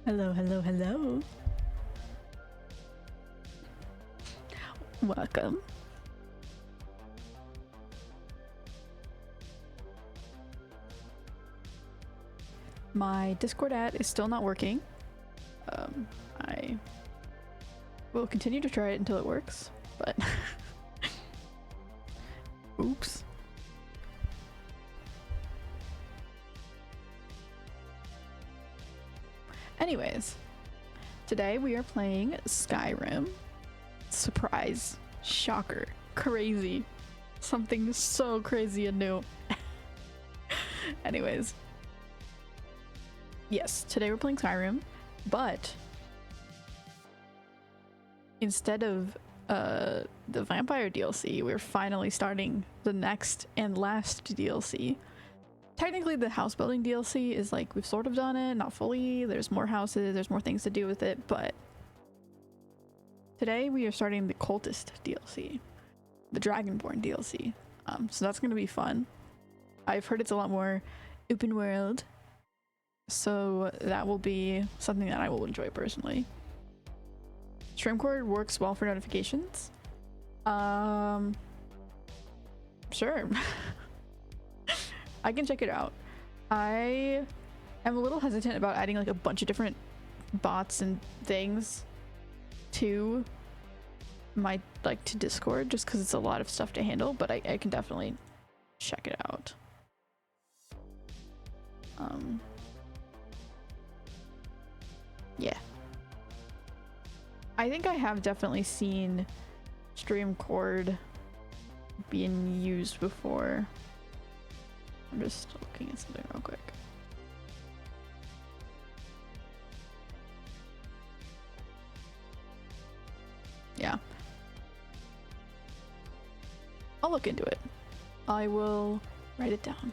Hello, hello, hello. Welcome. My Discord ad is still not working. I will continue to try it until it works, but oops. Anyways, today we are playing Skyrim. Surprise, shocker, crazy, something so crazy and new. Anyways, yes, today we're playing Skyrim, but instead of the vampire DLC, we're finally starting the next and last DLC. Technically the house building DLC is like, we've sort of done it, not fully. There's more houses, there's more things to do with it, but today we are starting the cultist DLC, the Dragonborn DLC. So that's gonna be fun. I've heard it's a lot more open world, so that will be something that I will enjoy personally. Streamcord works well for notifications. Sure. I can check it out. I am a little hesitant about adding like a bunch of different bots and things to my to Discord, just because it's a lot of stuff to handle, but I can definitely check it out. Yeah, I think I have definitely seen Streamcord being used before. I'm just looking at something real quick. Yeah, I'll look into it. I will write it down.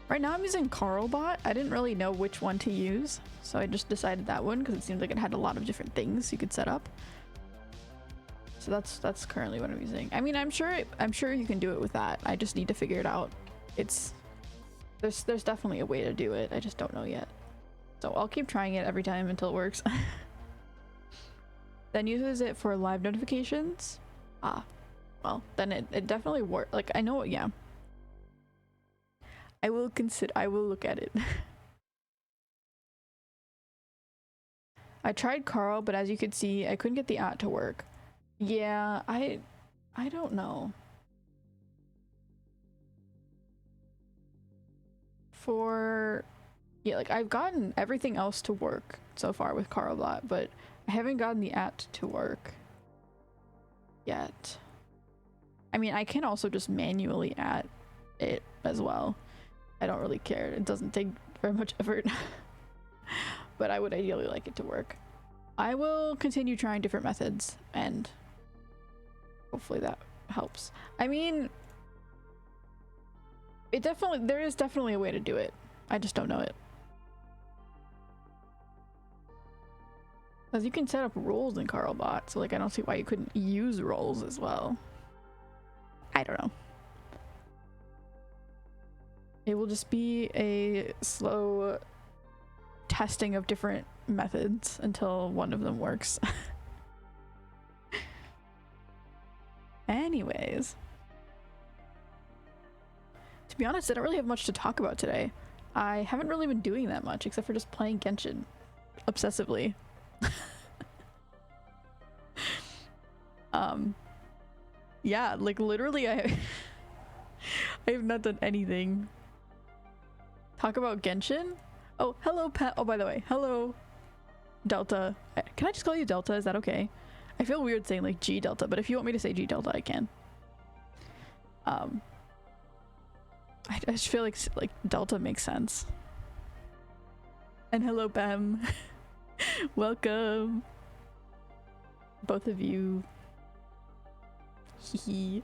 Right now I'm using Carlbot. I didn't really know which one to use, so I just decided that one because it seemed like it had a lot of different things you could set up. So that's currently what I'm using. I mean, I'm sure you can do it with that. I just need to figure it out. There's definitely a way to do it. I just don't know yet. So I'll keep trying it every time until it works. Then uses it for live notifications. Ah, well, then it definitely works. Like, I know, yeah. I will look at it. I tried Carl, but as you could see, I couldn't get the at to work. Yeah, I don't know. Yeah, like I've gotten everything else to work so far with Carlbot, but I haven't gotten the at to work yet. I mean, I can also just manually at it as well. I don't really care. It doesn't take very much effort. But I would ideally like it to work. I will continue trying different methods and hopefully that helps. I mean, there is definitely a way to do it. I just don't know it. Because you can set up roles in Carlbot, so like I don't see why you couldn't use roles as well. I don't know. It will just be a slow testing of different methods until one of them works. Anyways, to be honest, I don't really have much to talk about today. I haven't really been doing that much except for just playing Genshin obsessively. Yeah, like literally I have not done anything. Talk about Genshin? Oh, hello Pet. Oh, by the way, hello Delta. Can I just call you Delta? Is that okay? I feel weird saying like G Delta, but if you want me to say G Delta, I can. I just feel like Delta makes sense. And hello Pam. Welcome, both of you. Hee.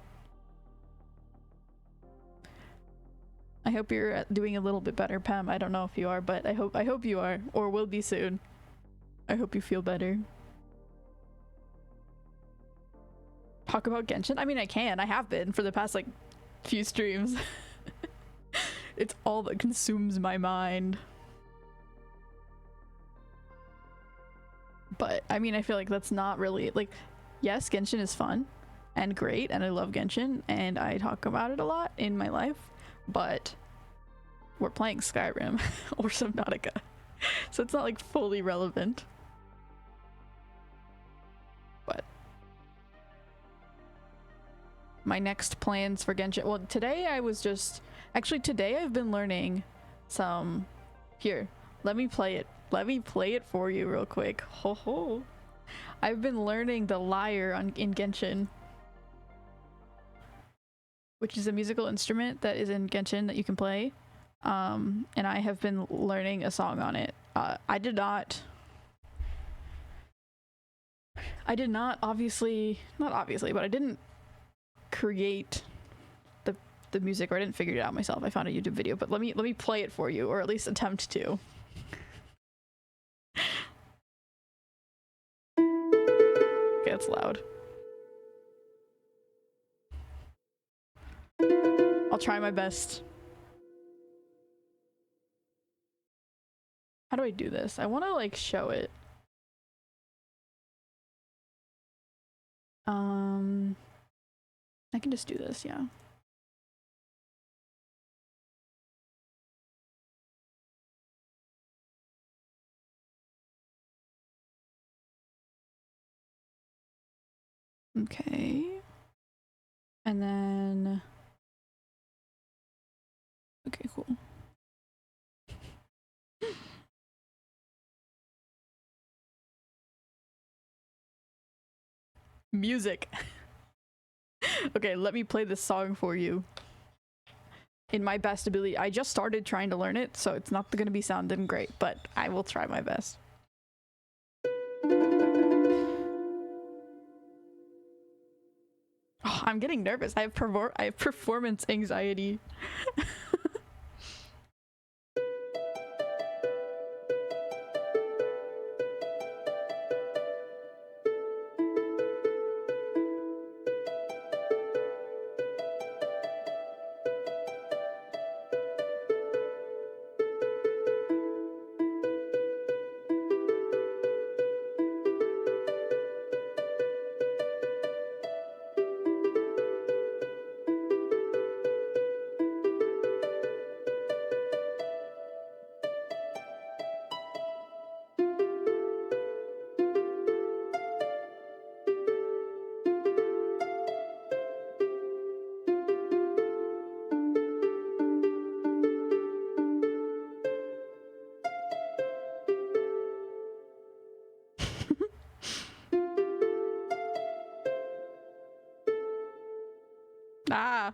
I hope you're doing a little bit better, Pam. I don't know if you are, but I hope you are, or will be soon. I hope you feel better. Talk about Genshin? I mean, I can. I have been for the past like few streams. It's all that consumes my mind. But I mean, I feel like that's not really like, yes, Genshin is fun and great, and I love Genshin, and I talk about it a lot in my life, but we're playing Skyrim or Subnautica, so it's not like fully relevant. But my next plans for Genshin, well, today I was just, actually today I've been learning some, here, let me play it for you real quick. Ho ho. I've been learning the lyre in Genshin, which is a musical instrument that is in Genshin that you can play. And I have been learning a song on it. I did not obviously, not obviously, but I didn't create the music, or I didn't figure it out myself. I found a YouTube video, but let me play it for you, or at least attempt to. Okay, it's loud. I'll try my best. How do I do this? I want to like show it. I can just do this, yeah. Okay. And then, okay, cool. Music. Okay, let me play this song for you in my best ability. I just started trying to learn it, so it's not going to be sounding great, but I will try my best. Oh, I'm getting nervous. I have performance anxiety. Ah.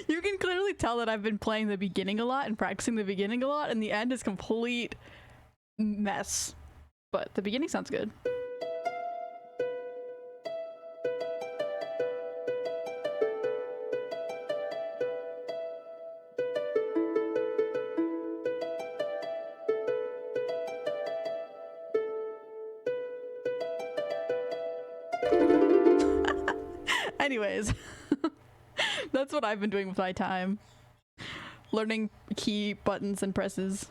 You can clearly tell that I've been playing the beginning a lot and practicing the beginning a lot, and the end is complete mess. But the beginning sounds good. Anyways, that's what I've been doing with my time. Learning key buttons and presses.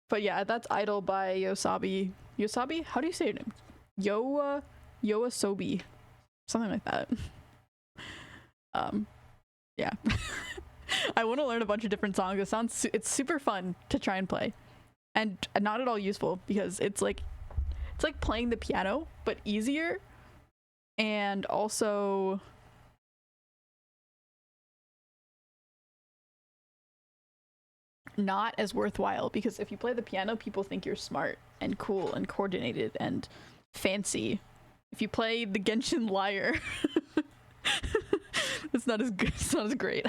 But yeah, that's Idol by Yosabi. Yosabi? How do you say your name? Yoasobi. Something like that. Yeah. I want to learn a bunch of different songs. It's super fun to try and play. And not at all useful because it's like playing the piano, but easier. And also not as worthwhile, because if you play the piano, people think you're smart and cool and coordinated and fancy. If you play the Genshin Lyre, it's not as good. It's not as great.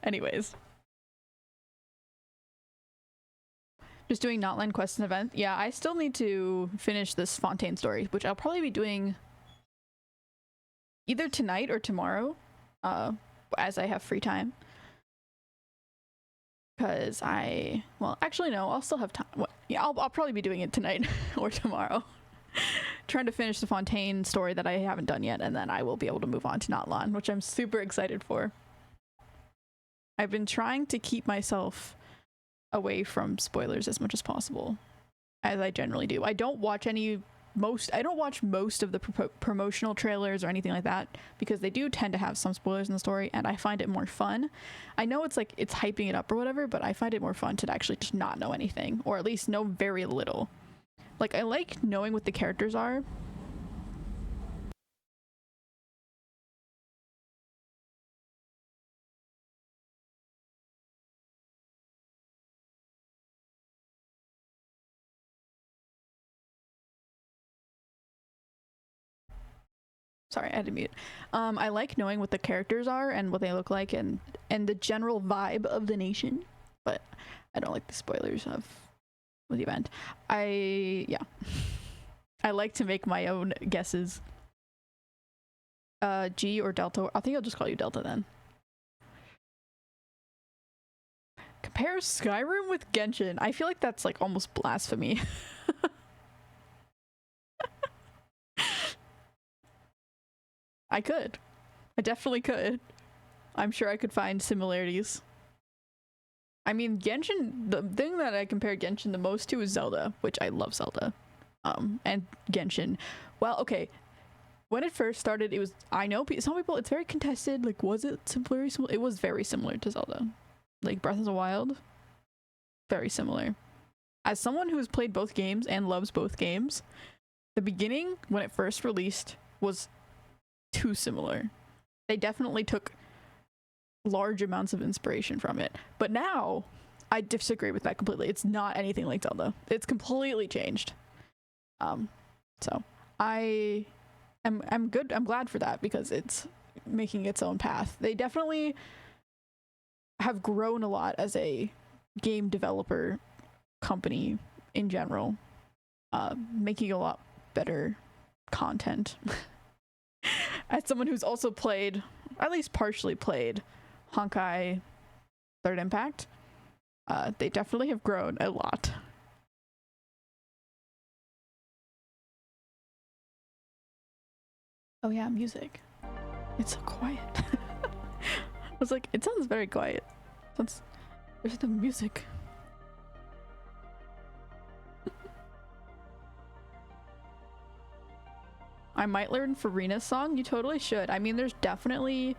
Anyways, just doing Notland quests and event. Yeah, I still need to finish this Fontaine story, which I'll probably be doing either tonight or tomorrow, as I have free time. Because well, actually no, I'll still have time. Well, yeah, I'll probably be doing it tonight or tomorrow. Trying to finish the Fontaine story that I haven't done yet, and then I will be able to move on to Notland, which I'm super excited for. I've been trying to keep myself away from spoilers as much as possible, as I generally do. I don't watch most of the promotional trailers or anything like that, because they do tend to have some spoilers in the story, and I find it more fun. I know it's like it's hyping it up or whatever, but I find it more fun to actually just not know anything, or at least know very little. Like, I like knowing what the characters are. Sorry, I had to mute. I like knowing what the characters are and what they look like, and the general vibe of the nation, but I don't like the spoilers of the event. Yeah. I like to make my own guesses. G or Delta? I think I'll just call you Delta then. Compare Skyrim with Genshin. I feel like that's like almost blasphemy. I could. I definitely could. I'm sure I could find similarities. I mean, Genshin, the thing that I compare Genshin the most to is Zelda, which I love Zelda. And Genshin. Well, okay. When it first started, it was, I know some people, it's very contested. Like, was it very similar? It was very similar to Zelda. Like, Breath of the Wild, very similar. As someone who has played both games and loves both games, the beginning, when it first released, was too similar. They definitely took large amounts of inspiration from it. But now, I disagree with that completely. It's not anything like Zelda. It's completely changed. So I'm good. I'm glad for that, because it's making its own path. They definitely have grown a lot as a game developer company in general, making a lot better content. As someone who's also played, at least partially played, Honkai Third Impact, they definitely have grown a lot. Oh yeah, music. It's so quiet. I was like, it sounds very quiet. There's no music. I might learn Farina's song. You totally should. I mean, there's definitely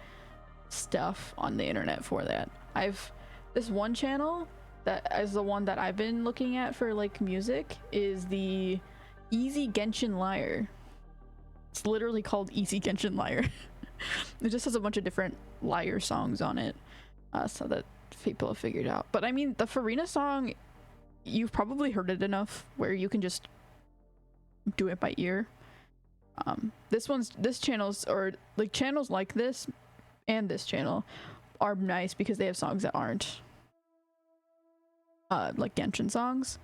stuff on the internet for that. This one channel that is the one that I've been looking at for like music is the Easy Genshin Lyre. It's literally called Easy Genshin Lyre. It just has a bunch of different lyre songs on it, so that people have figured out. But I mean, the Farina song, you've probably heard it enough where you can just do it by ear. This channel's, or like channels like this and this channel, are nice because they have songs that aren't like Genshin songs,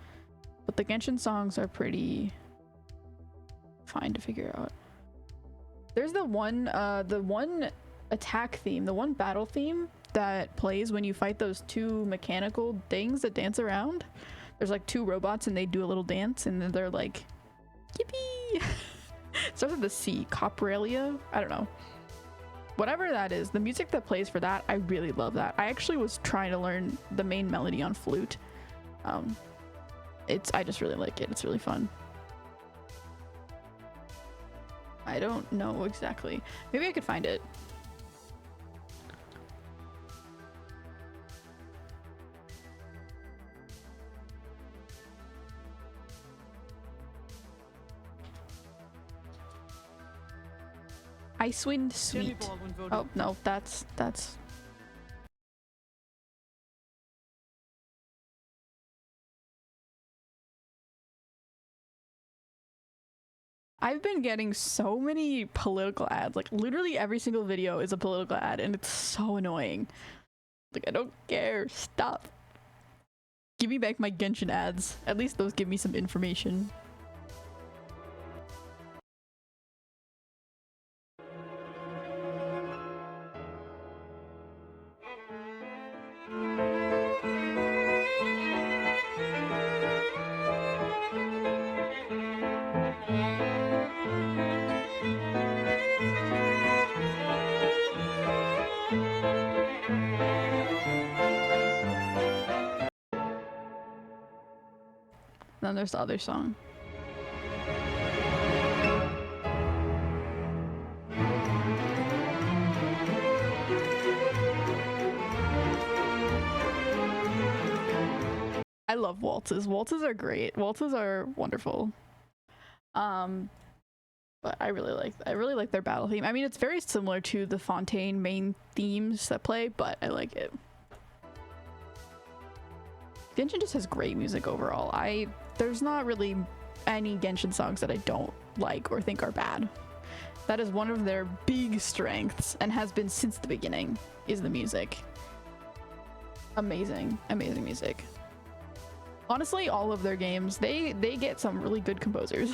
but the Genshin songs are pretty fine to figure out. There's the one attack theme, the one battle theme that plays when you fight those two mechanical things that dance around. There's like two robots and they do a little dance and then they're like, yippee! Starts with the C, Copralia? I don't know. Whatever that is, the music that plays for that, I really love that. I actually was trying to learn the main melody on flute. I just really like it. It's really fun. I don't know exactly. Maybe I could find it. Icewind Sweet. Oh, no, that's... I've been getting so many political ads. Like, literally every single video is a political ad, and it's so annoying. Like, I don't care. Stop. Give me back my Genshin ads. At least those give me some information. Then there's the other song. I love waltzes. Waltzes are great. Waltzes are wonderful. But I really like their battle theme. I mean, it's very similar to the Fontaine main themes that play, but I like it. Genshin just has great music overall. There's not really any Genshin songs that I don't like or think are bad. That is one of their big strengths and has been since the beginning, is the music. Amazing, amazing music. Honestly, all of their games, they get some really good composers.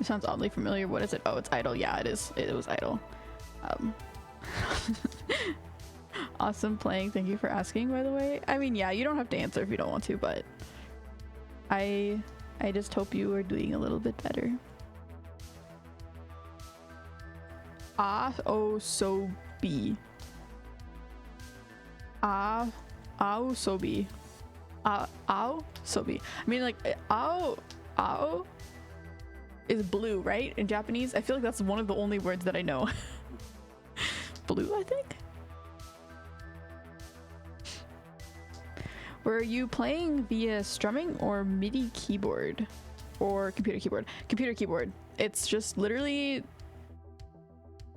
It sounds oddly familiar. What is it? Oh, it's Idol. Yeah, it is. It was Idol. Awesome playing. Thank you for asking, by the way. I mean, yeah, you don't have to answer if you don't want to, but I just hope you are doing a little bit better. Sobi. Sobi. Sobi. I mean, like, Ao is blue, right? In Japanese? I feel like that's one of the only words that I know. Blue, I think? Were you playing via strumming or MIDI keyboard? Or computer keyboard? Computer keyboard. It's just literally...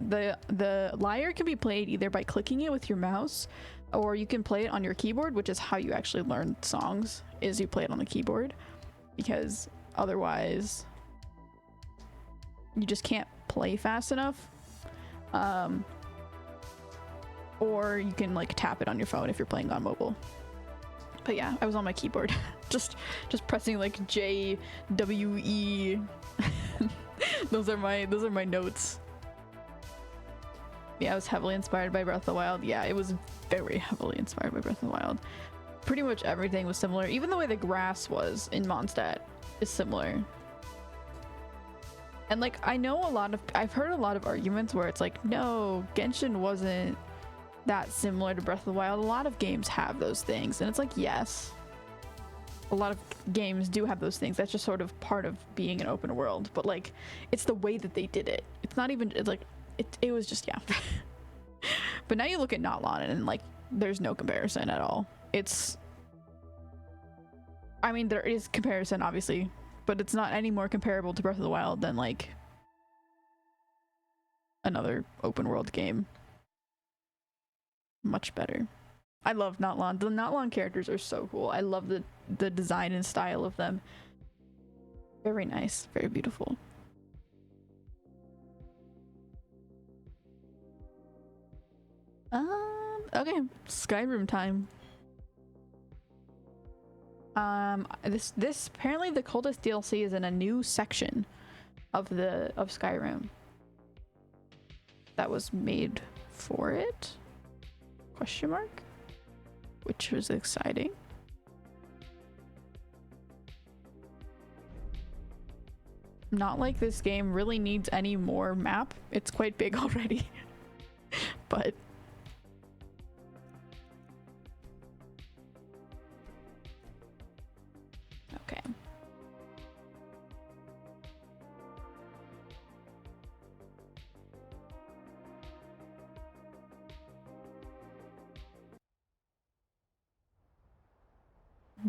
The lyre can be played either by clicking it with your mouse, or you can play it on your keyboard, which is how you actually learn songs, is you play it on the keyboard. Because otherwise... you just can't play fast enough. Or you can like tap it on your phone if you're playing on mobile. But yeah, I was on my keyboard. just pressing like J, W, E. those are my notes. Yeah, I was heavily inspired by Breath of the Wild. Yeah, it was very heavily inspired by Breath of the Wild. Pretty much everything was similar. Even the way the grass was in Mondstadt is similar. And like, I've heard a lot of arguments where it's like, no, Genshin wasn't that similar to Breath of the Wild. A lot of games have those things. And it's like, yes, a lot of games do have those things. That's just sort of part of being an open world. But like, it's the way that they did it. It's not even, it's like, it was just, yeah. But now you look at Notlan and like, there's no comparison at all. I mean, there is comparison, obviously, but it's not any more comparable to Breath of the Wild than like another open world game. Much better. I love Notlan. The Notlan characters are so cool. I love the design and style of them. Very nice. Very beautiful. Okay, Skyrim time. This apparently the coldest DLC is in a new section of Skyrim that was made for it? Question mark? Which was exciting. Not like this game really needs any more map. It's quite big already. But okay.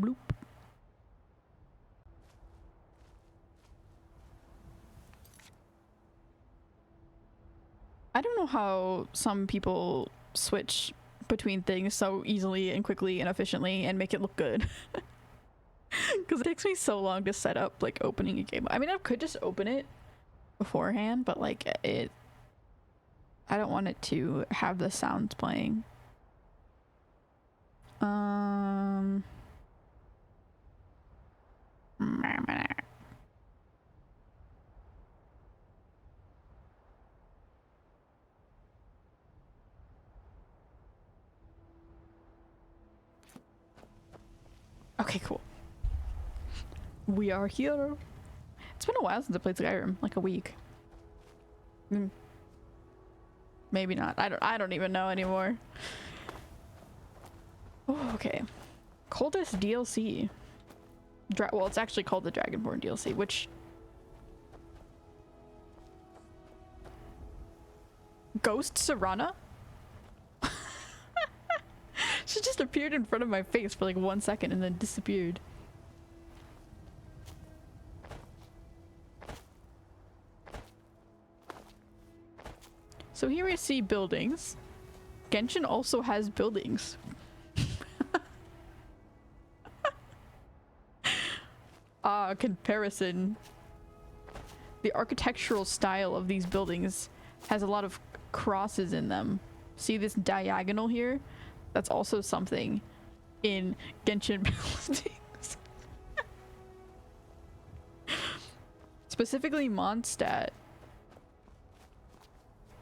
Bloop. I don't know how some people switch between things so easily and quickly and efficiently and make it look good. Because it takes me so long to set up like opening a game. I mean, I could just open it beforehand, but like I don't want it to have the sounds playing. Okay, cool. We are here. It's been a while since I played Skyrim, like a week. Maybe not. I don't even know anymore. Oh, okay. Coldest DLC. Well, it's actually called the Dragonborn DLC, which Ghost Serana? She just appeared in front of my face for like 1 second and then disappeared. So here we see buildings. Genshin also has buildings. Comparison. The architectural style of these buildings has a lot of crosses in them. See this diagonal here? That's also something in Genshin buildings. Specifically Mondstadt.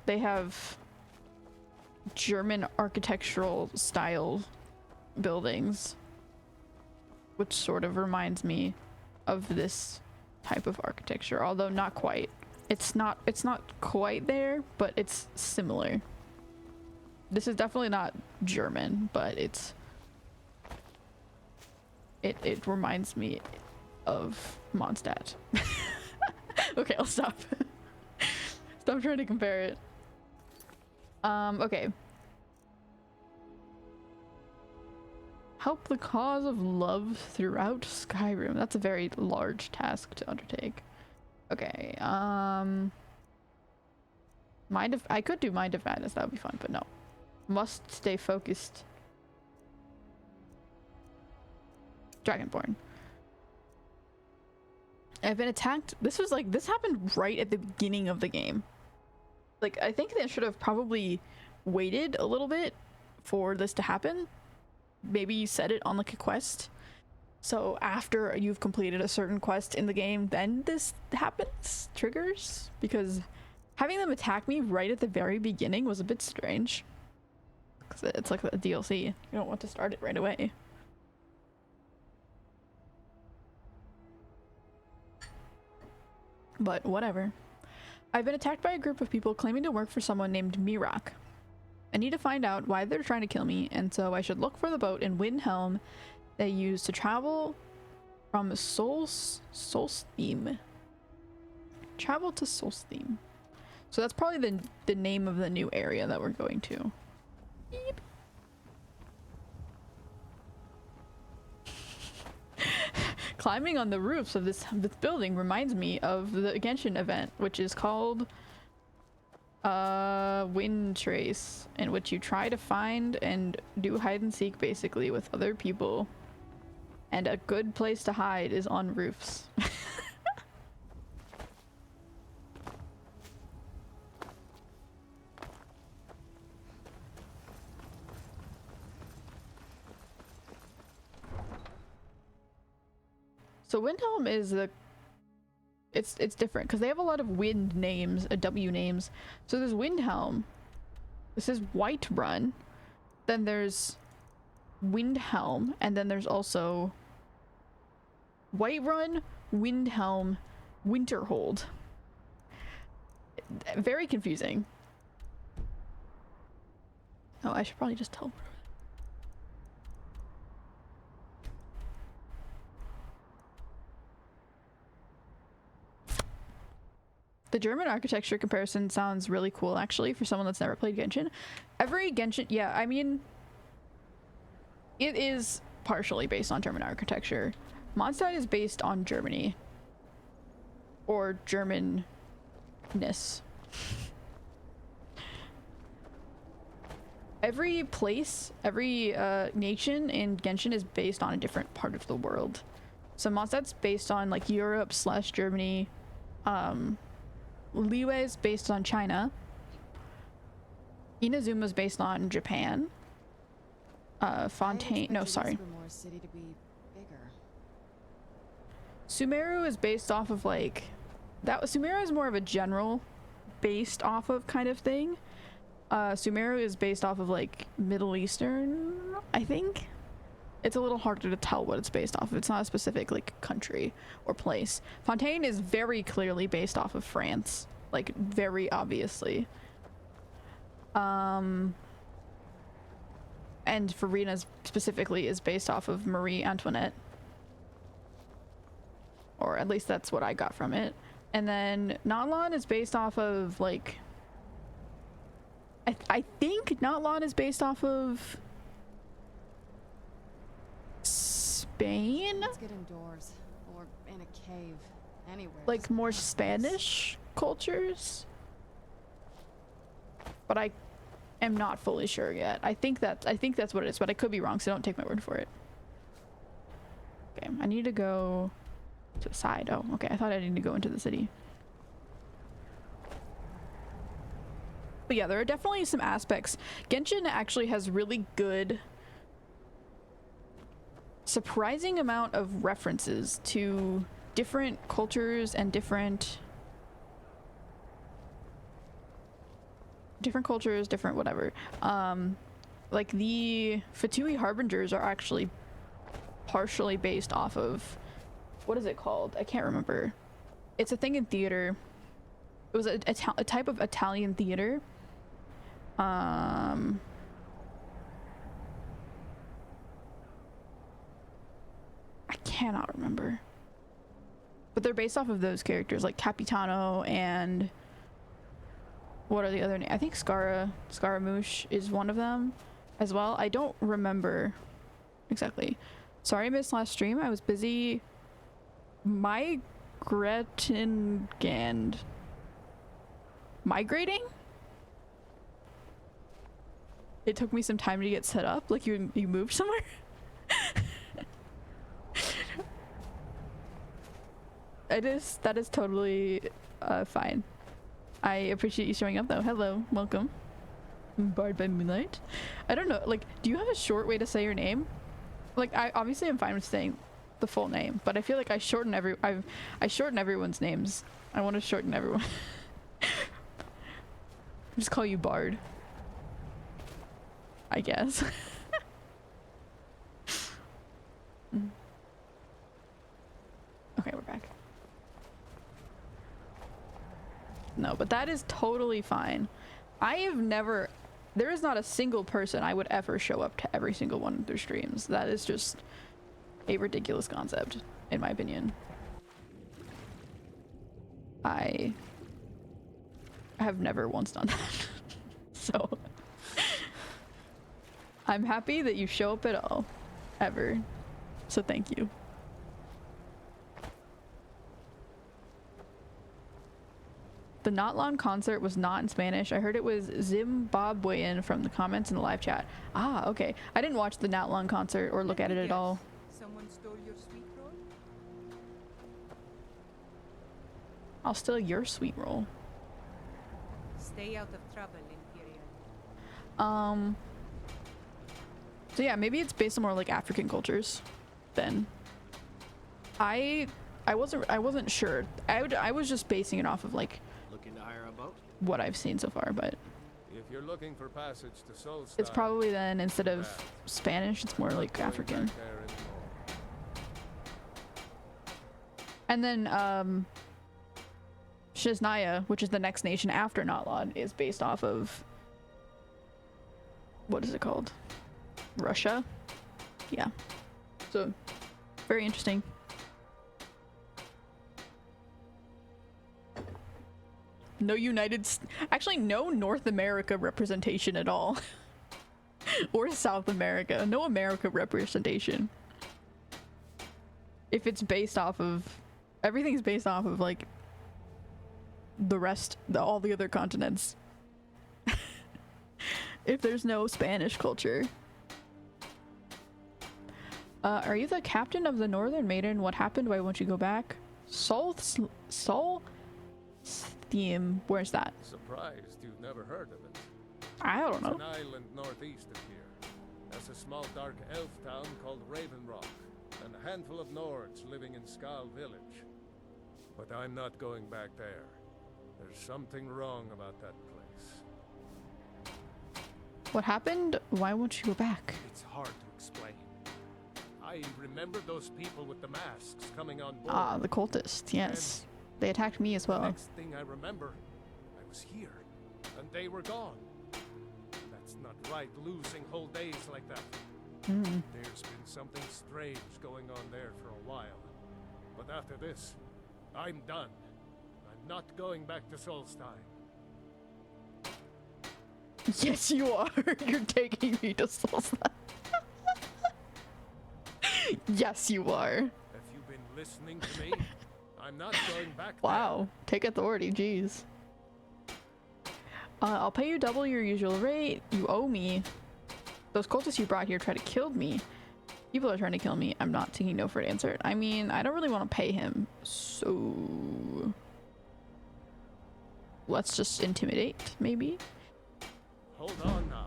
They have German architectural style buildings, which sort of reminds me of this type of architecture, although not quite. It's not quite there, but it's similar. This is definitely not German, but it reminds me of Mondstadt. Okay, I'll stop. Stop trying to compare it. Okay. Help the cause of love throughout Skyrim. That's a very large task to undertake. Okay, I could do Mind of Madness, that would be fun, but no. Must stay focused. Dragonborn. I've been attacked. This happened right at the beginning of the game. Like, I think they should have probably waited a little bit for this to happen. Maybe set it on like a quest. So after you've completed a certain quest in the game, then this happens, triggers, because having them attack me right at the very beginning was a bit strange. Because it's like a DLC. You don't want to start it right away. But whatever. I've been attacked by a group of people claiming to work for someone named Mirak. I need to find out why they're trying to kill me, and so I should look for the boat in Windhelm they use to travel from Solstheim. Travel to Solstheim. So that's probably the name of the new area that we're going to. Beep. Climbing on the roofs of this building reminds me of the Genshin event, which is called Wind Trace, in which you try to find and do hide and seek basically with other people, and a good place to hide is on roofs. So Windhelm is it's different because they have a lot of wind names, W names. So there's Windhelm. This is Whiterun. Then there's Windhelm, and then there's also Whiterun, Windhelm, Winterhold. Very confusing. Oh, I should probably just teleport. The German architecture comparison sounds really cool, actually, for someone that's never played Genshin. Every Genshin, yeah, I mean, it is partially based on German architecture. Mondstadt is based on Germany. Or Germanness. Every place, every nation in Genshin is based on a different part of the world. So Mondstadt's based on like Europe / Germany. Liyue is based on China. Inazuma is based on Japan. Fontaine, no, sorry. Sumeru is based off of like that. Sumeru is more of a general based off of kind of thing. Sumeru is based off of like Middle Eastern, I think. It's a little harder to tell what it's based off of. It's not a specific like country or place. Fontaine is very clearly based off of France, like very obviously. And Farina specifically is based off of Marie Antoinette. Or at least that's what I got from it. And then Natlan is based off of like I think Natlan is based off of Spain? Let's get indoors or in a cave, anywhere. Like more Spanish cultures? But I am not fully sure yet. I think that's what it is, but I could be wrong, so don't take my word for it. Okay, I need to go to the side. Oh, okay. I thought I needed to go into the city. But yeah, there are definitely some aspects. Genshin actually has really good, surprising amount of references to different cultures and different cultures, different whatever. Like the Fatui Harbingers are actually partially based off of, what is it called? I can't remember. It's a thing in theater. It was a type of Italian theater. I cannot remember. But they're based off of those characters, like Capitano and what are the other names? I think Scaramouche is one of them as well. I don't remember exactly. Sorry I missed last stream. I was busy migrating? It took me some time to get set up. Like you moved somewhere? That is totally fine. I appreciate you showing up though. Hello, welcome. Barred by Moonlight. I don't know, like, do you have a short way to say your name? Like, I obviously am fine with saying the full name, but I feel like I shorten everyone's names. I want to shorten everyone. Just call you Bard, I guess. Okay, we're back. No, but that is totally fine. There is not a single person I would ever show up to every single one of their streams. That is just a ridiculous concept, in my opinion. I have never once done that. So I'm happy that you show up at all, ever. So thank you. The Natlan concert was not in Spanish. I heard it was Zimbabwean from the comments in the live chat. Ah, okay. I didn't watch the Natlan concert or look at it at all. Someone stole your sweet roll? I'll steal your sweet roll. Stay out of trouble, Imperial. So yeah, maybe it's based on more like African cultures then. I wasn't sure. I was just basing it off of like Looking to hire a boat? what I've seen so far, but If you're looking for passage to Solstheim, it's probably then instead of Spanish, it's more like African. And then Shiznaya, which is the next nation after Notlod, is based off of, what is it called? Russia? Yeah. So, very interesting. No actually no North America representation at all. Or South America. No America representation. If it's based off of, everything's based off of like the rest, all the other continents. If there's no Spanish culture. Are you the captain of the Northern Maiden? What happened? Why won't you go back? Solstheim. Where's that? Surprised you've never heard of it. I don't know. It's an island northeast of here. There's a small dark elf town called Raven Rock, and a handful of Nords living in Skal Village. But I'm not going back there. There's something wrong about that place. What happened? Why won't you go back? It's hard to explain. I remember those people with the masks coming on board. Ah, the cultists, yes. They attacked me as The well. next thing I remember, I was here, and they were gone. That's not right, losing whole days like that. Mm. There's been something strange going on there for a while. But after this, I'm done. I'm not going back to Solstheim. Yes, you are. You're taking me to Solstheim. Yes, you are. Have you been listening to me? I'm not going back Wow. Take authority, jeez. I'll pay you double your usual rate. You owe me. Those cultists you brought here tried to kill me. People are trying to kill me. I'm not taking no for an answer. I mean, I don't really want to pay him, so let's just intimidate, maybe. Hold on now.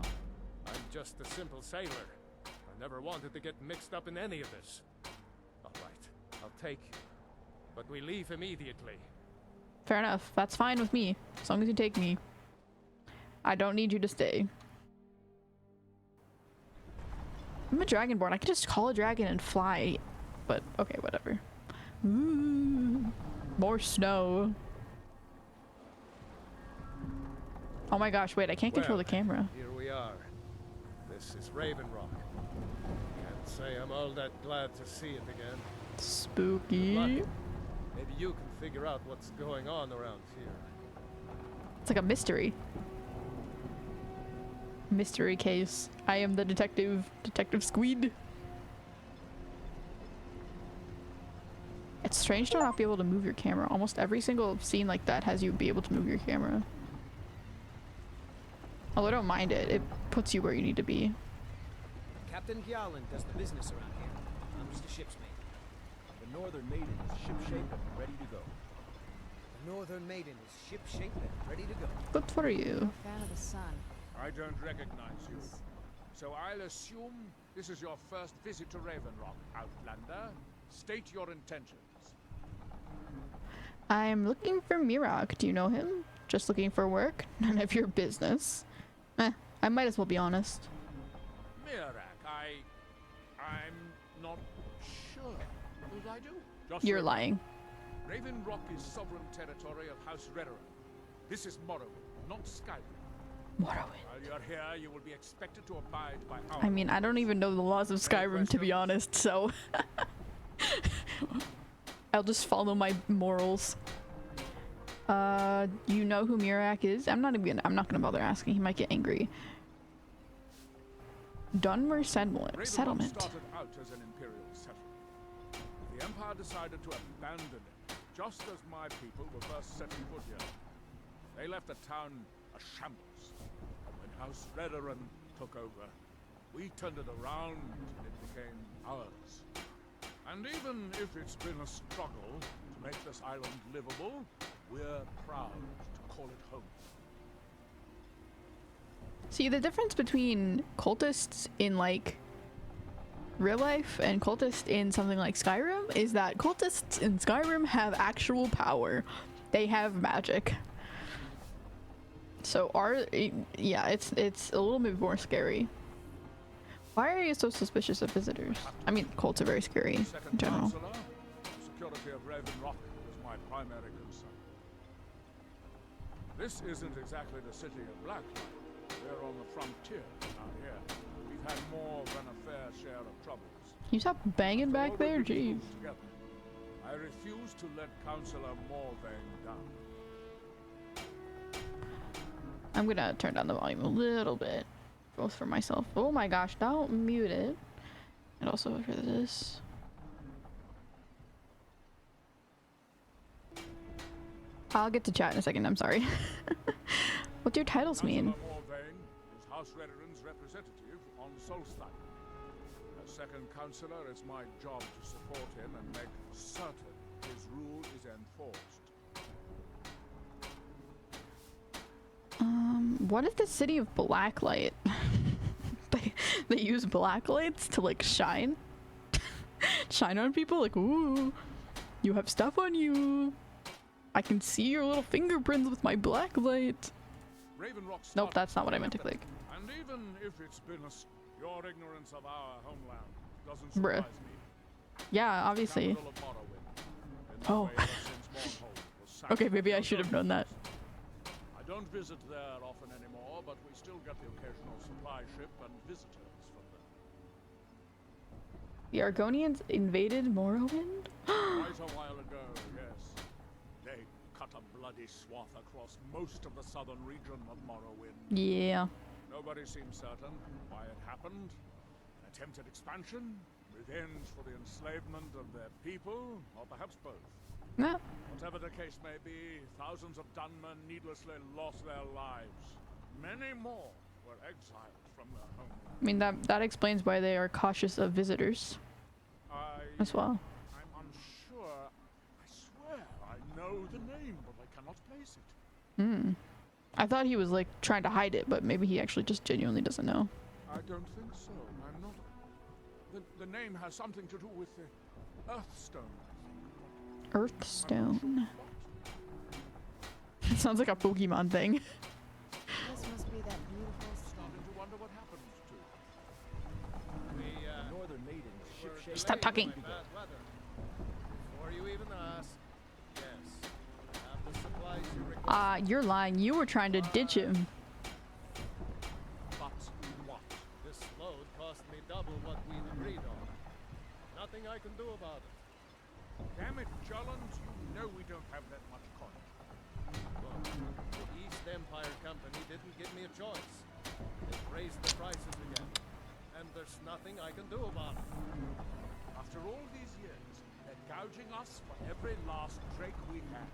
I'm just a simple sailor. I never wanted to get mixed up in any of this. All right, I'll take you. But we leave immediately. Fair enough. That's fine with me, as long as you take me. I don't need you to stay. I'm a Dragonborn. I could just call a dragon and fly. But, okay, whatever. Ooh, more snow. Oh my gosh, wait, I can't control the camera. Here we are. This is Raven Rock. Can't say I'm all that glad to see it again. Spooky. But maybe you can figure out what's going on around here. It's like a mystery. Mystery case. I am the detective, Detective Squid. It's strange to not be able to move your camera. Almost every single scene like that has you be able to move your camera. Although I don't mind it. It puts you where you need to be. Captain Gjallan does the business around here. I'm just a ship's mate. The Northern Maiden is shipshape and ready to go. The Northern Maiden is shipshape and ready to go. Good for you. Fan of the sun. I don't recognize you. So I'll assume this is your first visit to Raven Rock, Outlander. State your intentions. I'm looking for Mirak. Do you know him? Just looking for work? None of your business. I might as well be honest. Mirak, I'm not sure. What I do? Just You're remember, lying. Raven Rock is sovereign territory of House Redoran. This is Morrowind, not Skyrim. Morrowind. While you're here, you will be expected to abide by our I mean, I don't even know the laws of Skyrim, to be honest, so I'll just follow my morals. You know who Mirak is? I'm not gonna bother asking. He might get angry. Dunmer Settlement. Raven Rock started out as an imperial settlement. The Empire decided to abandon it, just as my people were first setting foot here. They left the town a shambles. And when House Redoran took over, we turned it around and it became ours. And even if it's been a struggle to make this island livable, we're proud to call it home. See, the difference between cultists in, like, real life and cultists in something like Skyrim is that cultists in Skyrim have actual power. They have magic. So yeah, it's a little bit more scary. Why are you so suspicious of visitors? I mean, cults are very scary in Second general. Counselor, the security of Raven Rock is my primary concern. This isn't exactly the city of Blacklight. We're on the frontier out here. We've had more than a fair share of troubles. You stop banging back So there, we'll be jeez. fools together. I refuse to let Counselor Morvain down. I'm gonna turn down the volume a little bit, both for myself. Oh my gosh, don't mute it. And also for this. I'll get to chat in a second, I'm sorry. What do your titles mean? Counselor Morvain is House Redoran's representative on Solstein. As second counselor, it's my job to support him and make certain his rule is enforced. What is the city of Blacklight? they use black lights to like shine? Shine on people like, ooh, you have stuff on you. I can see your little fingerprints with my black light. Raven Rock Nope, that's not what I meant to click. And even if it's been your ignorance of our homeland doesn't Bruh. surprise me. Yeah, obviously. Capital of Morrowind. In that Oh. way, ever since Mournhold was sacked Okay, maybe from I should have known that. I don't visit there often anymore, but we still get the occasional supply ship and visitors from there. The Argonians invaded Morrowind? Quite a while ago, yes. They cut a bloody swath across most of the southern region of Morrowind. Yeah. Nobody seems certain why it happened. An attempted expansion, revenge for the enslavement of their people, or perhaps both. Yeah. Whatever the case may be, thousands of Dunmen needlessly lost their lives. Many more were exiled from their homeland. I mean, that explains why they are cautious of visitors as well. I'm unsure. I swear I know the name, but I cannot place it. I thought he was like trying to hide it, but maybe he actually just genuinely doesn't know. I don't think so. I'm not. The name has something to do with the Earthstone, I think. Earthstone. It sounds like a Pokemon thing. This must be that beautiful stone. Starting to wonder what happened to it. The Northern Maiden is shipshape. Stop talking. Bad weather. Before you even ask, yes, I have the supplies you require. You're lying. You were trying to ditch him. But what? This load cost me double what we agreed on. Nothing I can do about it. Damn it, Jolland, you know we don't have that much coin. Look, the East Empire Company didn't give me a choice. They've raised the prices again. And there's nothing I can do about it. After all these years, they're gouging us for every last drake we have.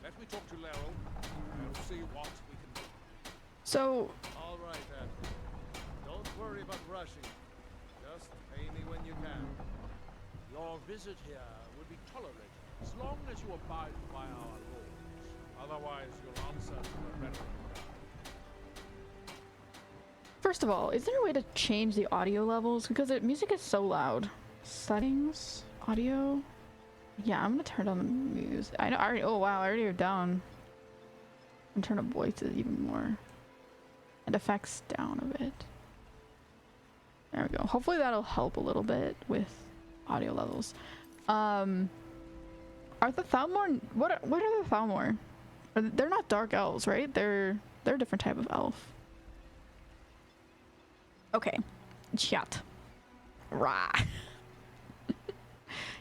Let me talk to Laryl, and we'll see what we can do. So, All right, Admiral. Don't worry about rushing. Just pay me when you can. Your visit here will be tolerated as long as you abide by our laws. Otherwise, you'll answer to the veteran. first of all, is there a way to change the audio levels? Because the music is so loud. Settings, audio. Yeah, I'm gonna turn on the music. I know. I already. Oh wow, I already are down. I'm turn up voices even more, and effects down a bit. There we go. Hopefully that'll help a little bit with audio levels. Are the Thalmor? What are the Thalmor? They're not dark elves, right? They're a different type of elf. Okay, chat. Rah.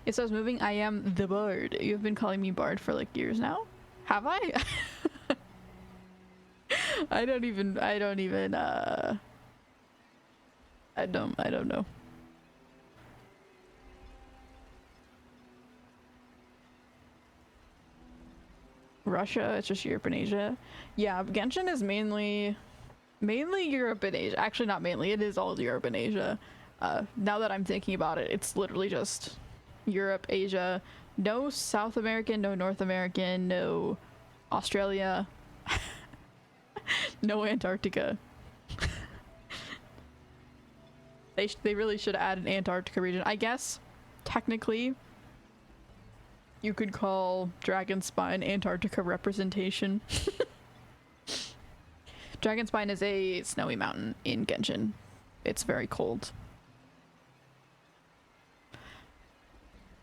It says moving. I am the Bard. You've been calling me Bard for like years now. Have I? I don't even. I don't know. Russia, it's just Europe and Asia. Yeah, Genshin is mainly Europe and Asia. Actually, not mainly. It is all Europe and Asia. Now that I'm thinking about it, it's literally just Europe, Asia. No South American, no North American, no Australia, no Antarctica. They really should add an Antarctica region. I guess technically you could call Dragonspine Antarctica representation. Dragonspine is a snowy mountain in Genshin. It's very cold.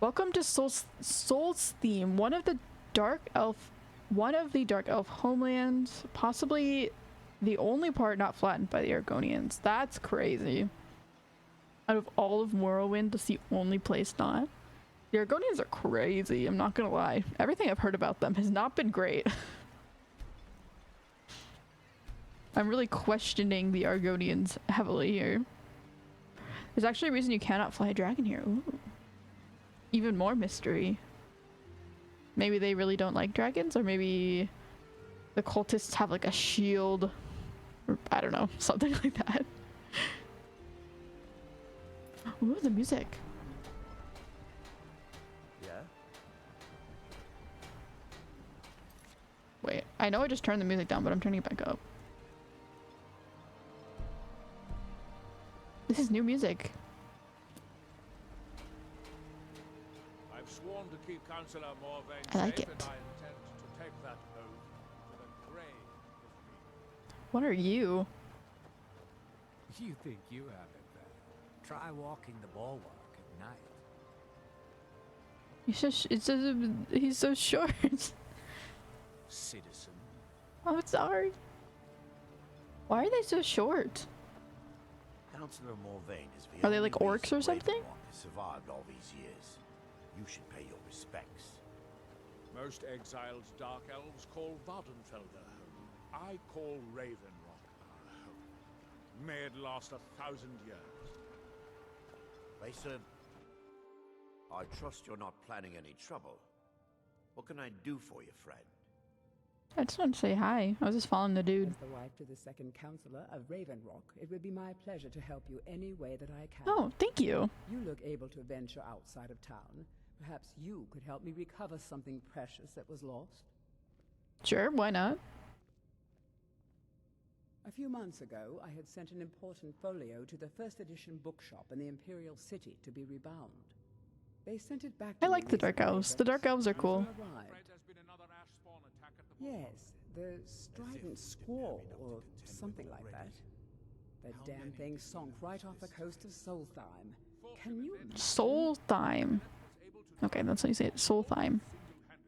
Welcome to Soul's theme, one of the dark elf homelands, possibly the only part not flattened by the Argonians. That's crazy. Out of all of Morrowind, that's the only place not. The Argonians are crazy, I'm not gonna lie. Everything I've heard about them has not been great. I'm really questioning the Argonians heavily here. There's actually a reason you cannot fly a dragon here. Ooh. Even more mystery. Maybe they really don't like dragons, or maybe the cultists have like a shield. Or, I don't know, something like that. Ooh, the music. Yeah? Wait, I know I just turned the music down, but I'm turning it back up. This is new music. I've sworn to keep Councillor Morvain I like safe, it. and I intend to take that oath to the grave if needed. What are you? You think you have it bad. Try walking the bulwark at night. He's so short. Citizen. I'm sorry. Why are they so short? Councillor Morvain is the Are they only like orcs or reason something? Ravenlock has survived all these years. You should pay your respects. Most exiles dark elves call Vardenfelder home. I call Ravenrock our home. May it last 1,000 years. Racer, I trust you're not planning any trouble. What can I do for you, friend? I just want to say hi. I was just following the dude. As the wife to the second councillor of Ravenrock, it would be my pleasure to help you any way that I can. Oh, thank you. You look able to venture outside of town. Perhaps you could help me recover something precious that was lost. Sure, why not? A few months ago, I had sent an important folio to the first edition bookshop in the Imperial City to be rebound. They sent it back to I me like the Dark recently, Elves. but The Dark Elves are cool. hasn't arrived. Afraid there's been another ash spawn attack at the bulwark. Yes, the strident squall, or something like that. That damn thing sunk right off the coast of Solstheim. Can you imagine? Solstheim. Okay, that's how you say it. Solstheim.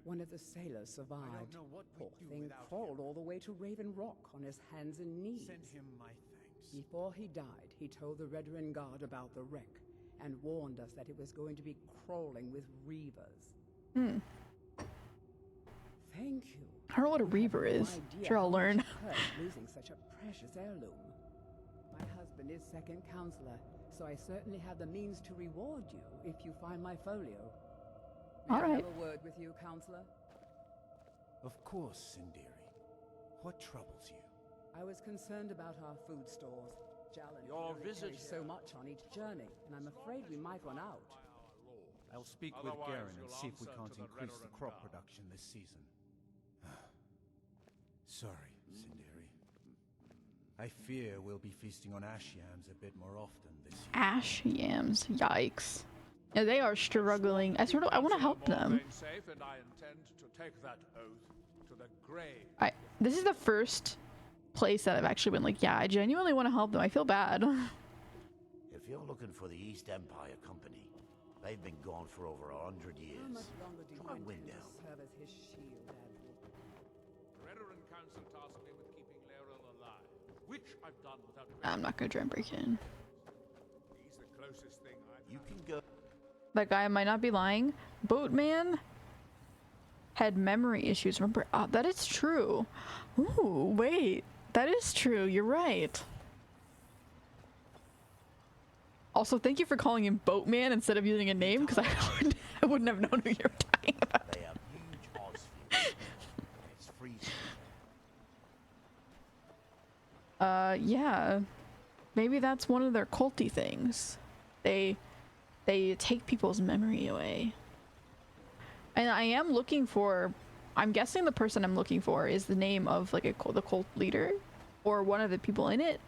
One of the sailors survived. Poor thing crawled all the way to Raven Rock on his hands and knees. Send him my thanks. Before he died, he told the Redoran Guard about the wreck and warned us that it was going to be crawling with reavers. Hmm. Thank you. I don't know what a reaver I have no is. idea Sure, I'll how much learn. it hurt losing such a precious heirloom. My husband is second counselor, so I certainly have the means to reward you if you find my folio. May All I right. have a word with you, counselor? Of course, Sindiri. What troubles you? I was concerned about our food stores. Jalin Your only visit carries so much on each journey, and I'm afraid we might run out. I'll speak with Otherwise, Garen and you'll see if we answer can't to the increase the Redoran crop Guard. production this season. Sorry, Sindiri. I fear we'll be feasting on ash yams a bit more often this year. Ash yams. Yikes. Yeah, they are struggling. I want to help them. Safe, and I intend to take that oath to the grave. This is the first place that I've actually been like, yeah, I genuinely want to help them. I feel bad. If you're looking for the East Empire Company, they've been gone for over 100 How years. much longer do you Try intend to Windhelm. serve as his shield, Admiral? The Redoran Council tasked me with keeping Laeral alive, which I've done without. I'm not gonna try and break in. He's the closest thing I've. You can go. That guy might not be lying. Boatman had memory issues. Remember, that is true. Ooh, wait. That is true. You're right. Also, thank you for calling him Boatman instead of using a name, because I wouldn't have known who you were talking about. They have huge ice fields. It's freezing. Yeah. Maybe that's one of their culty things. They take people's memory away. And I am looking for, I'm guessing the person I'm looking for is the name of like the cult leader or one of the people in it.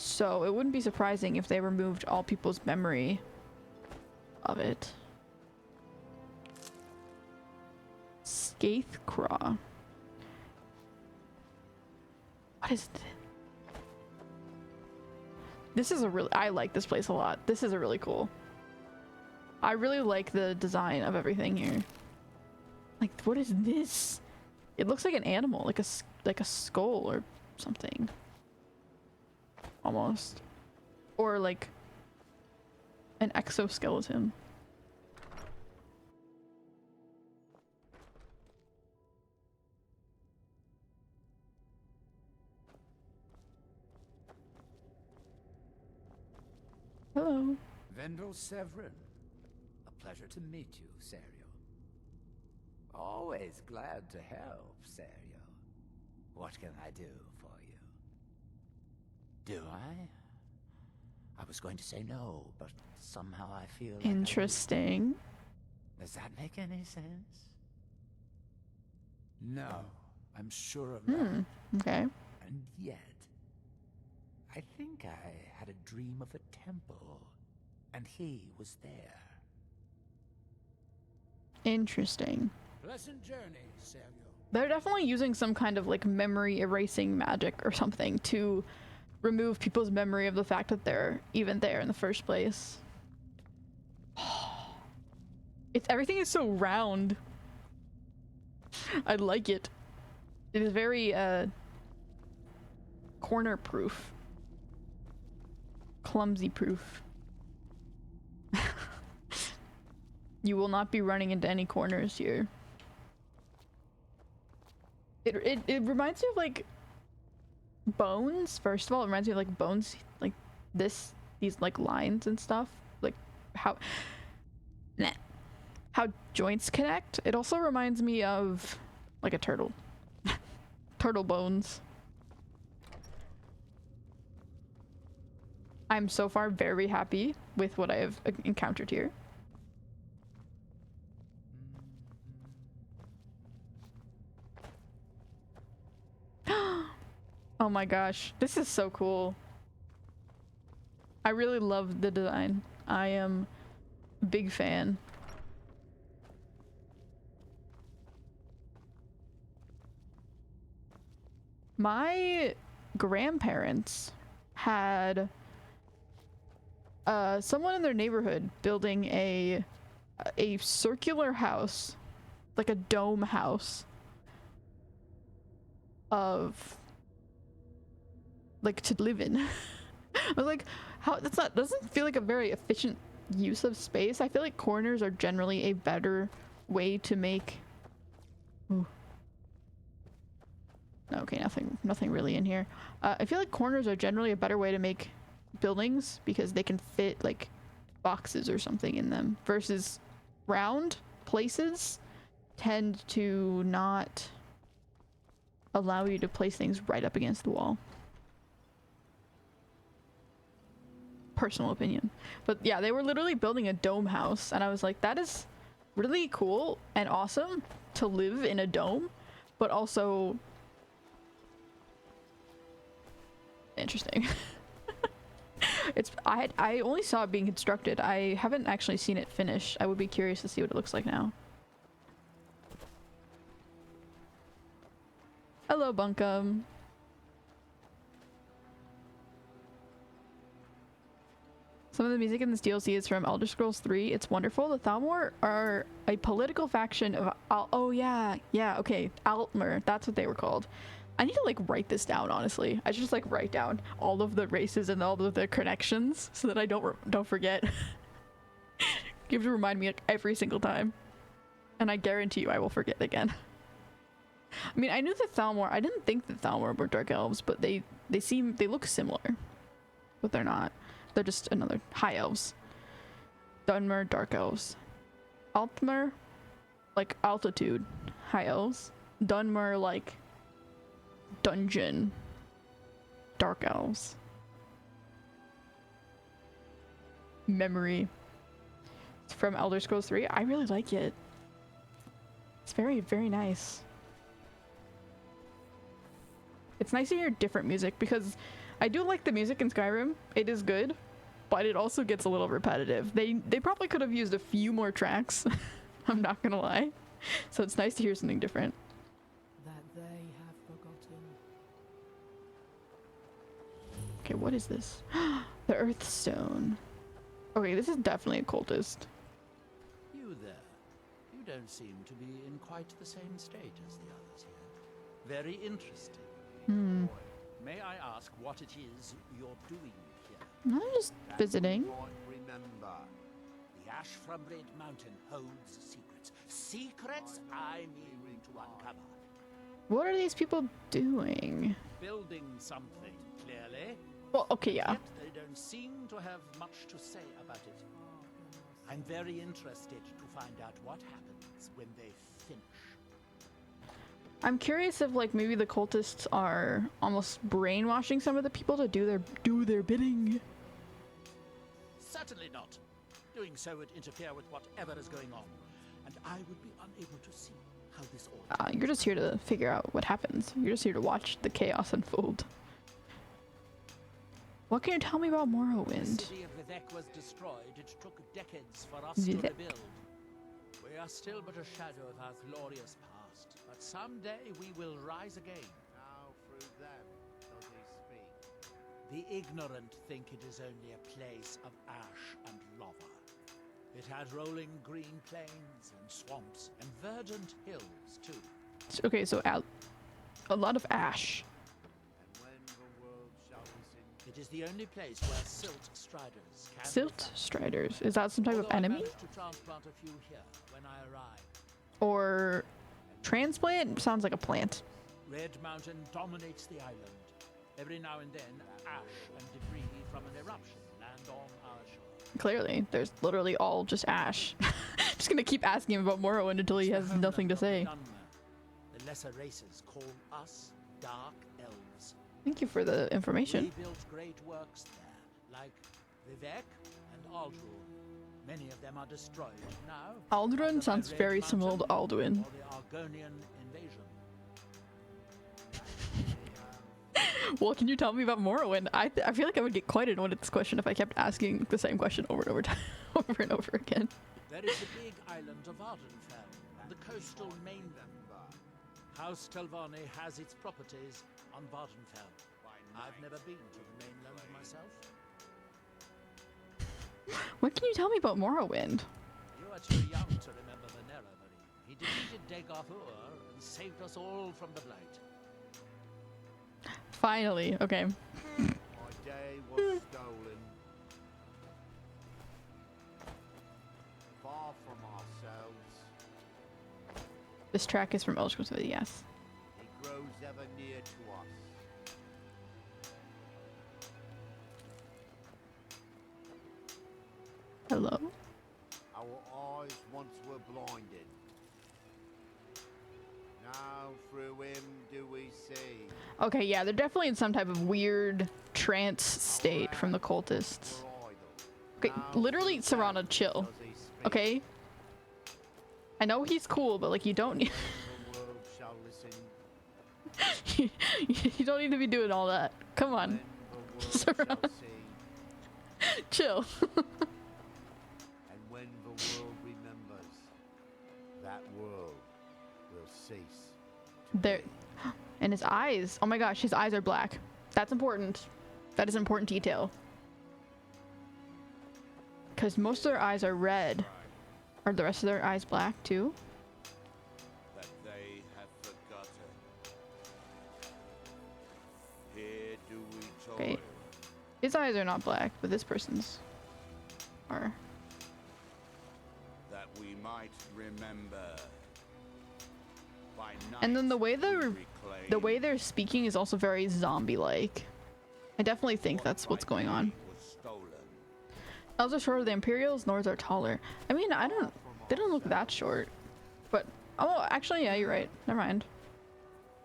So it wouldn't be surprising if they removed all people's memory of it. Scathecraw. What is this? This is a really, I like this place a lot. This is a really cool. I really like the design of everything here. Like, what is this? It looks like an animal, like a skull or something. Almost. Or like an exoskeleton. Hello. Vendel Severin. A pleasure to meet you, Serio. Always glad to help, Serio. What can I do for you? Do I? I was going to say no, but somehow I feel like Interesting. Does that make any sense? No, I'm sure of that. Okay. And yet, I think I had a dream of a temple, and he was there. Interesting. Pleasant journey, Serio. They're definitely using some kind of like memory erasing magic or something to remove people's memory of the fact that they're even there in the first place. Everything is so round. I like it. It is very corner proof. Clumsy proof. You will not be running into any corners here. It reminds me of like Bones. First of all, it reminds me of like Bones, like these like lines and stuff, like how joints connect. It also reminds me of like a turtle. Turtle bones. I'm so far very happy with what I have encountered here. Oh my gosh, this is so cool. I really love the design. I am a big fan. My grandparents had someone in their neighborhood building a circular house, like a dome house of like to live in. I was like, how doesn't feel like a very efficient use of space. I feel like corners are generally a better way to make. Ooh. Okay, nothing really in here. I feel like corners are generally a better way to make buildings because they can fit like boxes or something in them versus round places tend to not allow you to place things right up against the wall. Personal opinion. But yeah, they were literally building a dome house and I was like, that is really cool and awesome to live in a dome, but also interesting. I only saw it being constructed. I haven't actually seen it finished. I would be curious to see what it looks like now. Hello, Bunkum. Some of the music in this DLC is from Elder Scrolls 3. It's wonderful. The Thalmor are a political faction of oh yeah, okay, Altmer. That's what they were called. I need to like write this down, honestly. I should just like write down all of the races and all of their connections so that I don't forget. You have to remind me like every single time. And I guarantee you I will forget again. I mean, I knew that Thalmor, I didn't think that Thalmor were dark elves, but they look similar. But they're not. They're just another high elves. Dunmer, dark elves. Altmer, like altitude, high elves. Dunmer, like dungeon, dark elves. Memory. It's from Elder Scrolls 3. I really like it. It's very, very nice. It's nice to hear different music because I do like the music in Skyrim. It is good, but it also gets a little repetitive. They probably could have used a few more tracks. I'm not gonna lie. So it's nice to hear something different. That they have forgotten. Okay, what is this? The Earthstone. Okay, this is definitely a cultist. You there. You don't seem to be in quite the same state as the others here. Very interesting. Hmm. May I ask what it is you're doing here? I'm just visiting. Remember, The ash from Red Mountain holds secrets. Secrets I mean to uncover. What are these people doing? Building something, clearly. Well, okay, yeah. Yet they don't seem to have much to say about it. I'm very interested to find out what happens when they finish. I'm curious if like maybe the cultists are almost brainwashing some of the people to do their bidding. Certainly not. Doing so would interfere with whatever is going on, and I would be unable to see how this all. You're just here to figure out what happens. You're just here to watch the chaos unfold. What can you tell me about The Morrowind? city of Vivek was destroyed. It took decades for us Vivek. to rebuild. We are still but a shadow of our glorious past, but someday we will rise again. now through them does he speak. The ignorant think it is only a place of ash and lava. It has rolling green plains and swamps and verdant hills too. Okay, so a lot of ash. And when the world shall listen, It is the only place where silt striders can Silt striders. Is that some type of Although I enemy? managed to transplant a few here when I arrived. Or transplant? Sounds like a plant. Red Mountain dominates the island. Every now and then, ash and debris from an eruption land on our shore. Clearly, there's literally all just ash. Just gonna keep asking him about Morrowind until he It's the has homeland nothing to of the say. Dunmer. The lesser races call us Dark Elves. Thank you for the information. We built great works there, like Vivek and Aldrun. Many of them are destroyed now. Aldrin either by sounds Red very similar to Mountain Alduin. or the Argonian invasion. Well, can you tell me about Morrowind? I feel like I would get quite annoyed at this question if I kept asking the same question over and over, over and over again. There is the big island of Ardenfell, the coastal mainland. House Telvanni has its properties on Vardenfell. I've never been to the mainland myself. What can you tell me about Morrowind? You are too young to remember the Nerevari. He defeated Dagorhur and saved us all from the Blight. Finally, okay. my day was stolen. Far from ourselves, This track is from Elder Scrolls V, yes. he grows ever near to us. Hello? Our eyes once were blinded. Now through him do we see. Okay, yeah, they're definitely in some type of weird trance state from the cultists. We're idle. Okay, Now literally, through them Serana, chill. does he speak. Okay? I know he's cool, but like, you don't need- The world shall listen. you don't need to be doing all that. Come on. When the world Serana. shall see. Chill. And when the world remembers, that world will cease. There. And his eyes. Oh my gosh, his eyes are black. That's important. That is an important detail. Because most of their eyes are red. Are the rest of their eyes black too? That they have forgotten. Here do we toil. Wait. His eyes are not black, but this person's are. That we might remember. By night And then the way we they're reclaim the way they're speaking is also very zombie-like. I definitely think that's what's going on. was stolen. Elves are shorter than Imperials, Nords are taller. I mean, they don't look that short. But, oh, actually, yeah, you're right. Never mind.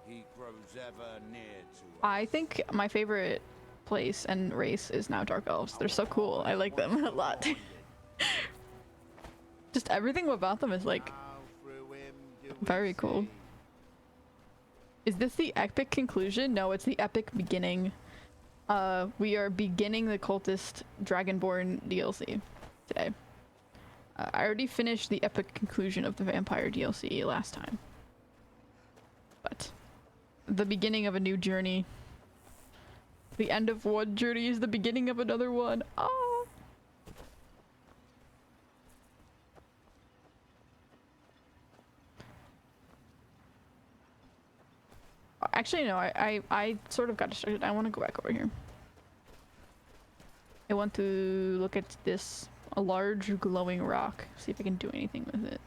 He grows ever near to us. I think my favorite place and race is now Dark Elves. They're so cool. I like them a lot. Just everything about them is like Now through him do we very cool. see. Is this the epic conclusion? No, it's the epic beginning. We are beginning the Cultist Dragonborn DLC today. I already finished the epic conclusion of the Vampire DLC last time. But the beginning of a new journey. The end of one journey is the beginning of another one. Ah! Actually, no, I sort of got distracted. I want to go back over here. I want to look at this, a large glowing rock. See if I can do anything with it.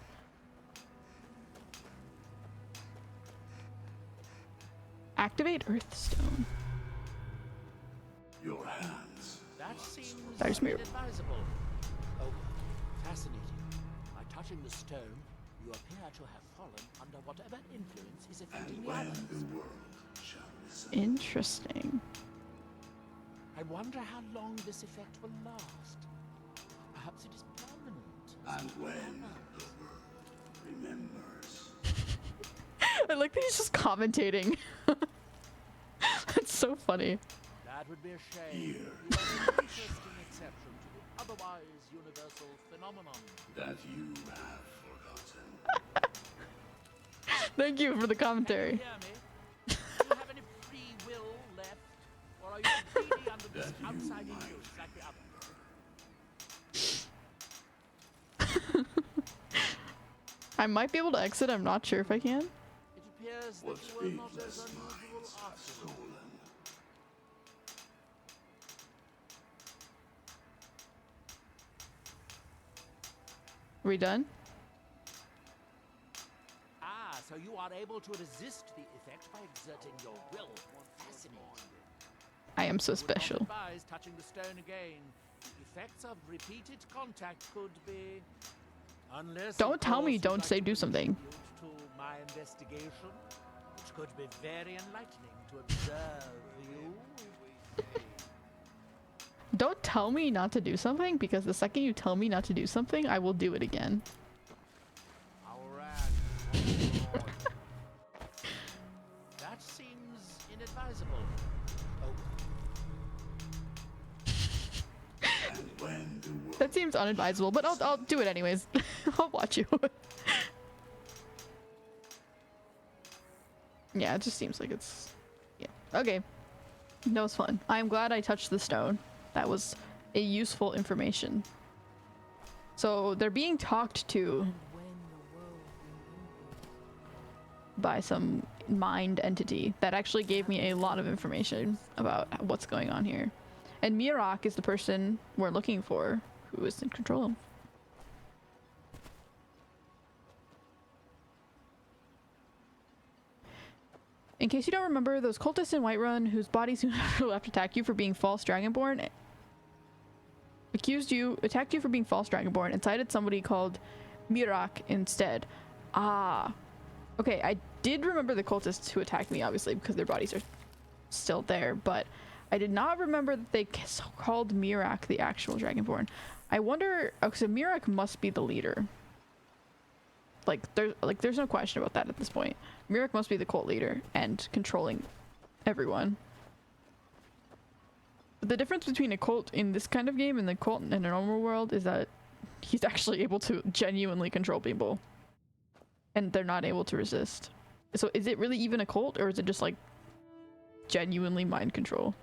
Activate Earthstone. Your hands. That seems There's me. inadvisable. Oh, fascinating. By touching the stone, you appear to have fallen under whatever influence is affecting the others. The world shall listen. Interesting. I wonder how long this effect will last. Perhaps it is permanent. And when the world remembers. I like that he's just commentating. That's so funny. That would be a shame. Here. You are an interesting exception to the otherwise universal phenomenon. That you have forgotten. Thank you for the commentary. Can you hear me? Do you have any free will left? Or are you completely under this outside influence like the others? I might be able to exit. I'm not sure if I can. It appears that What you were not as faithless unusual minds have after all. stolen. Are we done? Ah, so you are able to resist the effect by exerting your will. Fascinating. I am so I would not special. advise touching the stone again. The effects of repeated contact could be... Unless, Don't of tell me course, don't you'd like say to do something. contribute to my investigation, which could be very enlightening to observe you. Don't tell me not to do something, because the second you tell me not to do something, I will do it again. That seems inadvisable. And when the world That seems unadvisable, but I'll do it anyways. I'll watch you. Yeah, it just seems like it's... Yeah. Okay. That was fun. I'm glad I touched the stone. That was a useful information. So they're being talked to by some mind entity that actually gave me a lot of information about what's going on here. And Mirok is the person we're looking for, who is in control. In case you don't remember, those cultists in Whiterun whose bodies soon after left attacked you for being false Dragonborn, attacked you for being false Dragonborn, and cited somebody called Mirok instead. Ah. Okay, I did remember the cultists who attacked me, obviously, because their bodies are still there, but I did not remember that they called Mirok the actual Dragonborn. I wonder... Oh, so Mirok must be the leader. There's no question about that at this point. Mirok must be the cult leader and controlling everyone. But the difference between a cult in this kind of game and the cult in a normal world is that he's actually able to genuinely control people. And they're not able to resist. So is it really even a cult, or is it just like genuinely mind control?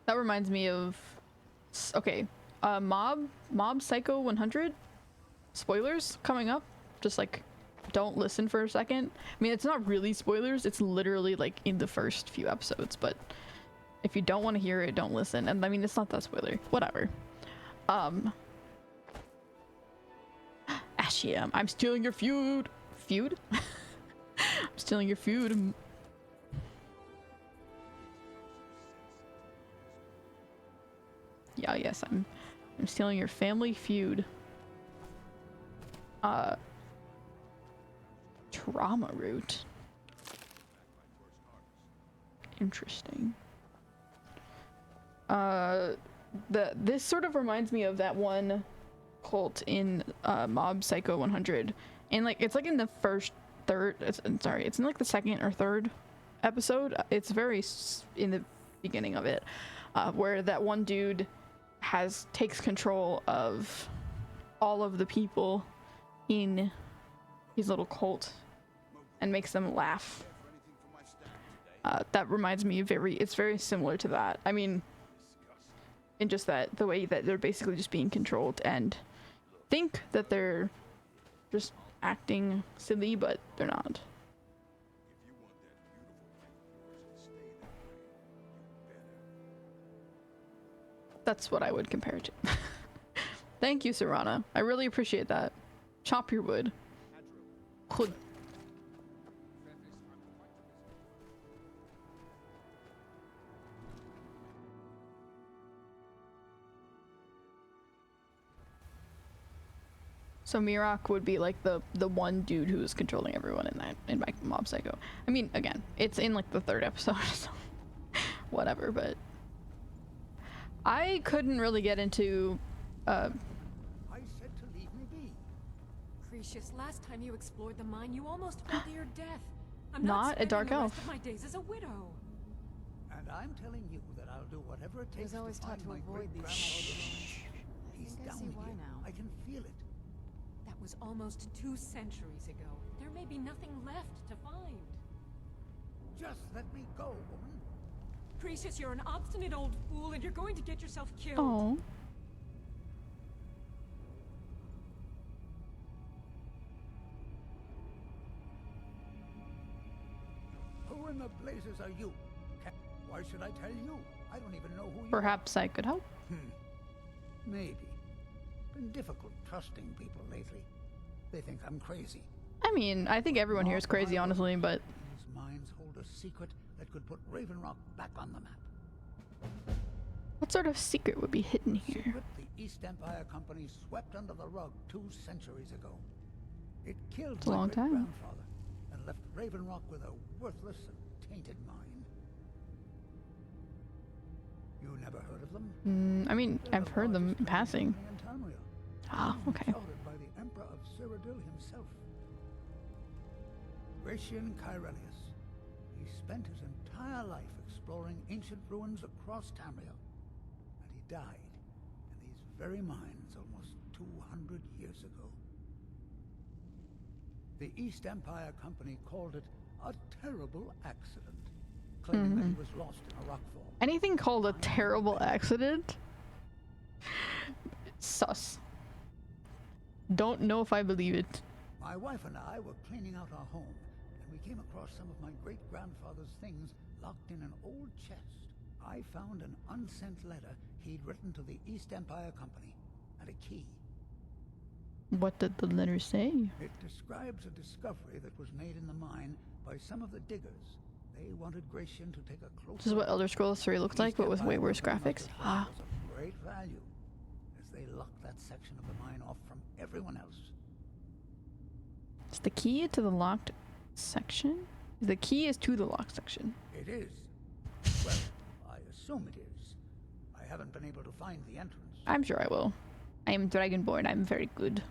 That reminds me of... Okay. Mob Psycho 100? Spoilers coming up. Just like, don't listen for a second. I mean, it's not really spoilers. It's literally like in the first few episodes. But if you don't want to hear it, don't listen. And I mean, it's not that spoiler. Whatever. Ashiam, I'm stealing your feud. Feud? I'm stealing your feud. Yeah, yes, I'm stealing your family feud. Trauma root. Interesting. This sort of reminds me of that one cult in Mob Psycho 100, and like it's like in the it's in like the second or third episode. It's very in the beginning of it, where that one dude takes control of all of the people in his little cult and makes them laugh. That reminds me it's very similar to that. I mean, in just that the way that they're basically just being controlled and think that they're just acting silly, but they're not. That's what I would compare it to. Thank you, Serana. I really appreciate that. Chop your wood. Hood. So Mirak would be like the one dude who is controlling everyone in my Mob Psycho. I mean, again, it's in like the third episode, so whatever. But I couldn't really get into. I said to leave me be. Cretius, last time you explored the mine, you almost fell to your death. I'm Not a spending dark the elf. rest of my days as a widow. And I'm telling you that I'll do whatever it I takes was always to taught find to my avoid these great-grandfather's kinds of remains. things. He's I down see why here. now. I can feel it. That was almost 2 centuries ago. There may be nothing left to find. Just let me go, woman. Cretius, you're an obstinate old fool, and you're going to get yourself killed. Oh. Who in the blazes are you? Why should I tell you? I don't even know who you Perhaps I could help. are. Maybe. Been difficult trusting people lately. They think I'm crazy. I mean, I think everyone here is crazy, honestly, but These mines hold a secret that could put Raven Rock back on the map. what sort of secret would be hidden here? Secret the East Empire Company swept under the rug 2 centuries ago. It killed It's a my long time. great-grandfather and left Raven Rock with a worthless and tainted mine. You never heard of them? I mean, They're I've the heard them largest in passing. company in Tamriel. Ah, okay. Chartered by the Emperor of Cyrodiil himself. Gratian Kyrelius. He spent his entire life exploring ancient ruins across Tamriel. And he died in these very mines almost 200 years ago. The East Empire Company called it a terrible accident, claiming that he was lost in a rockfall. Anything called a terrible accident? Sus. Don't know if I believe it. My wife and I were cleaning out our home, and we came across some of my great-grandfather's things locked in an old chest. I found an unsent letter he'd written to the East Empire Company, and a key. What did the letter say? It describes a discovery that was made in the mine by some of the diggers. They wanted Gratian to take a closer This is what Elder Scrolls 3 looks like, but with way worse graphics. Ah. was of great value, as they locked that section of the mine off from everyone else. Is the key to the locked section? The key is to the locked section. It is. Well, I assume it is. I haven't been able to find the entrance. I'm sure I will. I am Dragonborn. I'm very good.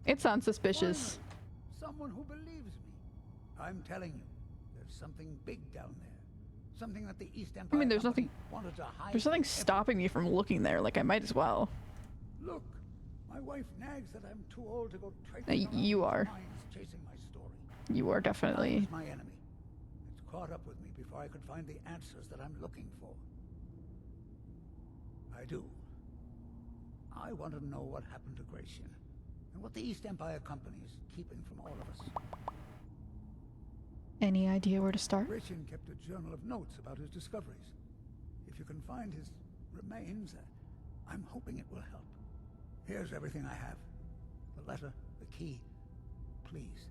It sounds suspicious. Someone who believes me. I'm telling you, there's something big down there. Something that the East Empire I mean, there's Company nothing. wanted to hide There's nothing from stopping me from looking there. Like I might as well. everyone. Look, my wife nags that I'm too old to go traipsing around You these are. mines chasing my story. You are definitely. It's my enemy. It's caught up with me before I could find the answers that I'm looking for. I do. I want to know what happened to Gratian, and what the East Empire Company is keeping from all of us. Any idea where to start? Gratian kept a journal of notes about his discoveries. If you can find his remains, I'm hoping it will help. Here's everything I have. The letter, the key. Please,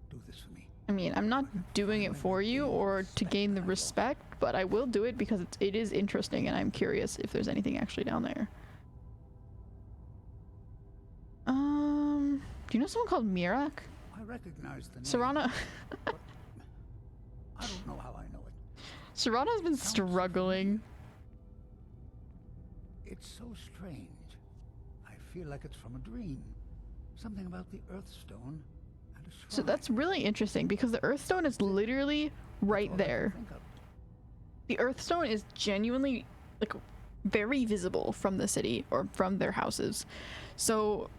do this for me. I mean, I'm not doing it for you or to gain the respect, but I will do it because it is interesting and I'm curious if there's anything actually down there. Do you know someone called Mirak? I recognize the name. Serana? I don't know how I know it. Serrano's been struggling. It's so strange. I feel like it's from a dream. Something about the Earthstone and a shrine. So that's really interesting because the Earthstone is literally right there. The Earthstone is genuinely like very visible from the city or from their houses. So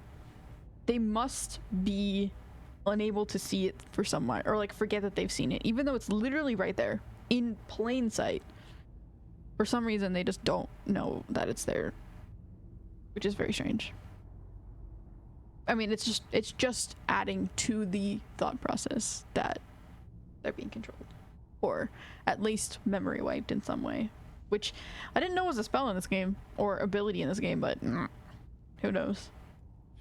they must be unable to see it for someone or like forget that they've seen it, even though it's literally right there in plain sight. For some reason, they just don't know that it's there, which is very strange. I mean, it's just adding to the thought process that they're being controlled, or at least memory wiped in some way, which I didn't know was a spell in this game or ability in this game, but who knows?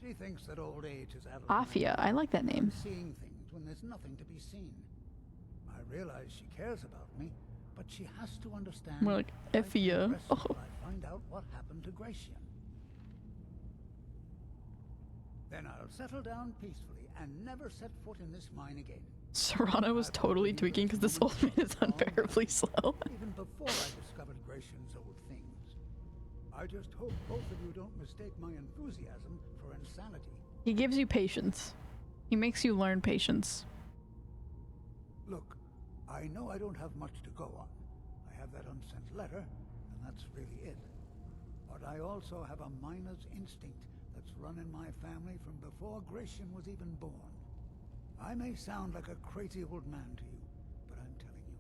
She thinks that old age is out of Afia, I like that name. seeing things when there's nothing to be seen. I realize she cares about me, but she has to understand. More like I can Effia. rest Oh. till I find out what happened to Gratian. Then I'll settle down peacefully and never set foot in this mine again. Serrano was totally tweaking because this old man is unbearably slow. Even before I discovered Gratian's old things. I just hope both of you don't mistake my enthusiasm for insanity. He gives you patience. He makes you learn patience. Look, I know I don't have much to go on. I have that unsent letter, and that's really it. But I also have a miner's instinct that's run in my family from before Gratian was even born. I may sound like a crazy old man to you, but I'm telling you,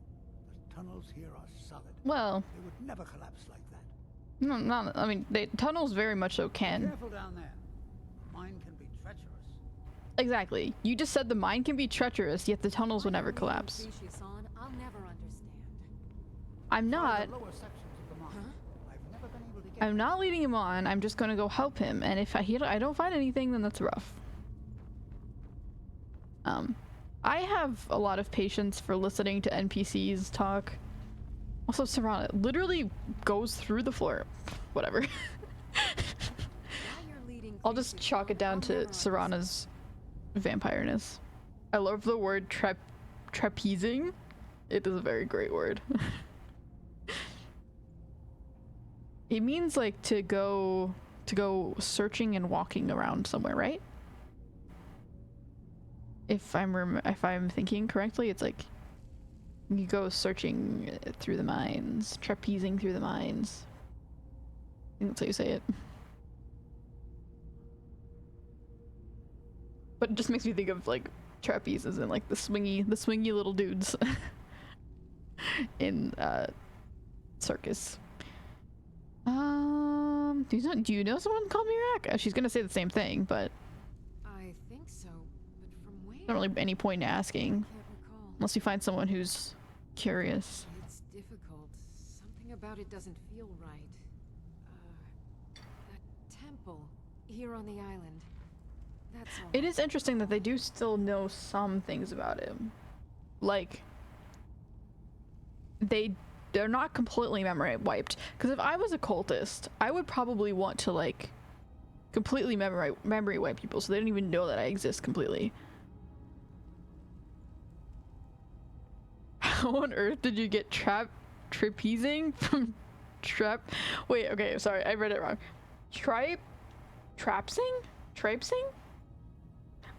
the tunnels here are solid. Well, They would never collapse like that. no, not. I mean, tunnels very much so can. Careful down there. Mine can be treacherous. Exactly. You just said the mine can be treacherous, yet the tunnels will never collapse. I'll never understand. I'm not. The lower sections of the mine. I've never been able to get. I'm not leading him on. I'm just gonna go help him, and if I don't find anything, then that's rough. I have a lot of patience for listening to NPCs talk. Also, Serrano literally goes through the floor. Whatever. I'll just chalk it down to Serrano's vampireness. I love the word trapezing. It is a very great word. It means like to go searching and walking around somewhere, right? If I'm thinking correctly, it's like you go searching through the mines, trapezing through the mines. I think that's how you say it. But it just makes me think of like trapezes and like the swingy little dudes in circus. Do you know someone called Mirak? She's gonna say the same thing, but I think so, but from where? not really any point in asking, Can't recall. unless you find someone who's curious. It's difficult. Something about it doesn't feel right. That temple here on the island. That's all. It is interesting that they do still know some things about him. Like, they're not completely memory wiped. Because if I was a cultist, I would probably want to, like, completely memory wipe people so they don't even know that I exist completely. How on earth did you get trapezing from Wait, okay, sorry, I read it wrong. Trapsing?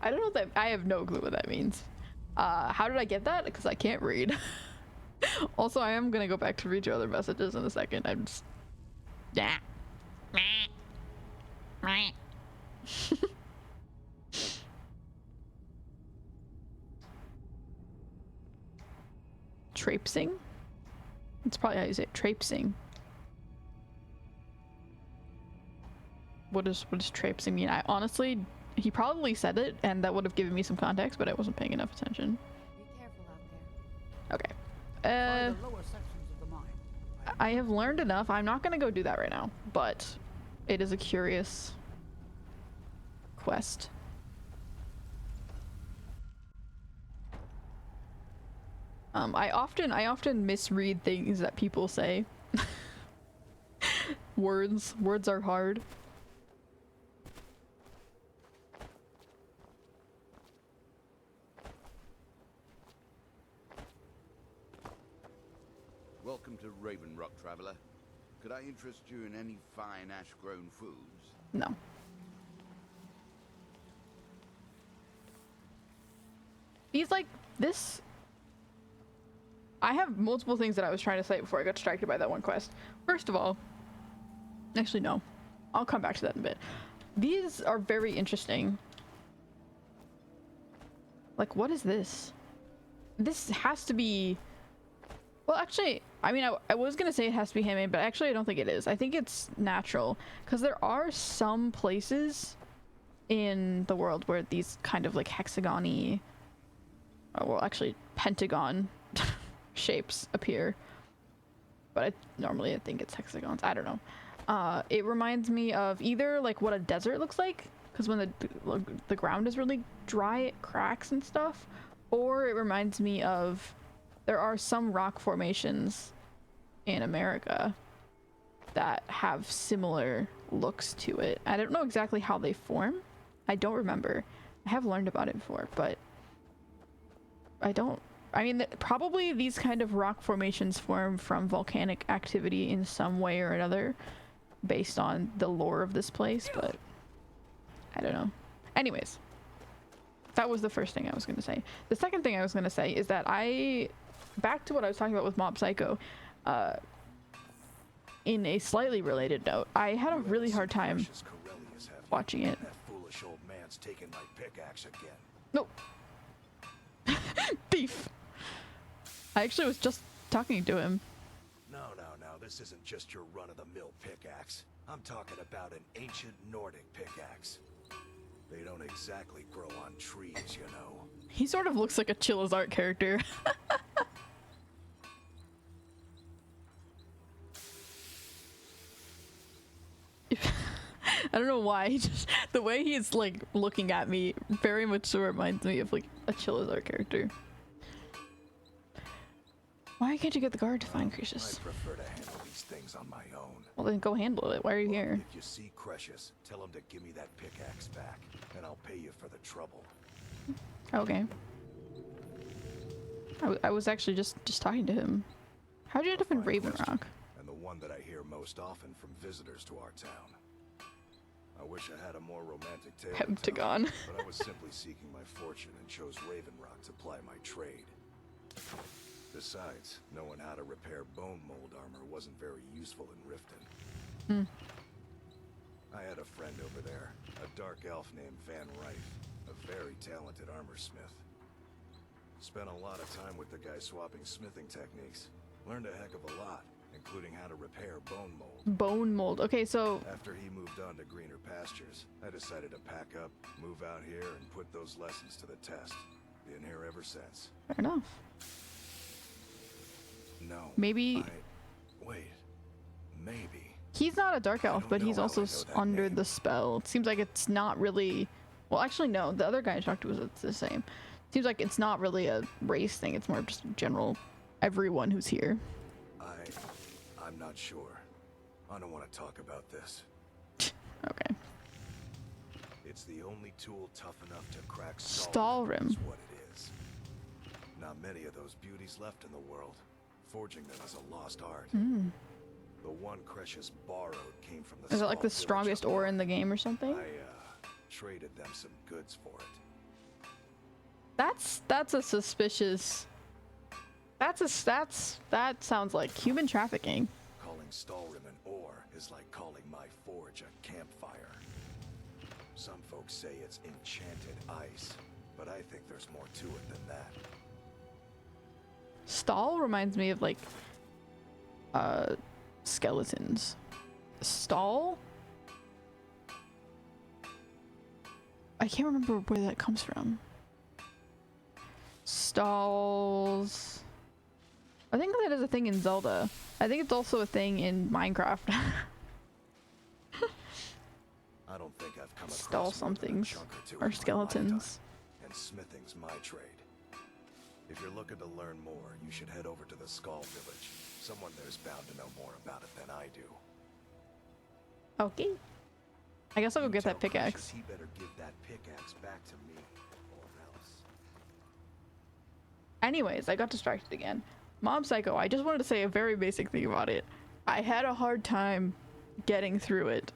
I don't know that. I have no clue what that means. How did I get that? Because I can't read. Also, I am gonna go back to read your other messages in a second. I'm just. Yeah. Traipsing? That's probably how you say it. Traipsing. What does traipsing mean? I honestly, he probably said it, and that would have given me some context, but I wasn't paying enough attention. Be careful out there. Okay. By the lower sections of the mine. I have learned enough. I'm not gonna go do that right now, but it is a curious quest. I often misread things that people say. Words are hard. We'll Welcome to Raven Rock, traveler. Could I interest you in any fine ash-grown foods? No. He's like this. I have multiple things that I was trying to say before I got distracted by that one quest. First of all, actually no, I'll come back to that in a bit. These are very interesting. Like, what is this? This has to be, well, actually, I mean, I was gonna say it has to be handmade, but actually I don't think it is. I think it's natural, because there are some places in the world where these kind of like hexagon-y, well, actually pentagon shapes appear, but normally I think it's hexagons. I don't know. It reminds me of either like what a desert looks like, because when the ground is really dry, it cracks and stuff, or it reminds me of, there are some rock formations in America that have similar looks to it. I don't know exactly how they form. I don't remember. I have learned about it before, but I mean, probably these kind of rock formations form from volcanic activity in some way or another based on the lore of this place, but I don't know. Anyways, that was the first thing I was going to say. The second thing I was going to say is that back to what I was talking about with Mob Psycho, in a slightly related note, I had a really hard time watching it. That foolish old man's taking my pickaxe again. No. Thief. I actually was just talking to him. No, this isn't just your run-of-the-mill pickaxe. I'm talking about an ancient Nordic pickaxe. They don't exactly grow on trees, you know. He sort of looks like a Chilla's art character. I don't know why, just the way he's like looking at me very much so reminds me of like a Chilla's art character. Why can't you get the guard to find Cretius? I prefer to handle these things on my own. Well then go handle it. Why are you here? If you see Cretius, tell him to give me that pickaxe back, and I'll pay you for the trouble. Okay. I was actually just talking to him. How'd you end up in Raven Rock? And the one that I hear most often from visitors to our town. I wish I had a more romantic tale to tell, Pentagon. but I was simply seeking my fortune and chose Raven Rock to ply my trade. Besides, knowing how to repair bone mold armor wasn't very useful in Riften. I had a friend over there, a dark elf named Van Rife, a very talented armorsmith. Spent a lot of time with the guy swapping smithing techniques. Learned a heck of a lot, including how to repair bone mold. Bone mold. Okay, so After he moved on to greener pastures, I decided to pack up, move out here, and put those lessons to the test. Been here ever since. fair enough. No. Maybe Wait. Maybe. he's not a dark elf, but he's know how also I know that under name. the spell. It seems like it's not really. Well, actually, no. The other guy I talked to was the same. Seems like it's not really a race thing. It's more just general. Everyone who's here. I'm not sure. I don't want to talk about this. Okay. It's the only tool tough enough to crack Stalrim. is what it is. Not many of those beauties left in the world. Forging them is a lost art. The one Cretius borrowed came from the Is it like small the village strongest up ore north. in the game or something? I traded them some goods for it. That's a suspicious. That sounds like human trafficking. Calling Stalrim an ore is like calling my forge a campfire. Some folks say it's enchanted ice, but I think there's more to it than that. Stall reminds me of like skeletons. Stall? I can't remember where that comes from. Stalls. I think that is a thing in Zelda. I think it's also a thing in Minecraft. I don't think I've come across Stall more than a somethings chunk or two or in my skeletons. lifetime, and smithing's my trade. If you're looking to learn more, you should head over to the Skull Village. Someone there's bound to know more about it than I do. Okay. I guess I'll go get Tell that pickaxe. Cretius he better give that pickaxe back to me, or else. Anyways, I got distracted again. Mob Psycho, I just wanted to say a very basic thing about it. I had a hard time getting through it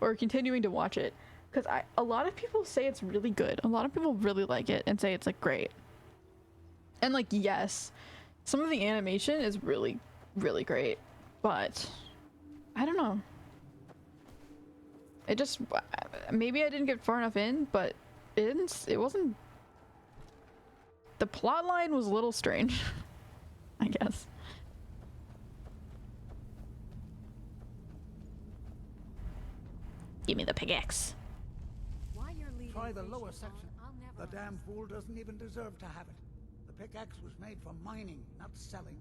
or continuing to watch it because a lot of people say it's really good. A lot of people really like it and say it's like great. And like, yes, some of the animation is really, really great, but I don't know. It just, maybe I didn't get far enough in, but it wasn't, the plot line was a little strange, I guess. Give me the pickaxe. Try the lower section. The damn fool doesn't even deserve to have it. The pickaxe was made for mining, not selling.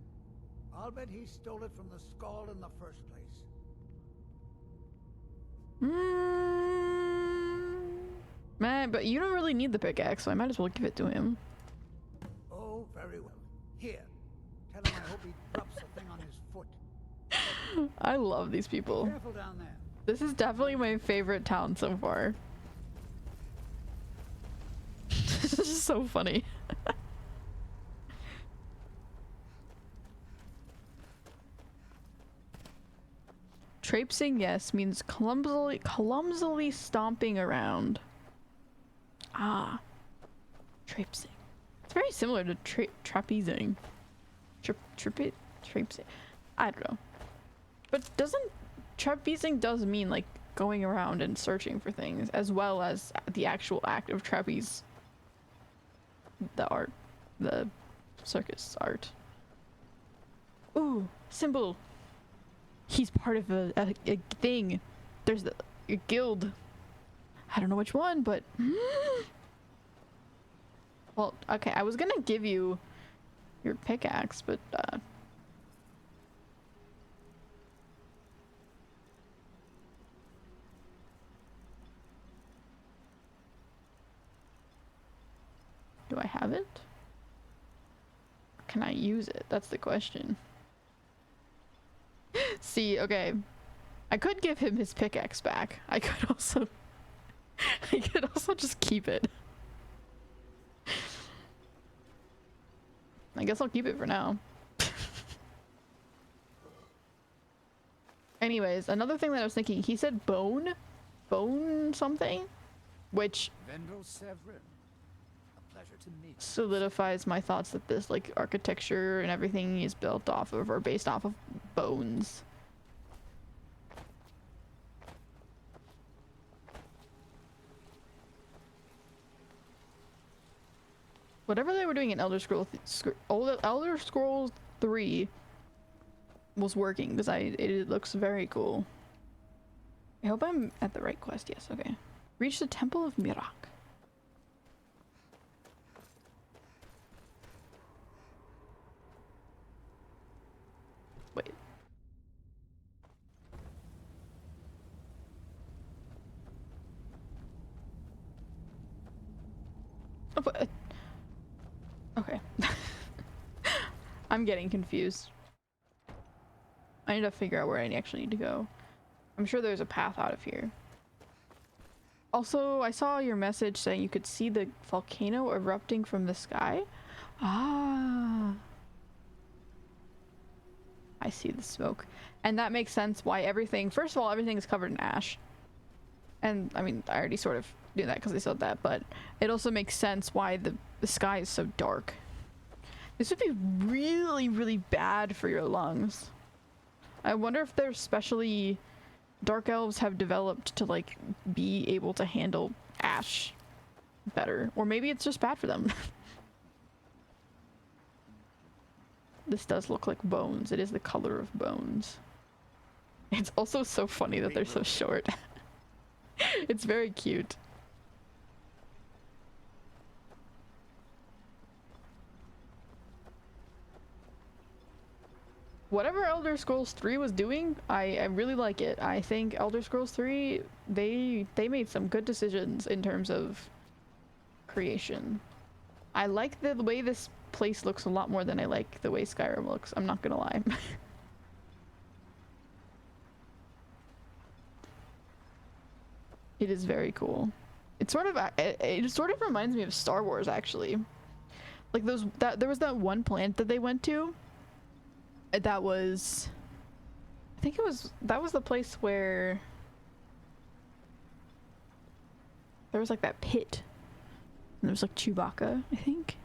I'll bet he stole it from the skull in the first place. Man, but you don't really need the pickaxe, so I might as well give it to him. Oh, very well. Here. Tell him I hope he drops the thing on his foot. I love these people. Careful down there. This is definitely my favorite town so far. This is so funny. Traipsing, yes, means clumsily stomping around. Ah. Traipsing. It's very similar to trapezing. Traipsing. I don't know. But trapezing does mean like going around and searching for things, as well as the actual act of trapeze. The art. The circus art. Ooh, symbol. He's part of a thing. There's a guild. I don't know which one, but... Well, okay, I was gonna give you your pickaxe, but, do I have it? Can I use it? That's the question. See, okay. I could give him his pickaxe back. I could also just keep it. I guess I'll keep it for now. Anyways, another thing that I was thinking, he said bone something, which solidifies my thoughts that this like architecture and everything is built off of or based off of bones. Whatever they were doing in Elder Scrolls 3 was working because it looks very cool. I hope I'm at the right quest. Yes, okay. Reach the Temple of Mirak. Wait. Oh, but, okay. I'm getting confused. I need to figure out where I actually need to go. I'm sure there's a path out of here. Also, I saw your message saying you could see the volcano erupting from the sky. Ah. I see the smoke. And that makes sense why everything... First of all, everything is covered in ash. And, I mean, I already sort of knew that because I said that, but it also makes sense why the sky is so dark. This would be really, really bad for your lungs. I wonder if there's specially... Dark elves have developed to, like, be able to handle ash better. Or maybe it's just bad for them. This does look like bones. It is the color of bones. It's also so funny that they're so short. It's very cute. Whatever Elder Scrolls 3 was doing, I really like it. I think Elder Scrolls 3, they made some good decisions in terms of creation. I like the way this place looks a lot more than I like the way Skyrim looks. I'm not gonna lie. It is very cool. It sort of reminds me of Star Wars, actually. Like there was that one planet that they went to. That was, I think that was the place where there was like that pit. And there was like Chewbacca, I think.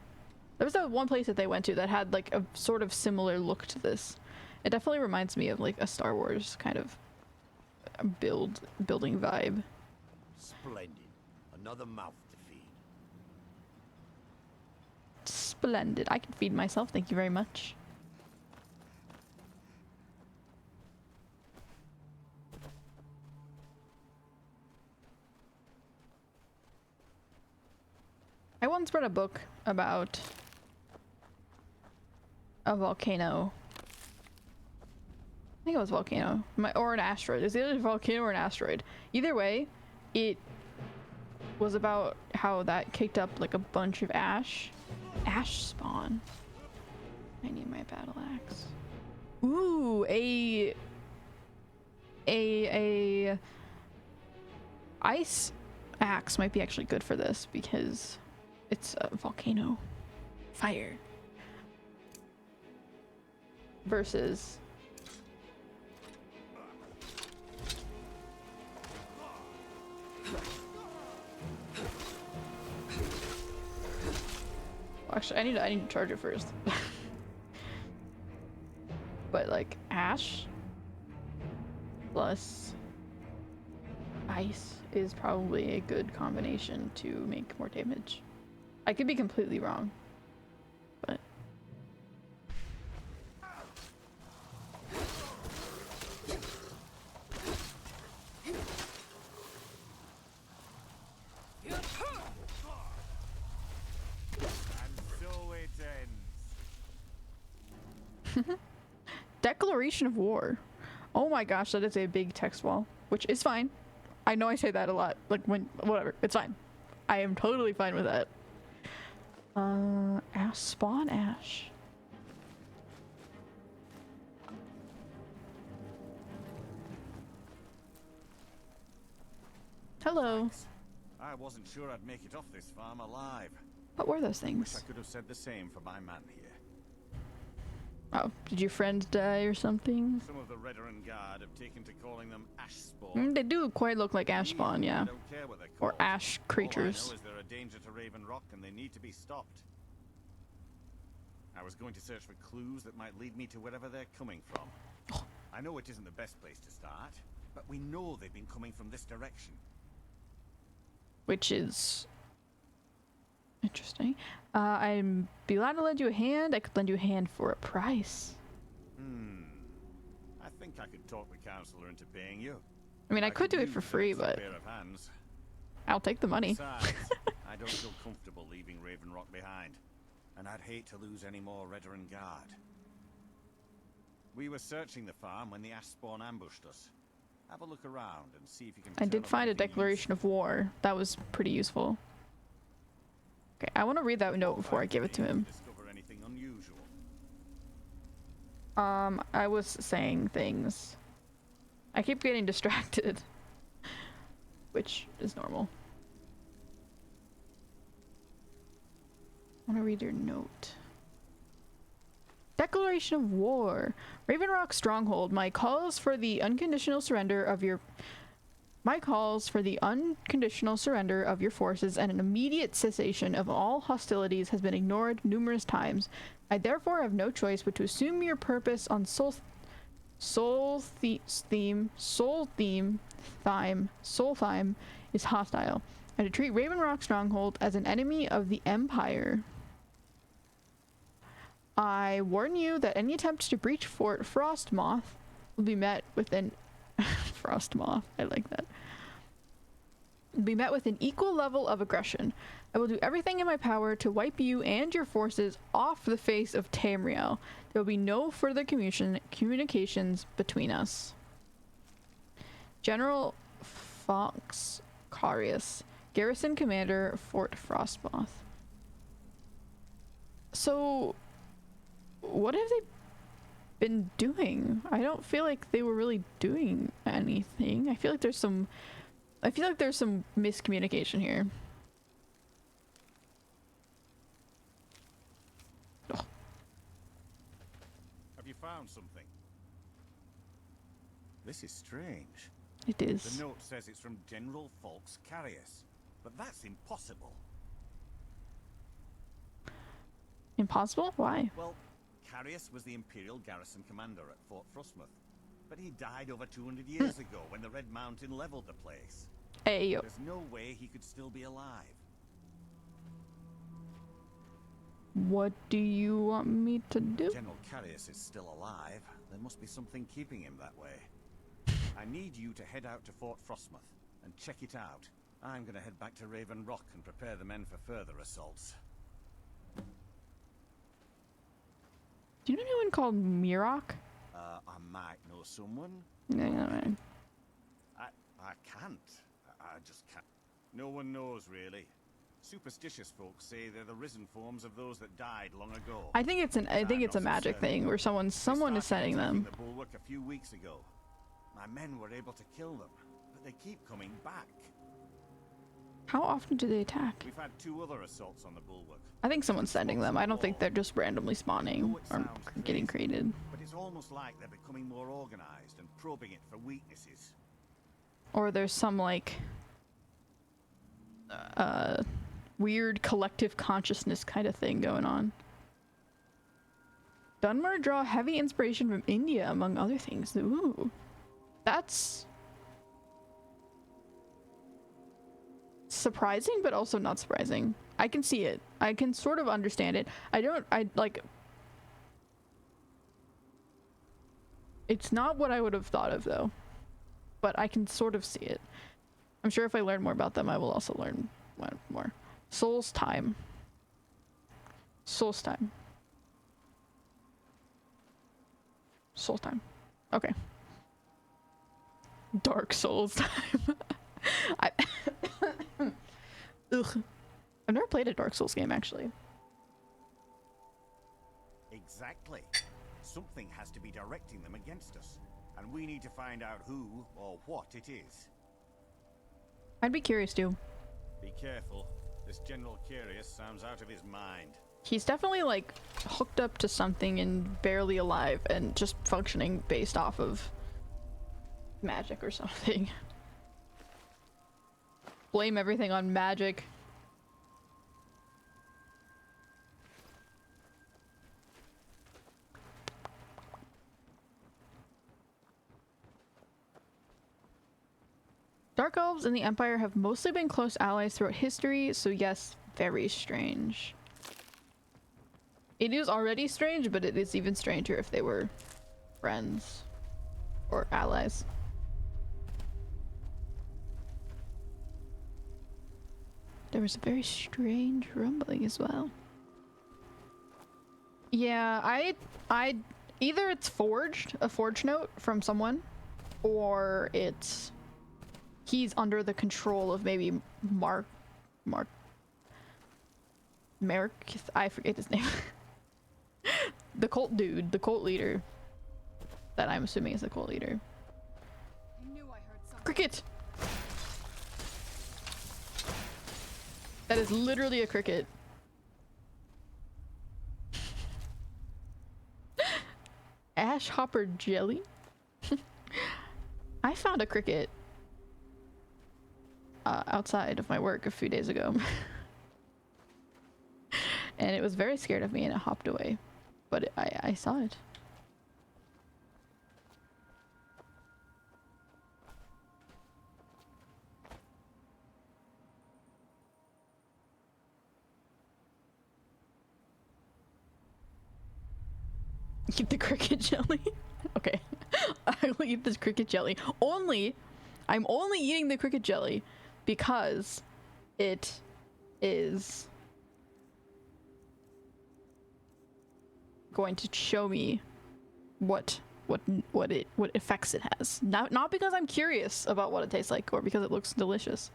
There was that one place that they went to that had like a sort of similar look to this. It definitely reminds me of like a Star Wars kind of building vibe. Splendid. Another mouth to feed. Splendid. I can feed myself, thank you very much. I once read a book about a volcano. I think it was a volcano. Or an asteroid. It's either a volcano or an asteroid. Either way, it was about how that kicked up like a bunch of ash. Ash spawn. I need my battle axe. Ooh, a ice axe might be actually good for this because it's a volcano. Fire. Versus actually, I need to charge it first. But like ash plus ice is probably a good combination to make more damage. I could be completely wrong, but Declaration of War. Oh my gosh, that is a big text wall, which is fine. I know I say that a lot, like whatever, it's fine. I am totally fine with that. Ash spawn ash. Hello. I wasn't sure I'd make it off this farm alive. What were those Wish things? I could have said the same for my man here. Oh, did your friends die or something? Some of the Redoran Guard have taken to calling them ash spawn. They do quite look like ash spawn, yeah. I don't care what they're Or called. ash creatures. All I know is they're a danger to Raven Rock and they need to be stopped. I was going to search for clues that might lead me to wherever they're coming from. Oh. I know it isn't the best place to start, but we know they've been coming from this direction. Which is interesting. I'd be glad to lend you a hand. I could lend you a hand for a price. I think I could talk the counselor into paying you. I mean, I could do it use for an free, extra but pair of hands. I'll take the money. Besides, I don't feel comfortable leaving Raven Rock behind, and I'd hate to lose any more Redoran Guard. We were searching the farm when the ash spawn ambushed us. Have a look around and see if you can. I did find a declaration of war. That was pretty useful. Okay, I want to read that note before I give it to him. Discover anything unusual? I was saying things. I keep getting distracted, which is normal. I want to read your note. Declaration of War. Raven Rock Stronghold. My calls for the unconditional surrender of your forces and an immediate cessation of all hostilities has been ignored numerous times. I therefore have no choice but to assume your purpose on Soul Theme is hostile, and to treat Raven Rock Stronghold as an enemy of the Empire. I warn you that any attempt to breach Fort Frostmoth will be met with an Frostmoth, I like that. Will be met with an equal level of aggression. I will do everything in my power to wipe you and your forces off the face of Tamriel. There will be no further communications between us. General Fox Carius, Garrison Commander, Fort Frostmoth. So, what have they been doing? I don't feel like they were really doing anything. I feel like there's some miscommunication here. found something. This is strange. It is. The note says it's from General Folks Carius, but that's impossible. Impossible? Why? Well, Carius was the Imperial garrison commander at Fort Frostmoth, but he died over 200 years ago when the Red Mountain leveled the place. Hey, yo. There's no way he could still be alive. What do you want me to do? General Carius is still alive. There must be something keeping him that way. I need you to head out to Fort Frostmoth and check it out. I'm gonna head back to Raven Rock and prepare the men for further assaults. Do you know anyone called Mirok? I might know someone. No, man. I can't. I just can't. No one knows, really. Superstitious folks say they're the risen forms of those that died long ago. I think it's a magic thing where someone is sending them. The bulwark a few weeks ago. My men were able to kill them, but they keep coming back. How often do they attack? We've had 2 other assaults on the bulwark. I think someone's sending them. I don't think they're just randomly spawning or getting created. But it's almost like they're becoming more organized and probing it for weaknesses. Or there's some like weird collective consciousness kind of thing going on. Dunmer draw heavy inspiration from India, among other things. Ooh. That's surprising, but also not surprising. I can see it. I can sort of understand it. It's not what I would have thought of, though. But I can sort of see it. I'm sure if I learn more about them, I will also learn more. Soul's Time. Soul's Time. Soul's Time. Okay. Dark Souls Time. Ugh. I've never played a Dark Souls game, actually. Exactly. Something has to be directing them against us, and we need to find out who or what it is. I'd be curious too. Be careful. This General Carius sounds out of his mind. He's definitely like hooked up to something and barely alive and just functioning based off of magic or something. Blame everything on magic. Dark Elves and the Empire have mostly been close allies throughout history, so yes, very strange. It is already strange, but it is even stranger if they were friends or allies. There was a very strange rumbling as well. Yeah, I either it's a forged note from someone, or it's he's under the control of maybe Merrick, I forget his name. The cult dude, the cult leader. That I'm assuming is the cult leader. I knew I heard something. Cricket! That is literally a cricket. Ash hopper jelly? I found a cricket outside of my work a few days ago. And it was very scared of me and it hopped away. But I saw it. Eat the cricket jelly? Okay. I will eat this cricket jelly. I'm only eating the cricket jelly because it is going to show me what effects it has. Not because I'm curious about what it tastes like or because it looks delicious.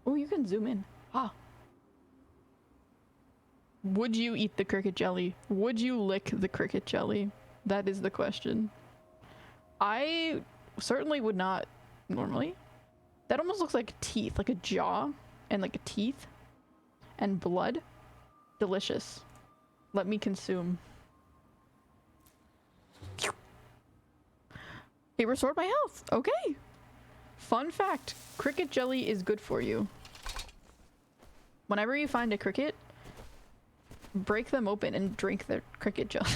Oh, you can zoom in. Ah. Would you eat the cricket jelly? Would you lick the cricket jelly? That is the question. I certainly would not normally. That almost looks like teeth, like a jaw and like a teeth and blood. Delicious. Let me consume. It restored my health. Okay. Fun fact, cricket jelly is good for you. Whenever you find a cricket, break them open and drink their cricket jelly.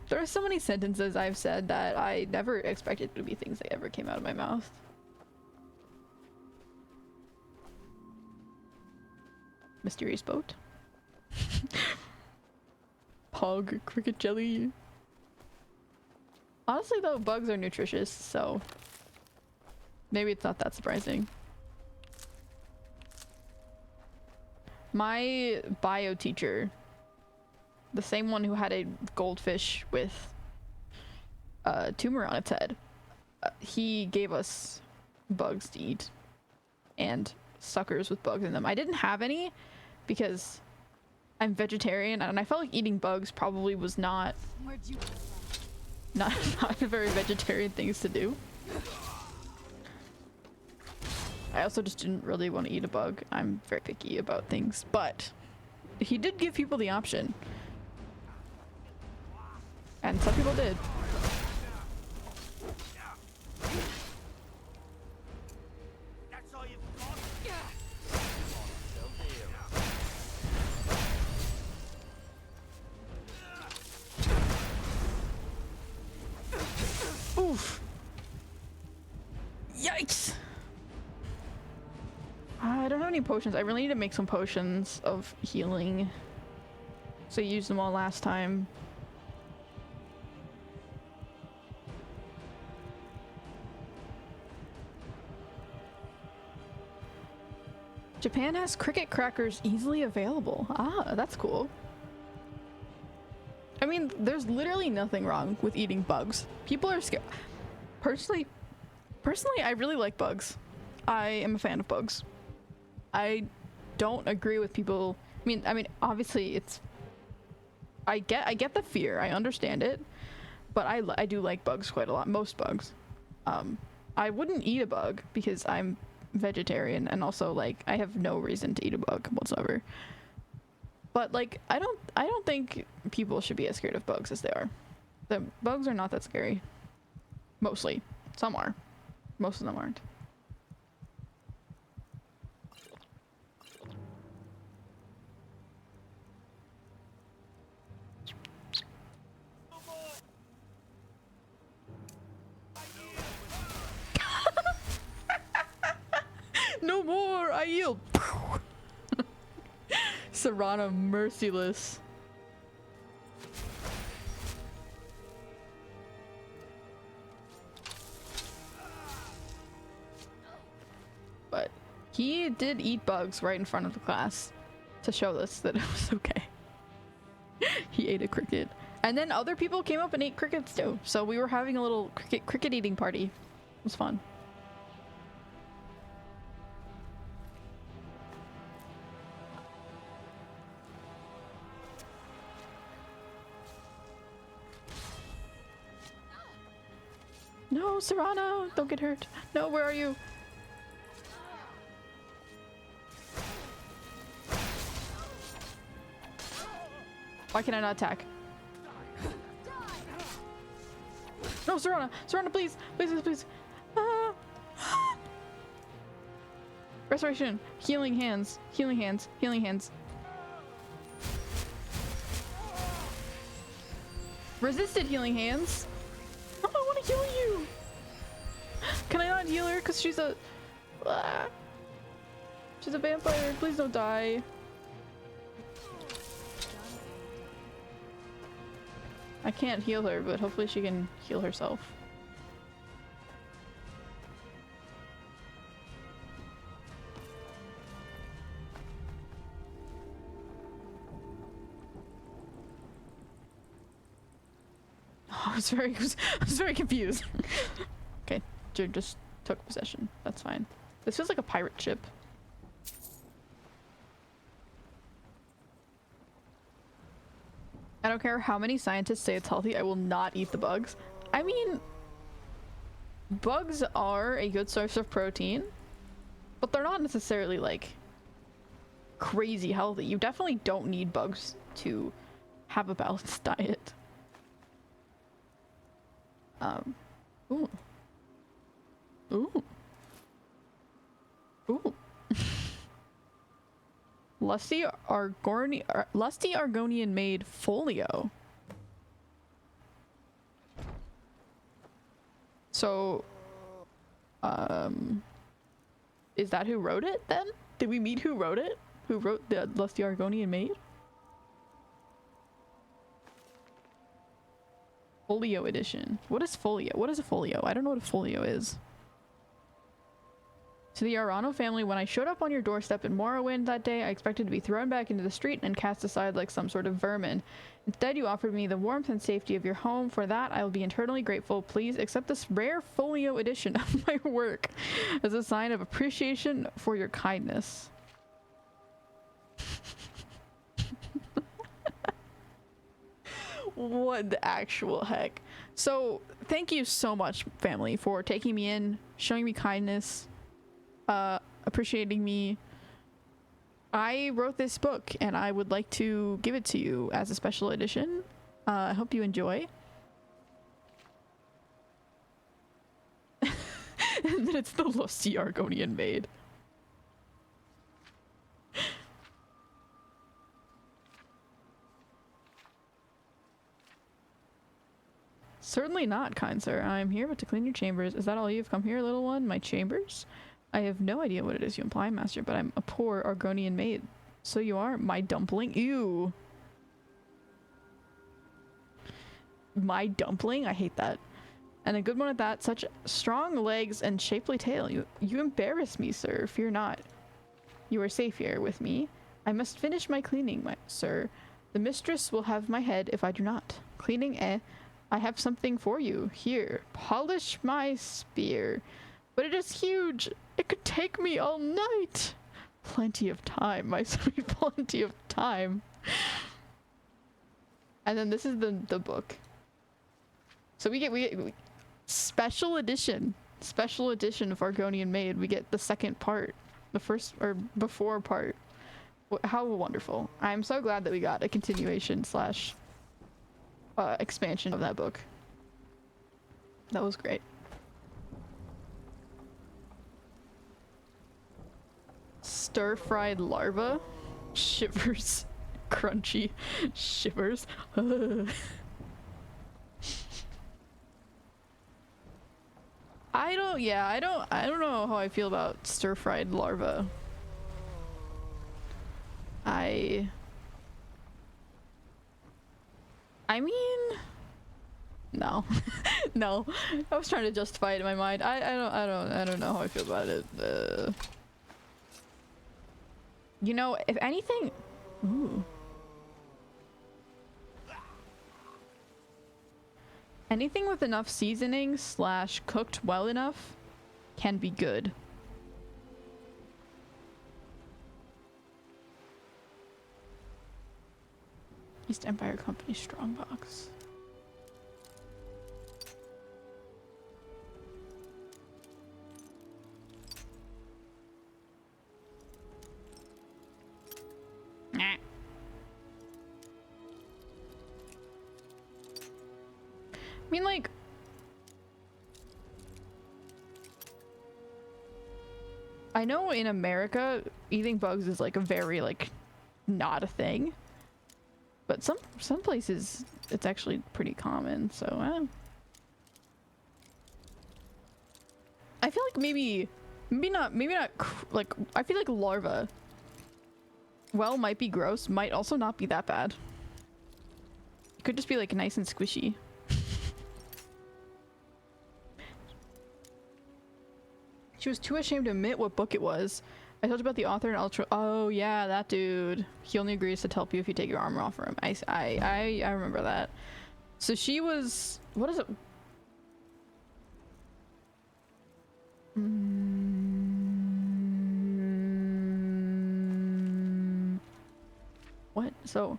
There are so many sentences I've said that I never expected to be things that ever came out of my mouth. Mysterious boat. Pog cricket jelly. Honestly though, bugs are nutritious, so maybe it's not that surprising. My bio teacher, the same one who had a goldfish with a tumor on its head, he gave us bugs to eat and suckers with bugs in them. I didn't have any because I'm vegetarian and I felt like eating bugs probably was not a very vegetarian things to do. I also just didn't really want to eat a bug. I'm very picky about things, but he did give people the option. And some people did. That's all you've got? Oof. Yikes. I don't have any potions. I really need to make some potions of healing. So I used them all last time. Japan has cricket crackers easily available. Ah, that's cool. I mean, there's literally nothing wrong with eating bugs. People are scared. Personally, I really like bugs. I am a fan of bugs. I don't agree with people. I mean, obviously it's. I get the fear. I understand it, but I do like bugs quite a lot. Most bugs. I wouldn't eat a bug because I'm vegetarian, and also like I have no reason to eat a bug whatsoever. But like I don't think people should be as scared of bugs as they are. The bugs are not that scary. Mostly. Some are. Most of them aren't. No more! I yield! Serana merciless. But he did eat bugs right in front of the class to show us that it was okay. He ate a cricket. And then other people came up and ate crickets too. So we were having a little cricket eating party. It was fun. No, Serana, don't get hurt. No, where are you? Why can I not attack? No, Serana! Serana, please! Please, please, please! Ah. Restoration! Healing hands! Healing hands! Healing hands! Resisted healing hands! Oh, I want to heal you! Can I not heal her? Because she's a... Ah. She's a vampire. Please don't die. I can't heal her, but hopefully she can heal herself. Oh, I was very confused. Okay, Jude just took possession. That's fine. This feels like a pirate ship. I don't care how many scientists say it's healthy, I will not eat the bugs. I mean, bugs are a good source of protein, but they're not necessarily like crazy healthy. You definitely don't need bugs to have a balanced diet. Ooh. Ooh. Ooh. Lusty Argonian made folio. So, is that who wrote it then? Did we meet who wrote it? Who wrote the Lusty Argonian Maid? Folio edition. What is folio? What is a folio? I don't know what a folio is. To the Arano family, when I showed up on your doorstep in Morrowind that day, I expected to be thrown back into the street and cast aside like some sort of vermin. Instead, you offered me the warmth and safety of your home. For that, I will be eternally grateful. Please accept this rare folio edition of my work as a sign of appreciation for your kindness. What the actual heck? So, thank you so much, family, for taking me in, showing me kindness, appreciating me. I wrote this book and I would like to give it to you as a special edition. I hope you enjoy. And then it's the Lusty Argonian Maid. Certainly not, kind sir. I am here but to clean your chambers. Is that all you've come here, little one? My chambers? I have no idea what it is you imply, master, but I'm a poor Argonian maid. So you are? My dumpling? Ew. My dumpling? I hate that. And a good one at that. Such strong legs and shapely tail. You embarrass me, sir. Fear not. You are safe here with me. I must finish my cleaning, sir. The mistress will have my head if I do not. Cleaning, eh? I have something for you. Here, polish my spear. But it is huge. It could take me all night. Plenty of time, my sweet, plenty of time. And then this is the book. So we get special edition of Argonian Maid. We get the second part, the first or before part. How wonderful. I'm so glad that we got a continuation slash expansion of that book. That was great. Stir-fried larva? Shivers. Crunchy. Shivers. I don't know how I feel about stir-fried larva. I mean, no. No. I was trying to justify it in my mind. I don't know how I feel about it. You know, if anything, ooh. Anything with enough seasoning slash cooked well enough can be good. East Empire Company Strongbox. Nah. I mean, like, I know in America eating bugs is like a very like not a thing, but some places it's actually pretty common. So I feel like maybe not like, I feel like larva, well, might be gross, might also not be that bad. It could just be like nice and squishy. She was too ashamed to admit what book it was. I told you about the author and Ultra. Oh yeah, that dude. He only agrees to help you if you take your armor off for him. I remember that. So she was. What is it? What? So.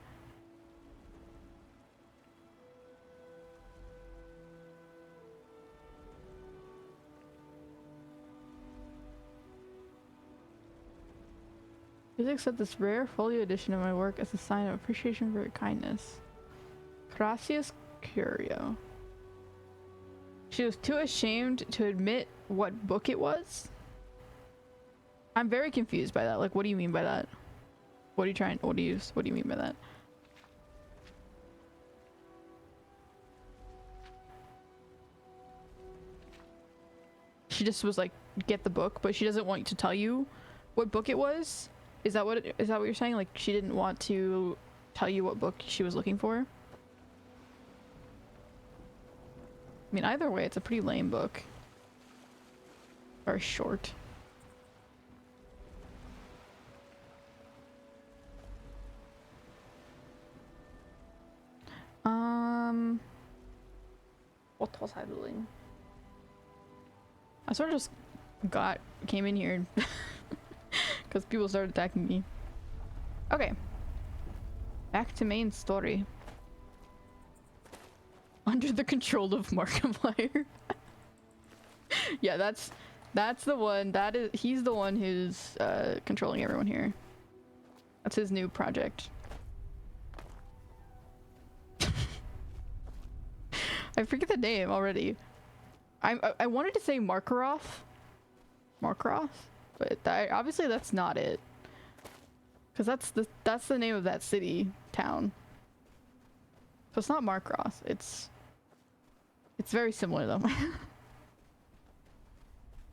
Please accept this rare folio edition of my work as a sign of appreciation for your kindness. Gracias, Curio. She was too ashamed to admit what book it was. I'm very confused by that. Like, what do you mean by that? What do you mean by that? She just was like, get the book, but she doesn't want to tell you what book it was? Is that what you're saying? Like, she didn't want to tell you what book she was looking for? I mean, either way, it's a pretty lame book. Or short. What was I doing? I sort of just came in here because people started attacking me. Okay. Back to main story. Under the control of Markiplier. Yeah, that's the one. He's the one who's controlling everyone here. That's his new project. I forget the name already. I wanted to say Markaroth, but obviously that's not it. Cause that's the name of that city town. So it's not Markaroth. It's very similar though.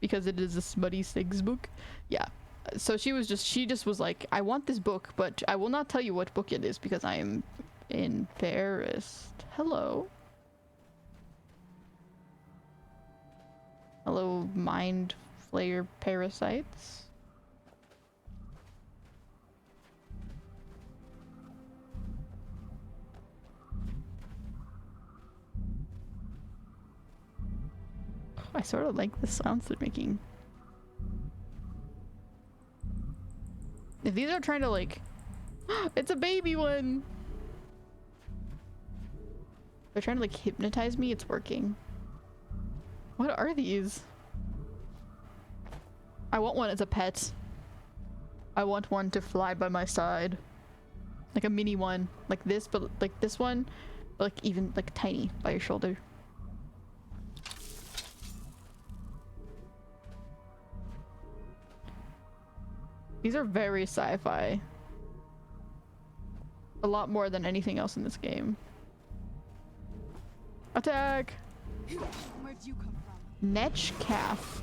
Because it is a smutty Sigs book. Yeah. So she just was like, I want this book, but I will not tell you what book it is because I am embarrassed. Hello. Hello, mind flayer parasites. I sort of like the sounds they're making. If these are trying to like... It's a baby one! They're trying to like hypnotize me, it's working. What are these? I want one as a pet. I want one to fly by my side. Like a mini one. Like this, but like this one. But like even like tiny by your shoulder. These are very sci-fi. A lot more than anything else in this game. Attack! Where'd you come from? Netch calf.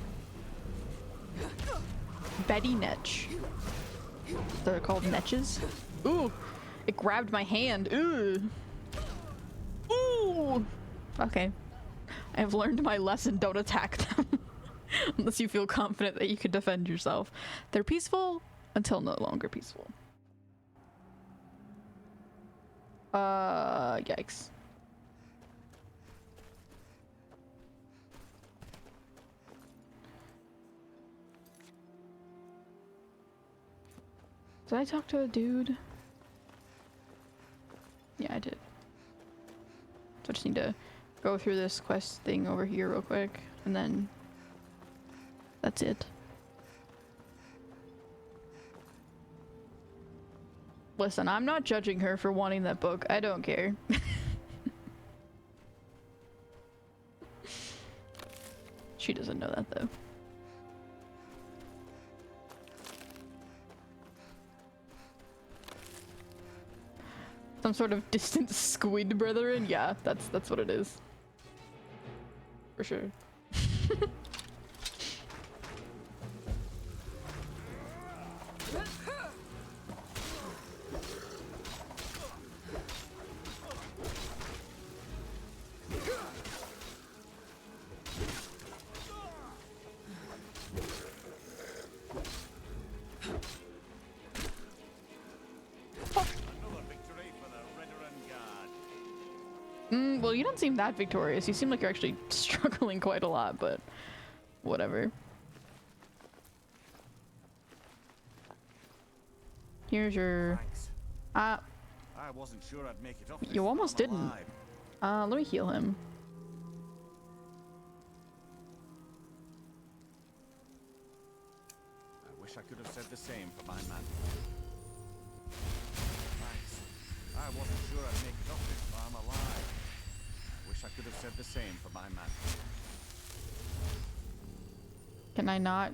Betty Netch. They're called Netches. Ooh! It grabbed my hand. Ooh! Ooh! Okay. I have learned my lesson. Don't attack them. Unless you feel confident that you can defend yourself. They're peaceful until no longer peaceful. Yikes. Did I talk to a dude? Yeah, I did. So I just need to go through this quest thing over here real quick, and then that's it. Listen, I'm not judging her for wanting that book. I don't care. She doesn't know that though. Some sort of distant squid brethren? Yeah, that's what it is. For sure. Well, you don't seem that victorious. You seem like you're actually struggling quite a lot, but whatever. Here's your... I wasn't sure I'd make it off. You almost didn't. Let me heal him. I wish I could have said the same for my man. Thanks. I wasn't sure I'd make it off this farm alive. I wish I could have said the same for my man. Can I not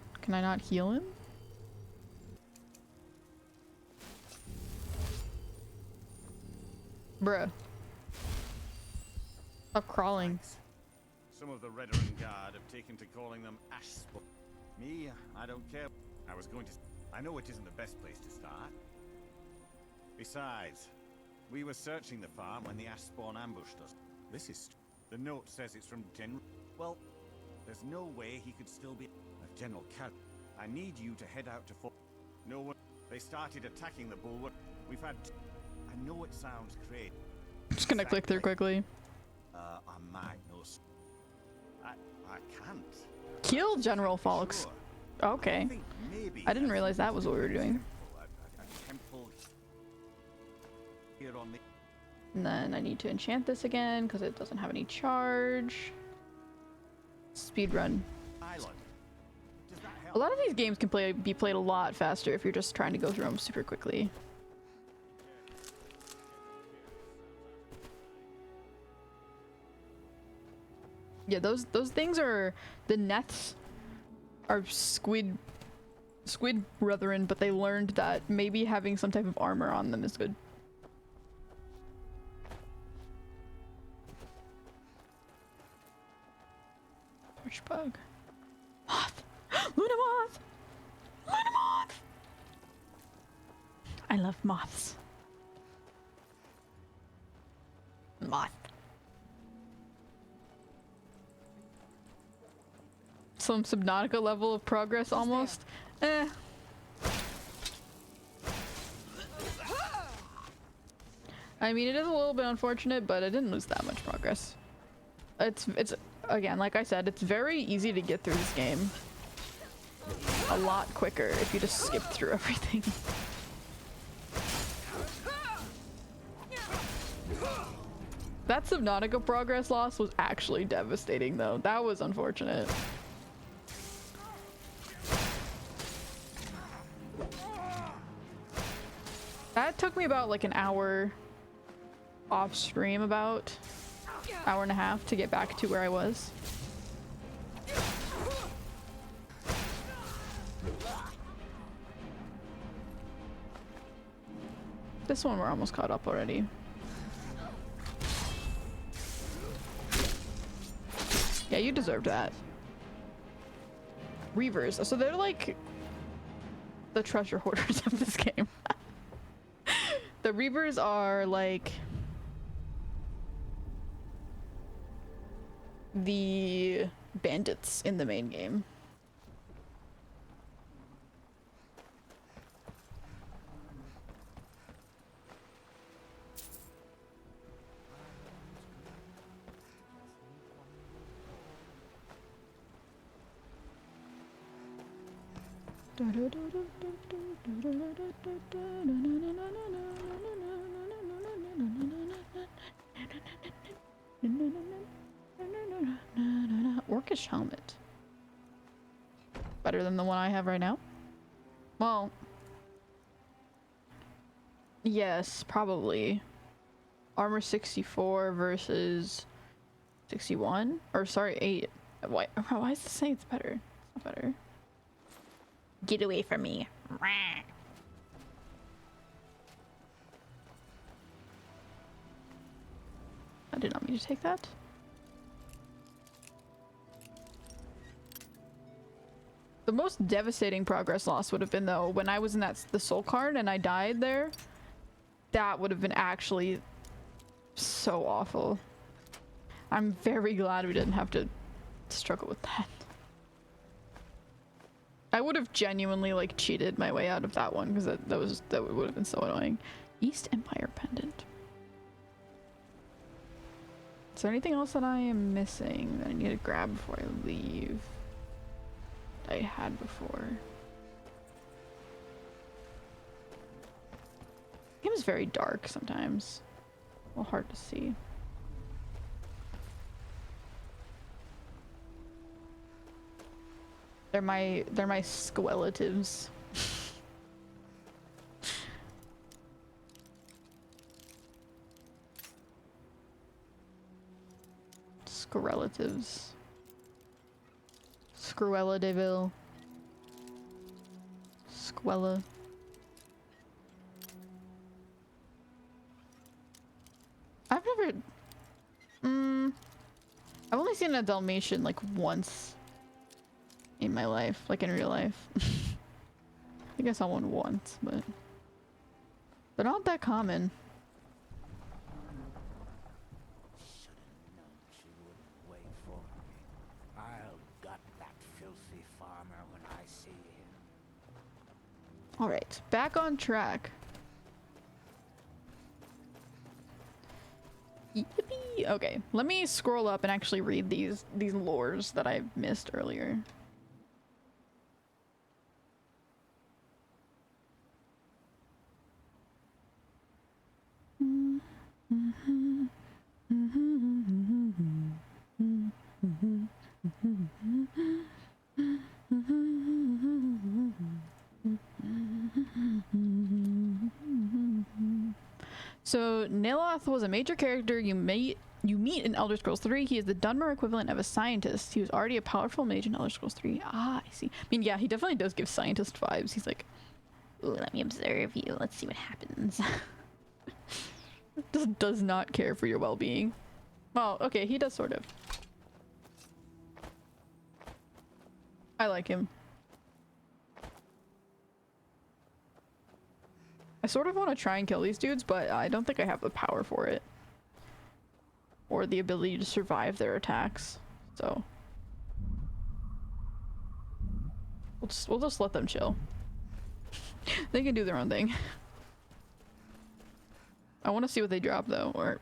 heal him? Bruh. Stop crawling. Some of the Redoran Guard have taken to calling them Ashspawn. Me, I don't care. I was going to... I know it isn't the best place to start. Besides, we were searching the farm when the Ashspawn ambushed us. This is... The note says it's from General... Well, there's no way he could still be... General Cal... I need you to head out to fort... No one... They started attacking the bulwark. We've had... I know it sounds crazy. I'm just gonna click through quickly. I might know... I can't. Kill General Falks. Sure. Okay. I didn't realize that was what we were doing. A temple here on the... And then I need to enchant this again because it doesn't have any charge. Speedrun. Island. Does that help? A lot of these games can be played a lot faster if you're just trying to go through them super quickly. Yeah, those things are... The nets are squid brethren, but they learned that maybe having some type of armor on them is good. Torch bug. Moth! Luna moth! Luna moth! I love moths. Moth. Some Subnautica level of progress almost. Eh. I mean, it is a little bit unfortunate, but I didn't lose that much progress. It's again, like I said, it's very easy to get through this game. A lot quicker if you just skip through everything. That Subnautica progress loss was actually devastating though. That was unfortunate. That took me about like an hour off stream, about hour and a half to get back to where I was. This one we're almost caught up already. Yeah, you deserved that. Reavers. So they're like the treasure hoarders of this game. The Reavers are like the bandits in the main game. Orcish helmet. Better than the one I have right now? Well, yes, probably. Armor 64 versus 61? Or sorry, 8. Why is this saying it's better? It's not better. Get away from me. I did not mean to take that. The most devastating progress loss would have been though when I was in the soul card and I died there. That would have been actually so awful. I'm very glad we didn't have to struggle with that. I would have genuinely like cheated my way out of that one because that would have been so annoying. East Empire pendant. Is there anything else that I am missing that I need to grab before I leave? That I had before. The game is very dark sometimes. A little hard to see. They're my skeletons. Skeletons. Scruella Deville. Squella. I've never... I've only seen a Dalmatian like once in my life, like in real life. I think I saw one once, but they're not that common. Should've known she wouldn't wait for me. I'll gut that filthy farmer when I see him. Alright, back on track. Yippee! Okay, let me scroll up and actually read these lores that I missed earlier. So Niloth was a major character you meet in Elder Scrolls 3. He is the Dunmer equivalent of a scientist. He was already a powerful mage in Elder Scrolls 3. Ah, I see. I mean, yeah, he definitely does give scientist vibes. He's like, ooh, let me observe you. Let's see what happens. Just does not care for your well-being. Well, okay, he does sort of. I like him. I sort of want to try and kill these dudes, but I don't think I have the power for it. Or the ability to survive their attacks. So we'll just let them chill. They can do their own thing. I want to see what they drop though, or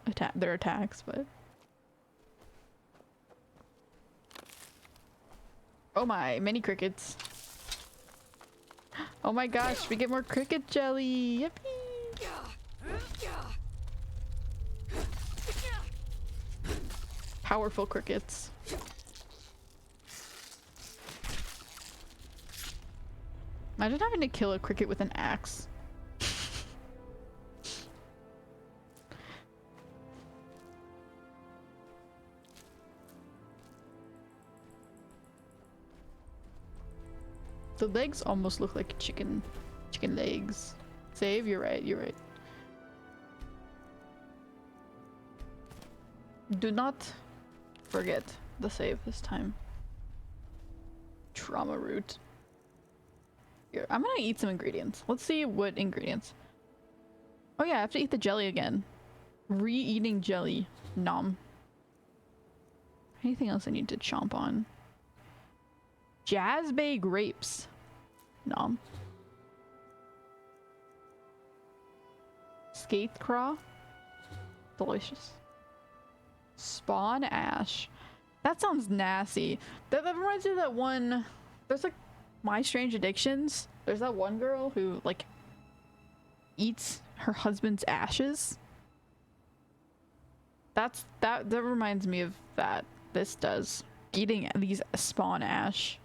attack their attacks, but oh my, many crickets. Oh my gosh, we get more cricket jelly. Yippee! Powerful crickets. Imagine having to kill a cricket with an axe. The legs almost look like chicken legs. Save, you're right, you're right. Do not forget the save this time. Trauma root. Here, I'm gonna eat some ingredients. Let's see what ingredients. Oh yeah, I have to eat the jelly again. Re-eating jelly. Nom. Anything else I need to chomp on? Jazzbay grapes. Nom. Skaith craw. Delicious. Spawn ash. That sounds nasty. That reminds me of that one. There's like My Strange Addictions. There's that one girl who like eats her husband's ashes. That reminds me of that. This does. Eating these spawn ash.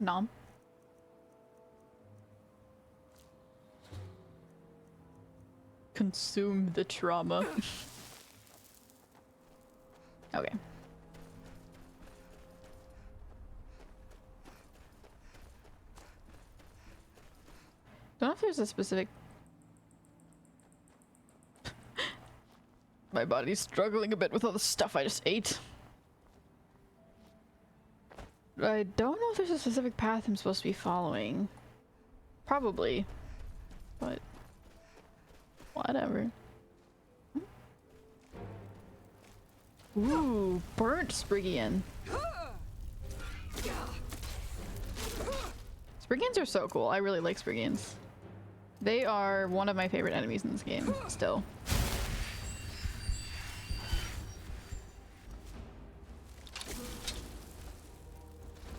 Nom. Consume the trauma. Okay. Don't know if there's a specific... My body's struggling a bit with all the stuff I just ate. I don't know if there's a specific path I'm supposed to be following. Probably. But... whatever. Ooh, burnt Spriggian. Spriggians are so cool. I really like Spriggians. They are one of my favorite enemies in this game, still.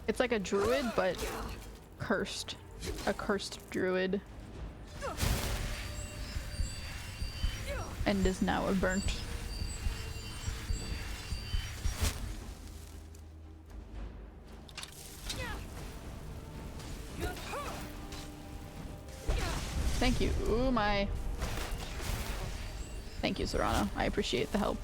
It's like a druid, but cursed. A cursed druid. And is now a burnt. Thank you. Ooh, my. Thank you, Serrano. I appreciate the help.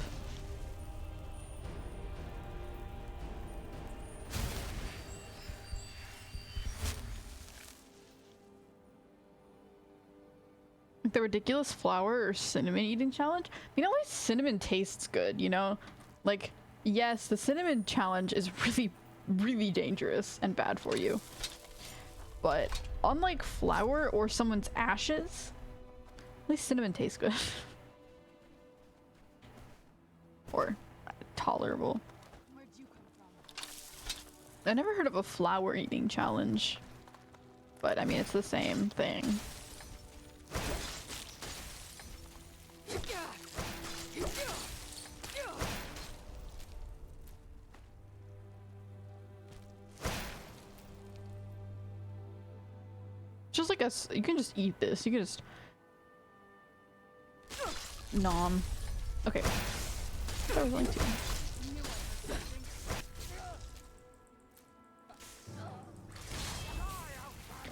The ridiculous flour or cinnamon eating challenge? You know, at least cinnamon tastes good, you know? Like, yes, the cinnamon challenge is really, really dangerous and bad for you. But unlike flour or someone's ashes, at least cinnamon tastes good. Or tolerable. Where'd you come from? I never heard of a flour eating challenge. But I mean, it's the same thing. Just like us, you can just eat this. You can just nom. Okay. I was going to.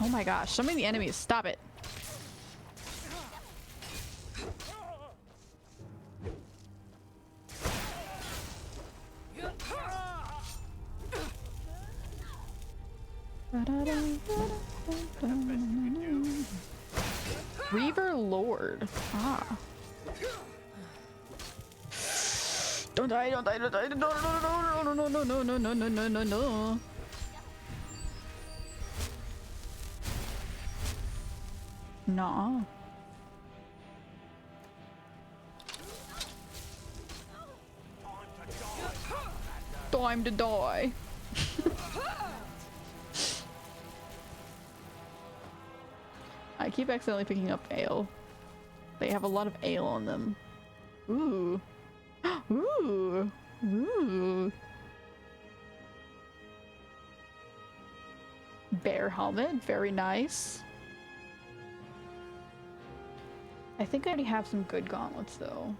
Oh my gosh! So many enemies. Stop it. Reaver Lord. Ah. Don't die, don't die, don't die. No, no, no, no, no, no, no, no, no, no, no, no. Nah. Time to die. I keep accidentally picking up ale. They have a lot of ale on them. Ooh. Ooh. Ooh. Bear helmet, very nice. I think I already have some good gauntlets though.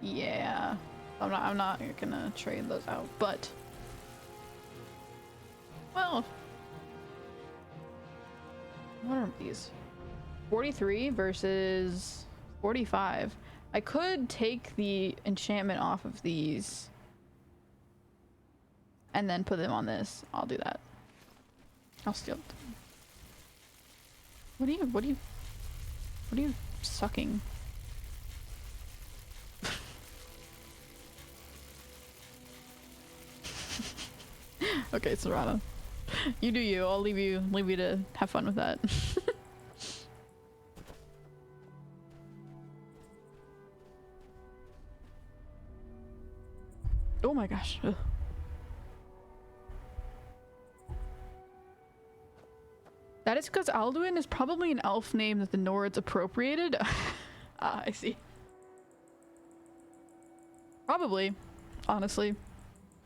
Yeah. I'm not gonna trade those out, but well, what are these? 43 versus 45. I could take the enchantment off of these and then put them on this. I'll do that. I'll steal them. What are you sucking? Okay, Serrano. You do you. I'll leave you to have fun with that. Oh my gosh. Ugh. That is because Alduin is probably an elf name that the Nords appropriated. Ah, I see. Probably, honestly.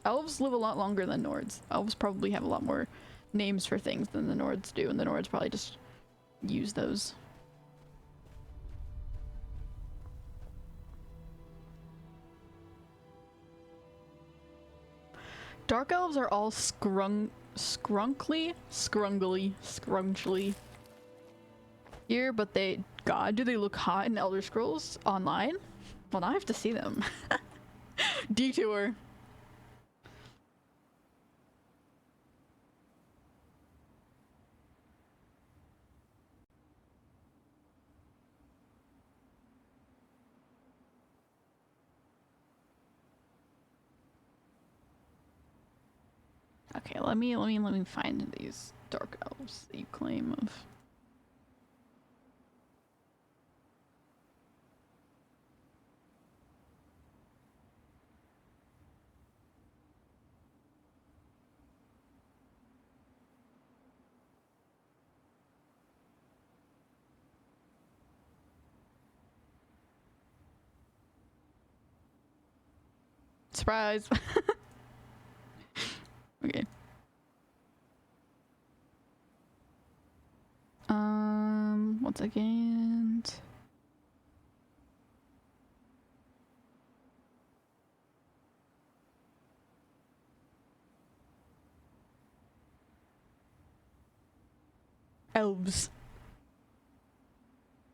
Elves live a lot longer than Nords. Elves probably have a lot more names for things than the Nords do, and the Nords probably just use those. Dark elves are all scrunkly here, but God, do they look hot in Elder Scrolls Online? Well, now I have to see them. Detour. Okay, let me find these dark elves that you claim of. Surprise! Okay. One second. Elves.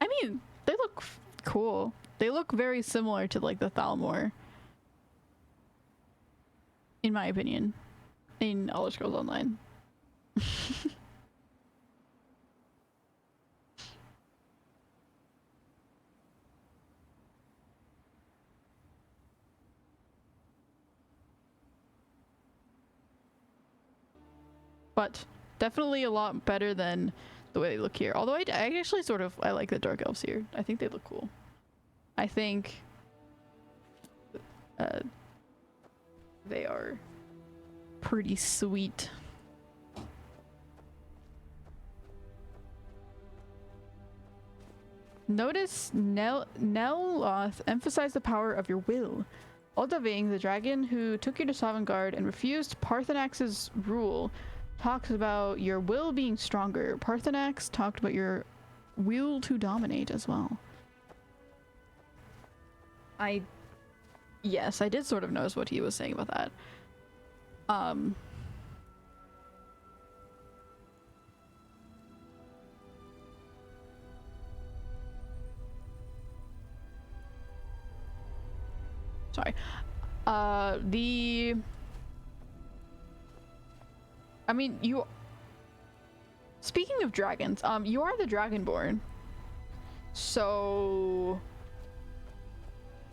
I mean, they look cool. They look very similar to like the Thalmor, in my opinion, in Elder Scrolls Online. But definitely a lot better than the way they look here. Although I actually sort of I like the Dark Elves here. I think they look cool. I think they are pretty sweet. Notice Neloth emphasized the power of your will. Oldaving, the dragon who took you to Sovngarde and refused Parthenax's rule, talks about your will being stronger. Parthenax talked about your will to dominate as well. Yes, I did sort of notice what he was saying about that. Sorry. I mean, speaking of dragons, you are the Dragonborn. So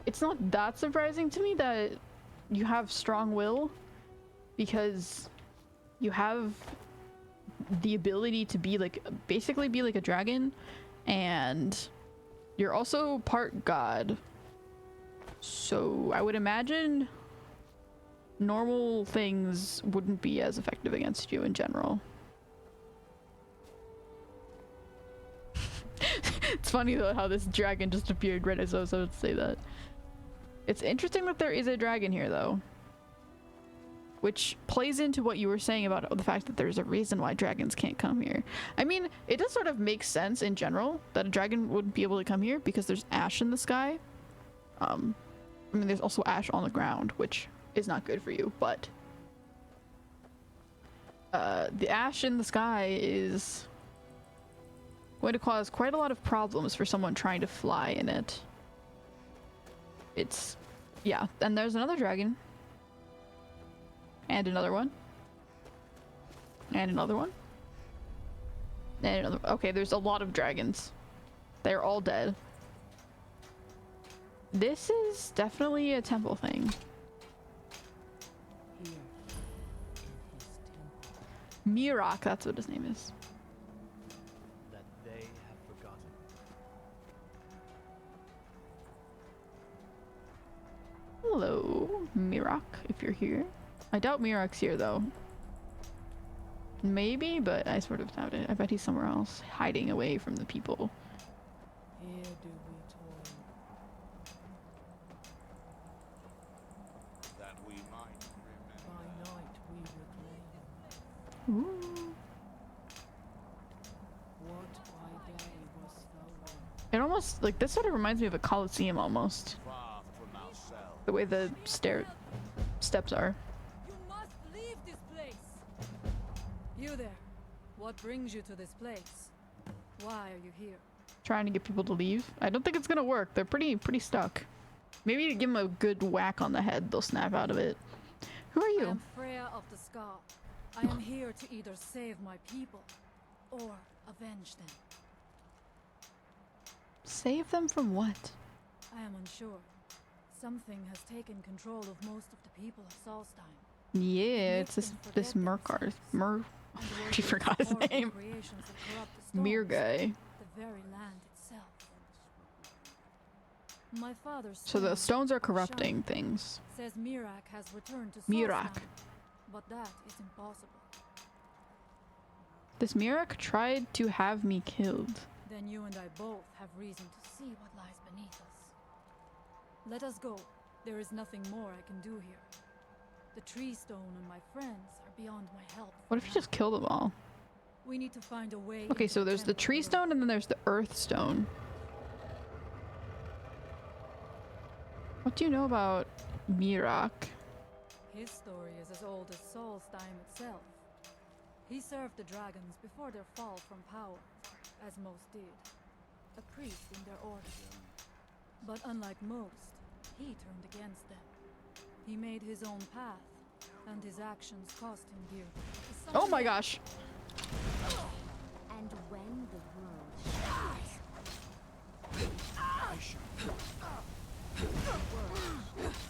it's not that surprising to me that you have strong will, because you have the ability to be like, basically be like a dragon, and you're also part god. So I would imagine normal things wouldn't be as effective against you in general. It's funny though how this dragon just appeared right as I was about to say that. It's interesting that there is a dragon here though, which plays into what you were saying about the fact that there's a reason why dragons can't come here. I mean, it does sort of make sense in general that a dragon wouldn't be able to come here because there's ash in the sky. I mean, there's also ash on the ground, which is not good for you, but the ash in the sky is going to cause quite a lot of problems for someone trying to fly in it. It's, yeah, and there's another dragon. And another one. And another one. And another. Okay, there's a lot of dragons. They're all dead. This is definitely a temple thing. Mirak, that's what his name is. That they have forgotten. Hello, Mirak, if you're here. I doubt Mirak's here though. Maybe, but I sort of doubt it. I bet he's somewhere else, hiding away from the people. Here do we toil. That we might By remember. night we reclaim. Ooh. What by day was stolen. It almost, like, this sort of reminds me of a Colosseum almost. Far from ourselves. The way the steps are. You must leave this place! You there. What brings you to this place? Why are you here? Trying to get people to leave. I don't think it's gonna work. They're pretty stuck. Maybe to give them a good whack on the head, they'll snap out of it. Who are I you? am Freya of the Scar. I am here to either save my people or avenge them. Save them from what? I am unsure. Something has taken control of most of the people of Solstheim. Yeah, it's this Murkarth. I already forgot his name. Mir guy. The very land itself. My father's So the stones are Shine corrupting things. says Mirak has returned to Mirak. Solstheim, but that is impossible. This Mirak tried to have me killed. Then you and I both have reason to see what lies beneath us. Let us go. There is nothing more I can do here. The tree stone and my friends are beyond my help. What if you just kill them all? We need to find a way. Okay, into so there's the temple tree alone. stone and then there's the earth stone. What do you know about Mirak? His story is as old as Solstheim itself. He served the dragons before their fall from power, as most did. a priest in their order. But unlike most, he turned against them. He made his own path, and his actions cost him dearly. Oh my gosh. And when the world shatters,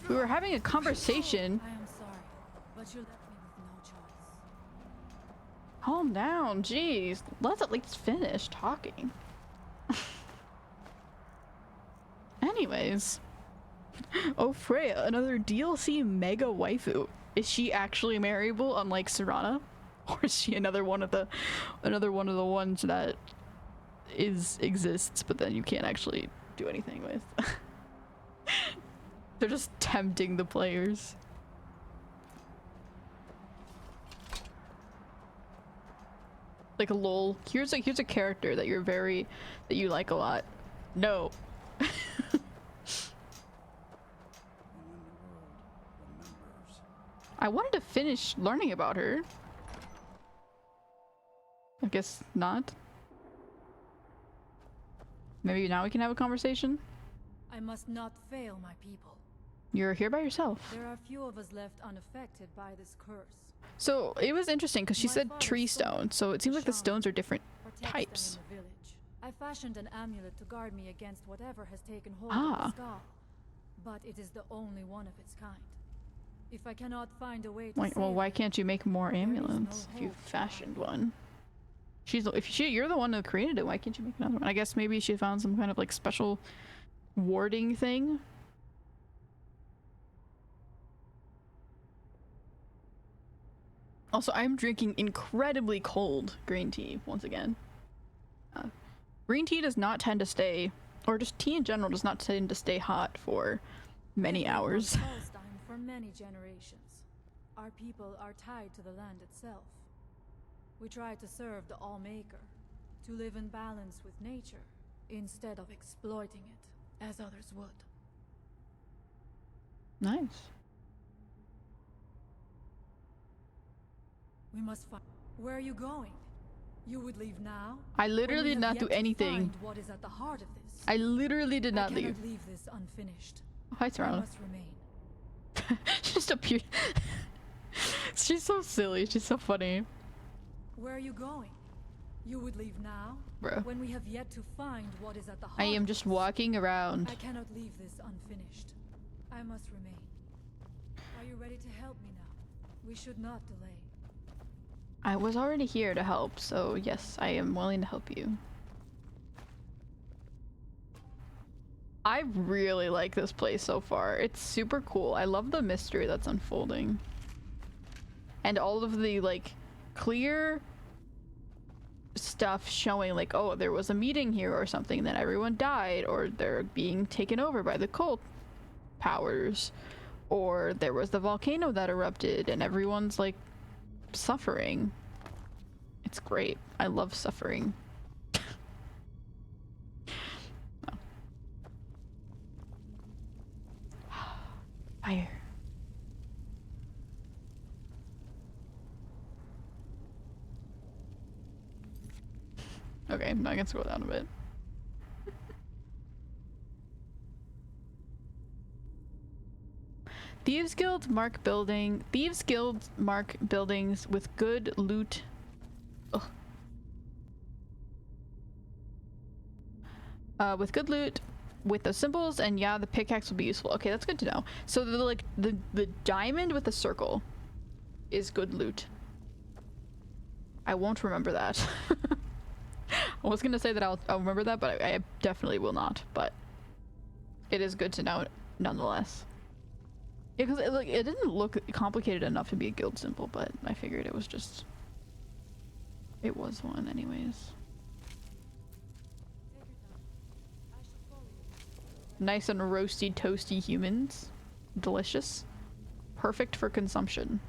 We were having a conversation. I am sorry, but you left me with no choice. Calm down, jeez. Let's at least finish talking. Anyways. Oh, Freya, another DLC mega waifu. Is she actually marryable, unlike Serana? Or is she another one of the ones that exists, but then you can't actually do anything with? They're just tempting the players. Like, lol, here's a character that you like a lot. No. I wanted to finish learning about her. I guess not. Maybe now we can have a conversation? I must not fail my people. You're here by yourself. There are few of us left unaffected by this curse. So it was interesting because she said tree stone, so it seems like the stones are different types. In the village. I fashioned an amulet to guard me against whatever has taken hold of the skull, but it is the only one of its kind. If I cannot find a way to Well, why can't you make more amulets if you fashioned one? You're the one who created it. Why can't you make another one? I guess maybe she found some kind of like special warding thing. Also, I'm drinking incredibly cold green tea once again. Green tea does not tend to stay, or just tea in general does not tend to stay hot for many hours. For many generations, our people are tied to the land itself. We try to serve the All-Maker, to live in balance with nature, instead of exploiting it, as others would. Nice. We must find... Where are you going? You would leave now? I literally did not do anything. What is at the heart of this? I literally did not leave. I cannot leave this unfinished. Hi, Serana. I must remain. Just appeared. She's so silly. She's so funny. Where are you going? You would leave now? Bro. When we have yet to find what is at the heart. I am just walking around. I cannot leave this unfinished. I must remain. Are you ready to help me now? We should not delay. I was already here to help, so yes, I am willing to help you. I really like this place so far. It's super cool. I love the mystery that's unfolding. And all of the, like, clear stuff showing, like, oh, there was a meeting here or something, then everyone died, or they're being taken over by the cult powers, or there was the volcano that erupted and everyone's, like, suffering. It's great. I love suffering. Fire. Okay, I'm gonna scroll down a bit. Thieves Guild mark buildings with good loot. With good loot, with the symbols, and yeah, the pickaxe will be useful. Okay, that's good to know. So the diamond with the circle is good loot. I won't remember that. I was gonna say that I'll remember that, but I definitely will not. But it is good to know nonetheless. Yeah, because it didn't look complicated enough to be a guild symbol, but I figured it was just... It was one anyways. Nice and roasty, toasty humans. Delicious. Perfect for consumption.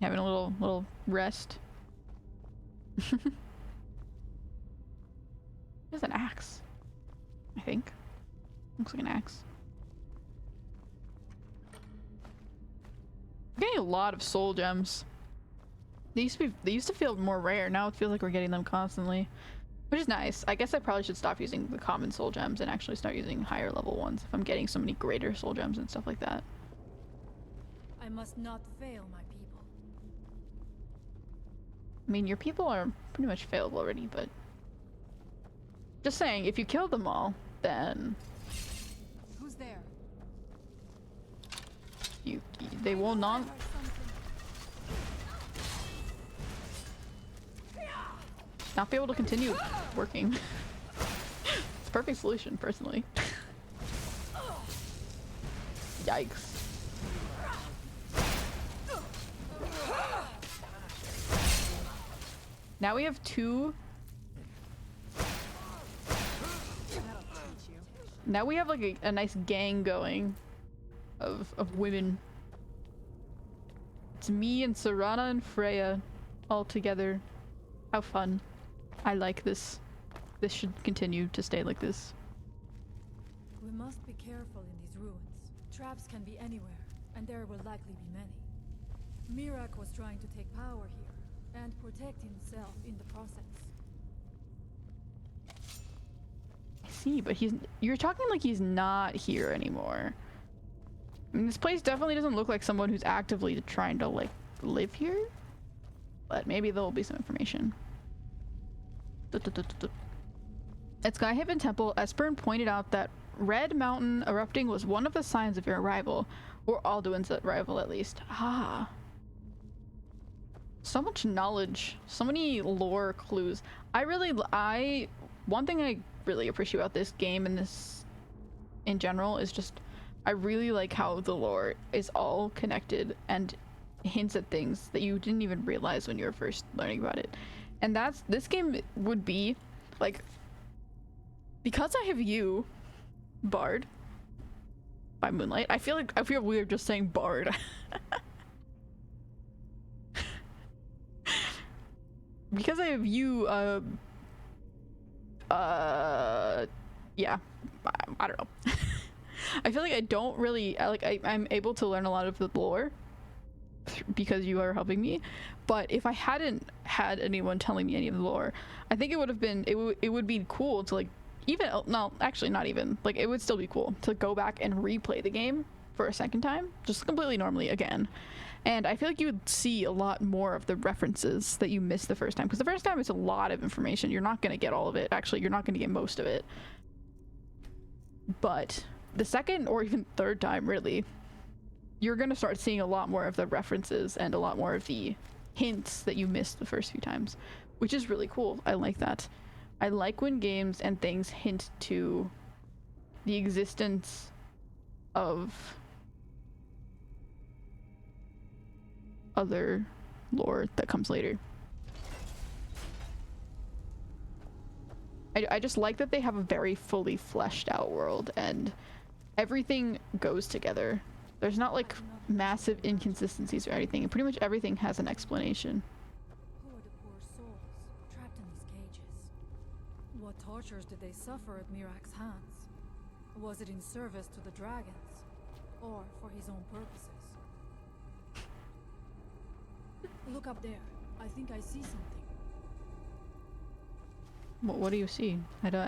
Having a little rest. There's an axe, I think. Looks like an axe. I'm getting a lot of soul gems. They used to feel more rare. Now it feels like we're getting them constantly, which is nice. I guess I probably should stop using the common soul gems and actually start using higher level ones if I'm getting so many greater soul gems and stuff like that. I must not fail my people. I mean, your people are pretty much failed already, but just saying, if you kill them all, then Who's there? they will not. Not be able to continue working. It's a perfect solution, personally. Yikes. Now we have two. Now we have like a nice gang going of women. It's me and Serana and Freya all together. How fun. I like this. This should continue to stay like this. We must be careful in these ruins. Traps can be anywhere, and there will likely be many. Mirak was trying to take power here, and protect himself in the process. I see, but you're talking like he's not here anymore. I mean, this place definitely doesn't look like someone who's actively trying to, like, live here. But maybe there will be some information. At Skyhaven Temple, Esbern pointed out that Red Mountain erupting was one of the signs of your arrival. Or Alduin's arrival, at least. Ah. So much knowledge. So many lore clues. One thing I really appreciate about this game and this in general is just I really like how the lore is all connected and hints at things that you didn't even realize when you were first learning about it. And this game would be like, because I have you, Bard by Moonlight. I feel weird just saying Bard. Because I have you, yeah, I don't know. I feel like I don't really, I'm able to learn a lot of the lore because you are helping me, but if I hadn't had anyone telling me any of the lore, I think it would have been, it would be cool to, like, even, no, actually not even, like, it would still be cool to go back and replay the game for a second time, just completely normally again. And I feel like you would see a lot more of the references that you missed the first time, because the first time it's a lot of information. You're not going to get all of it. Actually, you're not going to get most of it. But the second or even third time, really, you're going to start seeing a lot more of the references and a lot more of the hints that you missed the first few times, which is really cool. I like that. I like when games and things hint to the existence of other lore that comes later. I just like that they have a very fully fleshed out world and everything goes together. There's not like massive inconsistencies or anything, and pretty much everything has an explanation. Who are the poor souls trapped in these cages? What tortures did they suffer at Mirak's hands? Was it in service to the dragons, or for his own purposes? Look up there. I think I see something. What do you see? The stairs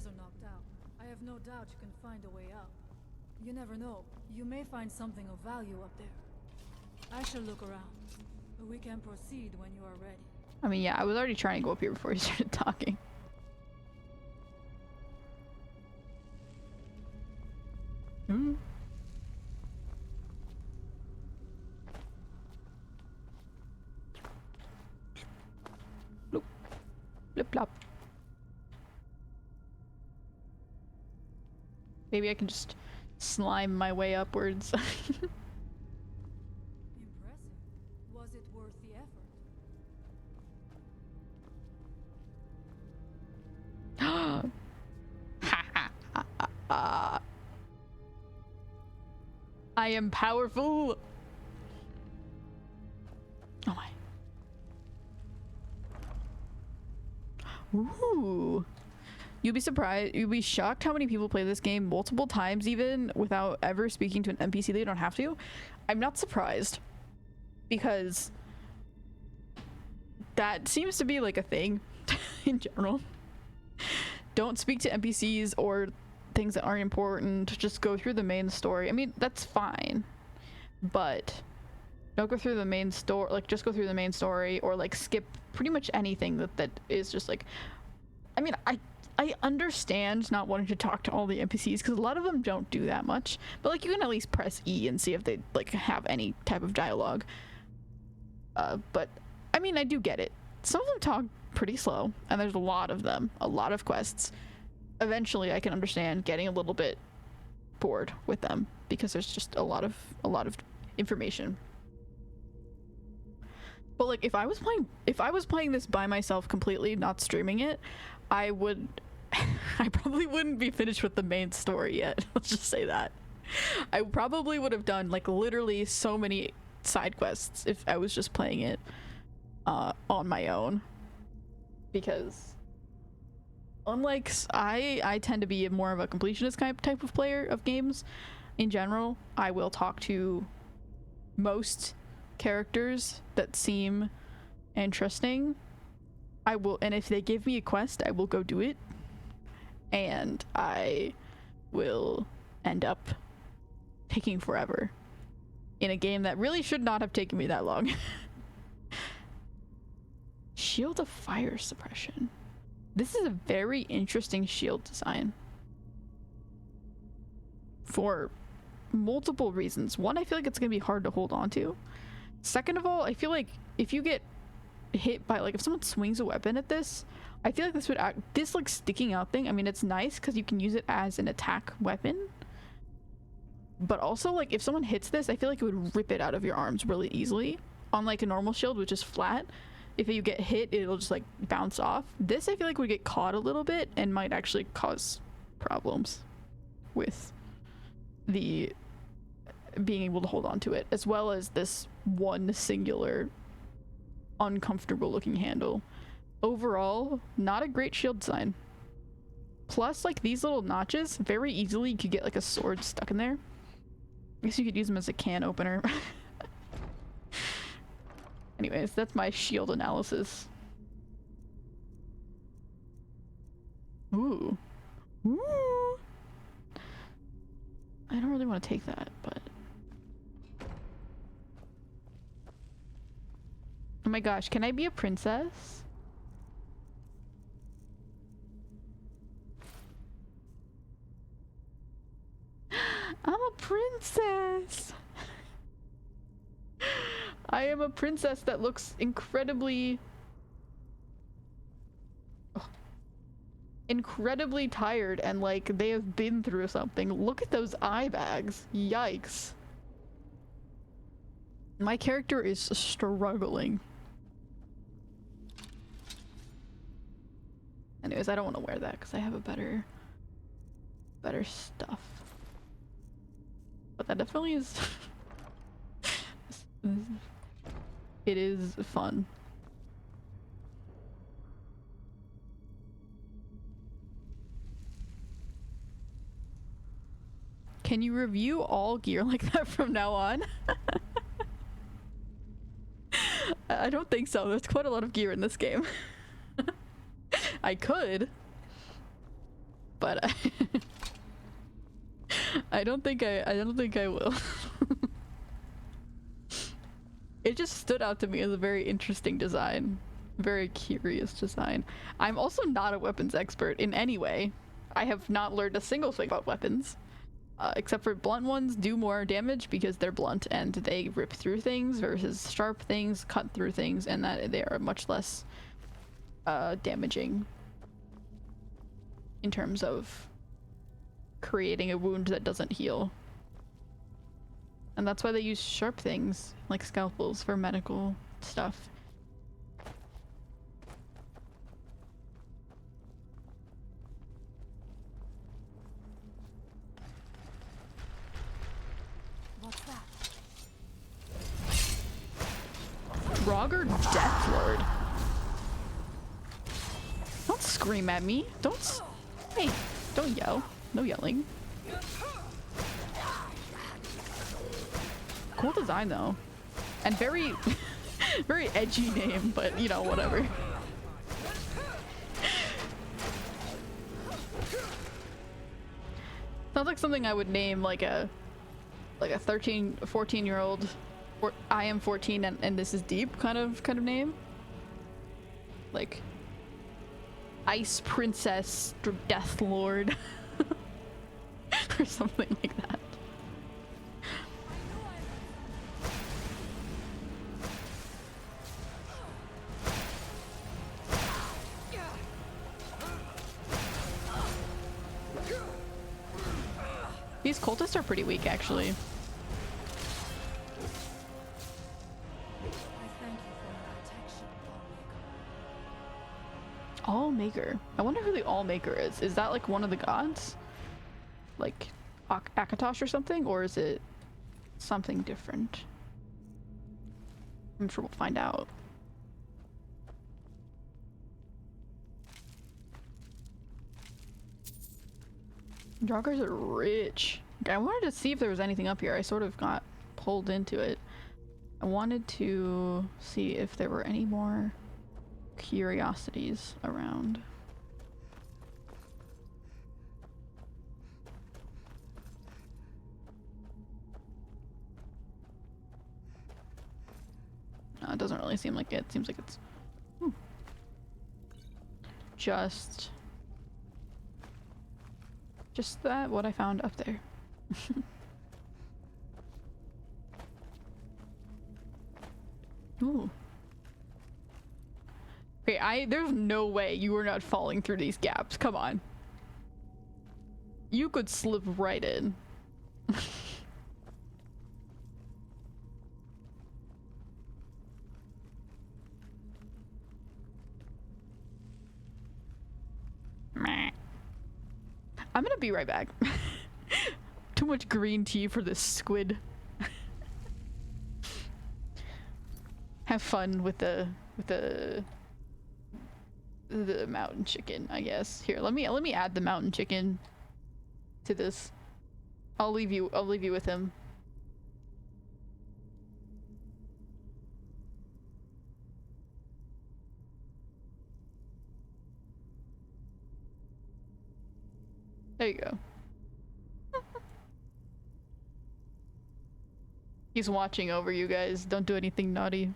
are knocked out. I have no doubt you can find a way up. You never know. You may find something of value up there. I shall look around. We can proceed when you are ready. I mean, yeah, I was already trying to go up here before you started talking. Hmm. Bloop. Blip blop. Maybe I can just slime my way upwards. Impressive. Was it worth the effort? I am powerful. Oh my. Ooh. You'd be surprised, you'd be shocked how many people play this game multiple times even without ever speaking to an NPC. They don't have to. I'm not surprised, because that seems to be like a thing in general. Don't speak to NPCs or things that aren't important. Just go through the main story. I mean, that's fine, but don't go through the main story. Like, just go through the main story, or like skip pretty much anything that is just like, I mean, I understand not wanting to talk to all the NPCs because a lot of them don't do that much, but like you can at least press E and see if they like have any type of dialogue. But I mean, I do get it. Some of them talk pretty slow, and there's a lot of them, a lot of quests. Eventually I can understand getting a little bit bored with them because there's just a lot of information. But like if I was playing this by myself completely, not streaming it, I probably wouldn't be finished with the main story yet. Let's just say that. I probably would have done like literally so many side quests if I was just playing it on my own, because unlike I tend to be more of a completionist type of player of games in general. I will talk to most characters that seem interesting. I will, and if they give me a quest, I will go do it, and I will end up taking forever in a game that really should not have taken me that long. Shield of fire suppression. This is a very interesting shield design for multiple reasons. One, I feel like it's gonna be hard to hold on to. Second of all, I feel like if you get hit by, like, if someone swings a weapon at this, I feel like this would act, this like sticking out thing, I mean, it's nice because you can use it as an attack weapon, but also like if someone hits this, I feel like it would rip it out of your arms really easily. Unlike a normal shield, which is flat, if you get hit, it'll just like bounce off. This I feel like would get caught a little bit and might actually cause problems with the being able to hold on to it, as well as this one singular uncomfortable looking handle. Overall, not a great shield design. Plus, like, these little notches, very easily you could get like a sword stuck in there. I guess you could use them as a can opener. Anyways, that's my shield analysis. Ooh. Ooh. I don't really want to take that, but... Oh my gosh, can I be a princess? I'm a princess! I am a princess that looks incredibly tired and like they have been through something. Look at those eye bags. Yikes. My character is struggling. Anyways, I don't want to wear that because I have a better stuff. But that definitely is it is fun. Can you review all gear like that from now on? I don't think so. There's quite a lot of gear in this game. I could, but I don't think I will. It just stood out to me as a very interesting design. Very curious design. I'm also not a weapons expert in any way. I have not learned a single thing about weapons. Except for blunt ones do more damage because they're blunt and they rip through things versus sharp things cut through things, and that they are much less damaging in terms of creating a wound that doesn't heal. And that's why they use sharp things like scalpels for medical stuff. What's that? Roger Deathlord. Don't scream at me. Don't Hey, don't yell. No yelling. Cool design though. And very, very edgy name, but you know, whatever. Sounds like something I would name like a 13, 14-year-old, or I am 14 and this is deep kind of name. Like Ice Princess Death Lord or something like that. These cultists are pretty weak, actually. I thank you for your protection, Allmaker. I wonder who the Allmaker is. Is that like one of the gods? Like Akatosh or something? Or is it something different? I'm sure we'll find out. Joggers are rich. I wanted to see if there was anything up here. I sort of got pulled into it. I wanted to see if there were any more curiosities around. No, it doesn't really seem like it. It seems like it's just that what I found up there. Ooh. Okay, there's no way you are not falling through these gaps. Come on. You could slip right in. Meh. I'm gonna be right back. Too much green tea for this squid. Have fun with the mountain chicken, I guess. Here, let me add the mountain chicken to this. I'll leave you with him. There you go. He's watching over you guys. Don't do anything naughty.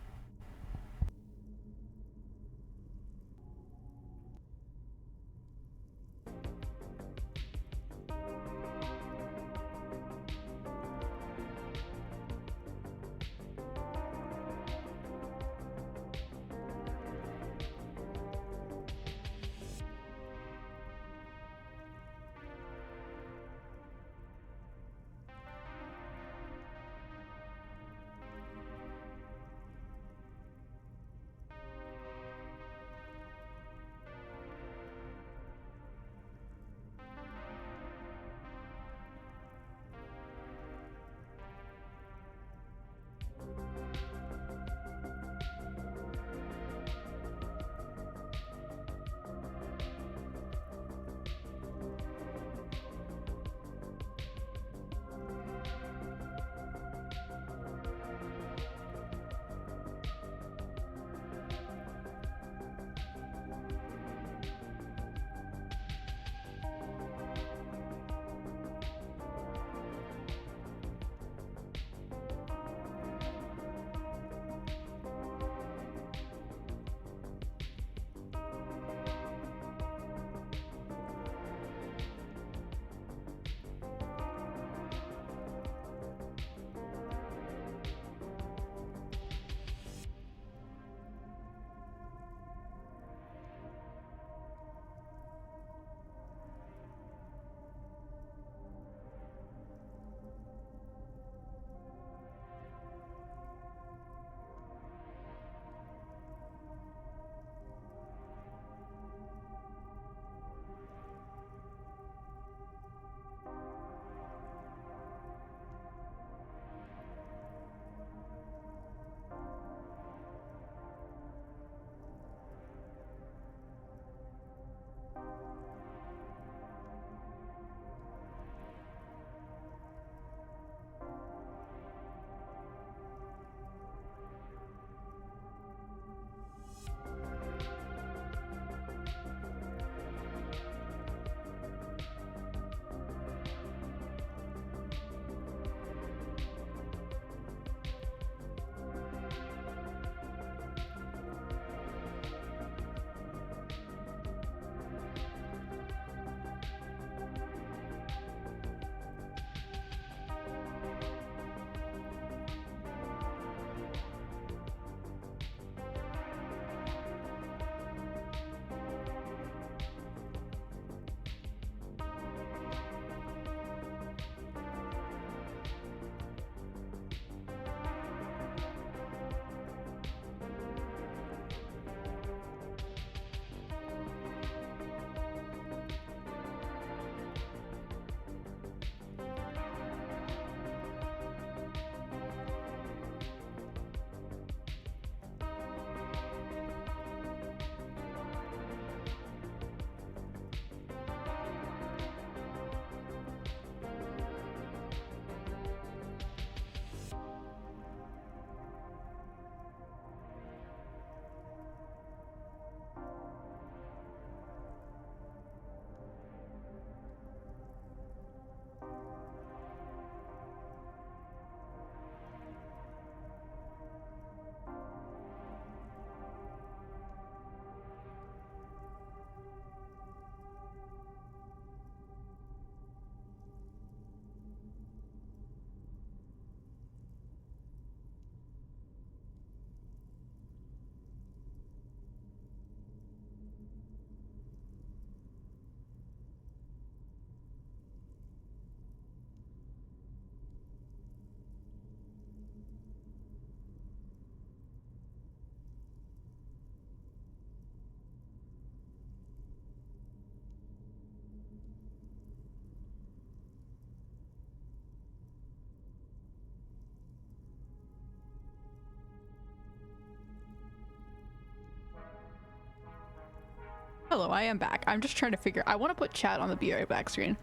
Hello, I am back. I'm just trying to figure. I want to put chat on the be right back screen,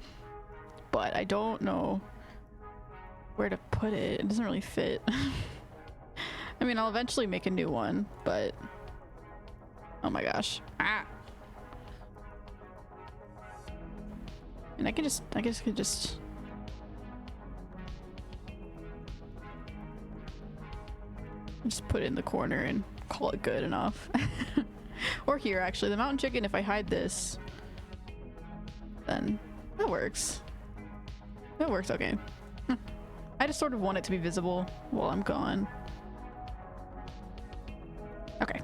but I don't know where to put it. It doesn't really fit. I mean, I'll eventually make a new one, but oh my gosh. Ah. And I guess I could just put it in the corner and call it good enough. Or here, actually, the mountain chicken, if I hide this, then that works. That works okay. I just sort of want it to be visible while I'm gone. Okay.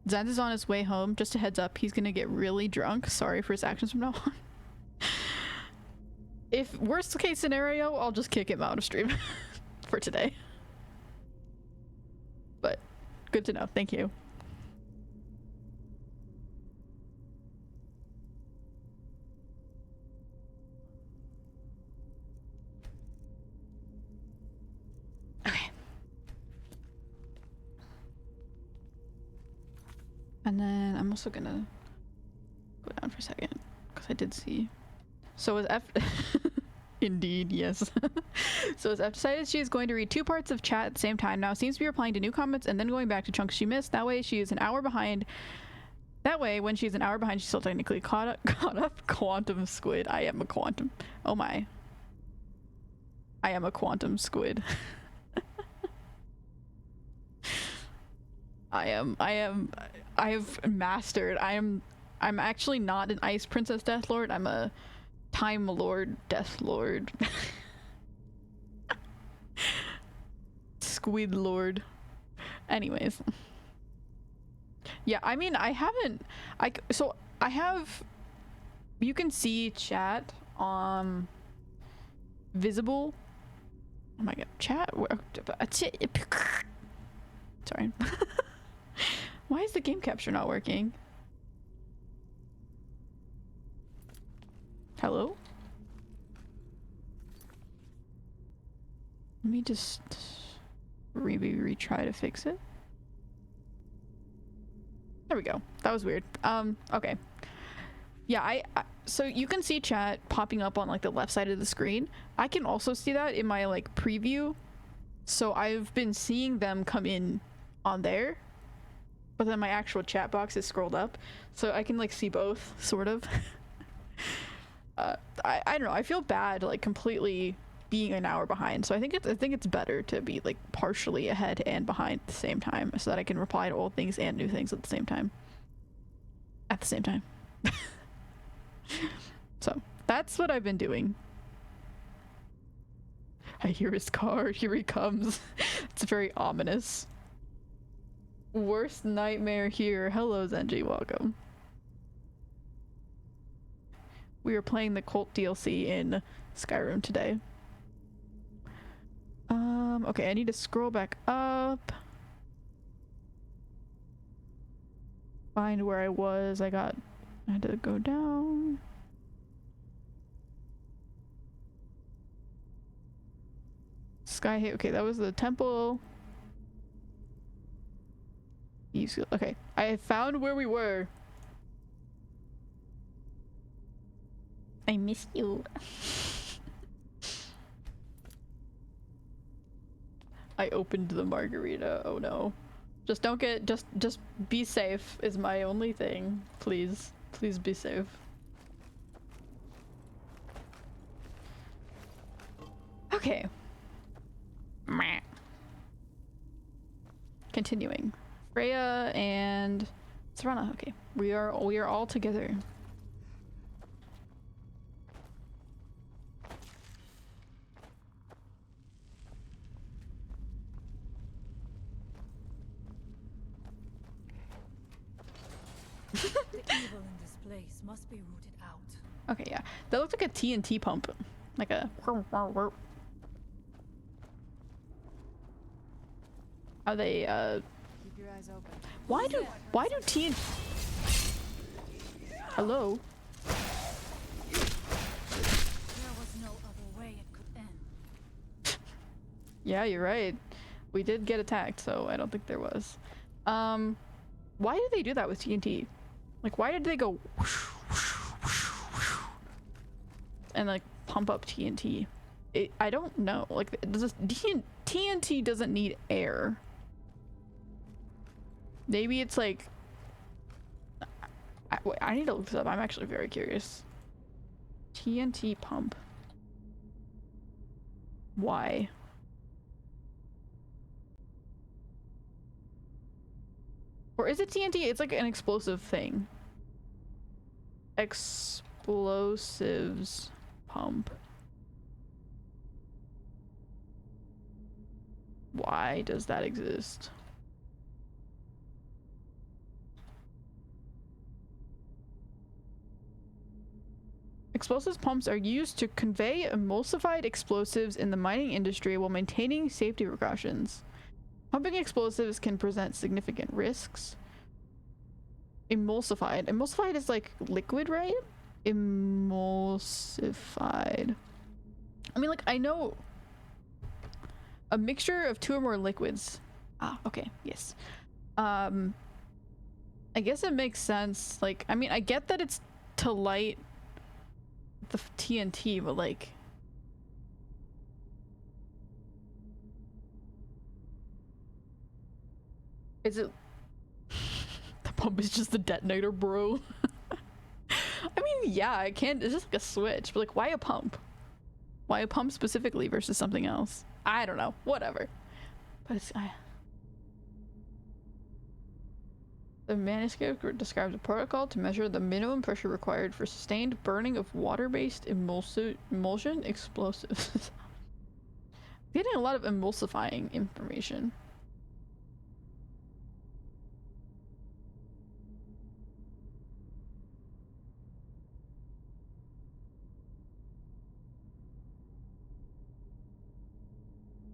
Zenz is on his way home. Just a heads up, he's gonna get really drunk. Sorry for his actions from now on. If worst case scenario, I'll just kick him out of stream for today. But good to know. Thank you. Okay. And then I'm also gonna go down for a second because I did see. So is F indeed, yes. So as F decided she is going to read 2 parts of chat at the same time now, seems to be replying to new comments and then going back to chunks she missed. That way she is an hour behind. That way when she's an hour behind, she's still technically caught up. Quantum squid. I am a quantum. Oh my. I am a quantum squid. I've mastered. I'm actually not an Ice Princess Death Lord. I'm a Time Lord Death Lord. Squid Lord. Anyways. Yeah, I mean, I haven't... So, I have... You can see chat visible. Oh my god, chat... Sorry. Why is the game capture not working? Hello? Let me just maybe retry to fix it. There we go. That was weird. Okay. Yeah, so you can see chat popping up on like the left side of the screen. I can also see that in my like preview. So I've been seeing them come in on there, but then my actual chat box is scrolled up, so I can like see both, sort of. I don't know. I feel bad like completely being an hour behind, so I think it's better to be like partially ahead and behind at the same time, so that I can reply to old things and new things at the same time. So that's what I've been doing. I hear his car. Here he comes. It's very ominous. Worst nightmare here. Hello, Zenji. Welcome. We are playing the Cult DLC in Skyrim today. Okay, I need to scroll back up. Find where I was. I had to go down. Sky, okay, that was the temple. Okay, I found where we were. I missed you. I opened the margarita. Oh no. Just don't get, just be safe is my only thing. Please. Please be safe. Okay. Meh. Continuing. Freya and Serana. Okay. We are all together. The evil in this place must be rooted out. Okay, yeah. That looks like a TNT pump. Like a... Are they, Keep your eyes open. Why do TNT... Hello? There was no other way. Yeah, you're right. We did get attacked, so I don't think there was. Why did they do that with TNT? Like, why did they go and like pump up TNT? I don't know. Like, TNT doesn't need air. Maybe it's like I need to look this up. I'm actually very curious. TNT pump. Why? Or is it TNT? It's like an explosive thing. Explosives pump. Why does that exist? Explosives pumps are used to convey emulsified explosives in the mining industry while maintaining safety precautions. Pumping explosives can present significant risks. Emulsified. Emulsified is like liquid, right? Emulsified. I mean, like, I know a mixture of two or more liquids. Ah, okay, yes. I guess it makes sense. Like, I mean, I get that it's to light the TNT, but like, is it the pump is just the detonator, bro? I mean, yeah, I can't. It's just like a switch, but like, why a pump? Why a pump specifically versus something else? I don't know. Whatever. But it's the manuscript describes a protocol to measure the minimum pressure required for sustained burning of water-based emulsion explosives. Getting a lot of emulsifying information.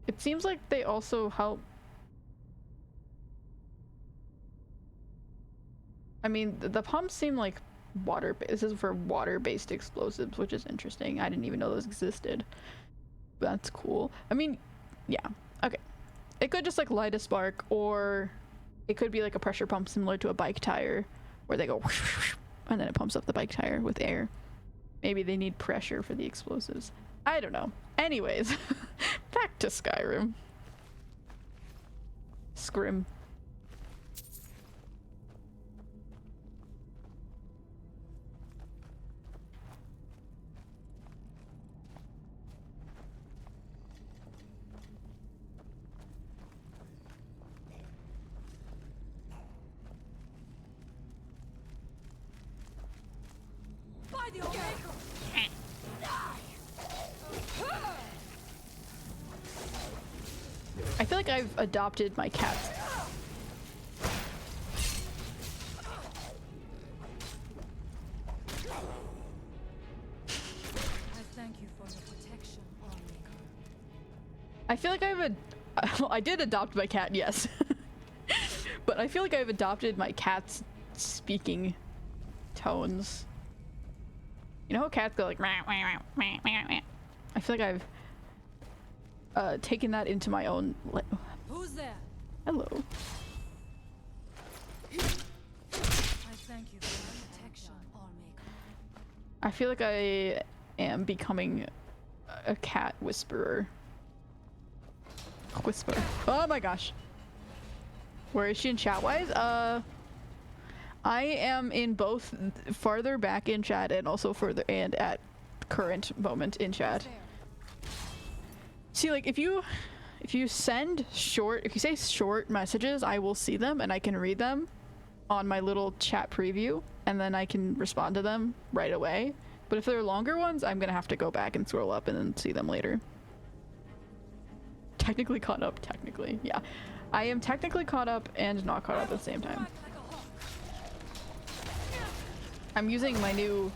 It seems like they also help. I mean, the pumps seem like this is for water-based explosives, which is interesting. I didn't even know those existed. That's cool. I mean, yeah. Okay. It could just like light a spark, or it could be like a pressure pump similar to a bike tire where they go and then it pumps up the bike tire with air. Maybe they need pressure for the explosives. I don't know. Anyways, back to Skyrim. Scrim. By the Omega! I feel like I've adopted my cat. I thank you for your protection, Omega. I feel like well, I did adopt my cat, yes. But I feel like I've adopted my cat's speaking tones. You know how cats go like meow, meow, meow, meow, meow. I feel like I've taken that into my own. Who's there? Hello. I thank you for your protection, Omega. I feel like I am becoming a cat whisperer. Whisper. Oh my gosh. Where is she in chat-wise? I am in both farther back in chat and also further and at current moment in chat. See, like, if you say short messages, I will see them and I can read them on my little chat preview and then I can respond to them right away. But if they're longer ones, I'm gonna have to go back and scroll up and then see them later. Technically caught up, technically, yeah. I am technically caught up and not caught up at the same time. I'm using my new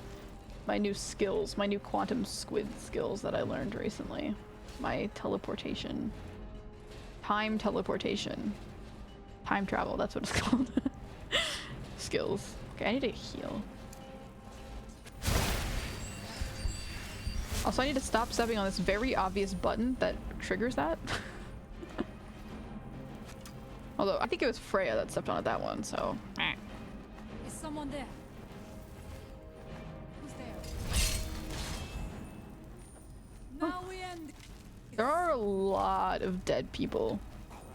skills, my new quantum squid skills that I learned recently. My teleportation. Time teleportation. Time travel, that's what it's called. Skills. Okay, I need to heal. Also, I need to stop stepping on this very obvious button that triggers that. Although I think it was Freya that stepped on that one, so. Is someone there? Who's there? Now we end. There are a lot of dead people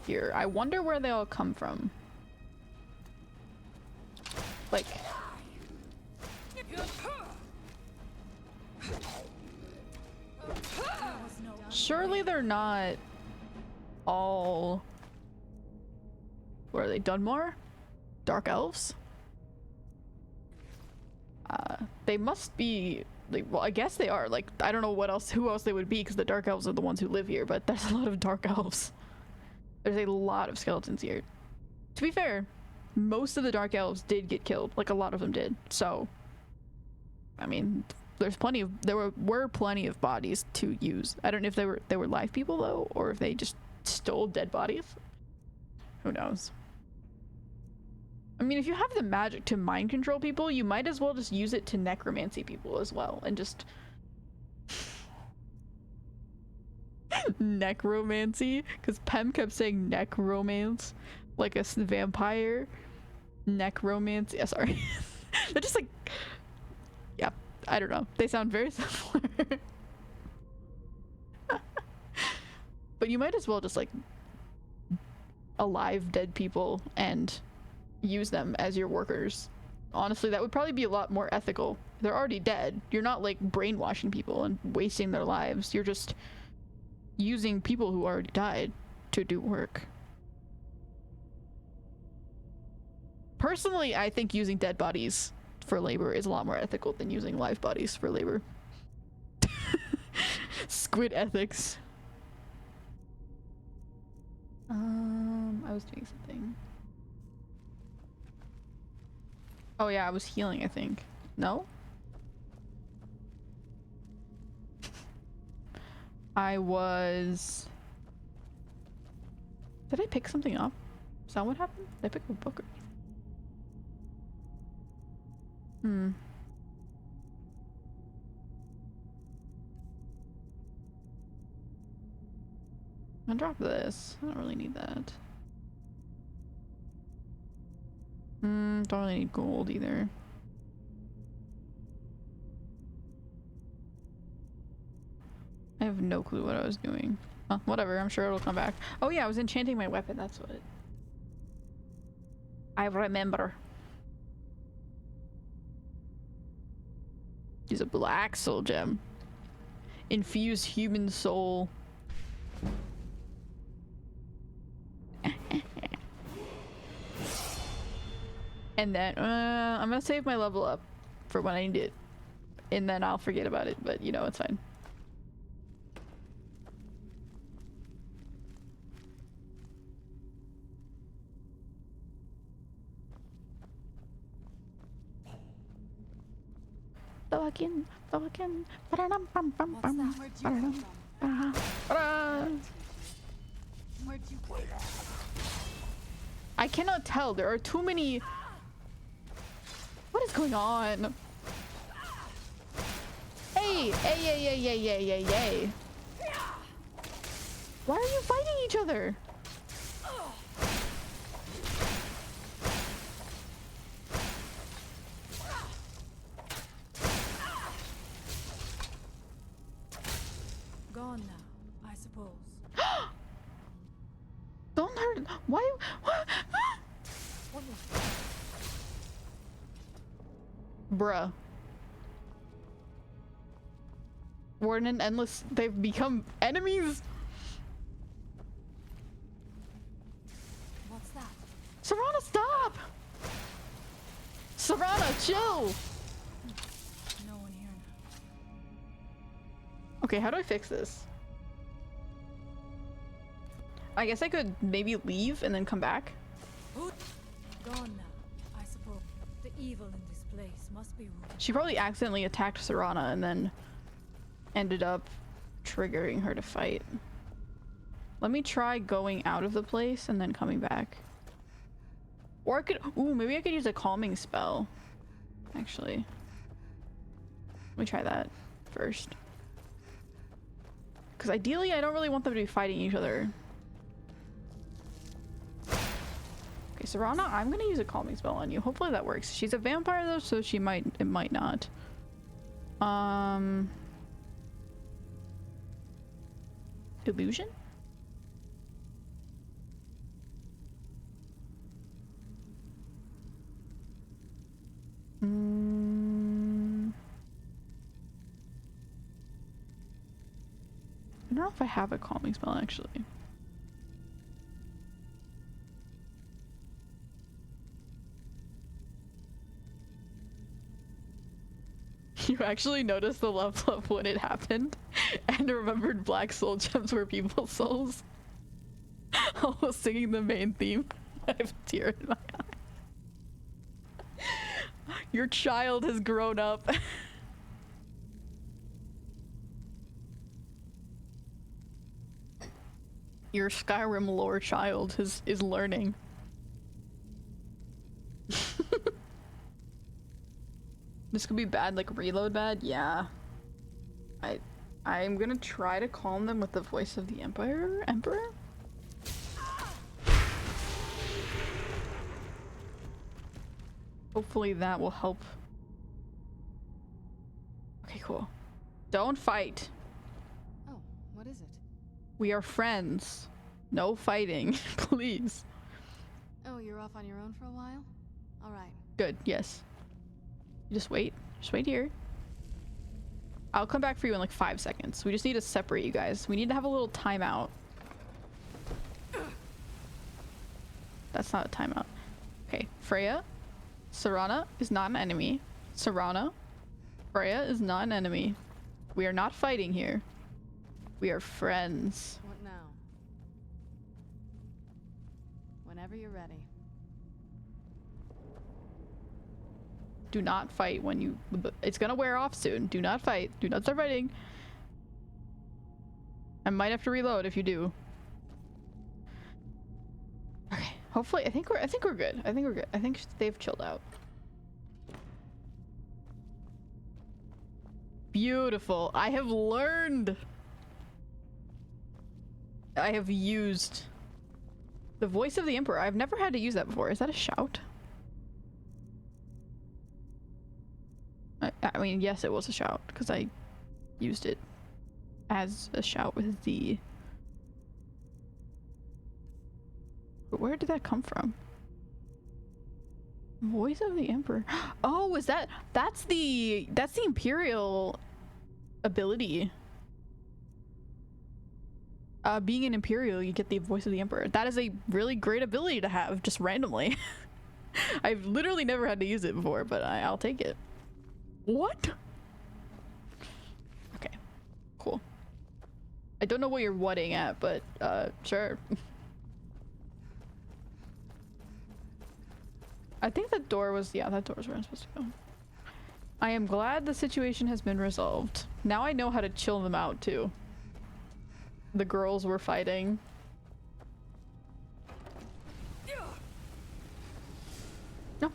here. I wonder where they all come from. Like, surely they're not all... Where are they? Dunmore? Dark elves? They must be... Like, well, I guess they are. Like, I don't know what else, who else they would be, because the dark elves are the ones who live here, but there's a lot of dark elves. There's a lot of skeletons here. To be fair, most of the dark elves did get killed. Like, a lot of them did. So, I mean, there were plenty of bodies to use. I don't know if they were live people though, or if they just stole dead bodies. Who knows? I mean, if you have the magic to mind control people, you might as well just use it to necromancy people as well, and just necromancy, because Pem kept saying necromance like a vampire. Necromancy. Yeah, sorry. They're just like, yeah, I don't know. They sound very similar. But you might as well just like alive dead people and use them as your workers. Honestly, that would probably be a lot more ethical. They're already dead. You're not like brainwashing people and wasting their lives. You're just using people who already died to do work. Personally, I think using dead bodies for labor is a lot more ethical than using live bodies for labor. Squid ethics. I was doing something. Oh yeah, I was healing, I think. No? I was... Did I pick something up? Is that what happened? Did I pick up a book or... I'll drop this. I don't really need that. Don't really need gold either. I have no clue what I was doing. Whatever, I'm sure it'll come back. Oh yeah, I was enchanting my weapon, that's what it... I remember. Use a black soul gem. Infuse human soul. And then, I'm gonna save my level up for when I need it. And then I'll forget about it, but you know, it's fine. Where'd you play that? I cannot tell. There are too many. What is going on? Hey! Hey! Why are you fighting each other? Gone now, I suppose. Don't hurt. Why? Bruh. We're in an endless... They've become enemies? What's that? Serana, stop! Serana, chill! No one here now. Okay, how do I fix this? I guess I could maybe leave and then come back. Gone now, I suppose. The evil in this place must be rooted. She probably accidentally attacked Serana and then ended up triggering her to fight. Let me try going out of the place and then coming back. Or I could... Ooh, maybe I could use a calming spell. Actually. Let me try that first. Because ideally, I don't really want them to be fighting each other. Serana, I'm gonna use a calming spell on you. Hopefully that works. She's a vampire though, so it might not. Illusion? I don't know if I have a calming spell actually. You actually noticed the level up when it happened and remembered black soul gems were people's souls. Almost singing the main theme. I have a tear in my eye. Your child has grown up. Your Skyrim lore child is learning. This could be bad, like reload bad. Yeah. I'm gonna try to calm them with the voice of the emperor. Hopefully that will help. Okay, cool. Don't fight. Oh, what is it? We are friends. No fighting, please. Oh, you're off on your own for a while? All right. Good, yes. You just wait. Just wait here. I'll come back for you in like 5 seconds. We just need to separate you guys. We need to have a little timeout. That's not a timeout. Okay, Freya. Serana is not an enemy. Serana. Freya is not an enemy. We are not fighting here. We are friends. What now? Whenever you're ready. Do not fight when you... It's gonna wear off soon. Do not fight. Do not start fighting. I might have to reload if you do. Okay. Hopefully, I think we're good. I think we're good. I think they've chilled out. Beautiful. I have learned. I have used the voice of the Emperor. I've never had to use that before. Is that a shout? I mean, yes, it was a shout because I used it as a shout with the... But where did that come from? Voice of the Emperor. Oh, is that... That's the Imperial ability. Being an Imperial, you get the voice of the Emperor. That is a really great ability to have, just randomly. I've literally never had to use it before, but I'll take it. What? Okay, cool. I don't know what you're whatting at, but sure. I think that door was, yeah, that door's where I'm supposed to go. I am glad the situation has been resolved. Now I know how to chill them out too. The girls were fighting. No.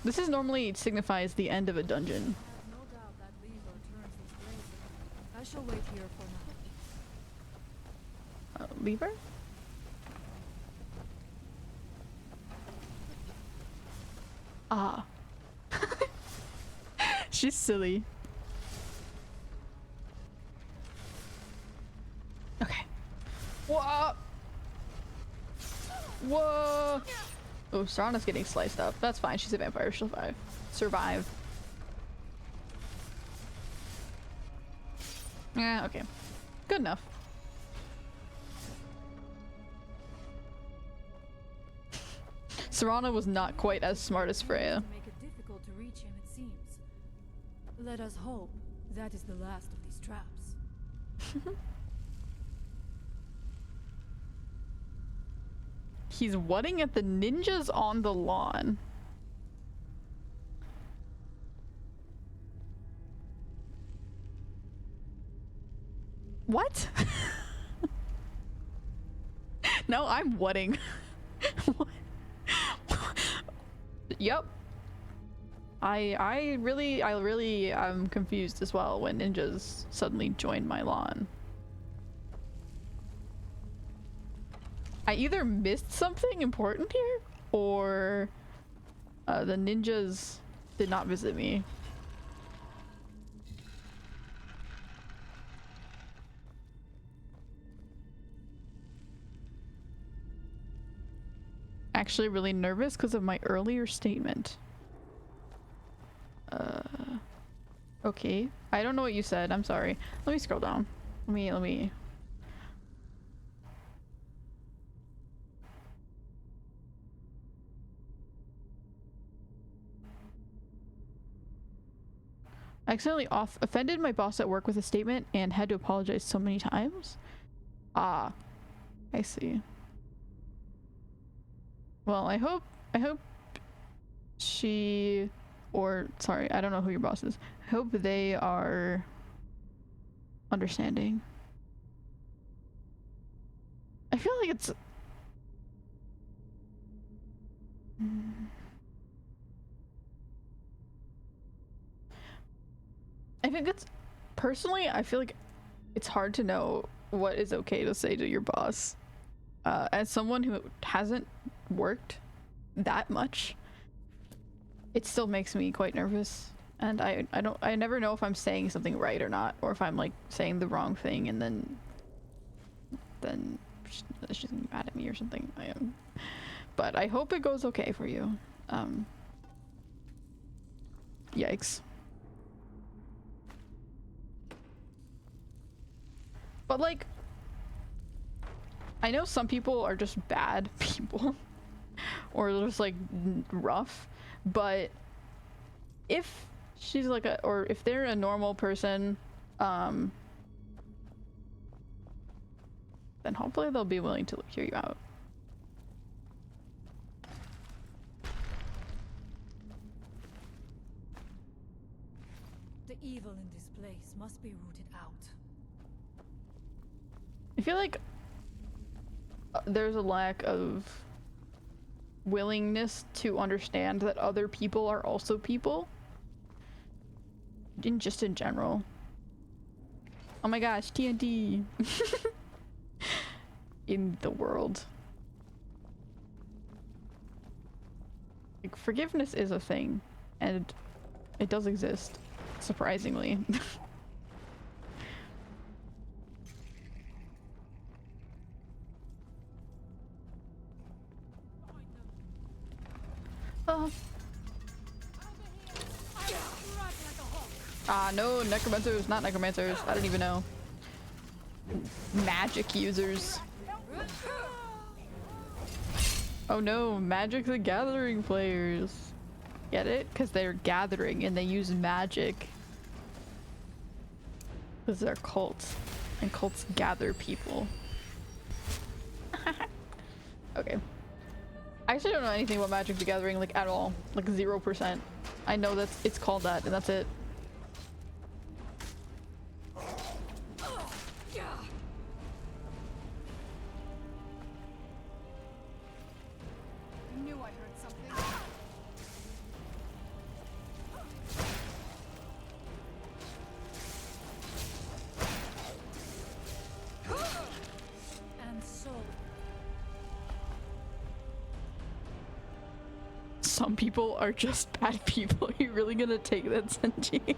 This is normally signifies the end of a dungeon. No doubt that lever turns these blazing. I shall wait here for now. Lever? Ah. She's silly. Okay. Whoa! Whoa! Oh, Serana's getting sliced up. That's fine. She's a vampire. She'll survive. Yeah, okay. Good enough. Serana was not quite as smart as Freya. To make it difficult to reach him, it seems. Let us hope that is the last of these traps. He's whatting at the ninjas on the lawn. What? No, I'm whatting. What? Yep. I really am confused as well when ninjas suddenly join my lawn. I either missed something important here, or the ninjas did not visit me. Actually really nervous because of my earlier statement. Okay. I don't know what you said. I'm sorry. Let me scroll down. Let me. I accidentally offended my boss at work with a statement and had to apologize so many times. Ah, I see. Well, I hope she, or sorry, I don't know who your boss is. I hope they are understanding. I feel like it's I think it's personally, I feel like it's hard to know what is okay to say to your boss. As someone who hasn't worked that much, it still makes me quite nervous, and I never know if I'm saying something right or not, or if I'm like saying the wrong thing and then she's gonna be mad at me or something. I am, but I hope it goes okay for you. Yikes. But like, I know some people are just bad people or just like rough, but if she's like or if they're a normal person, then hopefully they'll be willing to hear you out. The evil in this place must be rooted out. I feel like there's a lack of willingness to understand that other people are also people. Just in general. Oh my gosh, TNT! In the world. Like, forgiveness is a thing, and it does exist, surprisingly. No, necromancers, not necromancers. I don't even know. Magic users. Oh no, Magic the Gathering players. Get it? Because they're gathering and they use magic. Because they're cults. And cults gather people. Okay. I actually don't know anything about Magic the Gathering, like, at all. Like, 0%. I know that it's called that, and that's it. I knew I heard something. And so Some people are just bad people. Are you really gonna take that, Senji?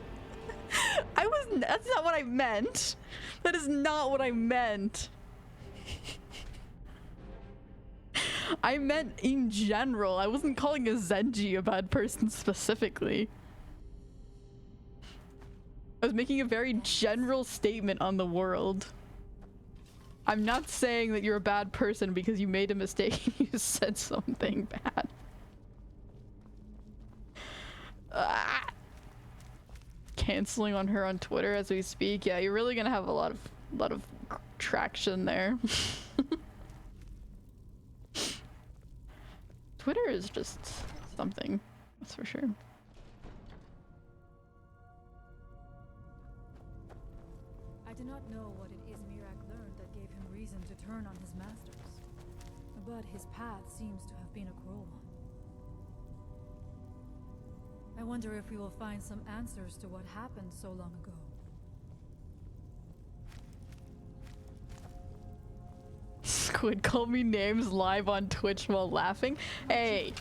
That's not what I meant. That is not what I meant. I meant in general. I wasn't calling a Zenji a bad person specifically. I was making a very general statement on the world. I'm not saying that you're a bad person because you made a mistake and you said something bad. Canceling on her on Twitter as we speak. Yeah, you're really gonna have a lot of traction there. Twitter is just something, that's for sure. I do not know what it is Mirak learned that gave him reason to turn on his masters, but his path seems to have been a cruel one. I wonder if we will find some answers to what happened so long ago. Squid call me names live on Twitch while laughing. Hey.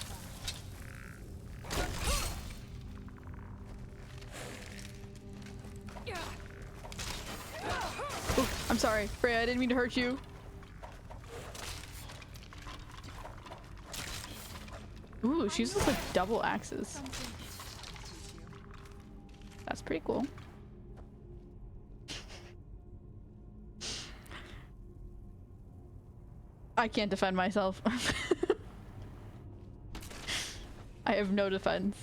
Ooh, I'm sorry, Freya, I didn't mean to hurt you. Ooh, she uses like double axes. That's pretty cool. I can't defend myself. I have no defense.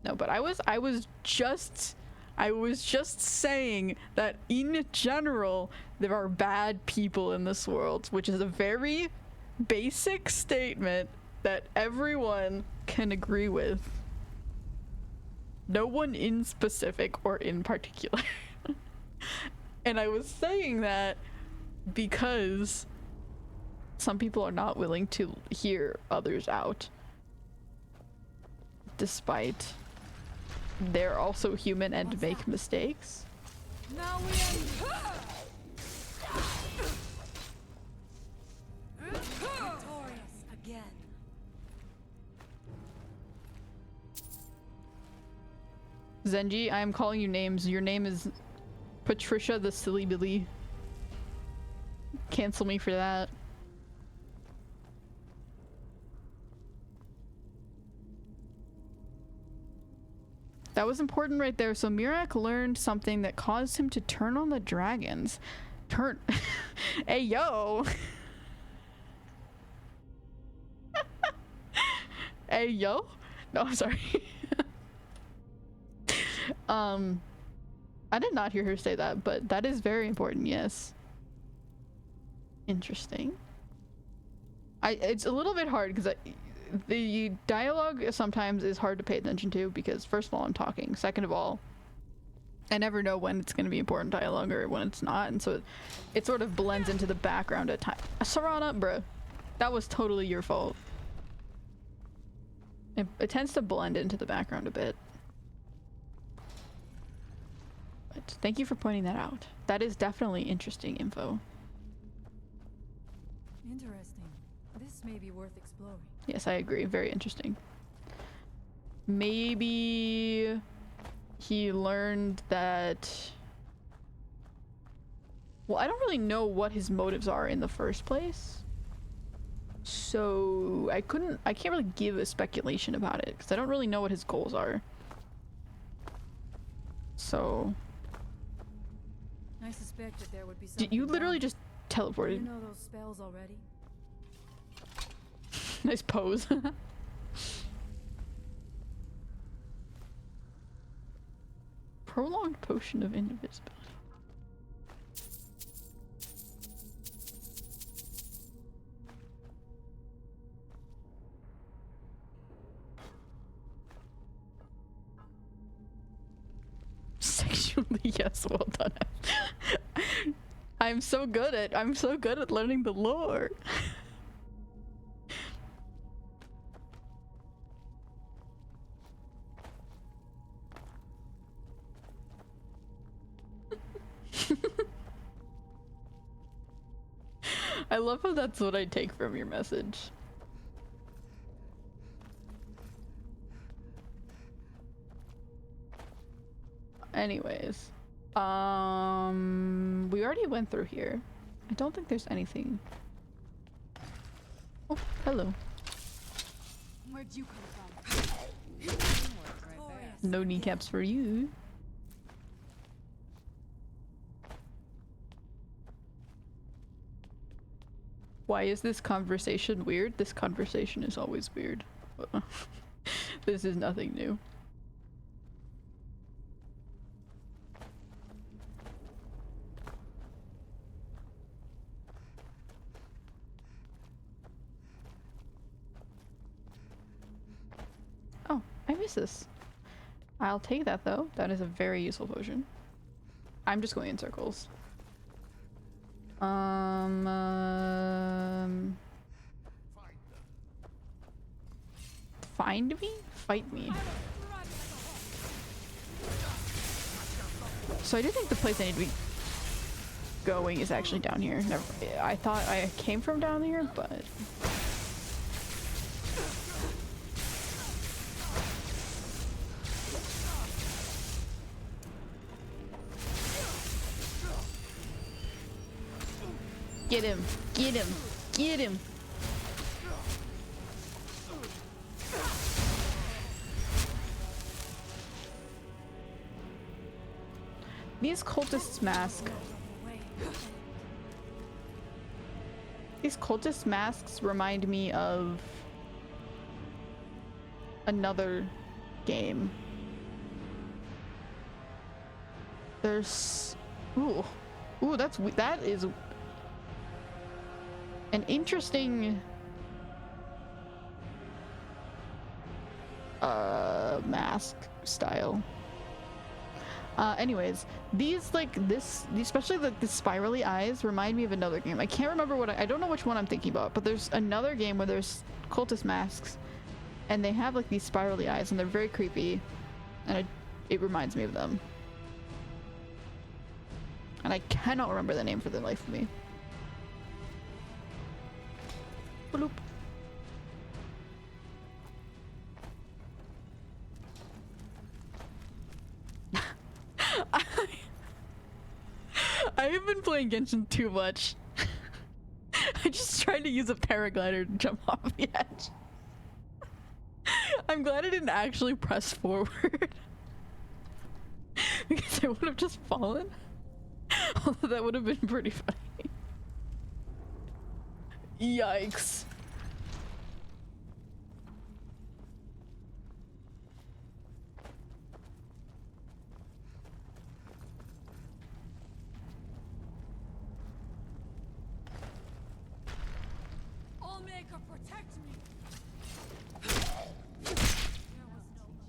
No, but I was just saying that in general there are bad people in this world, which is a very basic statement that everyone can agree with. No one in specific or in particular. And I was saying that because some people are not willing to hear others out, despite they're also human and make mistakes. Now we end. Victorious again. Zenji, I am calling you names. Your name is Patricia the Silly Billy. Cancel me for that. That was important right there. So Mirak learned something that caused him to turn on the dragons. Turn. Hey, yo. Hey, yo. No, I'm sorry. I did not hear her say that, but that is very important, yes. Interesting. It's a little bit hard because the dialogue sometimes is hard to pay attention to because first of all I'm talking, second of all I never know when it's going to be important dialogue or when it's not, and so it sort of blends into the background at times. Sarana, bruh, that was totally your fault. It tends to blend into the background a bit. But thank you for pointing that out. That is definitely interesting info. Interesting. This may be worth exploring. Yes, I agree. Very interesting. Maybe he learned that... Well, I don't really know what his motives are in the first place. So I can't really give a speculation about it because I don't really know what his goals are. So... I suspected there would be something. You literally just teleported. You know those spells already? Nice pose. Prolonged potion of invisibility. Sexually, yes, well done. I'm so good at learning the lore. I love how that's what I take from your message. Anyways, we already went through here. I don't think there's anything. Oh, hello. Where'd you come from? No kneecaps for you. Why is this conversation weird? This conversation is always weird. This is nothing new. Oh, I missed this. I'll take that though. That is a very useful potion. I'm just going in circles. find me? Fight me. So I do think the place I need to be going is actually down here. Never, I thought I came from down here, but... Get him! Get him! Get him! These cultists mask. These cultist masks remind me of another game. There's ooh, that is an interesting mask style. Anyways, these especially like the spirally eyes remind me of another game. I can't remember I don't know which one I'm thinking about, but there's another game where there's cultist masks and they have like these spirally eyes and they're very creepy, and it reminds me of them. And I cannot remember the name for the life of me. Bloop. I have been playing Genshin too much. I just tried to use a paraglider to jump off the edge. I'm glad I didn't actually press forward. Because I would have just fallen. Although that would have been pretty funny. Yikes.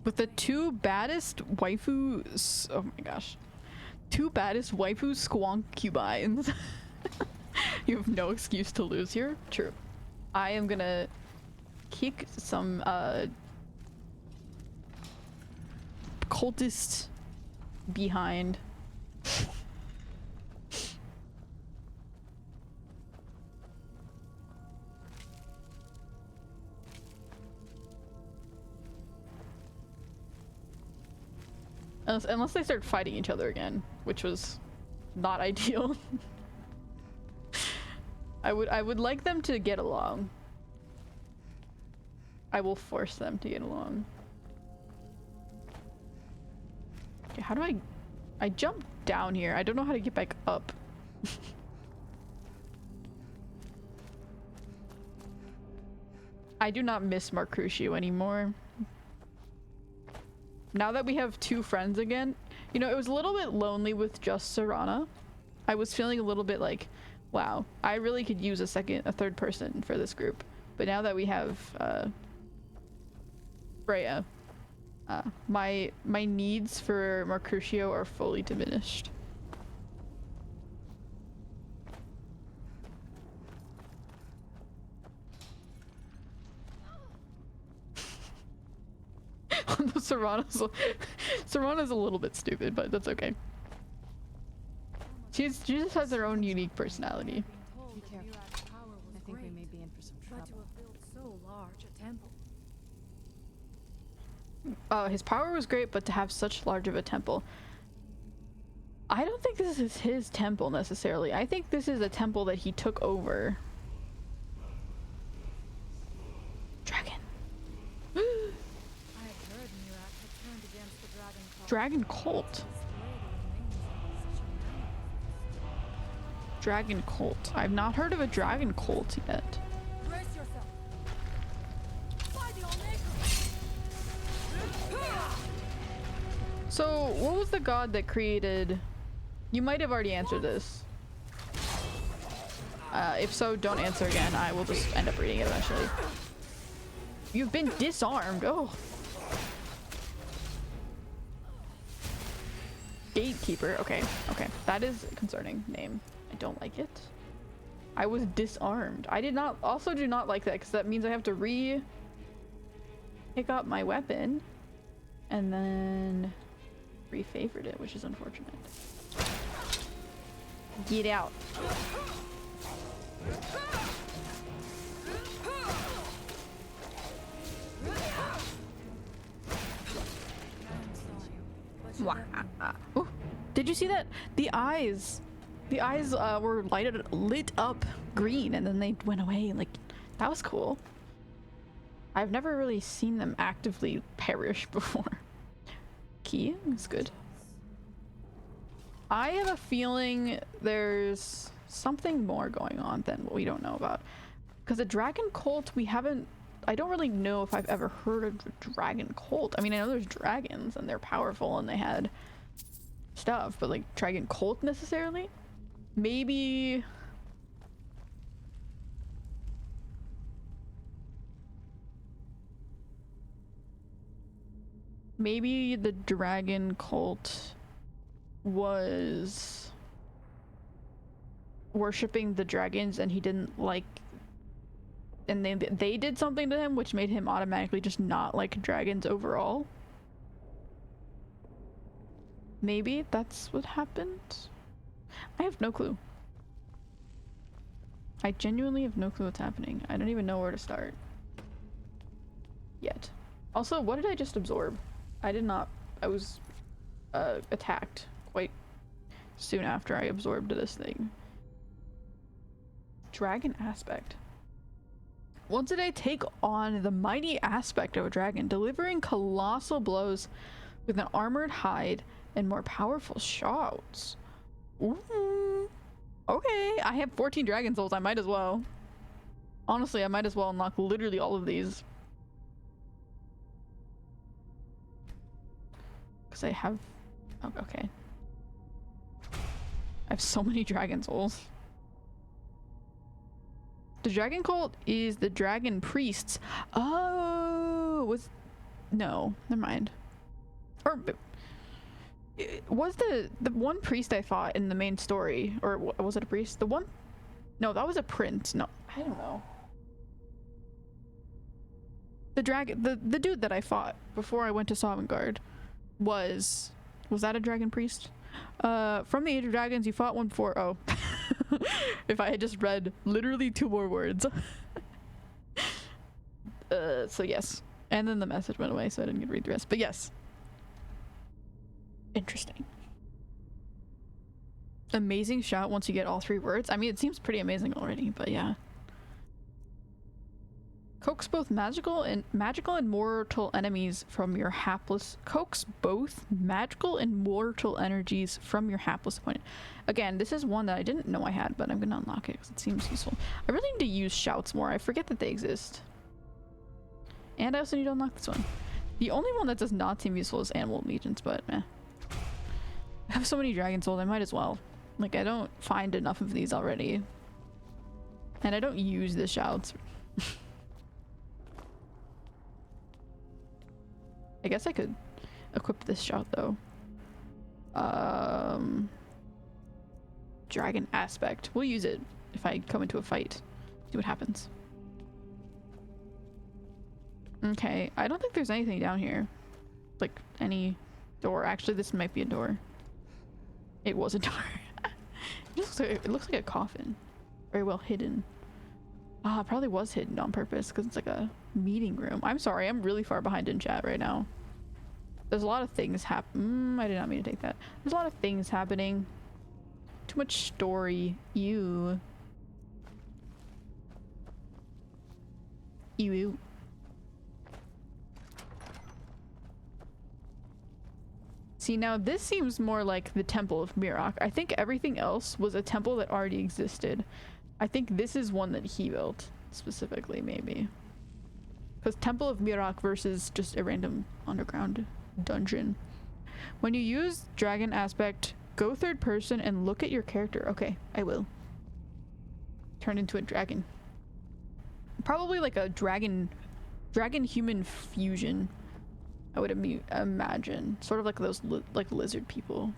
With the two baddest waifus, oh my gosh, two baddest waifu squonkubines. You have no excuse to lose here. True. I am gonna kick some cultist behind. Unless they start fighting each other again, which was not ideal. I would like them to get along. I will force them to get along. Okay, how do I jump down here? I don't know how to get back up. I do not miss Marcrucio anymore. Now that we have two friends again, you know, it was a little bit lonely with just Serana. I was feeling a little bit like, wow, I really could use a third person for this group. But now that we have Freya, my needs for Marcrucio are fully diminished. Serana's a little bit stupid, but that's okay. She just has her own unique personality. Be careful. I think we may be in for some trouble. To have built so large a temple. His power was great, but to have such large of a temple. I don't think this is his temple necessarily. I think this is a temple that he took over. Dragon. Dragon cult. Dragon cult. I've not heard of a dragon cult yet. Brace yourself. So, what was the god that created... You might have already answered this. If so, don't answer again. I will just end up reading it eventually. You've been disarmed. Oh. Gatekeeper. Okay. Okay. That is a concerning name. I don't like it. I was disarmed. I did not... Also do not like that because that means I have to It got my weapon and then refavored it, which is unfortunate. Get out. Wow. Ooh, did you see that? The eyes were lit up green and then they went away. Like, that was cool. I've never really seen them actively perish before. Key is good. I have a feeling there's something more going on than what we don't know about. Because a dragon cult, I don't really know if I've ever heard of a dragon cult. I mean, I know there's dragons and they're powerful and they had stuff, but like dragon cult necessarily? Maybe the dragon cult was worshipping the dragons and he didn't like, and they did something to him which made him automatically just not like dragons overall. Maybe that's what happened. I have no clue. I genuinely have no clue what's happening. I don't even know where to start yet. Also, what did I just absorb? I was attacked quite soon after I absorbed this thing. Dragon aspect. Once a day, take on the mighty aspect of a dragon, delivering colossal blows with an armored hide and more powerful shouts. Ooh. Okay, I have 14 dragon souls. I might as well. Honestly, I might as well unlock literally all of these. Because I have... Oh, okay. I have so many dragon souls. The dragon cult is the dragon priests. Oh, no, never mind. Or was the one priest I fought in the main story, or was it a priest? No, that was a prince. No, I don't know. The dude that I fought before I went to Sovngarde was that a dragon priest? From the Age of Dragons, you fought one before. Oh. If I had just read literally 2 more words. So yes. And then the message went away, so I didn't get to read the rest. But yes. Interesting. Amazing shout once you get all 3 words. I mean, it seems pretty amazing already, but yeah. Coax both magical and mortal enemies from your hapless. Coax both magical and mortal energies from your hapless opponent. Again, this is one that I didn't know I had, but I'm gonna unlock it because it seems useful. I really need to use shouts more. I forget that they exist. And I also need to unlock this one. The only one that does not seem useful is animal legions, but I have so many dragon souls, I might as well. Like, I don't find enough of these already. And I don't use the shouts. I guess I could equip this shout though. Dragon aspect. We'll use it if I come into a fight. See what happens. Okay, I don't think there's anything down here. Like any door. Actually, this might be a door. It was a door. It looks like a coffin. Very well hidden. Ah, it probably was hidden on purpose because it's like a meeting room. I'm sorry, I'm really far behind in chat right now. There's a lot of things I did not mean to take that. There's a lot of things happening. Too much story. Ew. Ew. See, now this seems more like the Temple of Mirok. I think everything else was a temple that already existed. I think this is one that he built, specifically, maybe. Because Temple of Mirok versus just a random underground dungeon. When you use dragon aspect, go third person and look at your character. Okay, I will. Turn into a dragon. Probably like a dragon human fusion, I would imagine. Sort of like those like lizard people.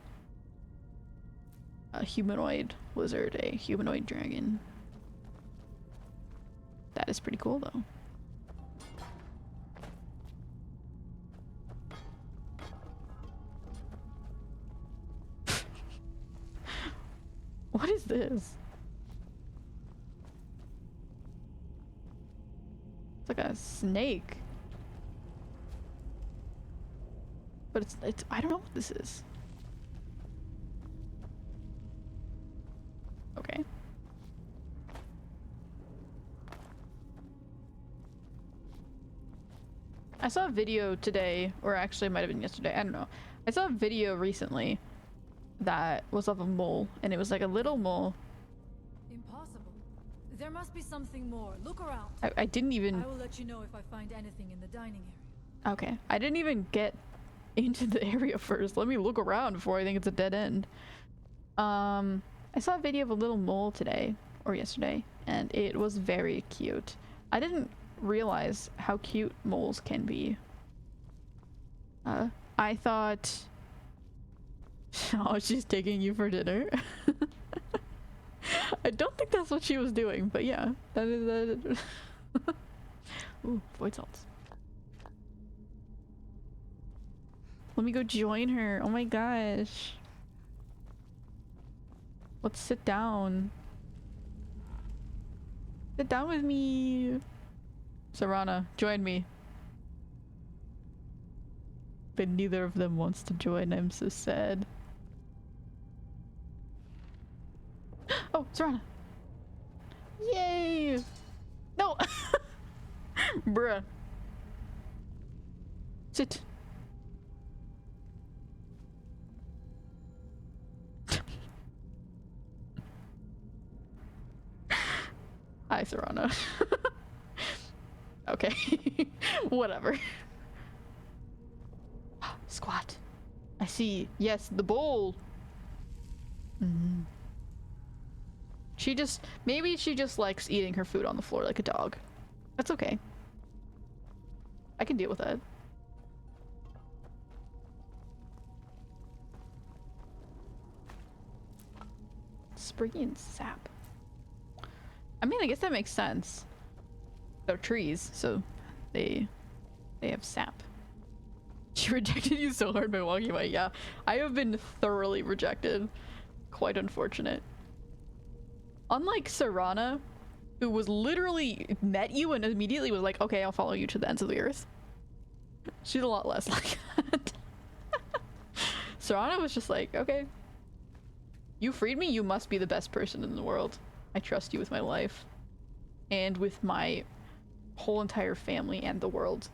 A humanoid lizard, a humanoid dragon. That is pretty cool though. What is this? It's like a snake. But it's I don't know what this is. Okay. I saw a video today, or actually it might have been yesterday, I don't know. I saw a video recently that was of a mole, and it was like a little mole. Impossible. There must be something more. Look around. I didn't even... I will let you know if I find anything in the dining area. Okay. I didn't even get into the area first. Let me look around before I think it's a dead end. I saw a video of a little mole today, or yesterday, and it was very cute. I didn't realize how cute moles can be. I thought... Oh, she's taking you for dinner. I don't think that's what she was doing, but yeah. That is that. Ooh, void salts. Let me go join her. Oh my gosh. Let's sit down. Sit down with me. Serana, join me. But neither of them wants to join. I'm so sad. Oh, Serana. Yay! No! Bruh. Sit. Hi, Serana. Okay. Whatever. Squat. I see. Yes, the bowl. Mm-hmm. Maybe she just likes eating her food on the floor like a dog. That's okay. I can deal with that. Spriggan sap. I mean, I guess that makes sense. They're trees, so they have sap. She rejected you so hard by walking away. Yeah, I have been thoroughly rejected. Quite unfortunate. Unlike Serana, who was literally met you and immediately was like, okay, I'll follow you to the ends of the earth. She's a lot less like that. Serana was just like, okay. You freed me, you must be the best person in the world. I trust you with my life. And with my whole entire family and the world.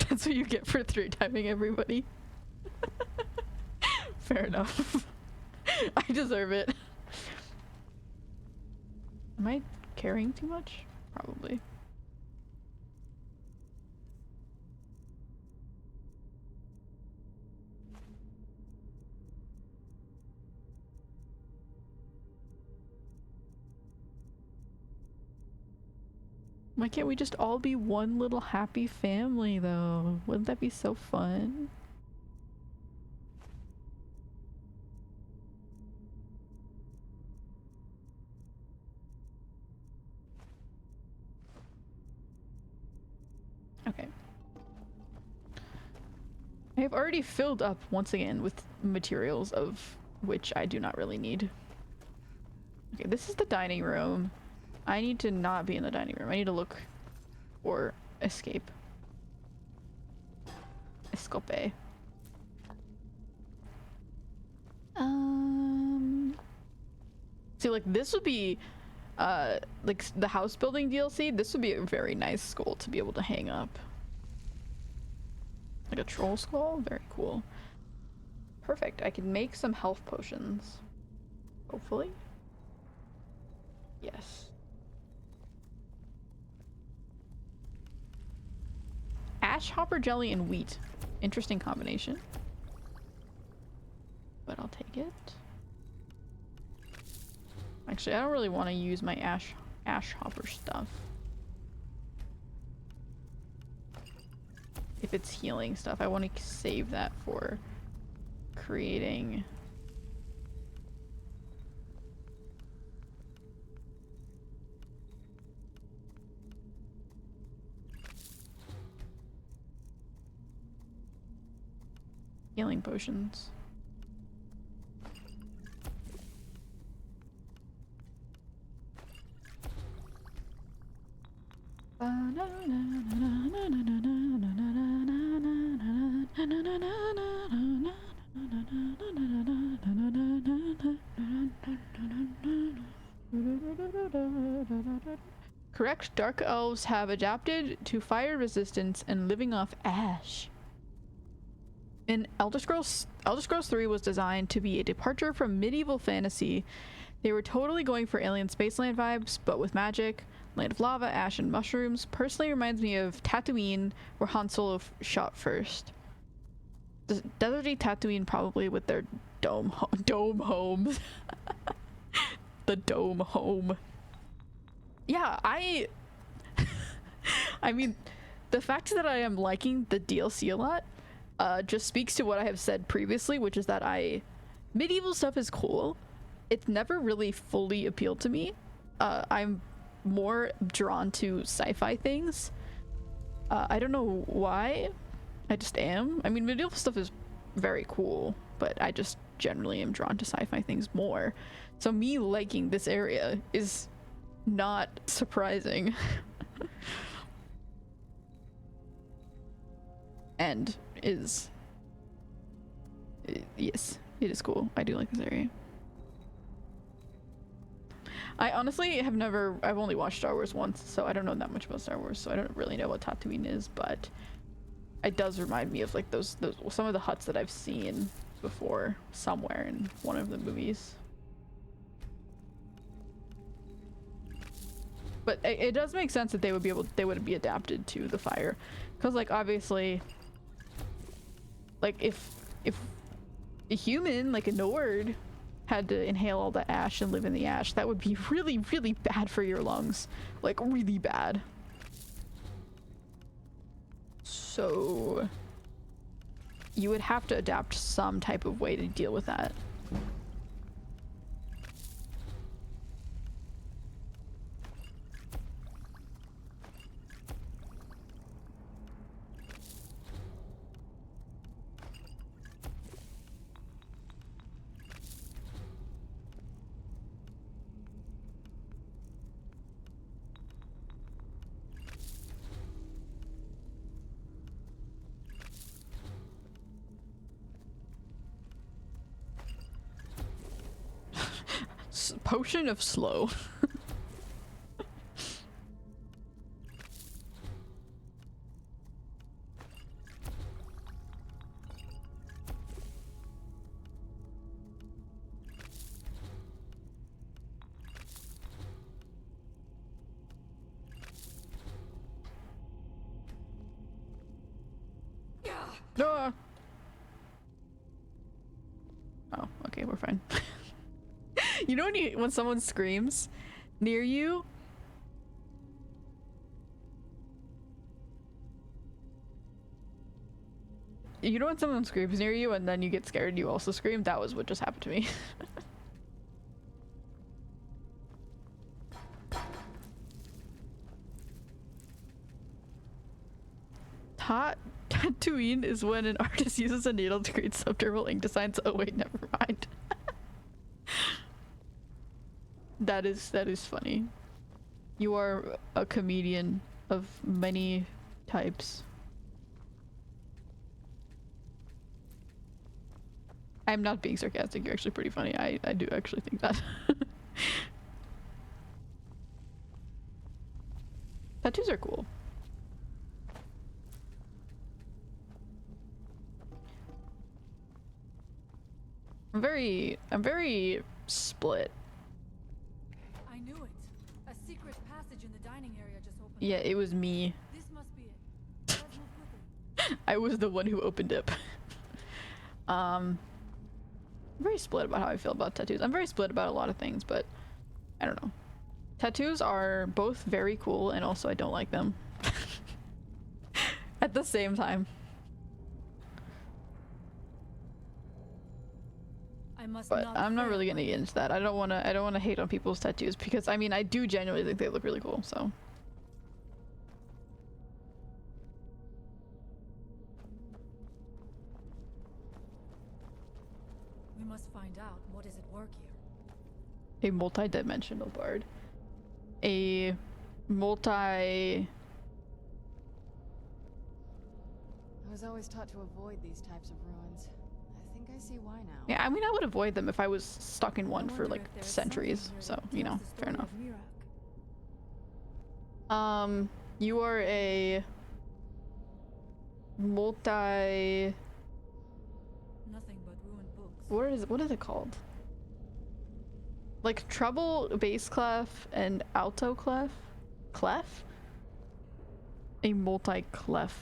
That's what you get for 3-timing everybody. Fair enough. I deserve it. Am I carrying too much? Probably. Why can't we just all be one little happy family, though? Wouldn't that be so fun? Okay. I have already filled up once again with materials of which I do not really need. Okay, this is the dining room. I need to not be in the dining room. I need to look for escape. Escape. See, like, this would be, like, the house building DLC, this would be a very nice skull to be able to hang up. Like a troll skull? Very cool. Perfect. I can make some health potions. Hopefully. Yes. Ash, hopper jelly, and wheat. Interesting combination. But I'll take it. Actually, I don't really want to use my ash hopper stuff. If it's healing stuff, I want to save that for creating... Healing potions. Correct, dark elves have adapted to fire resistance and living off ash. In Elder Scrolls 3 was designed to be a departure from medieval fantasy. They were totally going for alien spaceland vibes, but with magic, land of lava, ash, and mushrooms. Personally reminds me of Tatooine, where Han Solo shot first. Deserty Tatooine, probably with their dome homes. The dome home. Yeah, I mean, the fact that I am liking the DLC a lot just speaks to what I have said previously, which is that medieval stuff is cool. It's never really fully appealed to me. I'm more drawn to sci-fi things. I don't know why. I just am. I mean, medieval stuff is very cool, but I just generally am drawn to sci-fi things more. So me liking this area is not surprising. And yes, it is cool. I do like this area. I honestly have I've only watched Star Wars once, so I don't know that much about Star Wars, so I don't really know what Tatooine is, but it does remind me of like those some of the huts that I've seen before somewhere in one of the movies. But it does make sense that they would be adapted to the fire, because like obviously, like if a human like a Nord had to inhale all the ash and live in the ash, that would be really, really bad for your lungs, like really bad. So you would have to adapt some type of way to deal with that. Potion of slow. Ah. Oh, okay, we're fine. You know when someone screams near you? You know when someone screams near you and then you get scared and you also scream? That was what just happened to me. Tatooine is when an artist uses a needle to create subdermal ink designs. Oh wait, never mind. That is funny. You are a comedian of many types. I'm not being sarcastic, you're actually pretty funny. I do actually think that. Tattoos are cool. I'm very split. I knew it. A secret passage in the dining area just opened. Yeah, it was me. This must be it. Let's move quickly. I was the one who opened it. I'm very split about how I feel about tattoos. I'm very split about a lot of things, but I don't know. Tattoos are both very cool and also I don't like them. At the same time. But I'm not really gonna get into that. I don't wanna hate on people's tattoos because I mean I do genuinely think they look really cool, so. must find out what is at work here. A multi-dimensional bard. A multi... I was always taught to avoid these types of ruins. I think I see why now. Yeah, I mean, I would avoid them if I was stuck in one for like centuries. So, you know, fair enough. You are a multi... Nothing but ruined books. What is it called? Like treble, bass clef, and alto clef? Clef? A multi-clef.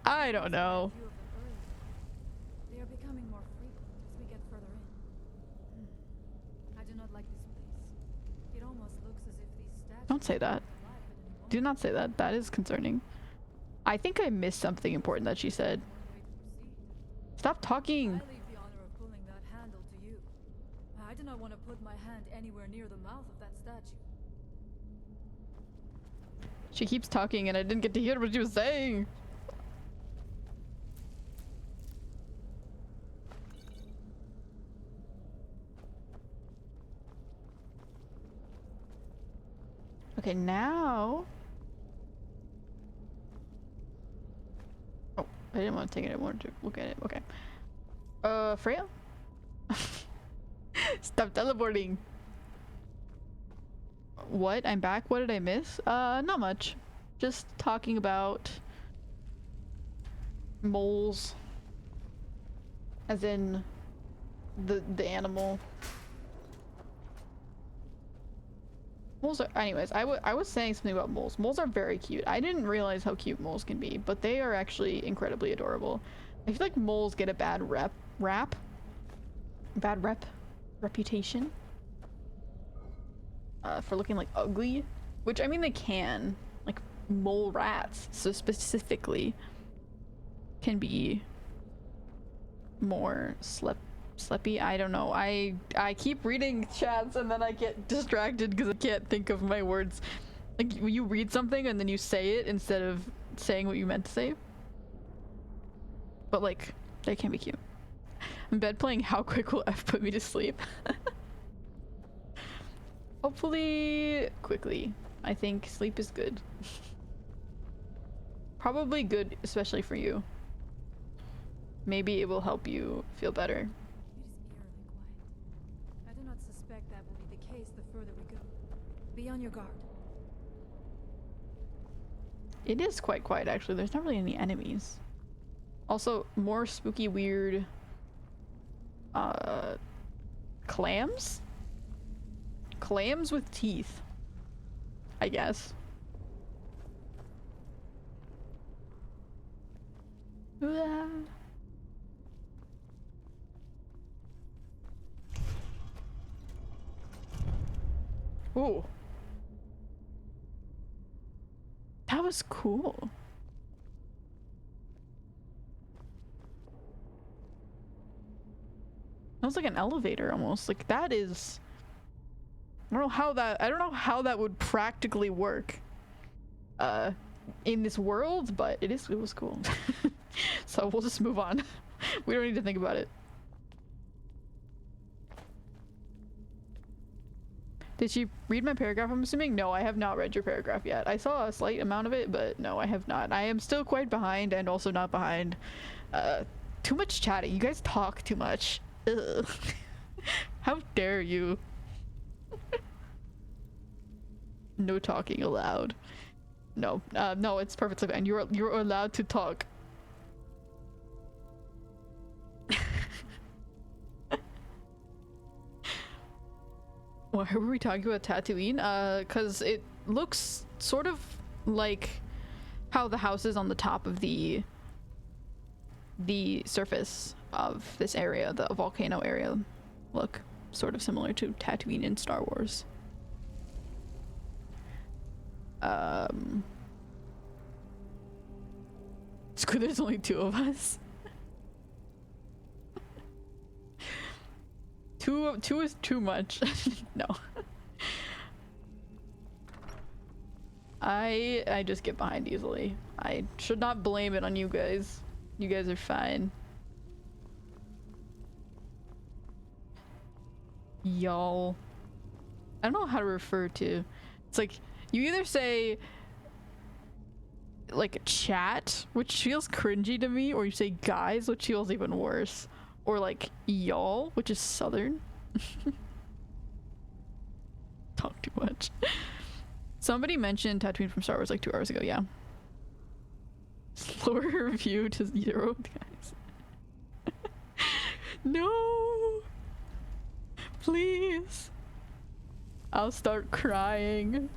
I don't know. They are becoming more frequent as we get further in. I do not like this place. It almost looks as if these statues Don't say that. Do not say that. That is concerning. I think I missed something important that she said. Stop talking. I leave the honor of pulling that handle to you. I do not want to put my hand anywhere near the mouth of that statue. She keeps talking and I didn't get to hear what she was saying. Okay, now... Oh, I didn't want to take it. I wanted to look at it. Okay. Freya? Stop teleporting. What? I'm back? What did I miss? Not much. Just talking about moles. As in the animal. Moles are, anyways, I was saying something about moles. Moles are very cute. I didn't realize how cute moles can be, but they are actually incredibly adorable. I feel like moles get a bad reputation for looking like ugly, which I mean they can. Like mole rats, so specifically, can be more sleepy. I don't know. I keep reading chats and then I get distracted because I can't think of my words. Like you read something and then you say it instead of saying what you meant to say. But like, they can be cute. In bed playing How Quick Will F Put Me to Sleep. Hopefully quickly. I think sleep is good. Probably good, especially for you. Maybe it will help you feel better. It is eerily quiet. I do not suspect that will be the case the further we go. Be on your guard. It is quite quiet actually. There's not really any enemies. Also, more spooky, weird clams? Clams with teeth, I guess. Ooh. That was cool. That was like an elevator almost. Like that is... I don't know how that would practically work in this world, but it was cool. So we'll just move on. We don't need to think about it. Did she read my paragraph, I'm assuming? No, I have not read your paragraph yet. I saw a slight amount of it, but no, I have not. I am still quite behind and also not behind. Too much chatting. You guys talk too much. Ugh. How dare you? No talking allowed. No, no, it's perfectly fine. You're allowed to talk. Why were we talking about Tatooine? Cause it looks sort of like how the houses on the top of the surface of this area, the volcano area, look sort of similar to Tatooine in Star Wars. It's good there's only two of us. Two is too much. No. I just get behind easily. I should not blame it on you guys. You guys are fine. y'all. I don't know how to refer to. It's like you either say like chat, which feels cringy to me, or you say guys, which feels even worse, or like y'all, which is southern. Talk too much. Somebody mentioned Tatooine from Star Wars like 2 hours ago. Yeah. Slower review to 0, guys. No, please. I'll start crying.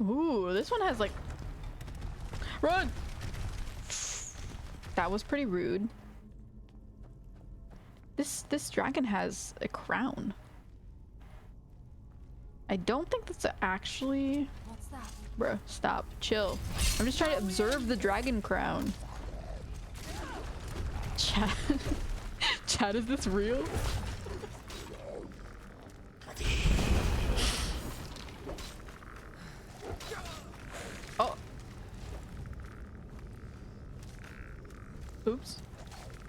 Ooh, this one has like... Run! That was pretty rude. This dragon has a crown. I don't think that's actually... What's that? Bruh, stop. Chill. I'm just trying to observe the dragon crown. Chat. Chat, is this real? Oh. Oops.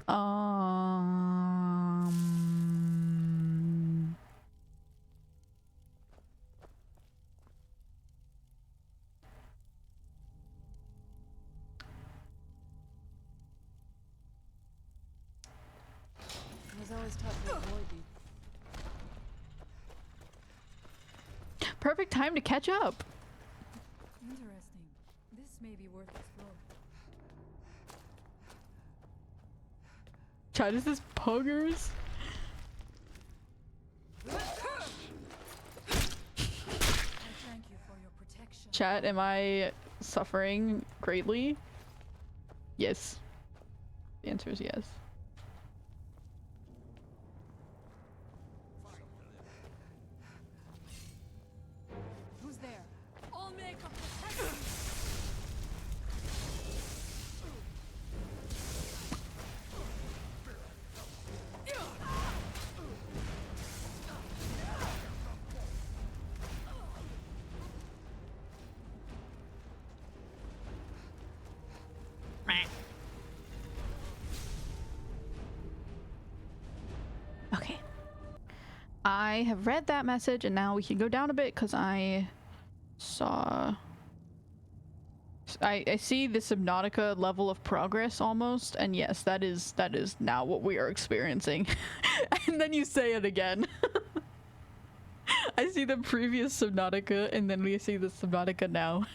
I was always taught to avoid you. Perfect time to catch up. Interesting. This may be worth exploring. Chat, is this poggers? I thank you for your protection. Chat, am I suffering greatly? Yes. The answer is yes. Who's there? All make a protection. Okay. I have read that message and now we can go down a bit because I saw... I see the Subnautica level of progress almost, and yes, that is now what we are experiencing. And then you say it again. I see the previous Subnautica and then we see the Subnautica now.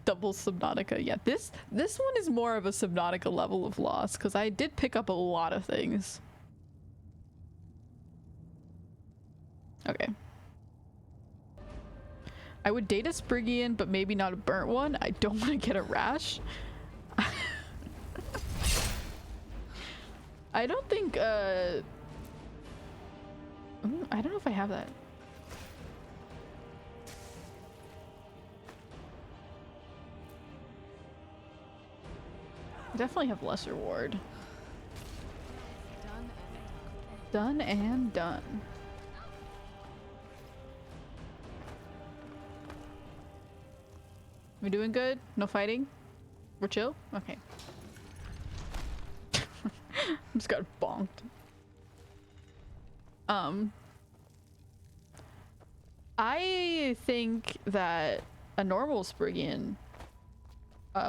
Double Subnautica. Yeah, this one is more of a Subnautica level of loss because I did pick up a lot of things. Okay. I would date a Sprigian, but maybe not a burnt one. I don't want to get a rash. I don't think, I don't know if I have that. I definitely have lesser ward. Done and done. We doing good? No fighting? We're chill? Okay. Just got bonked. I think that a normal Sprigian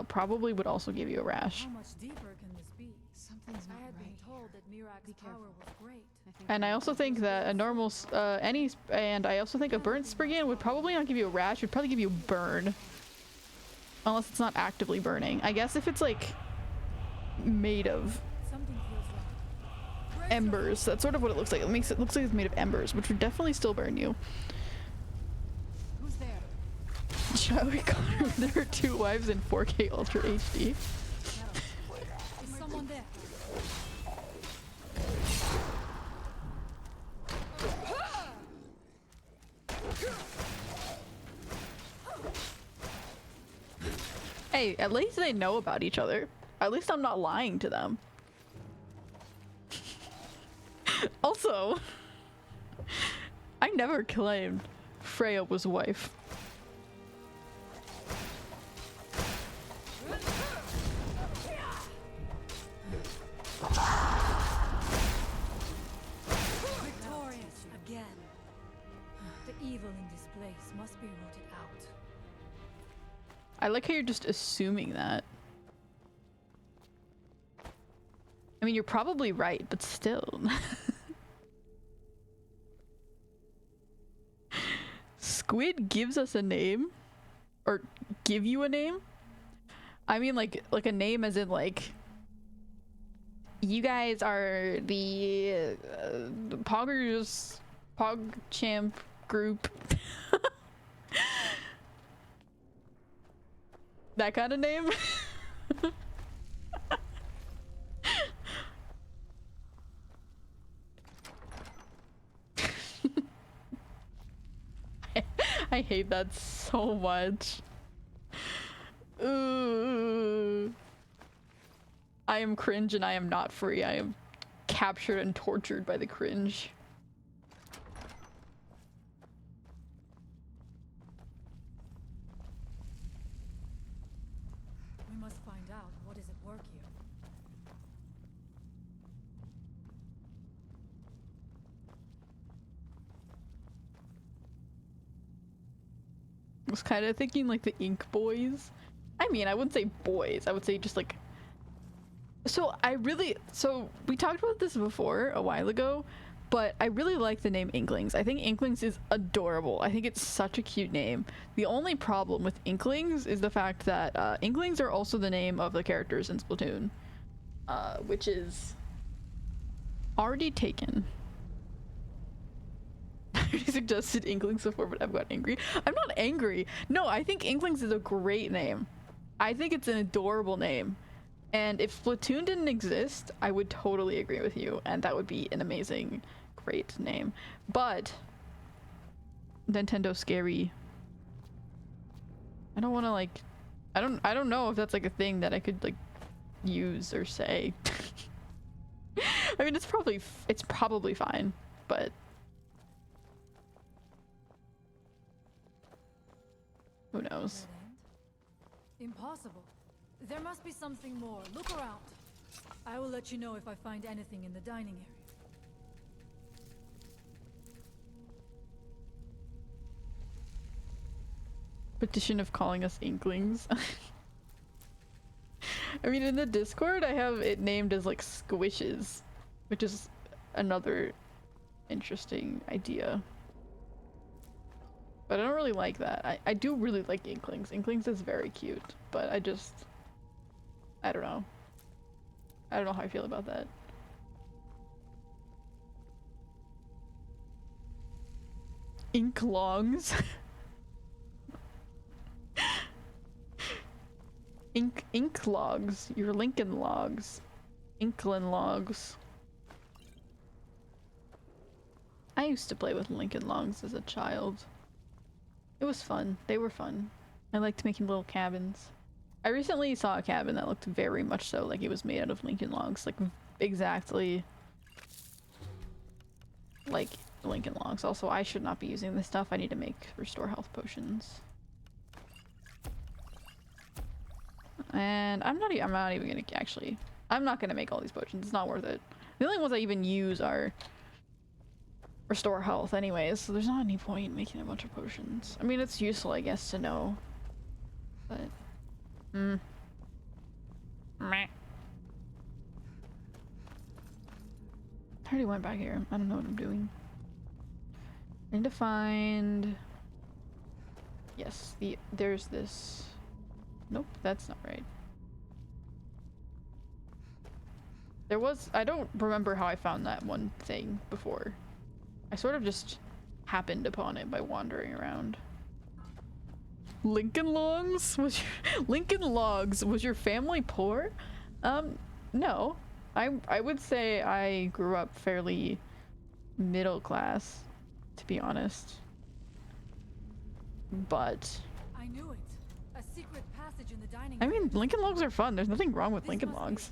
probably would also give you a rash. How much deeper can this be? Something's not I had been right. told that Mirak's power was great. And I also think that a normal, and I also think a burnt Sprigian would probably not give you a rash, would probably give you a burn. Unless it's not actively burning. I guess if it's like made of embers, that's sort of what it looks like. It looks like it's made of embers, which would definitely still burn you. Who's there? Shall we call her? There are 2 wives in 4K Ultra HD. Is someone there? Hey, at least they know about each other. At least I'm not lying to them. Also, I never claimed Freya was wife. place must be rooted out. I like how you're just assuming that. I mean, you're probably right, but still. Squid gives us a name? Or give you a name? I mean like a name as in like, you guys are the Poggers, PogChamp group. That kind of name? I hate that so much. Ooh. I am cringe and I am not free. I am captured and tortured by the cringe. We must find out what is at work here. I was kind of thinking like the Ink Boys. I mean, I wouldn't say boys. I would say just like... So we talked about this before a while ago, but I really like the name Inklings. I think Inklings is adorable. I think it's such a cute name. The only problem with Inklings is the fact that Inklings are also the name of the characters in Splatoon, which is already taken. I already suggested Inklings before, but I've got angry. I'm not angry. No, I think Inklings is a great name. I think it's an adorable name. And if Splatoon didn't exist, I would totally agree with you, and that would be an amazing, great name. But Nintendo scary. I don't want to like, I don't know if that's like a thing that I could like use or say. I mean, it's probably fine, but who knows? Impossible. There must be something more. Look around. I will let you know if I find anything in the dining area. Petition of calling us Inklings. I mean, in the Discord, I have it named as like Squishes, which is another interesting idea. But I don't really like that. I do really like Inklings. Inklings is very cute, but I don't know. I don't know how I feel about that. Inklongs. Ink logs. Your Lincoln logs. Inklin logs. I used to play with Lincoln logs as a child. It was fun. They were fun. I liked making little cabins. I recently saw a cabin that looked very much so like it was made out of Lincoln logs. Like, exactly like Lincoln logs. Also, I should not be using this stuff. I need to make restore health potions. And I'm not even gonna actually... I'm not gonna make all these potions. It's not worth it. The only ones I even use are restore health anyways, so there's not any point making a bunch of potions. I mean, it's useful, I guess, to know. But... Meh. I already went back here. I don't know what I'm doing. I need to find... Yes, there's this... Nope, that's not right. There was... I don't remember how I found that one thing before. I sort of just happened upon it by wandering around. Lincoln Logs? Lincoln Logs, was your family poor? No. I would say I grew up fairly middle class, to be honest. But I knew it. A secret passage in the dining I mean, Lincoln Logs are fun. There's nothing wrong with Lincoln Logs.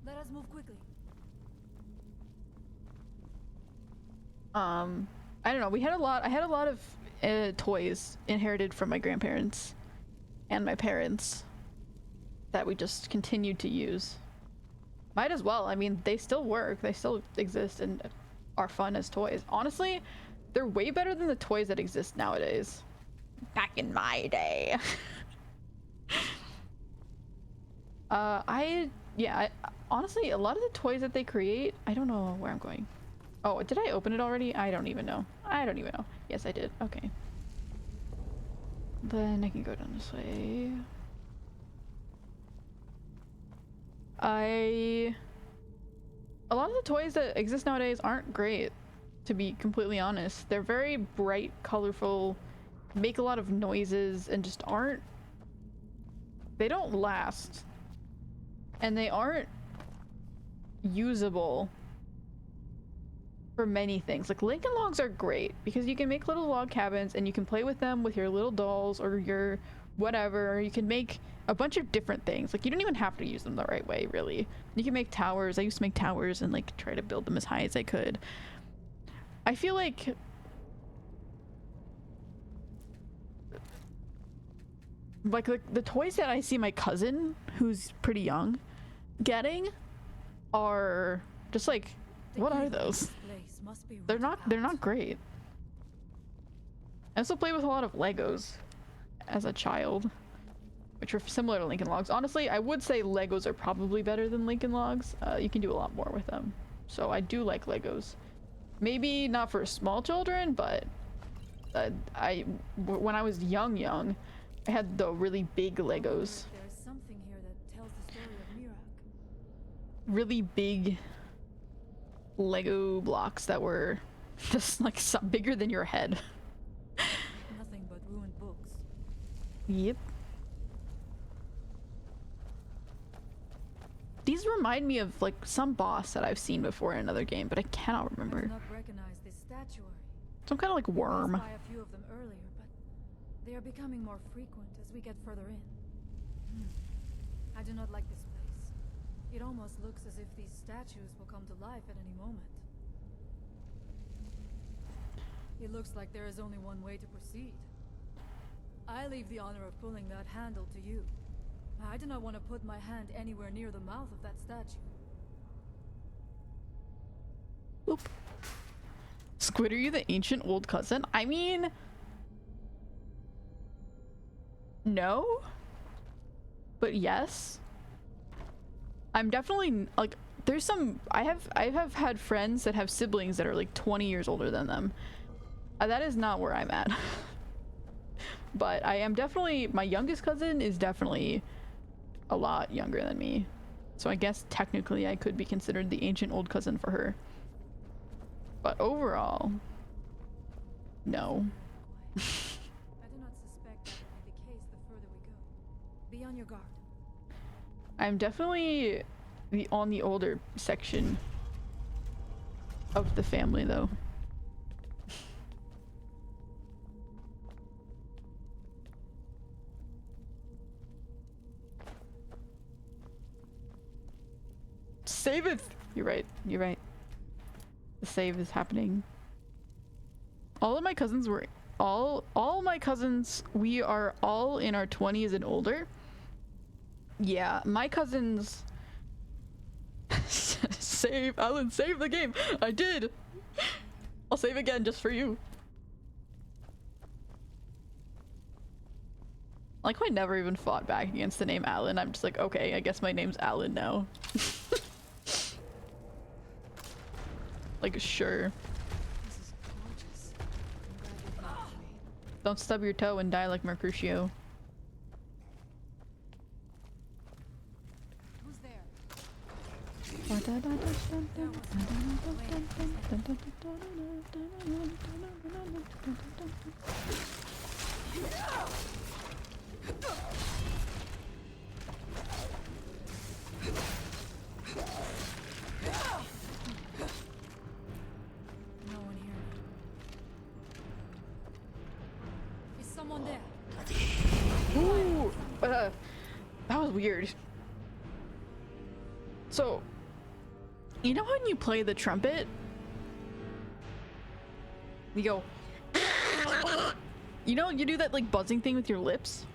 Let us move quickly. I don't know. I had a lot of toys inherited from my grandparents and my parents that we just continued to use. Might as well. I mean, they still work. They still exist and are fun as toys. Honestly, they're way better than the toys that exist nowadays. Back in my day. Honestly, a lot of the toys that they create, I don't know where I'm going. Oh, did I open it already? I don't even know. Yes, I did. Okay. Then I can go down this way. A lot of the toys that exist nowadays aren't great, to be completely honest. They're very bright, colorful, make a lot of noises, and just aren't... They don't last. And they aren't usable for many things. Like, Lincoln Logs are great because you can make little log cabins and you can play with them with your little dolls or your whatever. You can make a bunch of different things. Like, you don't even have to use them the right way, really. You can make towers. I used to make towers and like try to build them as high as I could. I feel like the toys that I see my cousin, who's pretty young, getting are just like, what are those? They're not great. I also played with a lot of Legos as a child, which are similar to Lincoln Logs. Honestly, I would say Legos are probably better than Lincoln Logs. You can do a lot more with them. So I do like Legos. Maybe not for small children, but when I was young, I had the really big Legos. There is something here that tells the story of Mirak. Really big Lego blocks that were just like bigger than your head. Nothing but ruined books. Yep. These remind me of like some boss that I've seen before in another game, but I cannot remember. I do not recognize this statuary. Some kind of like worm. I passed by a few of them earlier, but they are becoming more frequent as we get further in. I do not like this place. It almost looks as if these statues will come to life at any moment. It looks like there is only one way to proceed. I leave the honor of pulling that handle to you. I do not want to put my hand anywhere near the mouth of that statue. Oop. Squid, are you the ancient old cousin? I mean... No? But yes. I'm definitely, like, there's some... I have had friends that have siblings that are like 20 years older than them. That is not where I'm at. But I am definitely... My youngest cousin is definitely a lot younger than me. So I guess technically I could be considered the ancient old cousin for her. But overall, no. I do not suspect that will be the case the further we go. Be on your guard. I'm definitely on the older section of the family, though. Save it! You're right. You're right. The save is happening. All of my cousins were all my cousins, we are all in our 20s and older. Yeah, my cousins save, Alan, save the game. I did. I'll save again just for you. Like, I never even fought back against the name Alan. I'm just like, okay, I guess my name's Alan now. Like, sure. This is gorgeous. I'm glad you found me. Don't stub your toe and die like Mercutio. Who's there? No one here. Is someone there? Ooh, that was weird. So, you know when you play the trumpet? You go... You know, you do that like buzzing thing with your lips?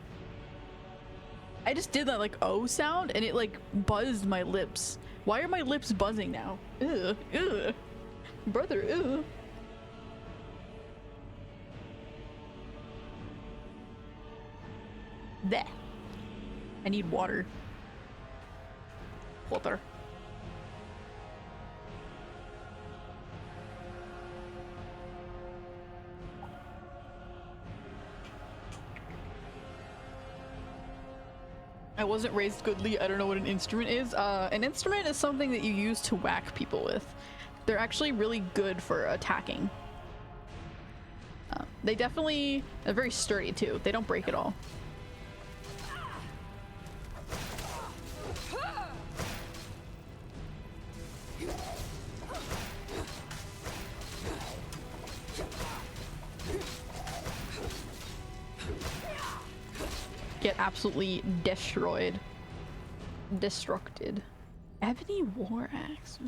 I just did that like O sound and it like buzzed my lips. Why are my lips buzzing now? Ugh, ugh. Brother, ugh. There. I need water. Water. I wasn't raised goodly. I don't know what an instrument is. An instrument is something that you use to whack people with. They're actually really good for attacking. They definitely are very sturdy too. They don't break at all. Get absolutely destroyed. Destructed. Ebony War Axe.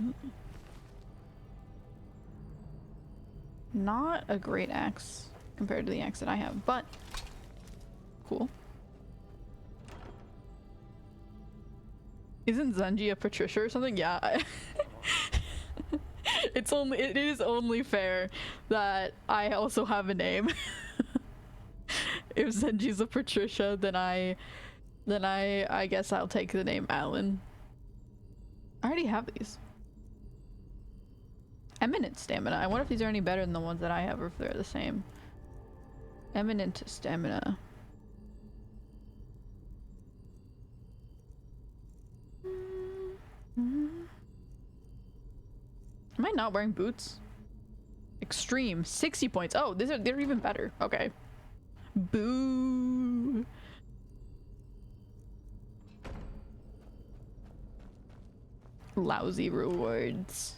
Not a great axe compared to the axe that I have, but cool. Isn't Zenji a Patricia or something? Yeah. It is only fair that I also have a name. If Zenji's a Patricia, then I guess I'll take the name Alan. I already have these. Eminent stamina. I wonder if these are any better than the ones that I have or if they're the same. Eminent stamina. Am I not wearing boots? Extreme. 60 points. Oh, they're even better. Okay. Boo. Lousy rewards.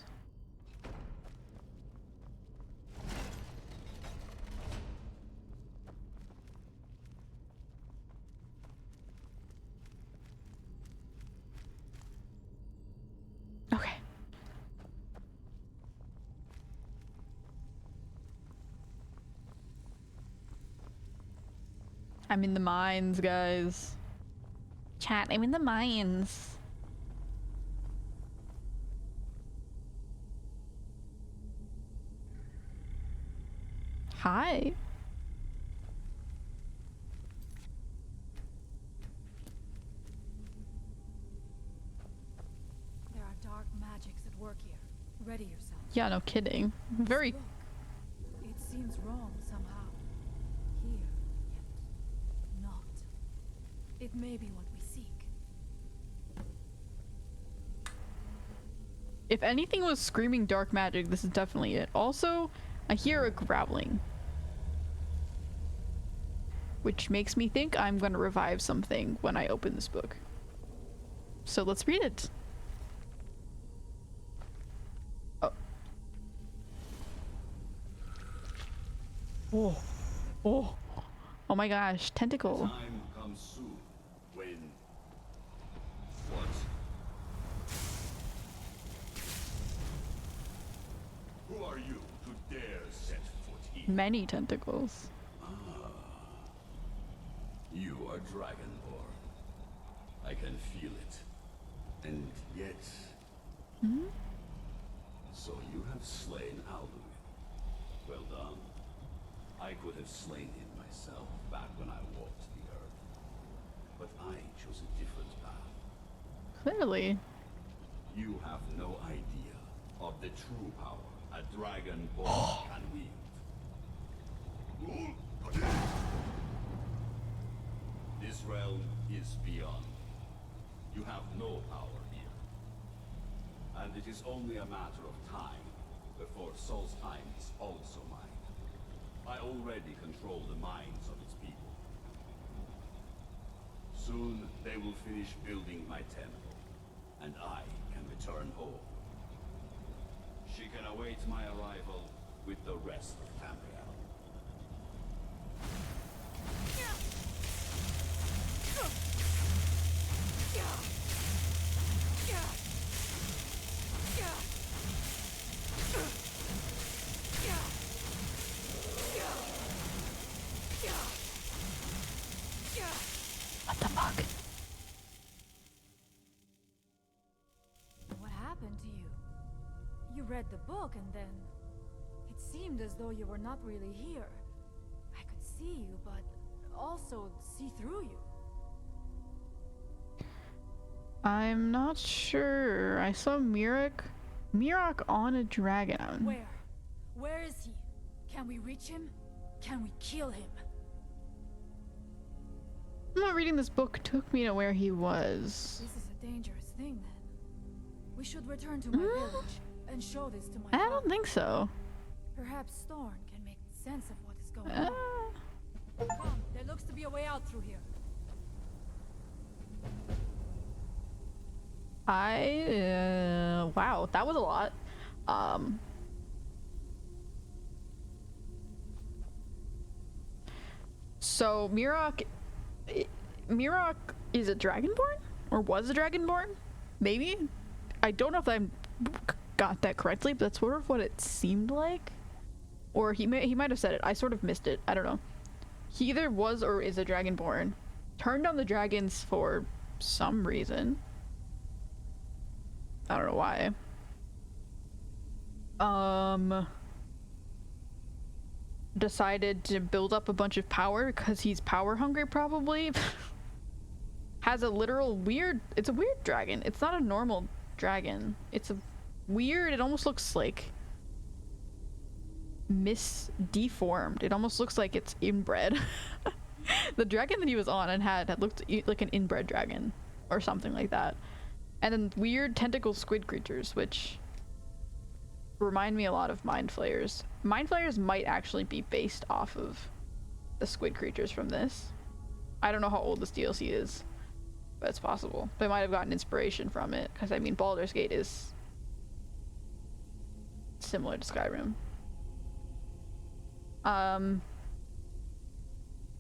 Okay. I'm in the mines, guys. Chat, I'm in the mines. Hi. There are dark magics at work here. Ready yourself. Yeah, no kidding. Very. Look, it seems wrong somehow. Here, yet not. It may be what we seek. If anything was screaming dark magic, this is definitely it. Also, I hear a growling, which makes me think I'm gonna revive something when I open this book. So let's read it. Oh. Oh. Oh. Oh my gosh, tentacle. Time comes soon when what? Who are you to dare set foot here? Many tentacles. You are Dragonborn. I can feel it. And yet... Hmm? So you have slain Alduin. Well done. I could have slain him myself back when I walked the earth. But I chose a different path. Clearly. You have no idea of the true power a Dragonborn can wield. This realm is beyond. You have no power here. And it is only a matter of time before Solstheim is also mine. I already control the minds of its people. Soon they will finish building my temple, and I can return home. She can await my arrival with the rest of Tamriel. What the fuck? What happened to you? You read the book and then... It seemed as though you were not really here. I could see you, but also see through you. I'm not sure. I saw Mirok on a dragon. Where? Where is he? Can we reach him? Can we kill him? Not reading this book took me to where he was. This is a dangerous thing then. We should return to my village and show this to my I father. don't think so. Perhaps Thorn can make sense of what is going on. Come, there looks to be a way out through here. Wow, that was a lot. So Mirok is a Dragonborn? Or was a Dragonborn? Maybe? I don't know if I got that correctly, but that's sort of what it seemed like. Or he might have said it. I sort of missed it. I don't know. He either was or is a Dragonborn. Turned on the dragons for some reason. I don't know why. Decided to build up a bunch of power because he's power hungry, probably. Has a literal weird, it's a weird dragon. It's not a normal dragon. It's a weird, it almost looks like deformed. It almost looks like it's inbred. The dragon that he was on and had looked like an inbred dragon or something like that. And then weird tentacle squid creatures, which remind me a lot of Mind Flayers. Mind Flayers might actually be based off of the squid creatures from this. I don't know how old this DLC is, but it's possible. They might have gotten inspiration from it, because I mean Baldur's Gate is similar to Skyrim.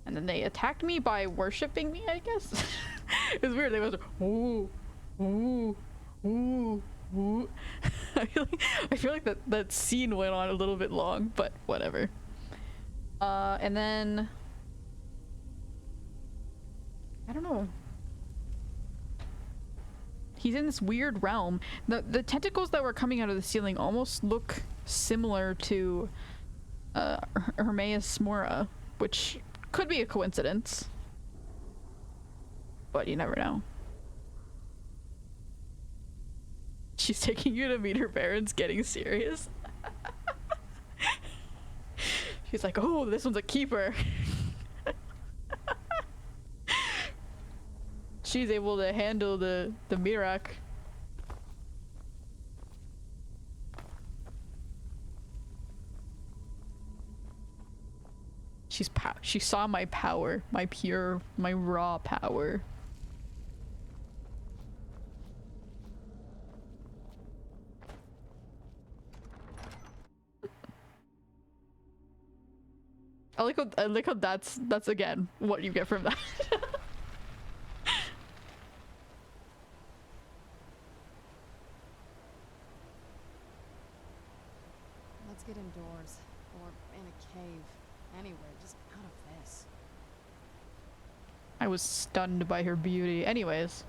And then they attacked me by worshipping me, I guess. It was weird. They was ooh, ooh, ooh, ooh. I feel like that scene went on a little bit long, but whatever. And then I don't know. He's in this weird realm. The tentacles that were coming out of the ceiling almost look similar to Hermaeus Mora, which could be a coincidence, but you never know. She's taking you to meet her parents, getting serious. She's like, oh, this one's a keeper. She's able to handle the Mirok. She saw my power, my raw power. I like how that's again what you get from that. Let's get indoors, or in a cave, anywhere, just out of this. I was stunned by her beauty. Anyways.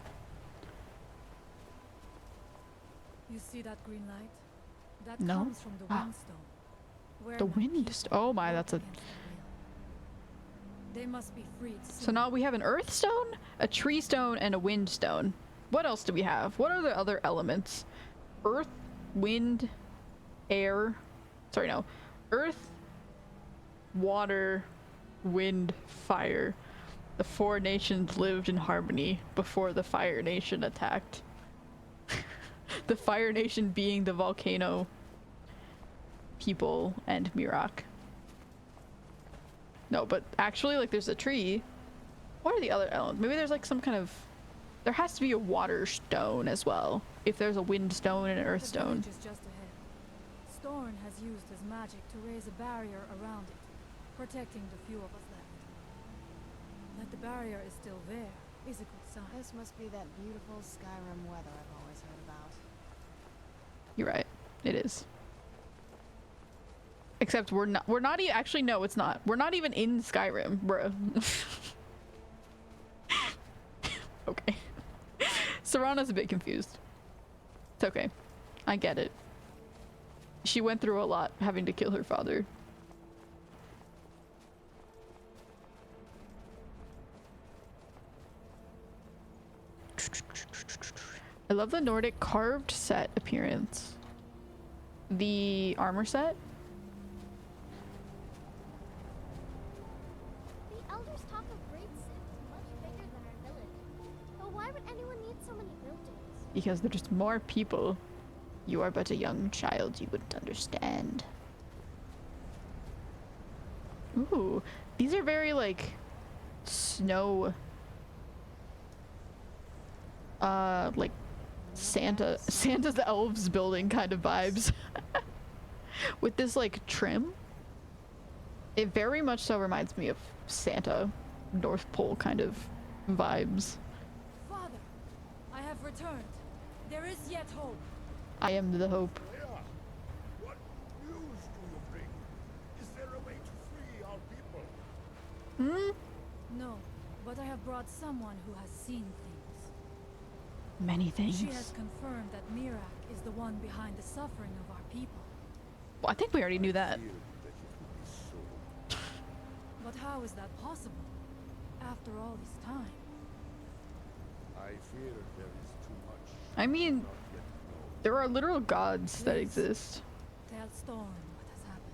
You see that green light? That No. comes from the windstone. Where The my wind. people Oh my, work that's a. against their will. They must be freed So soon. now we have an earth stone, a tree stone, and a wind stone. What else do we have? What are the other elements? Earth, wind, air. Sorry, no. Earth, water, wind, fire. The four nations lived in harmony before the Fire Nation attacked. The Fire Nation being the volcano people and Mirok. No, but actually, like, there's a tree. What are the other elements? Maybe there's like some kind of... There has to be a water stone as well. If there's a wind stone and an earth The stone. village is just ahead. Storn has used his magic to raise a barrier around it, protecting the few of us left. That the barrier is still there is a good sign. This must be that beautiful Skyrim weather I've always heard about. You're right. It is. Except we're not actually, no, it's not. We're not even in Skyrim, bro. Okay. Serana's a bit confused. It's okay. I get it. She went through a lot having to kill her father. I love the Nordic carved set appearance. The armor set. The elders talk of great cities much bigger than our village. But why would anyone need so many buildings? Because they're just more people. You are but a young child, you wouldn't understand. Ooh, these are very like snow, like Santa's elves building kind of vibes. With this like trim. It very much so reminds me of Santa, North Pole kind of vibes. Father, I have returned. There is yet hope. I am the hope. What news do you bring? Is there a way to free our people? No, but I have brought someone who has seen things. Many things. She has confirmed that Mirak is the one behind the suffering of our people. Well, I think we already knew that. But how is that possible? After all this time? I fear there is too much. I mean, there are literal gods that exist. Tell Storm what has happened.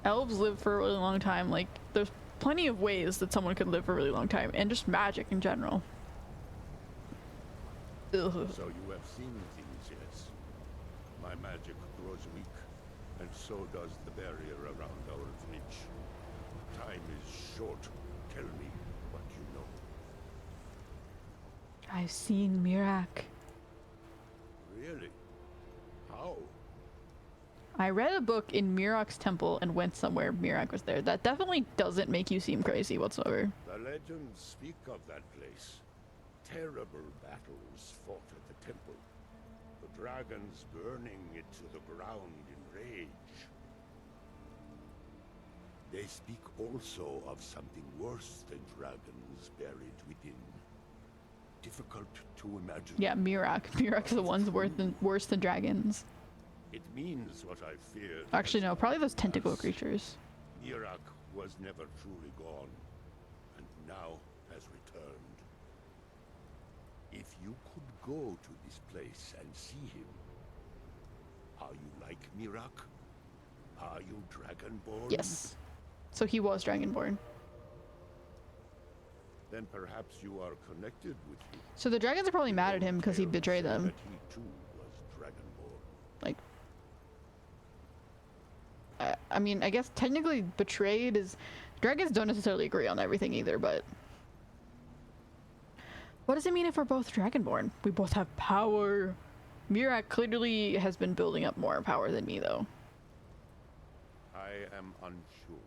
Elves live for a really long time. Like, there's plenty of ways that someone could live for a really long time, and just magic in general. Ugh. So you have seen things, yes. My magic grows weak, and so does the barrier around our village. Time is short. Tell me what you know. I've seen Mirak. Really? How? I read a book in Mirak's temple and went somewhere Mirak was there. That definitely doesn't make you seem crazy whatsoever. The legends speak of that place. Terrible battles fought at the temple. The dragons burning it to the ground in rage. They speak also of something worse than dragons buried within. Difficult to imagine. Yeah, Mirak. Mirak's the one's worse than dragons. It means what I feared. Actually, no, probably those tentacle creatures. Mirak was never truly gone, and now has returned. If you could go to this place and see him, are you like Mirak? Are you Dragonborn? Yes. So he was Dragonborn. Then perhaps you are connected with him. So the dragons are probably mad at him because he betrayed them. That he too was Dragonborn. Like, I mean, I guess technically betrayed is... Dragons don't necessarily agree on everything either, but... What does it mean if we're both Dragonborn? We both have power. Mirak clearly has been building up more power than me, though. I am unsure.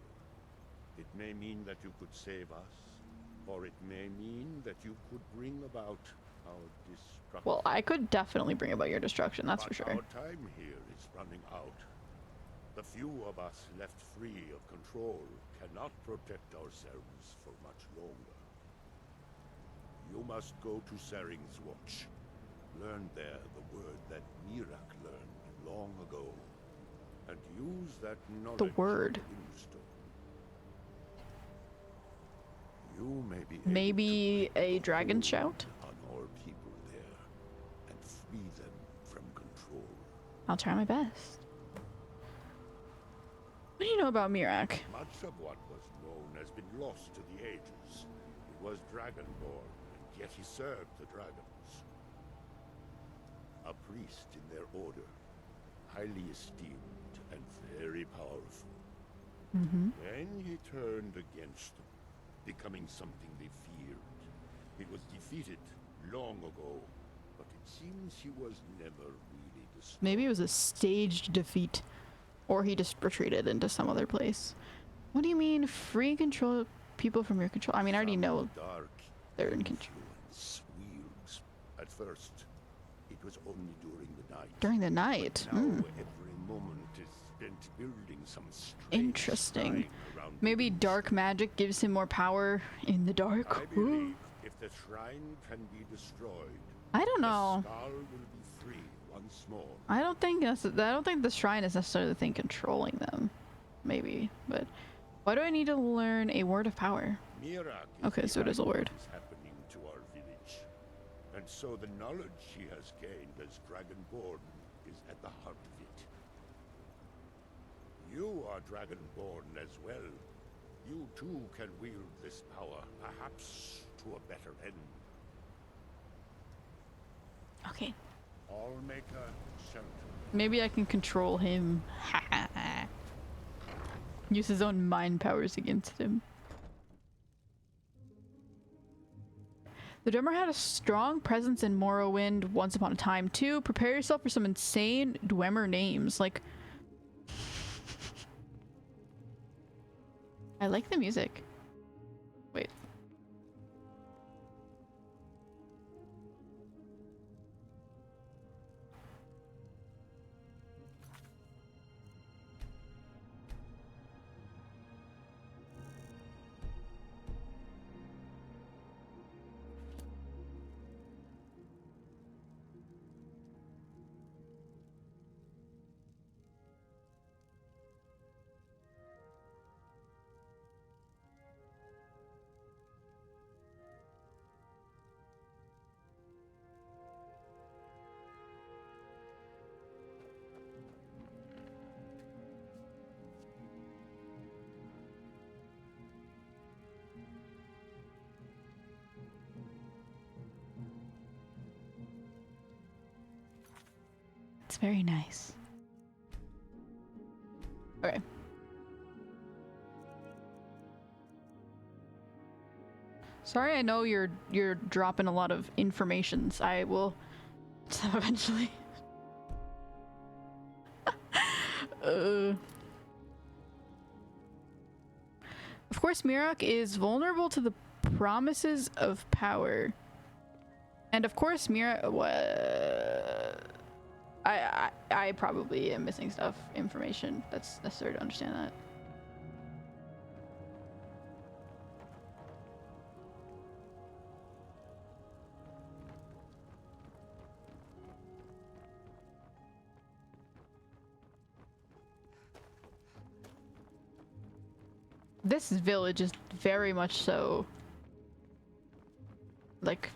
It may mean that you could save us, or it may mean that you could bring about our destruction. Well, I could definitely bring about your destruction, that's for sure. Our time here is running out. The few of us left free of control cannot protect ourselves for much longer. You must go to Saring's Watch. Learn there the word that Mirak learned long ago, and use that knowledge. The word. You may be maybe a dragon shout? On our people there, and free them from control. I'll try my best. What do you know about Mirak? Much of what was known has been lost to the ages. He was Dragonborn, and yet he served the dragons. A priest in their order, highly esteemed and very powerful. Then he turned against them, becoming something they feared. He was defeated long ago, but it seems he was never really destroyed. Maybe it was a staged defeat. Or he just retreated into some other place. What do you mean, free control people from your control? I mean, I already know they're in control. Wields. At first, it was only during the night. During the night? Now every moment is spent building some Interesting. shrine around Maybe dark magic gives him more power in the dark. I believe if the shrine can be destroyed, I don't know. the Skull will be free once more. I don't think the shrine is necessarily the thing controlling them. Maybe, but why do I need to learn a word of power? Mirak Okay, so it is a word. What is happening to our village, And so the knowledge she has gained as Dragonborn is at the heart of it. You are Dragonborn as well. You too can wield this power, perhaps to a better end. Okay. Allmaker shelter. Maybe I can control him. Use his own mind powers against him. The drummer had a strong presence in Morrowind once upon a time too. Prepare yourself for some insane Dwemer names. Like, I like the music. Wait. It's very nice. Okay. Sorry, I know you're dropping a lot of informations. I will eventually. Of course, Mirok is vulnerable to the promises of power. And of course, I probably am missing information that's necessary to understand that. This village is very much so like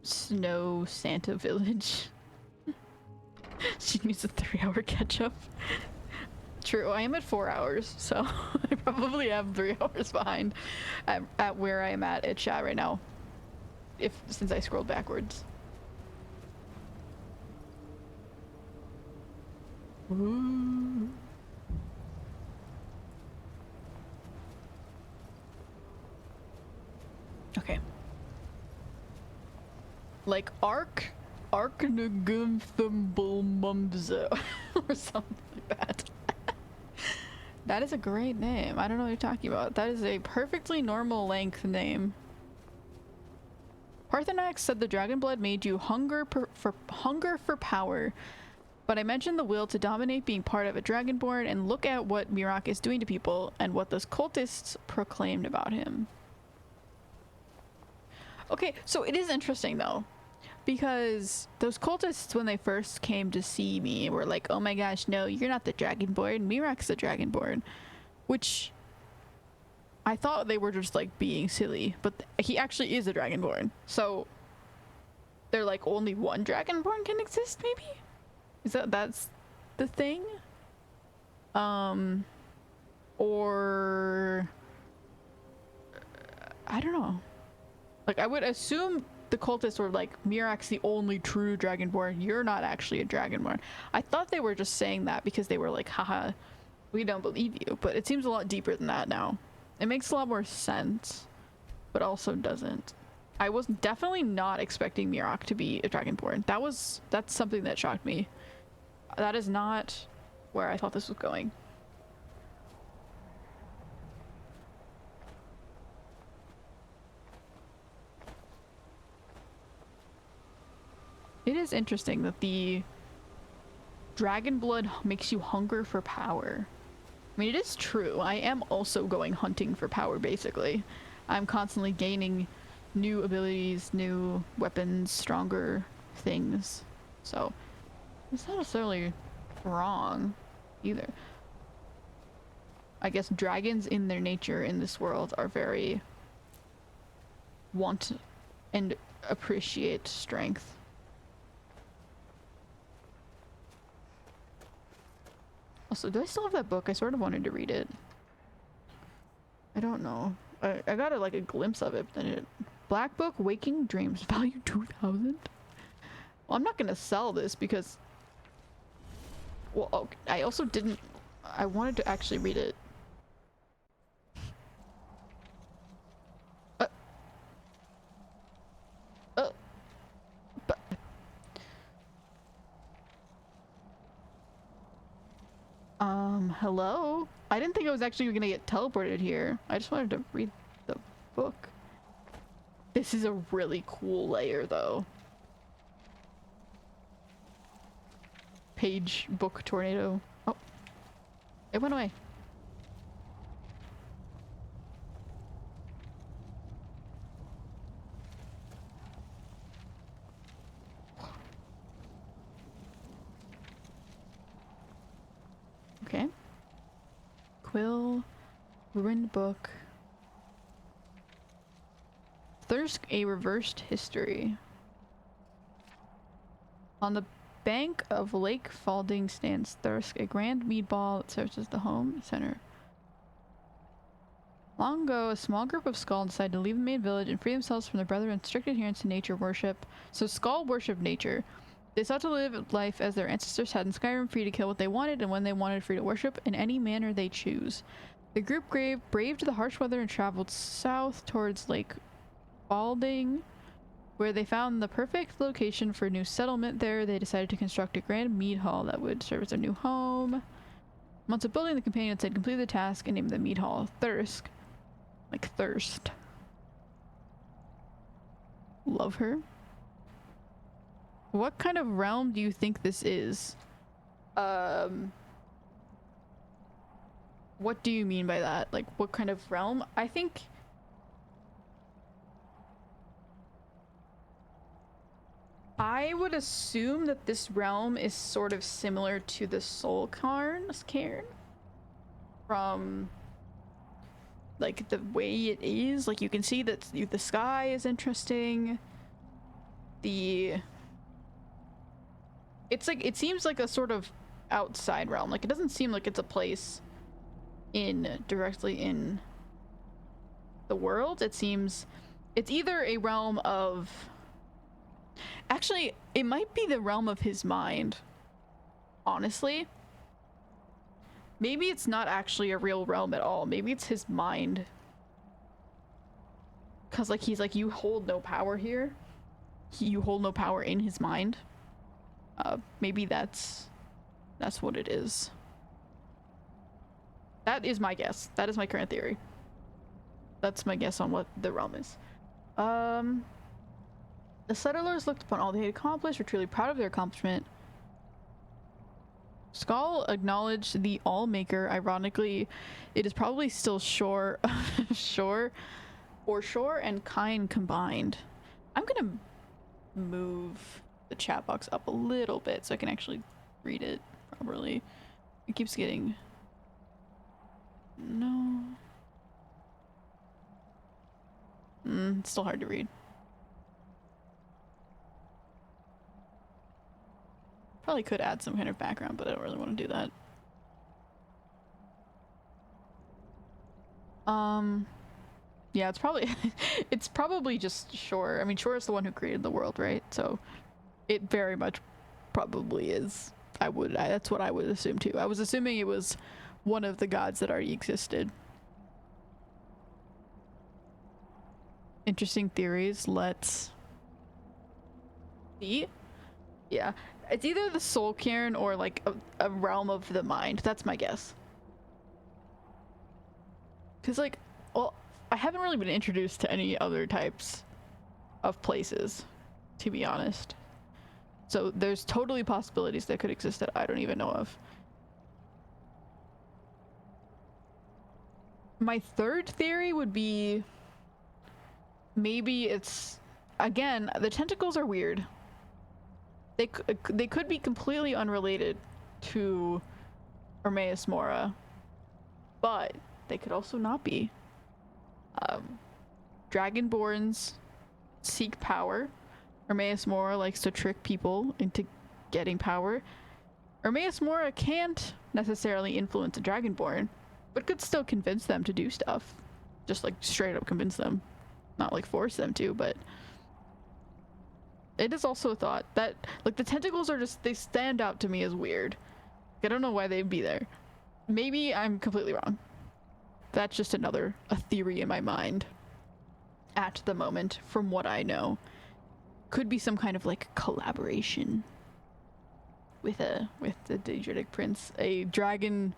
Snow Santa village. She needs a 3-hour catch up. True, I am at 4 hours, so I probably am 3 hours behind at where I am at chat right now. Since I scrolled backwards. Ooh. Okay. Like Arknagumthumblmumzo or something like that. That is a great name. I don't know what you're talking about. That is a perfectly normal length name. Parthenax said the dragon blood made you hunger for power. But I mentioned the will to dominate being part of a dragonborn, and look at what Mirok is doing to people and what those cultists proclaimed about him. Okay, so it is interesting though, because those cultists, when they first came to see me, were like, oh my gosh, no, you're not the Dragonborn, Mirok's the Dragonborn. Which I thought they were just like being silly, but he actually is a Dragonborn. So they're like, only one Dragonborn can exist, maybe? That's the thing? Or I don't know. Like, I would assume the cultists were like, Mirok's the only true Dragonborn, you're not actually a Dragonborn. I thought they were just saying that because they were like, haha, we don't believe you. But it seems a lot deeper than that now. It makes a lot more sense, but also doesn't. I was definitely not expecting Mirok to be a Dragonborn. That's something that shocked me. That is not where I thought this was going. It is interesting that the dragon blood makes you hunger for power. I mean, it is true. I am also going hunting for power, basically. I'm constantly gaining new abilities, new weapons, stronger things. So, it's not necessarily wrong either. I guess dragons in their nature in this world are very want and appreciate strength. Also, do I still have that book? I sort of wanted to read it. I don't know. I got like a glimpse of it, but then it... Black Book, Waking Dreams, value 2,000? Well, I'm not gonna sell this because... Well, okay, I also didn't... I wanted to actually read it. But... Hello? I didn't think I was actually gonna get teleported here. I just wanted to read the book. This is a really cool layer, though. Page, book, tornado. Oh. It went away. Okay. Quill, ruined book. Thirsk, a reversed history. On the bank of Lake Falding stands Thirsk, a grand mead ball that serves as the home center. Long ago, a small group of Skull decided to leave the main village and free themselves from their brethren's strict adherence to nature worship. So Skull worshipped nature. They sought to live life as their ancestors had in Skyrim, free to kill what they wanted and when they wanted, free to worship in any manner they choose. The group braved the harsh weather and traveled south towards Lake Falding, where they found the perfect location for a new settlement. There, they decided to construct a grand mead hall that would serve as their new home. Months of building, the companions had completed the task and named the mead hall Thirsk. Like thirst. Love her. What kind of realm do you think this is? What do you mean by that? Like, what kind of realm? I think... I would assume that this realm is sort of similar to the Soul Cairn from like the way it is. Like, you can see that the sky is interesting. It's like, it seems like a sort of outside realm. Like, it doesn't seem like it's a place directly in the world. It seems it's either a realm of... Actually, it might be the realm of his mind. Honestly. Maybe it's not actually a real realm at all. Maybe it's his mind. Because, like, he's like, you hold no power here. You hold no power in his mind. Maybe that's what it is. That is my guess. That is my current theory. That's my guess on what the realm is. The settlers looked upon all they had accomplished, were truly proud of their accomplishment. Skull acknowledged the All-Maker. Ironically, it is probably still Shore and Kind combined. I'm gonna move the chat box up a little bit so I can actually read it properly. It keeps getting... No. It's still hard to read. Probably could add some kind of background, but I don't really want to do that. Yeah, it's probably just Shore. I mean, Shore is the one who created the world, right? So it very much probably is. That's what I would assume too. I was assuming it was one of the gods that already existed. Interesting theories. Let's see. Yeah. It's either the Soul Cairn or like a realm of the mind. That's my guess. Because, like, well, I haven't really been introduced to any other types of places, to be honest. So there's totally possibilities that could exist that I don't even know of. My third theory would be maybe it's, again, the tentacles are weird. They could be completely unrelated to Hermaeus Mora, but they could also not be. Dragonborns seek power. Hermaeus Mora likes to trick people into getting power. Hermaeus Mora can't necessarily influence a Dragonborn, but could still convince them to do stuff. Just like straight up convince them. Not like force them to, but it is also a thought that like the tentacles are just, they stand out to me as weird. I don't know why they'd be there. Maybe I'm completely wrong. That's just a theory in my mind at the moment from what I know. Could be some kind of like collaboration with the Daedric Prince. A dragon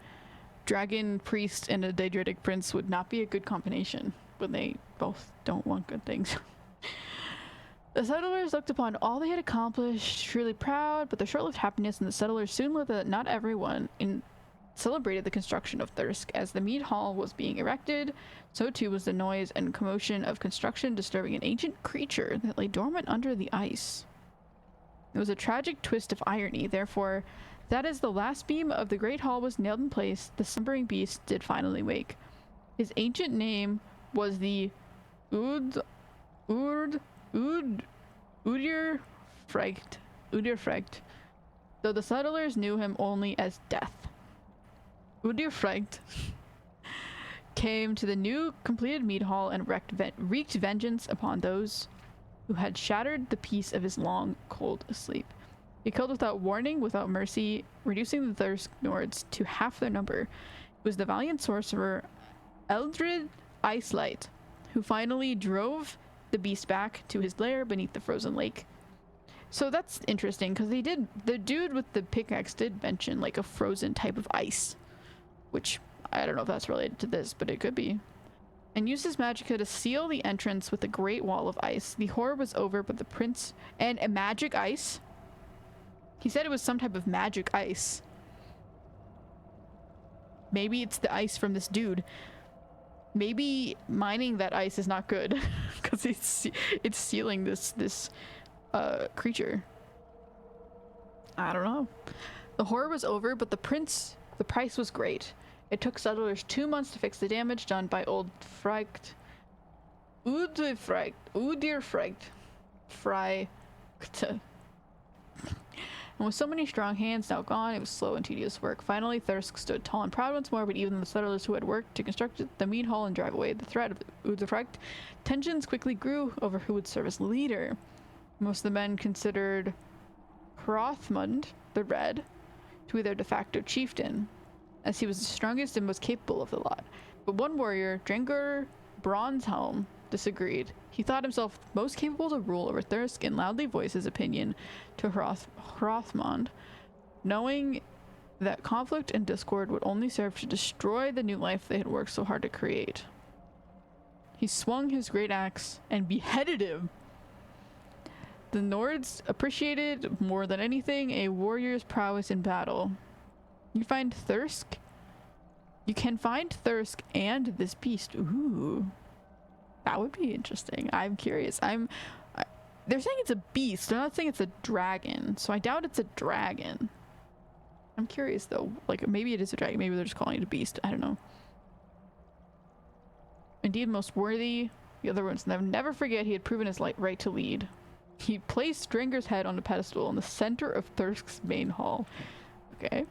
priest and a Daedric Prince would not be a good combination when they both don't want good things. The settlers looked upon all they had accomplished, truly proud, but the short-lived happiness in the settlers soon learned that not everyone celebrated the construction of Thirsk. As the mead hall was being erected, so too was the noise and commotion of construction disturbing an ancient creature that lay dormant under the ice. It was a tragic twist of irony, therefore, that as the last beam of the great hall was nailed in place, the slumbering beast did finally wake. His ancient name was the Udir Fregt, though the settlers knew him only as Death. Udir Fregt came to the new completed mead hall and wreaked vengeance upon those who had shattered the peace of his long, cold sleep. He killed without warning, without mercy, reducing the Thirsk Nords to half their number. It was the valiant sorcerer Eldred Icelight who finally drove the beast back to his lair beneath the frozen lake. So that's interesting, because the dude with the pickaxe did mention like a frozen type of ice, which I don't know if that's related to this, but it could be. And used his magicka to seal the entrance with a great wall of ice. The horror was over, but the prince and a magic ice. He said it was some type of magic ice. Maybe it's the ice from this dude. Maybe mining that ice is not good because it's sealing this creature. I don't know. The horror was over, but the price was great. It took settlers 2 months to fix the damage done by old Udir Fregt. And with so many strong hands now gone, it was slow and tedious work. Finally, Thirsk stood tall and proud once more, but even the settlers who had worked to construct the mead hall and drive away the threat of Uthracht, tensions quickly grew over who would serve as leader. Most of the men considered Hrothmund the Red to be their de facto chieftain, as he was the strongest and most capable of the lot. But one warrior, Drengur Bronzehelm, disagreed. He thought himself most capable to rule over Thirsk and loudly voiced his opinion to Hrothmund, knowing that conflict and discord would only serve to destroy the new life they had worked so hard to create. He swung his great axe and beheaded him. The Nords appreciated more than anything a warrior's prowess in battle. You can find Thirsk and this beast. Ooh. That would be interesting. I'm curious. They're saying it's a beast. They're not saying it's a dragon. So I doubt it's a dragon. I'm curious though. Like maybe it is a dragon. Maybe they're just calling it a beast. I don't know. Indeed, most worthy. The other ones never forget he had proven his right to lead. He placed Drengur's head on a pedestal in the center of Thirsk's main hall. Okay.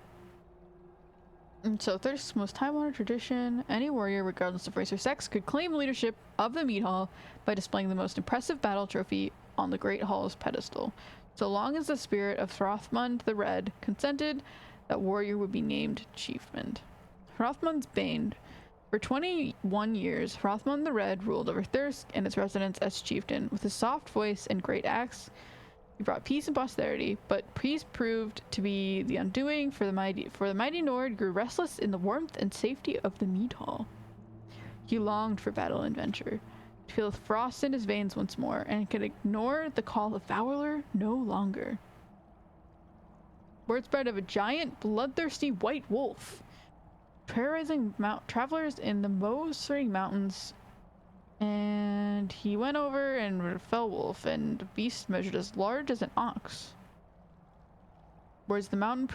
And so Thirsk's most time-honored tradition, any warrior, regardless of race or sex, could claim leadership of the mead hall by displaying the most impressive battle trophy on the great hall's pedestal. So long as the spirit of Hrothmund the Red consented, that warrior would be named chiefman. Hrothmund's Bane. For 21 years, Hrothmund the Red ruled over Thirsk and its residents as chieftain. With his soft voice and great axe, he brought peace and posterity, but peace proved to be the undoing, for the mighty Nord grew restless in the warmth and safety of the mead hall. He longed for battle and adventure, to feel the frost in his veins once more, and could ignore the call of Fowler no longer. Word spread of a giant, bloodthirsty white wolf, terrorizing travelers in the Moserring Mountains. And he went over and fell wolf, and the beast measured as large as an ox. Whereas the mountain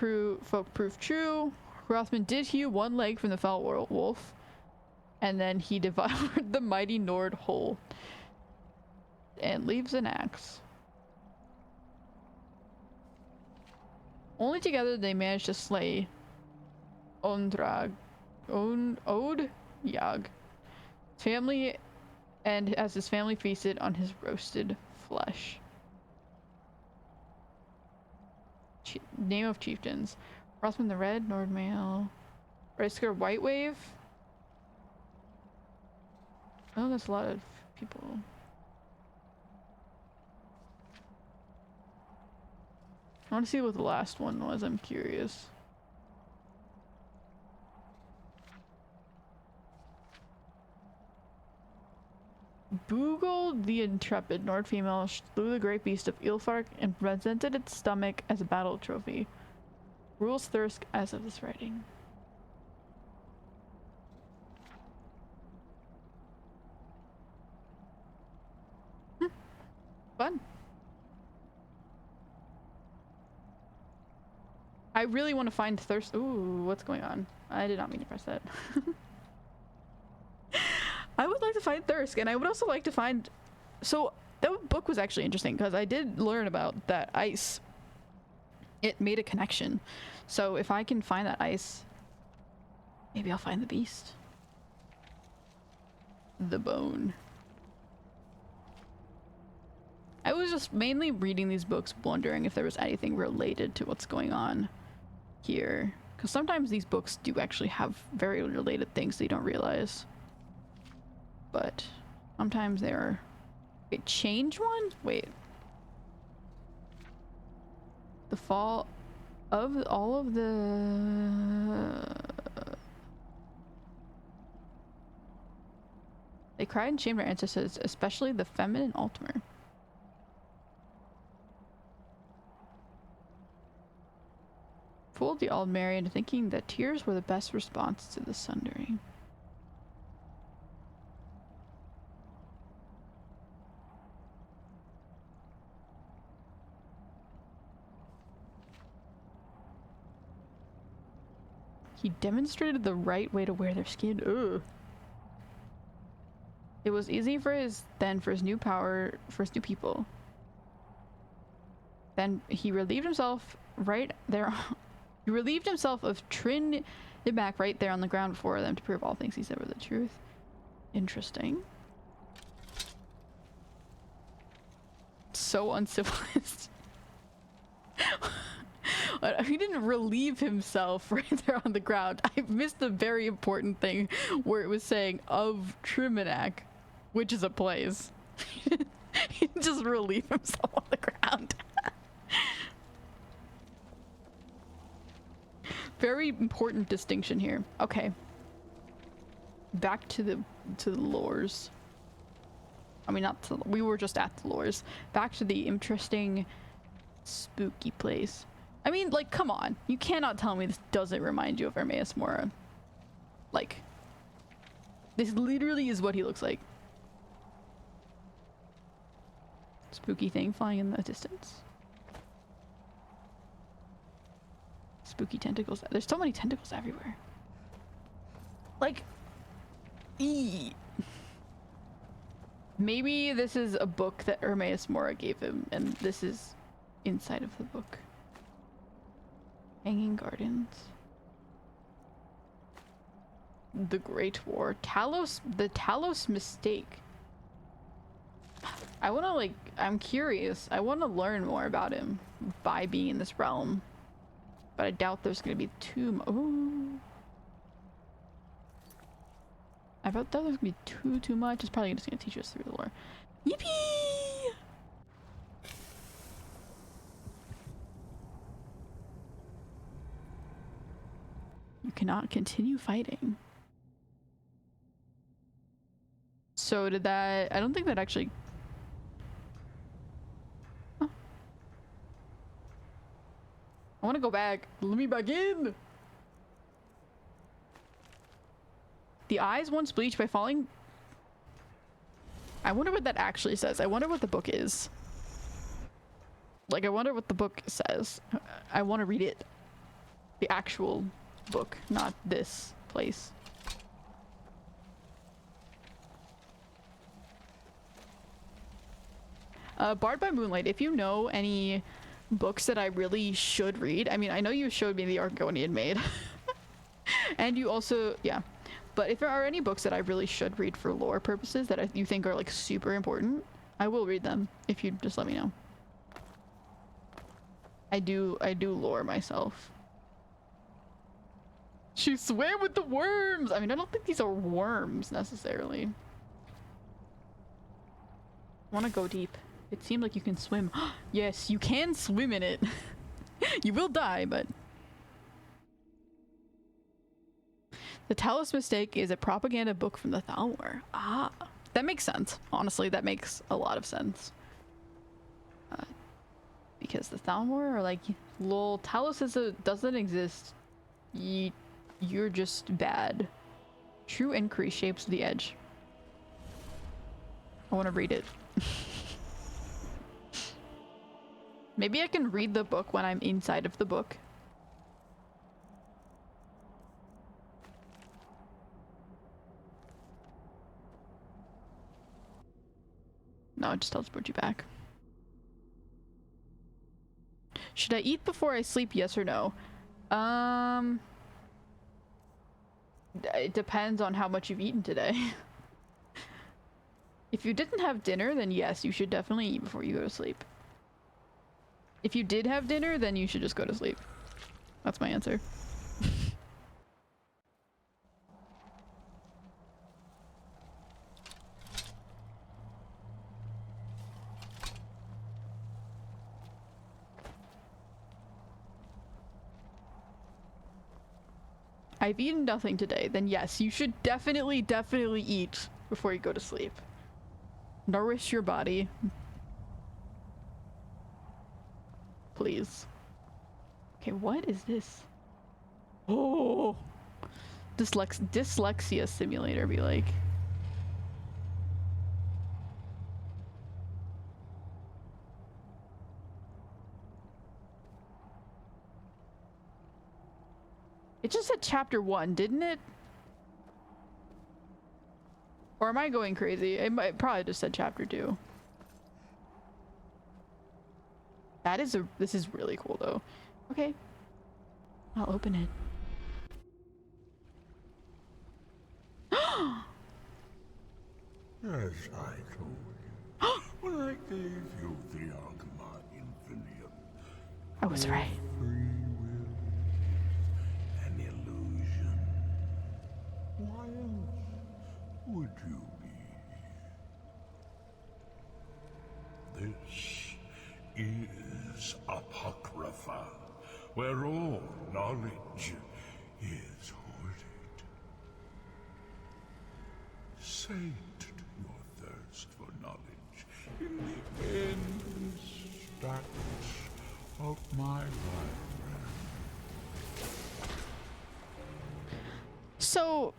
folk proved true, Hrothmund did hew one leg from the fell wolf, and then he devoured the mighty Nord whole. and leaves an axe. Only together they managed to slay Ode Yag family, and as his family feasted on his roasted flesh. Name of chieftains: Rothman the Red, Nordmail, Risker White Wave. Oh, that's a lot of people. I want to see what the last one was. I'm curious. Boogle the Intrepid, Nord female, slew the great beast of Ilfark and presented its stomach as a battle trophy. Rules Thirsk as of this writing. Fun. I really want to find Thirst. Ooh, what's going on? I did not mean to press that. I would like to find Thirsk, and I would also like to find... So, that book was actually interesting, because I did learn about that ice. It made a connection. So, if I can find that ice, maybe I'll find the beast. The bone. I was just mainly reading these books, wondering if there was anything related to what's going on here. Because sometimes these books do actually have very related things that you don't realize. But sometimes they're... Wait, change one? Wait. The fall of all of the... They cried and shamed our ancestors, especially the feminine Altmer. Fooled the Aldmeri into thinking that tears were the best response to the sundering. He demonstrated the right way to wear their skin. Ugh. It was easy for his new power, for his new people. Then he relieved himself right there. He relieved himself of Trin the back right there on the ground before them to prove all things he said were the truth. Interesting. So uncivilized. He didn't relieve himself right there on the ground. I missed a very important thing where it was saying of Triminac, which is a place. He didn't just relieve himself on the ground. Very important distinction here. Okay. Back to the lores. I mean, not to, we were just at the lores. Back to the interesting, spooky place. I mean, like, come on. You cannot tell me this doesn't remind you of Hermaeus Mora. Like, this literally is what he looks like. Spooky thing flying in the distance. Spooky tentacles. There's so many tentacles everywhere. Like, maybe this is a book that Hermaeus Mora gave him, and this is inside of the book. Hanging Gardens. The Great War. Talos, the Talos Mistake. I wanna, like, I'm curious. I wanna learn more about him by being in this realm. But I doubt there's gonna be too Ooh. I doubt there's gonna be too much. It's probably just gonna teach us through the lore. Yippee! You cannot continue fighting. So did that... I don't think that actually... Huh. I want to go back. Let me back in! The eyes once bleached by falling... I wonder what that actually says. I wonder what the book is. Like, I wonder what the book says. I want to read it. The actual book, not this place. Bard by Moonlight, if you know any books that I really should read, I mean, I know you showed me the Argonian Maid. And you also, yeah. But if there are any books that I really should read for lore purposes that you think are like super important, I will read them if you just let me know. I do lore myself. She swam with the worms! I mean, I don't think these are worms necessarily. I want to go deep. It seemed like you can swim. Yes, you can swim in it. You will die, but... The Talos Mistake is a propaganda book from the Thalmor. Ah, that makes sense. Honestly, that makes a lot of sense. Because the Thalmor are like, lol, Talos doesn't exist. You're just bad. True inquiry shapes the edge. I want to read it. Maybe I can read the book when I'm inside of the book. No, it just teleports you back. Should I eat before I sleep, yes or no? It depends on how much you've eaten today. If you didn't have dinner, then yes, you should definitely eat before you go to sleep. If you did have dinner, then you should just go to sleep. That's my answer. I've eaten nothing today, then yes, you should definitely eat before you go to sleep. Nourish your body. Please. Okay, what is this? Oh! Dyslexia simulator, be like. It just said chapter 1, didn't it? Or am I going crazy? It probably just said chapter 2. This is really cool though. Okay. I'll open it. As I told you, when I gave you the Argama Infinium, I was right. Free will, an illusion. Why else would you be? This is Apocrypha, where all knowledge is hoarded. Sate your thirst for knowledge in the endless stacks of my library. So,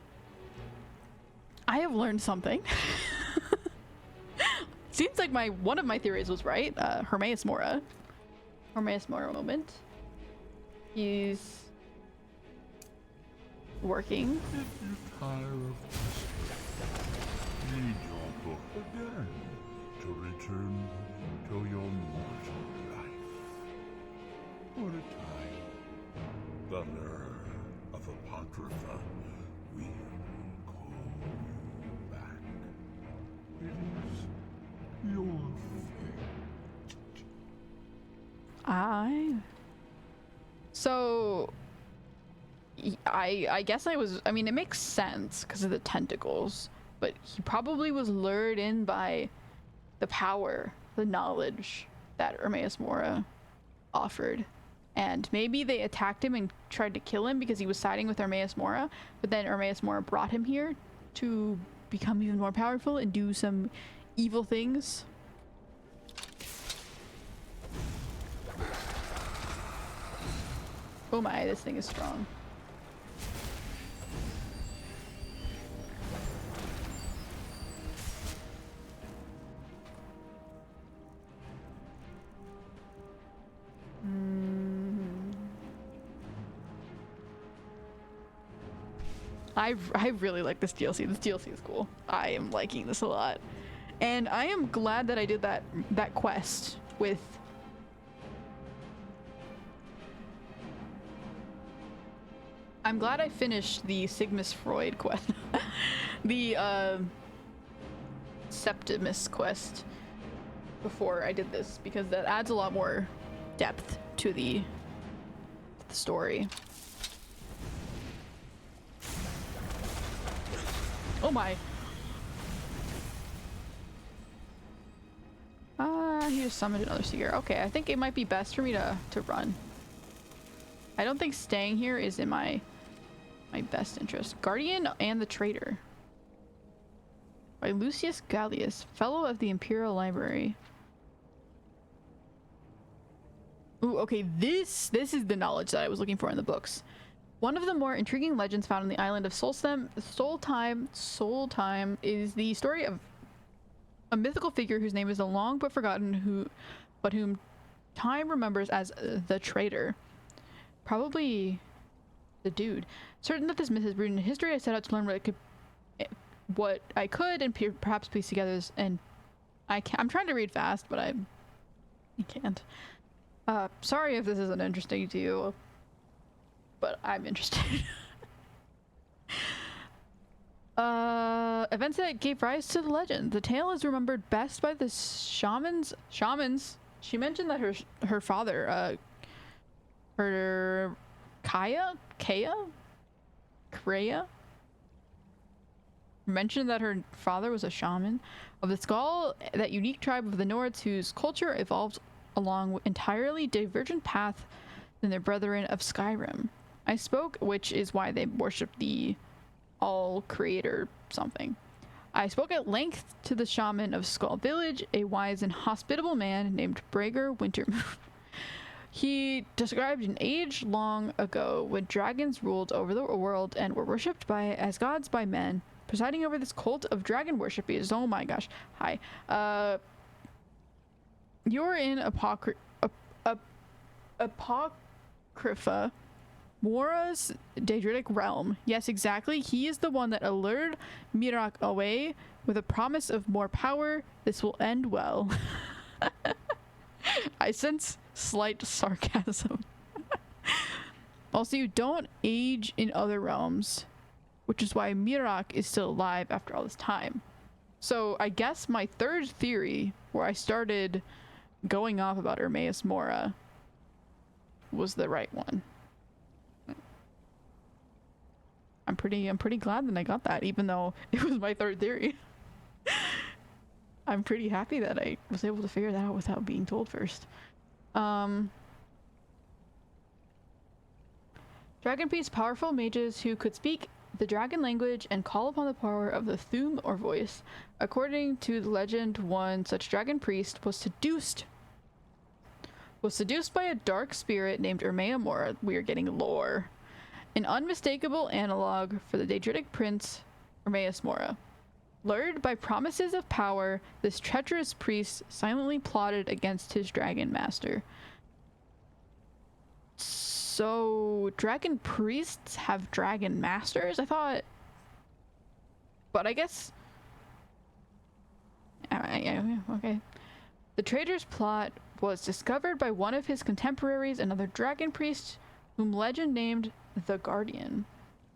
I have learned something. Seems like one of my theories was right. Hermaeus Mora. Hermaeus Mora moment. He's working. If you tire of read your book again to return to your mortal life. For a time, the lure of Apocrypha will call you back. It is your fate. So I guess I mean, it makes sense because of the tentacles, but he probably was lured in by the power, the knowledge that Hermaeus Mora offered. And maybe they attacked him and tried to kill him because he was siding with Hermaeus Mora, but then Hermaeus Mora brought him here to become even more powerful and do some evil things. Oh my, this thing is strong. I really like this DLC. This DLC is cool. I am liking this a lot. And I am glad that I did that quest with I'm glad I finished the Sigmus Freud quest. The Septimus quest before I did this, because that adds a lot more depth to the story. Oh my. He just summoned another seeker. Okay, I think it might be best for me to run. I don't think staying here is in my best interest. Guardian and the Traitor. By Lucius Gallius, Fellow of the Imperial Library. Ooh, okay, this is the knowledge that I was looking for in the books. One of the more intriguing legends found on the island of Solstheim is the story of a mythical figure whose name is the long but forgotten whom time remembers as the Traitor. Probably the dude. Certain that this myth is rooted in history, I set out to learn what I could and perhaps piece together and I'm trying to read fast, but I can't. Sorry if this isn't interesting to you, but I'm interested. Events that gave rise to the legend. The tale is remembered best by the shamans. She mentioned that her father, her Kaya mentioned that her father was a shaman of the Skull, that unique tribe of the Nords whose culture evolved along entirely divergent path than their brethren of Skyrim. I spoke, which is why they worship the all creator something. I spoke at length to the shaman of Skull Village, a wise and hospitable man named Brager Wintermoon. He described an age long ago when dragons ruled over the world and were worshipped as gods by men. Presiding over this cult of dragon worship is, oh my gosh, hi. You're in Apocrypha, Mora's Daedric realm. Yes, exactly. He is the one that allured Mirak away with a promise of more power. This will end well. I sense slight sarcasm. Also, you don't age in other realms, which is why Mirak is still alive after all this time. So I guess my third theory, where I started going off about Hermaeus Mora, was the right one. I'm pretty glad that I got that, even though it was my third theory. I'm pretty happy that I was able to figure that out without being told first. Dragon priests, powerful mages who could speak the dragon language and call upon the power of the Thu'um or voice. According to the legend, one such dragon priest was seduced by a dark spirit named Hermaeus Mora. We are getting lore. An unmistakable analog for the Daedric prince Hermaeus Mora. Lured by promises of power, this treacherous priest silently plotted against his dragon master. So, dragon priests have dragon masters? I thought... But I guess... Okay. The traitor's plot was discovered by one of his contemporaries, another dragon priest, whom legend named the Guardian.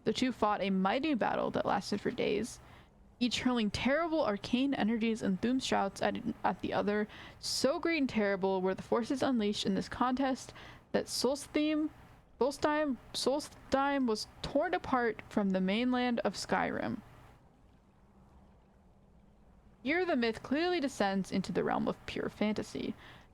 The two fought a mighty battle that lasted for days, each hurling terrible arcane energies and Thu'um shouts at the other. So great and terrible were the forces unleashed in this contest that Solstheim was torn apart from the mainland of Skyrim. Here the myth clearly descends into the realm of pure fantasy.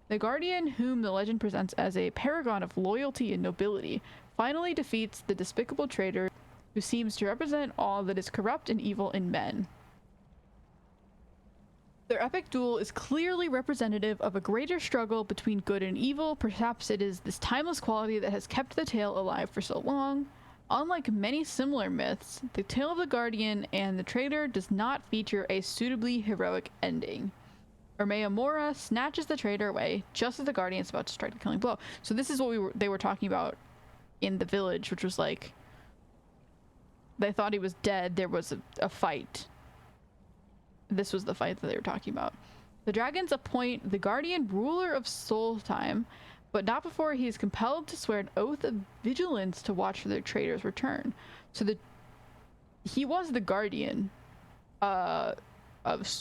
The Guardian, whom the legend presents as a paragon of loyalty and nobility, finally defeats the despicable traitor who seems to represent all that is corrupt and evil in men. Their epic duel is clearly representative of a greater struggle between good and evil. Perhaps it is this timeless quality that has kept the tale alive for so long. Unlike many similar myths, the tale of the Guardian and the traitor does not feature a suitably heroic ending. Hermaeus Mora snatches the traitor away just as the Guardian is about to strike the killing blow. So this is what they were talking about in the village, which was like, they thought he was dead. There was a fight. this was the fight that they were talking about. The dragons appoint the guardian ruler of Solstheim, but not before he is compelled to swear an oath of vigilance to watch for their traitor's return. So he was the guardian of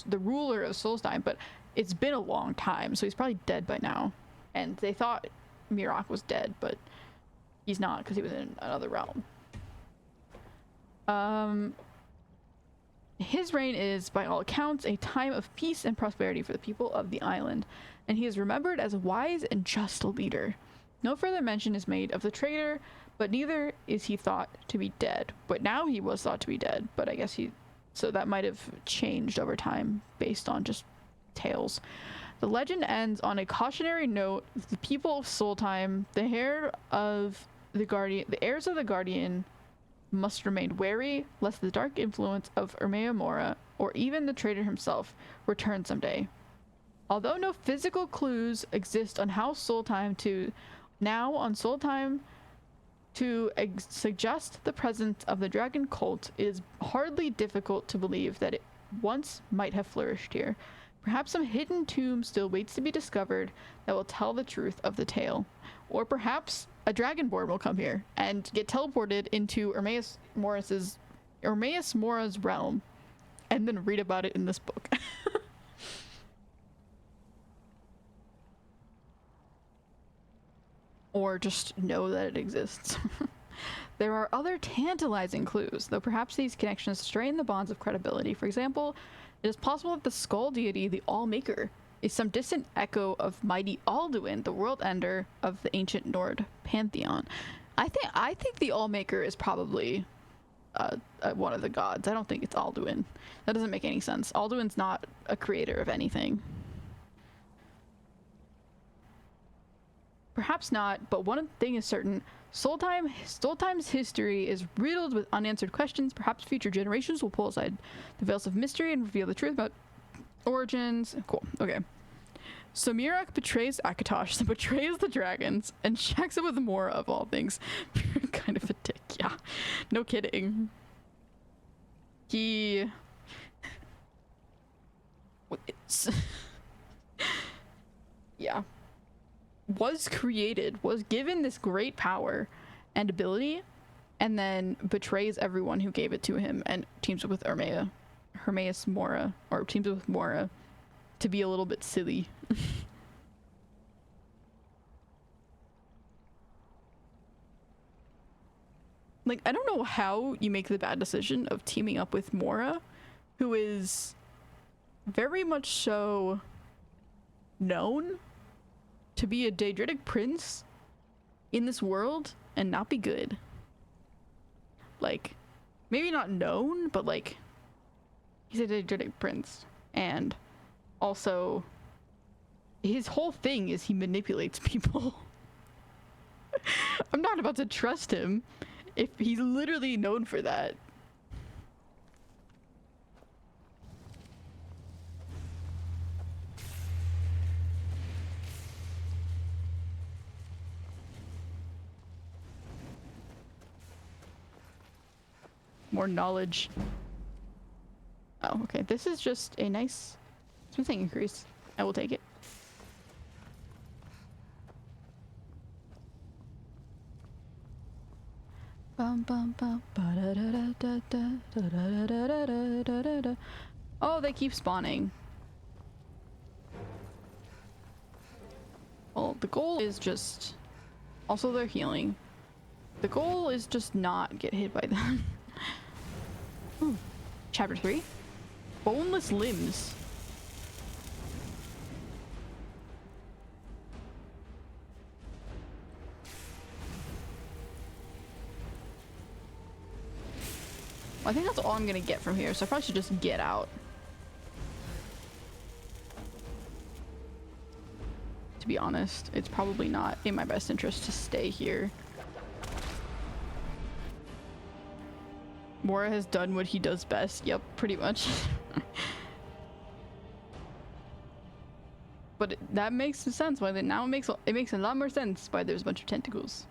the ruler of Solstheim, but it's been a long time, so he's probably dead by now. And they thought Mirok was dead, but he's not, because he was in another realm. His reign is, by all accounts, a time of peace and prosperity for the people of the island, and he is remembered as a wise and just leader. No further mention is made of the traitor, but neither is he thought to be dead. But now he was thought to be dead, but I guess so that might have changed over time based on just tales. The legend ends on a cautionary note. The people of Solstheim, the heirs of the guardian must remain wary lest the dark influence of Ermea Mora, or even the traitor himself, return someday. Although no physical clues exist on how Solstheim to suggest the presence of the dragon cult, it is hardly difficult to believe that it once might have flourished here. Perhaps some hidden tomb still waits to be discovered that will tell the truth of the tale. Or perhaps a Dragonborn will come here and get teleported into Ermeus Mora's realm and then read about it in this book. Or just know that it exists. There are other tantalizing clues, though perhaps these connections strain the bonds of credibility. For example, it is possible that the skull deity, the All-Maker, is some distant echo of mighty Alduin, the world ender of the ancient Nord pantheon. I think the All-Maker is probably one of the gods. I don't think it's Alduin. That doesn't make any sense. Alduin's not a creator of anything. Perhaps not, but one thing is certain. Solstheim's history is riddled with unanswered questions. Perhaps future generations will pull aside the veils of mystery and reveal the truth about origins. Cool. Okay. So Mirok betrays Akatosh, then betrays the dragons, and shacks up with Mora of all things. Kind of a dick, yeah. No kidding. He... yeah. Was created, was given this great power and ability, and then betrays everyone who gave it to him and teams up with Hermaeus Mora, or teams up with Mora to be a little bit silly. Like, I don't know how you make the bad decision of teaming up with Mora, who is very much so known to be a Daedritic prince in this world and not be good. Like, maybe not known, but like, he's a Daedritic prince, and also his whole thing is he manipulates people. I'm not about to trust him if he's literally known for that. More knowledge. Oh, okay. This is just a nice smithing increase. I will take it. Oh, they keep spawning. Well, the goal is just... Also, they're healing. The goal is just not get hit by them. Ooh. Chapter 3. Boneless limbs. Well, I think that's all I'm gonna get from here, so I probably should just get out. To be honest, it's probably not in my best interest to stay here. Mora has done what he does best. Yep, pretty much. But that makes sense. Why now it makes a lot more sense why there's a bunch of tentacles.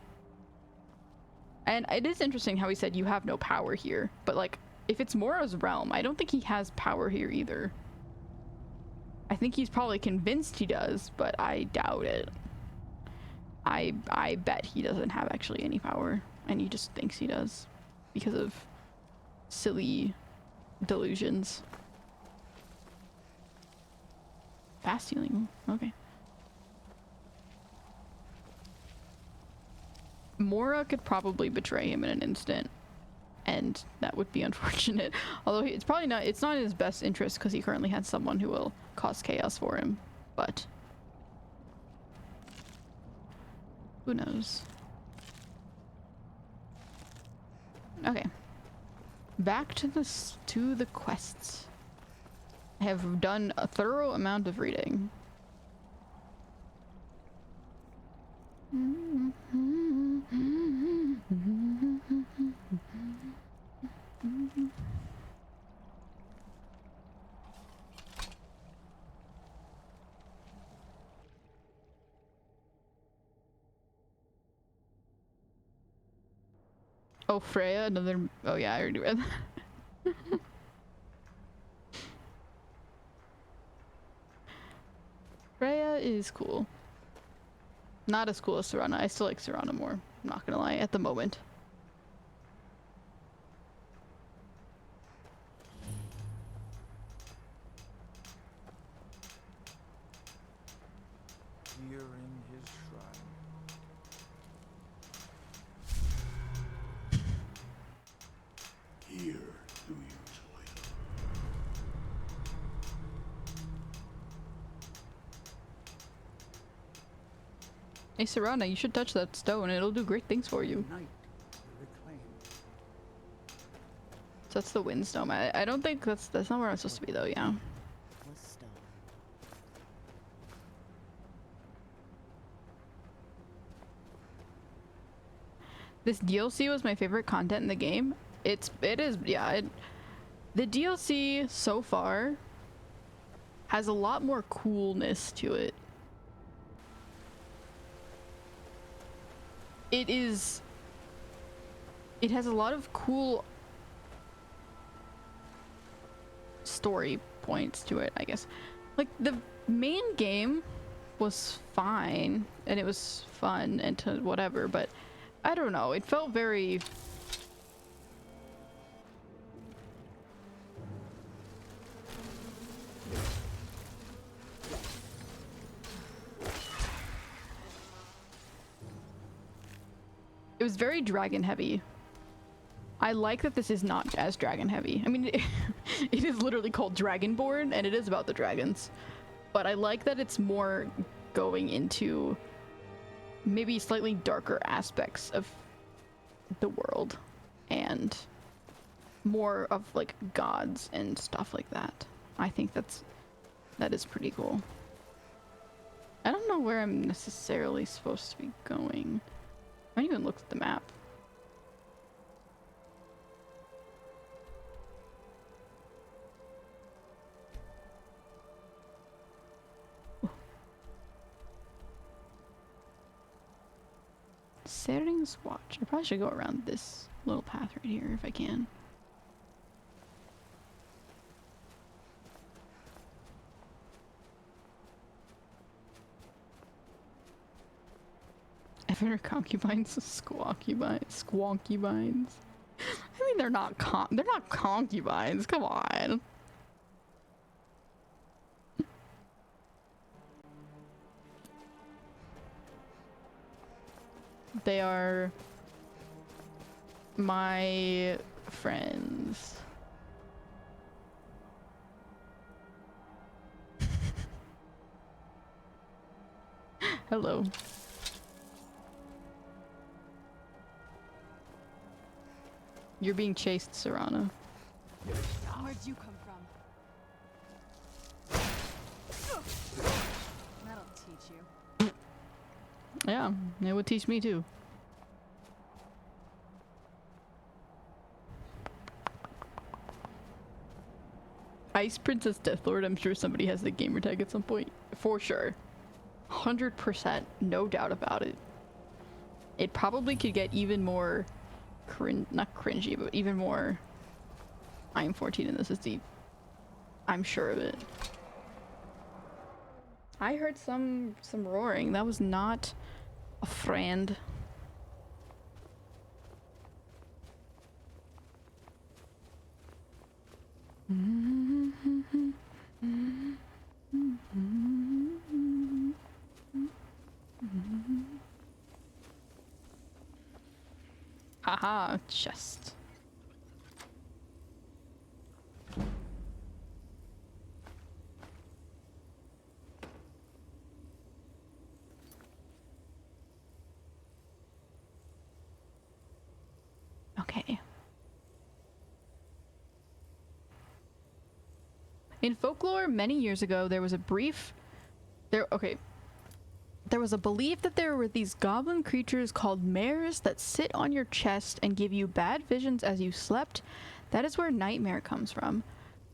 And it is interesting how he said you have no power here. But like, if it's Mora's realm, I don't think he has power here either. I think he's probably convinced he does, but I doubt it. I bet he doesn't have actually any power, and he just thinks he does because of silly delusions. Fast healing, okay. Mora could probably betray him in an instant, and that would be unfortunate. Although it's probably not, it's not in his best interest because he currently has someone who will cause chaos for him, but who knows? Okay. Back to the quests. I have done a thorough amount of reading. Oh, Freya, another. Oh, yeah, I already read that. Freya is cool. Not as cool as Serana. I still like Serana more. I'm not gonna lie, at the moment. Here in his shrine. Here do you toil. Hey, Serana, you should touch that stone. It'll do great things for you. So that's the Windstone. I don't think that's not where I'm supposed to be though, yeah. This DLC was my favorite content in the game. The DLC so far has a lot more coolness to it. It has a lot of cool story points to it, I guess. Like, the main game was fine and it was fun and to whatever, but I don't know, it felt very it was very dragon heavy. I like that this is not as dragon heavy. I mean, it is literally called Dragonborn and it is about the dragons. But I like that it's more going into maybe slightly darker aspects of the world and more of like gods and stuff like that. I think that is pretty cool. I don't know where I'm necessarily supposed to be going. I haven't even looked at the map. Sering's Watch. I probably should go around this little path right here if I can. Ever concubines, squonkubines. I mean, they're not concubines. Come on. They are my friends. Hello. You're being chased, Serana. Where'd you come from? That'll teach you. Yeah, it would teach me too. Ice Princess Deathlord, I'm sure somebody has the gamer tag at some point. For sure. 100%, no doubt about it. It probably could get even more not cringy, but even more I'm 14 and this is deep. I'm sure of it. I heard some roaring. That was not a friend. Haha, chest. Okay. In folklore, many years ago, there was a belief that there were these goblin creatures called mares that sit on your chest and give you bad visions as you slept. That is where nightmare comes from.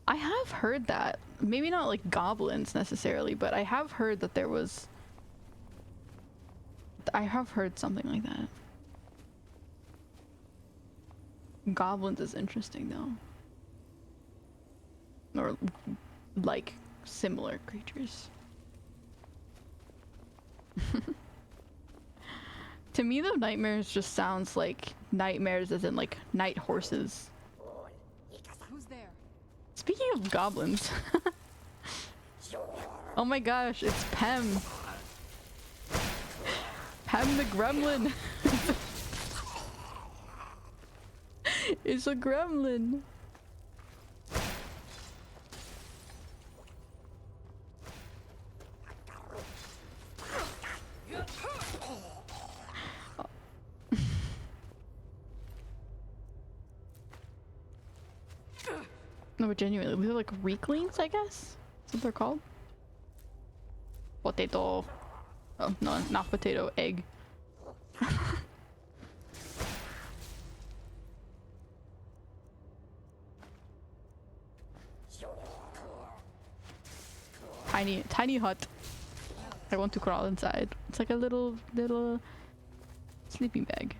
I have heard that. Maybe not like goblins necessarily, but I have heard that there was... I have heard something like that. Goblins is interesting though. Or like similar creatures. To me, the nightmares just sounds like nightmares as in like night horses. Who's there? Speaking of goblins. Oh my gosh, it's Pem. Pem the gremlin. It's a gremlin. No, but genuinely, they're like weaklings, I guess? That's what they're called? Potato. Oh, no, not potato, egg. Tiny hut. I want to crawl inside. It's like a little sleeping bag.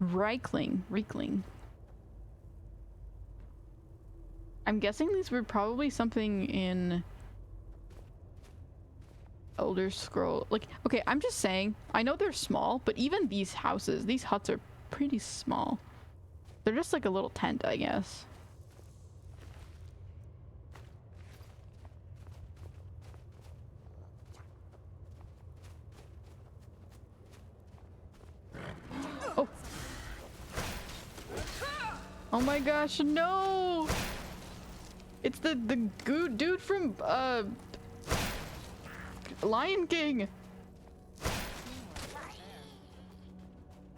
Reikling. I'm guessing these were probably something in Elder Scroll. Like, okay, I'm just saying, I know they're small, but even these houses, these huts are pretty small. They're just like a little tent, I guess. Oh. Oh my gosh, no! It's the dude from Lion King.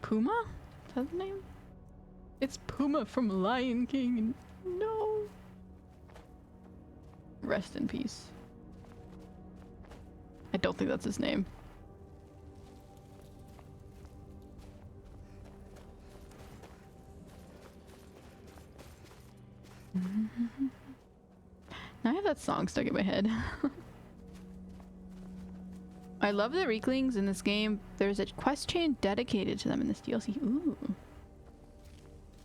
Puma? Is that the name? It's Puma from Lion King. No. Rest in peace. I don't think that's his name. Now I have that song stuck in my head. I love the Reeklings in this game. There's a quest chain dedicated to them in this DLC. Ooh.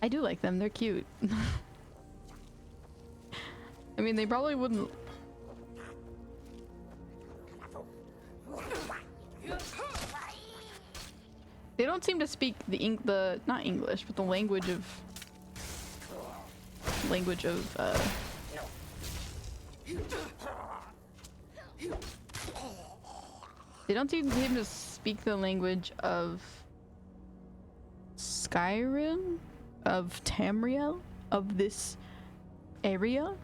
I do like them. They're cute. I mean, they probably wouldn't... They don't seem to speak the not English, but the language of they don't seem to speak the language of Skyrim, of Tamriel, of this area.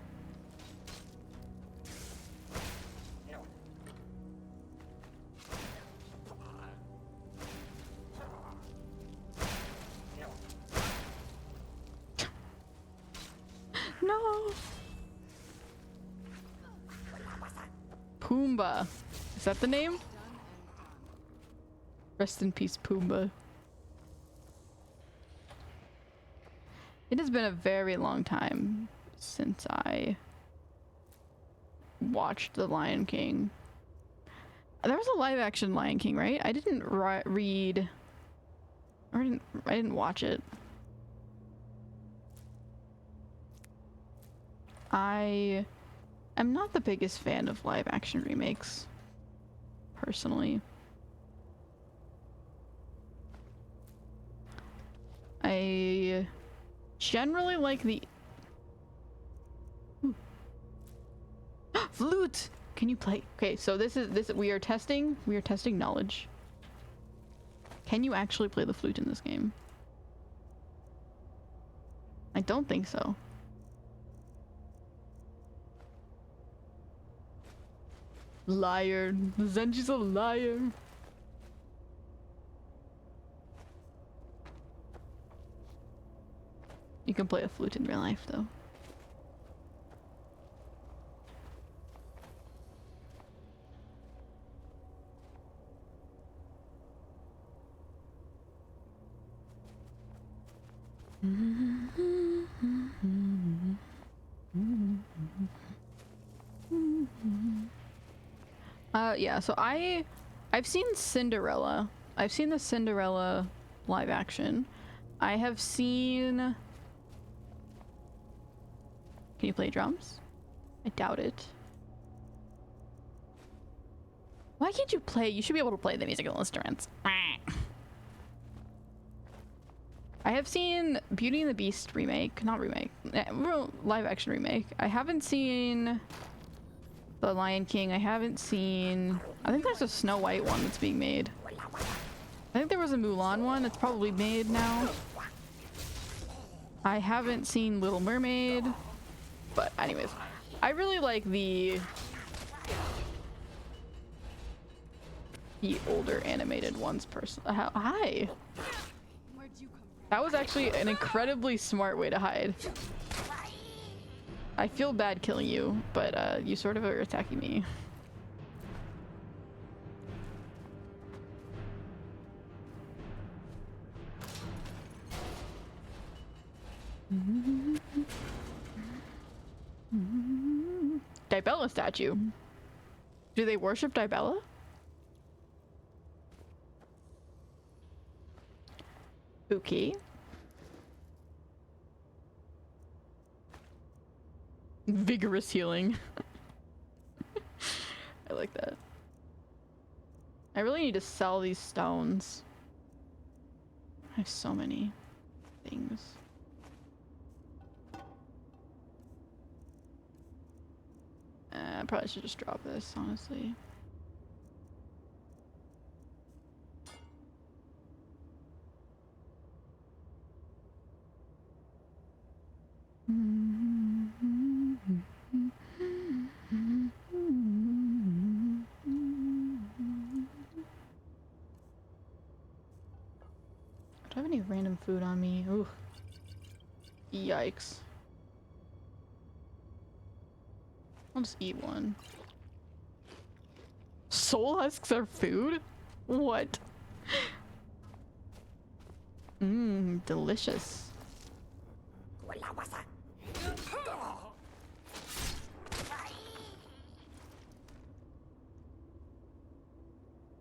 No. Pumbaa. Is that the name? Rest in peace, Pumbaa. It has been a very long time since I watched The Lion King. There was a live action Lion King, right? I didn't read or I didn't watch it. I I'm not the biggest fan of live action remakes, personally. I generally like the flute. Can you play? Okay, so we are testing knowledge. Can you actually play the flute in this game? I don't think so. Liar. Zenji's a liar. You can play a flute in real life, though. Yeah, so I've seen Cinderella. I've seen the Cinderella live action. I have seen... Can you play drums? I doubt it. Why can't you play? You should be able to play the musical instruments. I have seen Beauty and the Beast remake, not remake, live action remake. I haven't seen The Lion King. I haven't seen... I think there's a Snow White one that's being made. I think there was a Mulan one. It's probably made now. I haven't seen Little Mermaid. But anyways, I really like the older animated ones Hi! That was actually an incredibly smart way to hide. I feel bad killing you, but you sort of are attacking me. Dibella statue. Do they worship Dibella? Okay. Vigorous healing. I like that. I really need to sell these stones. I have so many things. I probably should just drop this, honestly. Do I have any random food on me? Ooh. Yikes. I'll just eat one. Soul husks are food? What? Mmm, delicious.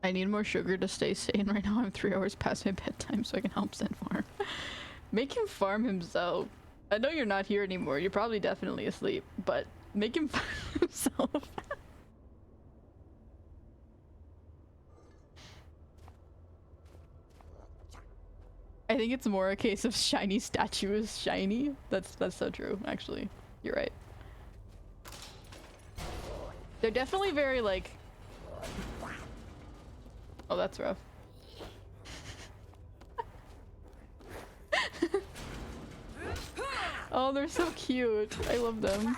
I need more sugar to stay sane right now. I'm 3 hours past my bedtime, so I can help Zen farm. Make him farm himself. I know you're not here anymore. You're probably definitely asleep, but make him farm himself. I think it's more a case of shiny statue is shiny. That's so true, actually. You're right. They're definitely very like... Oh, that's rough. Oh, they're so cute. I love them.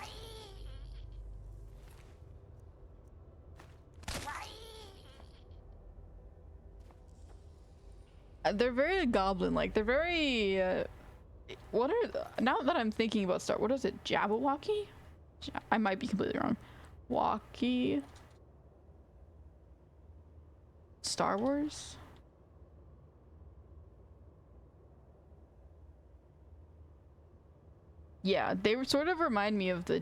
They're very goblin-like. They're very... what are... Now that I'm thinking about what is it? Jabberwocky? I might be completely wrong. Walkie... Star Wars? Yeah, they sort of remind me of the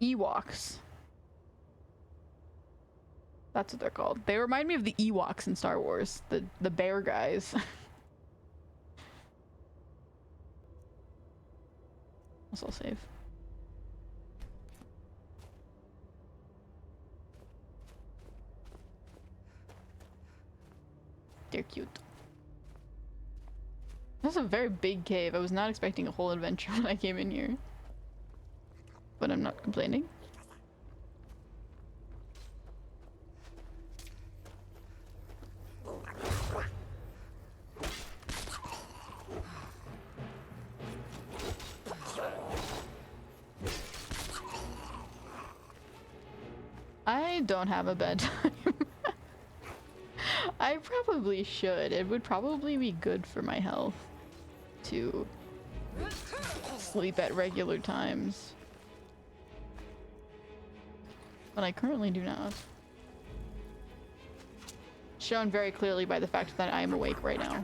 Ewoks. That's what they're called. They remind me of the Ewoks in Star Wars, the bear guys. Also save. They're cute. That's a very big cave. I was not expecting a whole adventure when I came in here. But I'm not complaining. I don't have a bedtime. I probably should. It would probably be good for my health to sleep at regular times. But I currently do not. Shown very clearly by the fact that I am awake right now.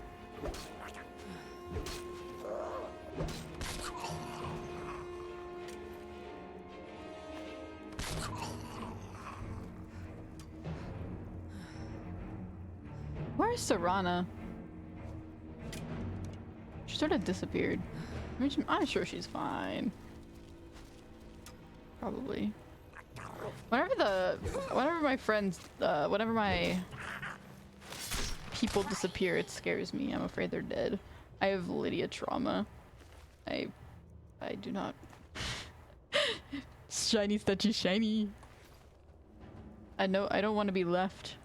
Where's Serana? She sort of disappeared. I mean, I'm sure she's fine. Probably. Whenever my friends, whenever my people disappear, it scares me. I'm afraid they're dead. I have Lydia trauma. I do not. Shiny, touchy, shiny. I know I don't want to be left.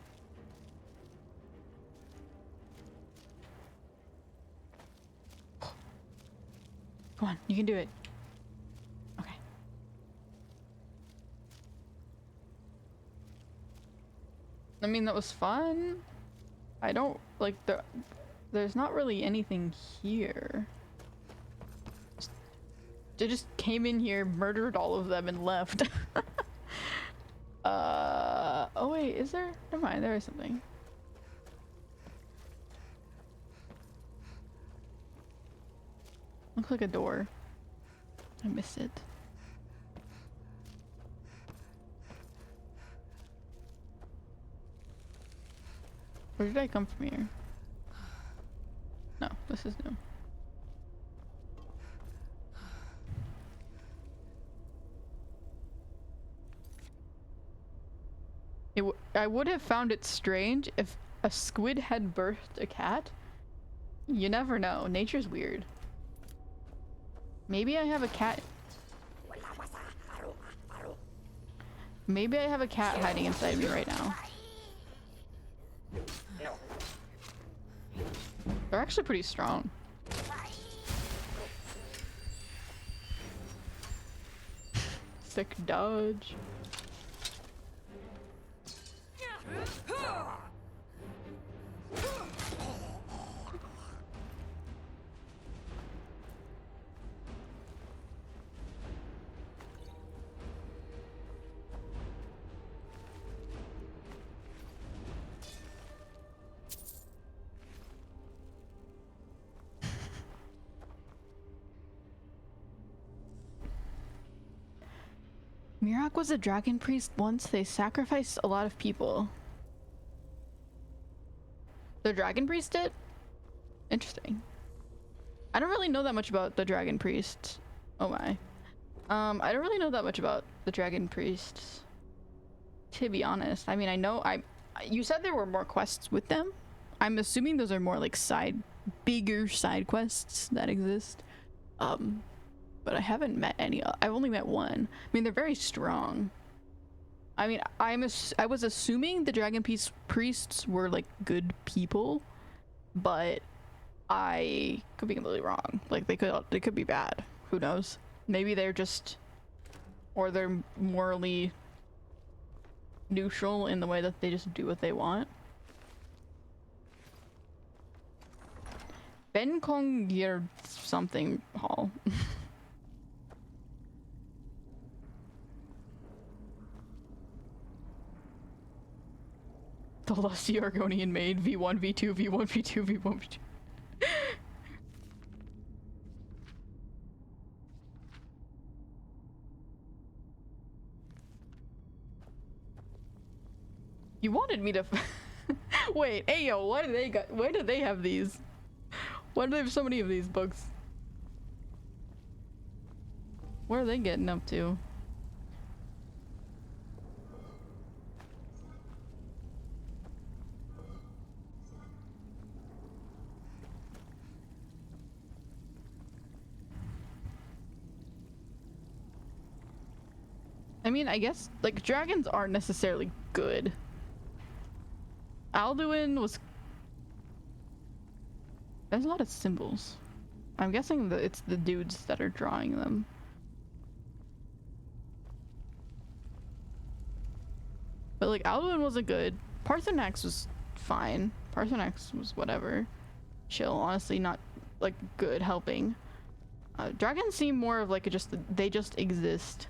Come on, you can do it. Okay. I mean, that was fun. I don't like there's not really anything here. They just came in here, murdered all of them, and left. Oh wait, is there? Never mind, there is something. Looks like a door. I missed it. Where did I come from here? No, this is new. I would have found it strange if a squid had birthed a cat. You never know. Nature's weird. Maybe I have a cat. Maybe I have a cat hiding inside me right now. They're actually pretty strong. Sick dodge. Mirak was a dragon priest once. They sacrificed a lot of people. The dragon priest did? Interesting. I don't really know that much about the dragon priests. Oh my. I don't really know that much about the dragon priests, to be honest. I mean, I know you said there were more quests with them. I'm assuming those are more like bigger side quests that exist. But I haven't met any. I've only met one. I mean, they're very strong. I mean, I was assuming the dragon priests were like good people, but I could be completely wrong. Like they could be bad. Who knows? Maybe they're just, or they're morally neutral in the way that they just do what they want. Benkongir something hall. The lusty Argonian maid, V1, V2, V1, V2, V1, V2. You wanted me to wait, ayo, why do they got? Why do they have these? Why do they have so many of these books? What are they getting up to? I mean, I guess, like, dragons aren't necessarily good. Alduin was... There's a lot of symbols. I'm guessing that it's the dudes that are drawing them. But, like, Alduin wasn't good. Paarthurnax was fine. Paarthurnax was whatever. Chill, honestly, not, like, good helping. Dragons seem more of, like, they just exist.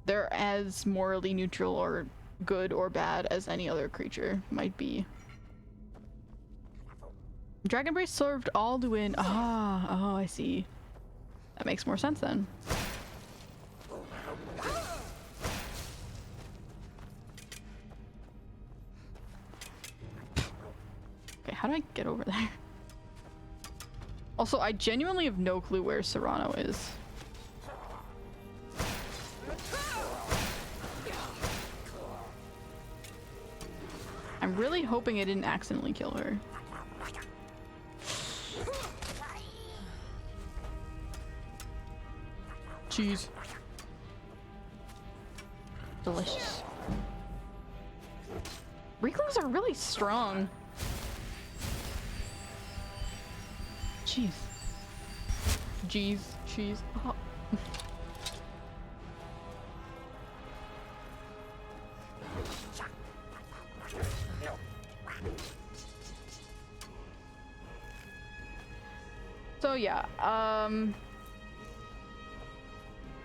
They're as morally neutral or good or bad as any other creature might be. Dragon Priest served Alduin. Oh, I see. That makes more sense then. Okay, how do I get over there? Also, I genuinely have no clue where Serrano is. I'm really hoping I didn't accidentally kill her. Cheese. Delicious. Recluse are really strong. Jeez. Jeez. Cheese. Oh. So yeah,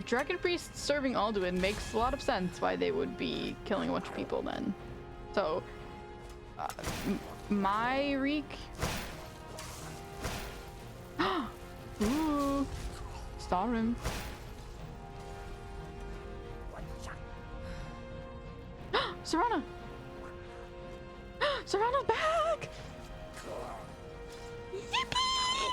Dragon Priest serving Alduin makes a lot of sense why they would be killing a bunch of people then. So, my reek. Ooh, star him. Serrana! Serrana's back! Yippee!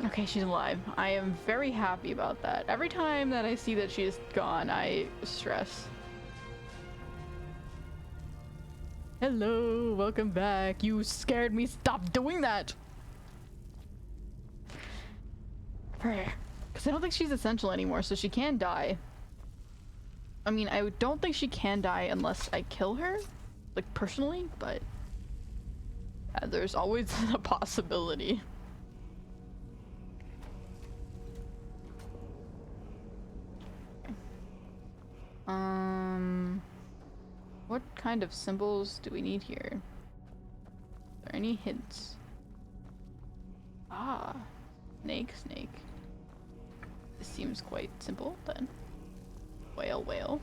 Okay, she's alive. I am very happy about that. Every time that I see that she is gone, I stress. Hello, welcome back. You scared me. Stop doing that! Because I don't think she's essential anymore, so she can die. I mean, I don't think she can die unless I kill her, like, personally, but there's always a possibility. What kind of symbols do we need here? Are there any hints? Ah, snake. This seems quite simple then. Whale.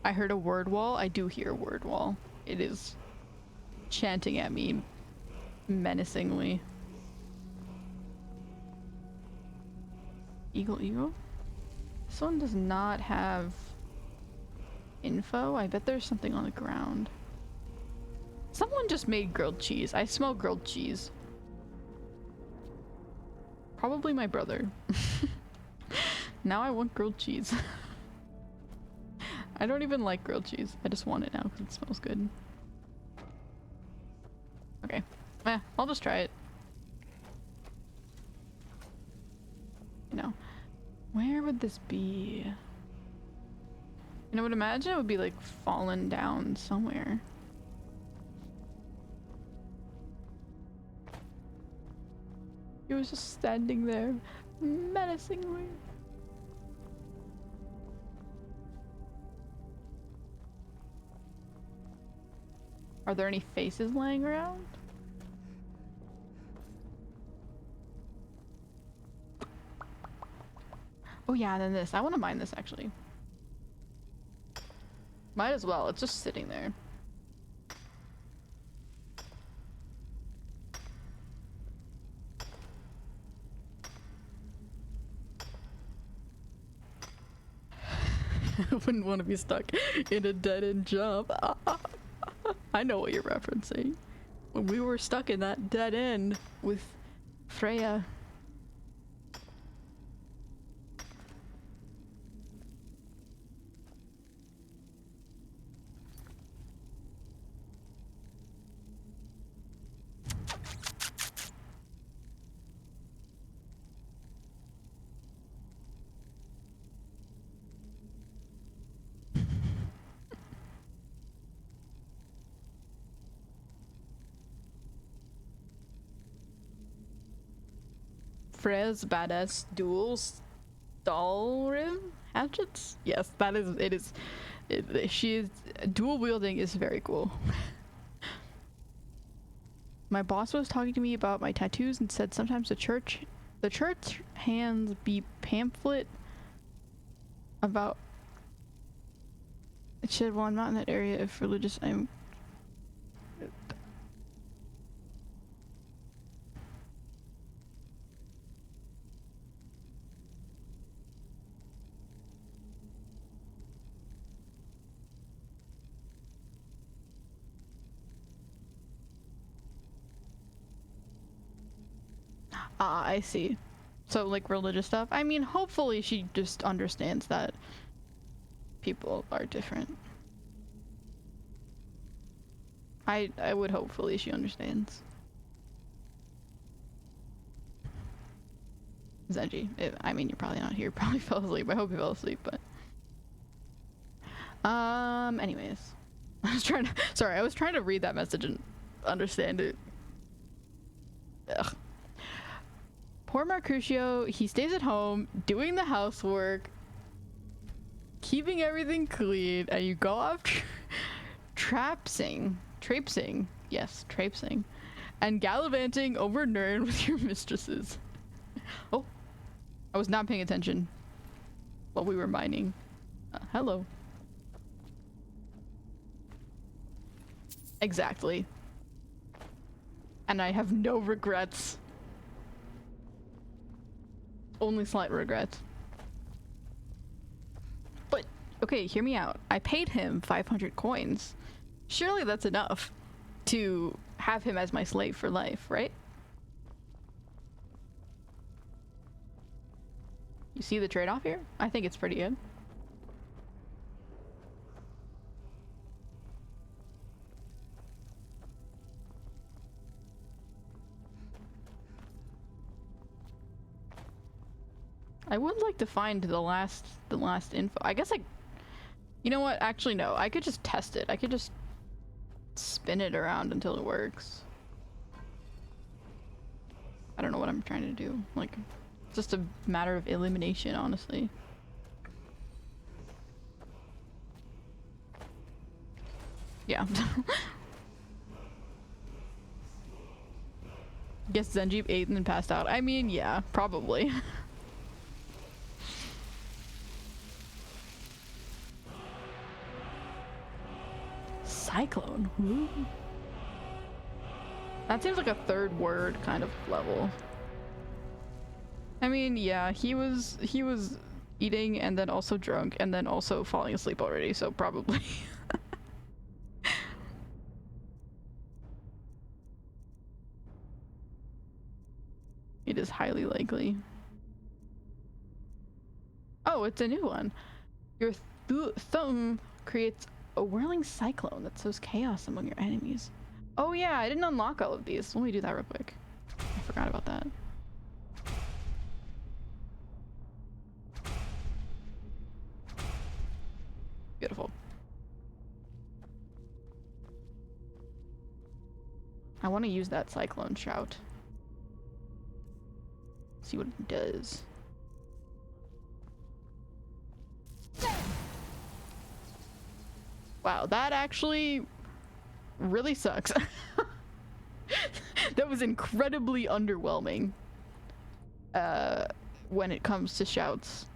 I heard a word wall. I do hear a word wall. It is chanting at me menacingly. Eagle? This one does not have info. I bet there's something on the ground. Someone just made grilled cheese. I smell grilled cheese. Probably my brother. Now I want grilled cheese. I don't even like grilled cheese. I just want it now because it smells good. Okay. I'll just try it. You know. Where would this be? You know, I would imagine it would be like fallen down somewhere. He was just standing there, menacingly. Are there any faces laying around? Oh yeah, and then this. I want to mine this actually. Might as well. It's just sitting there. I wouldn't want to be stuck in a dead-end job. I know what you're referencing. We were stuck in that dead end with Freya. Freya's badass dual Stalrim hatchets? Yes, that is, it is, she is, dual wielding is very cool. My boss was talking to me about my tattoos and said sometimes the church hands be pamphlet about it said, well, I'm not in that area if religious, I see. So, like, religious stuff? I mean, hopefully she just understands that people are different. I would hopefully she understands. Zenji, I mean, you're probably not here. Probably fell asleep. I hope you fell asleep, but... anyways. I was trying to read that message and understand it. Ugh. Poor Mercutio, he stays at home, doing the housework, keeping everything clean, and you go off traipsing, and gallivanting over Nirn with your mistresses. Oh, I was not paying attention while we were mining. Hello. Exactly. And I have no regrets. Only slight regrets. But, okay, hear me out. I paid him 500 coins. Surely that's enough to have him as my slave for life, right? You see the trade-off here? I think it's pretty good. I would like to find the last info. I guess you know what? Actually, no. I could just test it. I could just spin it around until it works. I don't know what I'm trying to do. Like, it's just a matter of elimination, honestly. Yeah. Guess Zenji ate and then passed out. I mean, yeah, probably. Cyclone. Ooh. That seems like a third word kind of level. I mean, yeah, he was eating and then also drunk and then also falling asleep already, so probably. It is highly likely. Oh, it's a new one. Your thumb creates a whirling cyclone that sows chaos among your enemies. Oh yeah, I didn't unlock all of these. Let me do that real quick. I forgot about that. Beautiful. I want to use that cyclone shout. See what it does. Wow, that actually really sucks. That was incredibly underwhelming when it comes to shouts.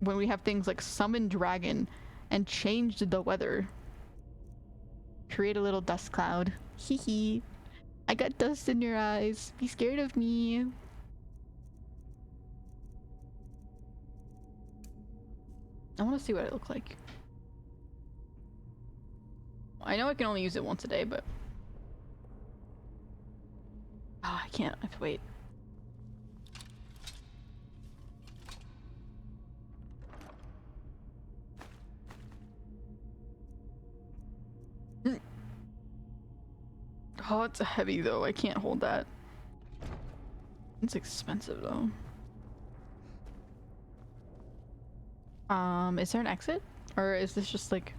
When we have things like summon dragon and changed the weather. Create a little dust cloud. Hee hee. I got dust in your eyes. Be scared of me. I want to see what it looks like. I know I can only use it once a day, but Oh, I can't. I have to wait. Oh, it's heavy though. I can't hold that. It's expensive though. Is there an exit? Or is this just like...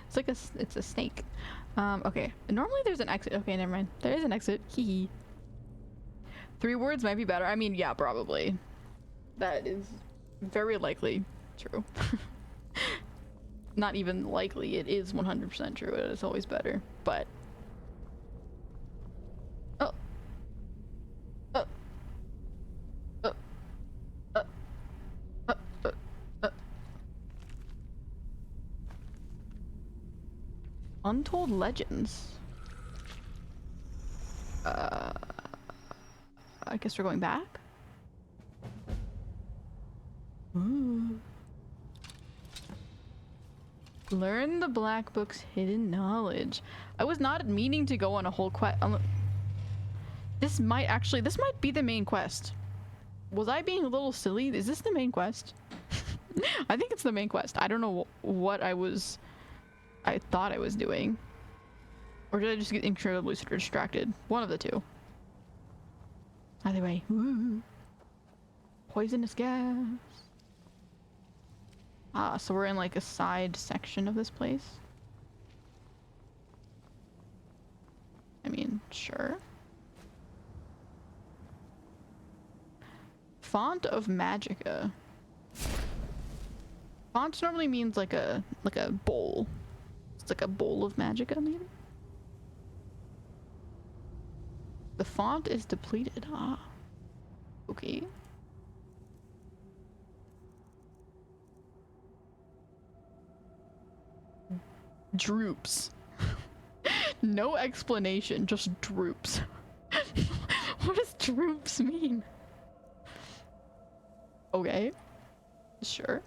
It's like it's a snake. Okay. Normally there's an exit. Okay, never mind. There is an exit. Hee hee. 3 words might be better. I mean, yeah, probably. That is very likely true. Not even likely. It is 100% true. It is always better. But... Oh. Oh. Oh. Oh. Oh. Oh. Oh. Untold Legends. I guess we're going back? Ooh. Learn the Black Book's hidden knowledge. I was not meaning to go on a whole quest. This might be the main quest. Was I being a little silly? Is this the main quest? I think it's the main quest. I don't know what I thought I was doing. Or did I just get incredibly distracted? One of the two. Either way. Woo. Poisonous gas. Ah, so we're in like a side section of this place. I mean, sure. Font of Magicka. Font normally means like a bowl. It's like a bowl of Magicka, maybe? The font is depleted. Ah. Okay. Droops. No explanation, just droops. What does droops mean? Okay. Sure.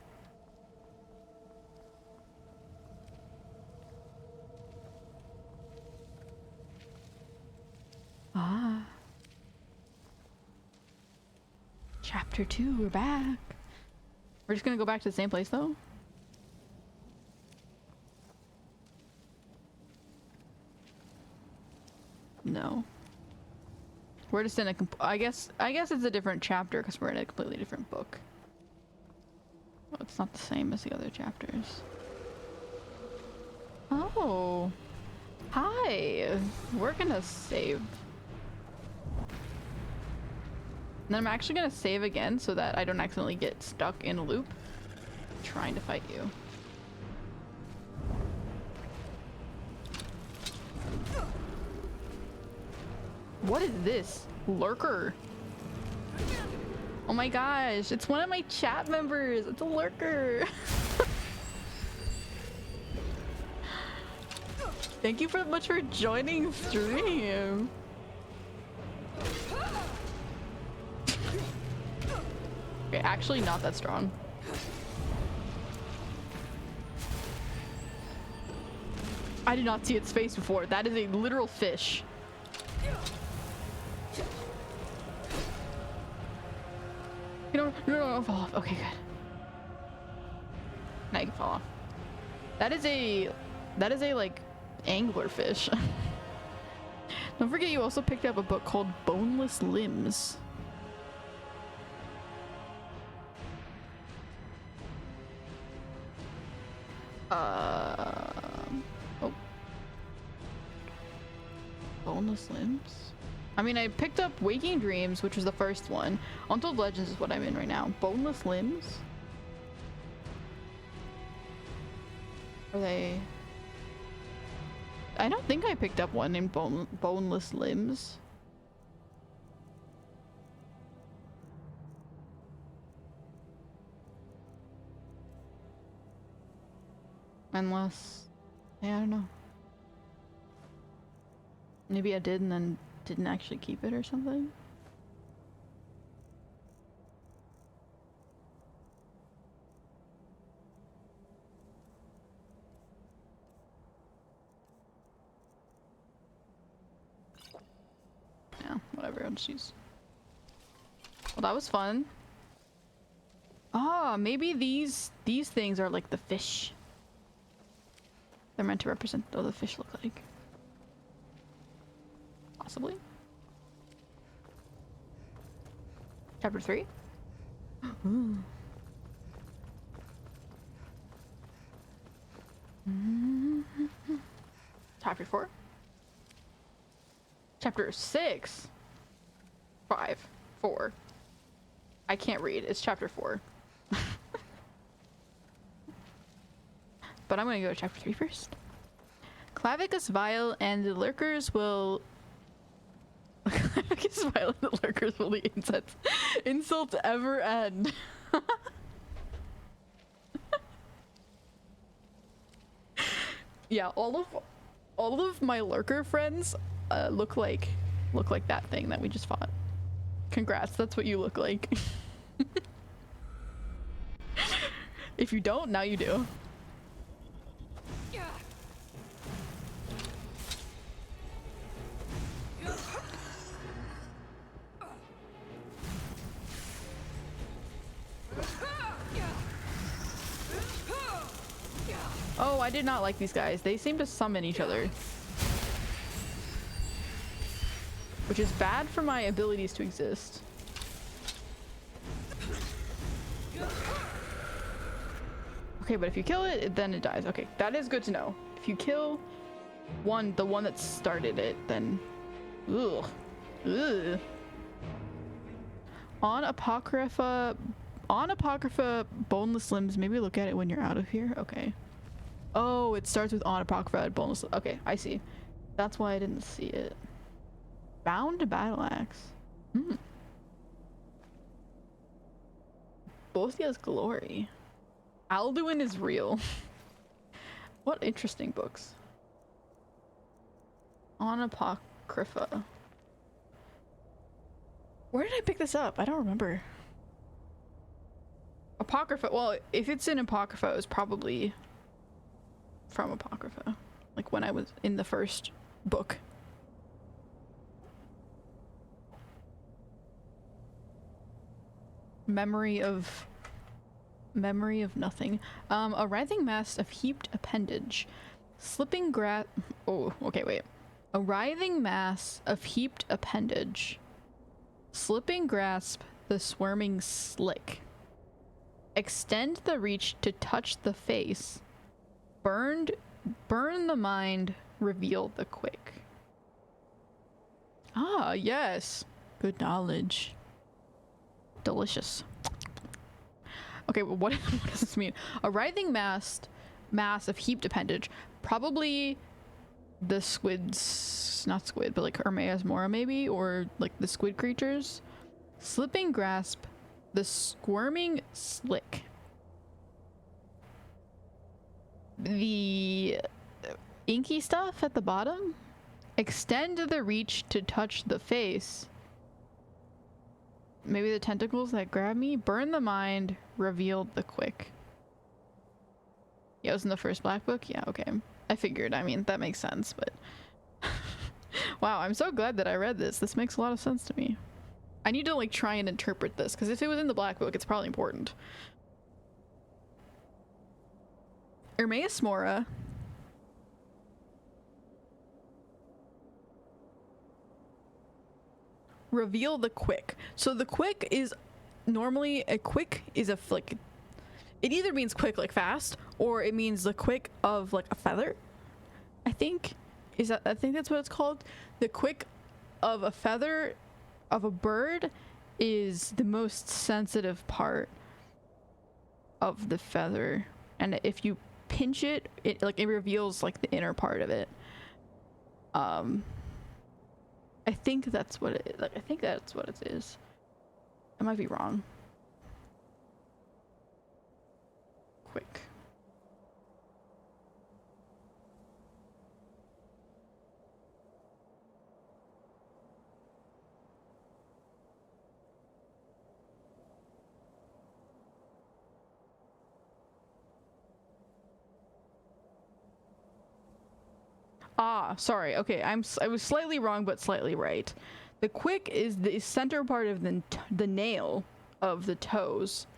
Ah. Chapter 2, we're back. We're just gonna go back to the same place though? No. We're just in a I guess it's a different chapter because we're in a completely different book. Well, it's not the same as the other chapters. Oh. Hi. We're gonna save. And then I'm actually gonna save again so that I don't accidentally get stuck in a loop trying to fight you. What is this? Lurker. Oh my gosh, it's one of my chat members. It's a lurker. Thank you so much for joining stream. Okay, actually not that strong. I did not see its face before. That is a literal fish. No, fall off. Okay, good. Now you can fall off. That is a like anglerfish. Don't forget you also picked up a book called Boneless Limbs. Oh. Boneless Limbs? I mean, I picked up Waking Dreams, which was the first one. Untold Legends is what I'm in right now. Boneless Limbs? Are they... I don't think I picked up one named Boneless Limbs. Unless... yeah, I don't know. Maybe I did and then didn't actually keep it or something. whatever. Jeez. Well, that was fun. Ah, maybe these things are like the fish. They're meant to represent what the fish look like. Possibly. Chapter 3? Ooh. Chapter 4? Chapter 6? 5. 4. I can't read. It's chapter 4. But I'm gonna go to chapter 3 first. Clavicus Vile and the Lurkers will... Clavicus Vile and the Lurkers will the insults ever end. Yeah, all of my lurker friends look like that thing that we just fought. Congrats, that's what you look like. If you don't, now you do. Oh, I did not like these guys. They seem to summon each other. Which is bad for my abilities to exist. Okay, but if you kill it, then it dies. Okay, that is good to know. If you kill the one that started it, then... Ugh. Ugh. On Apocrypha, boneless limbs. Maybe look at it when you're out of here. Okay. Oh, it starts with on Apocrypha, boneless. Okay, I see. That's why I didn't see it. Bound to battle axe. Hmm. Bothia's glory. Alduin is real. What interesting books. On Apocrypha. Where did I pick this up? I don't remember. Apocrypha. Well, if it's in Apocrypha, it was probably from Apocrypha. Like when I was in the first book. Memory of nothing. A writhing mass of heaped appendage. Slipping grass. Oh, okay, wait. A writhing mass of heaped appendage. Slipping grasp the swarming slick. Extend the reach to touch the face. Burn the mind, reveal the quick. Ah, yes. Good knowledge. Delicious. Okay, well, what does this mean? A writhing mass of heaped appendage. Probably the squids, not squid, but like Hermaeus mora maybe, or like the squid creatures. Slipping grasp, the squirming slick. The inky stuff at the bottom. Extend the reach to touch the face. Maybe the tentacles that grab me. Burn the mind, revealed the quick. Yeah, it was in the first Black Book? Yeah, okay. I figured. I mean, that makes sense, but... Wow, I'm so glad that I read this. This makes a lot of sense to me. I need to, like, try and interpret this, because if it was in the Black Book, it's probably important. Hermaeus mora. Reveal the quick. So the quick is normally a quick is a flick. It either means quick like fast, or it means the quick of like a feather. I think that's what it's called. The quick of a feather of a bird is the most sensitive part of the feather, and if you pinch it, it reveals like the inner part of it. I think that's what it is. Like, I think that's what it is. I might be wrong. Quick. Ah, sorry. Okay, I was slightly wrong, but slightly right. The quick is the center part of the nail of the toes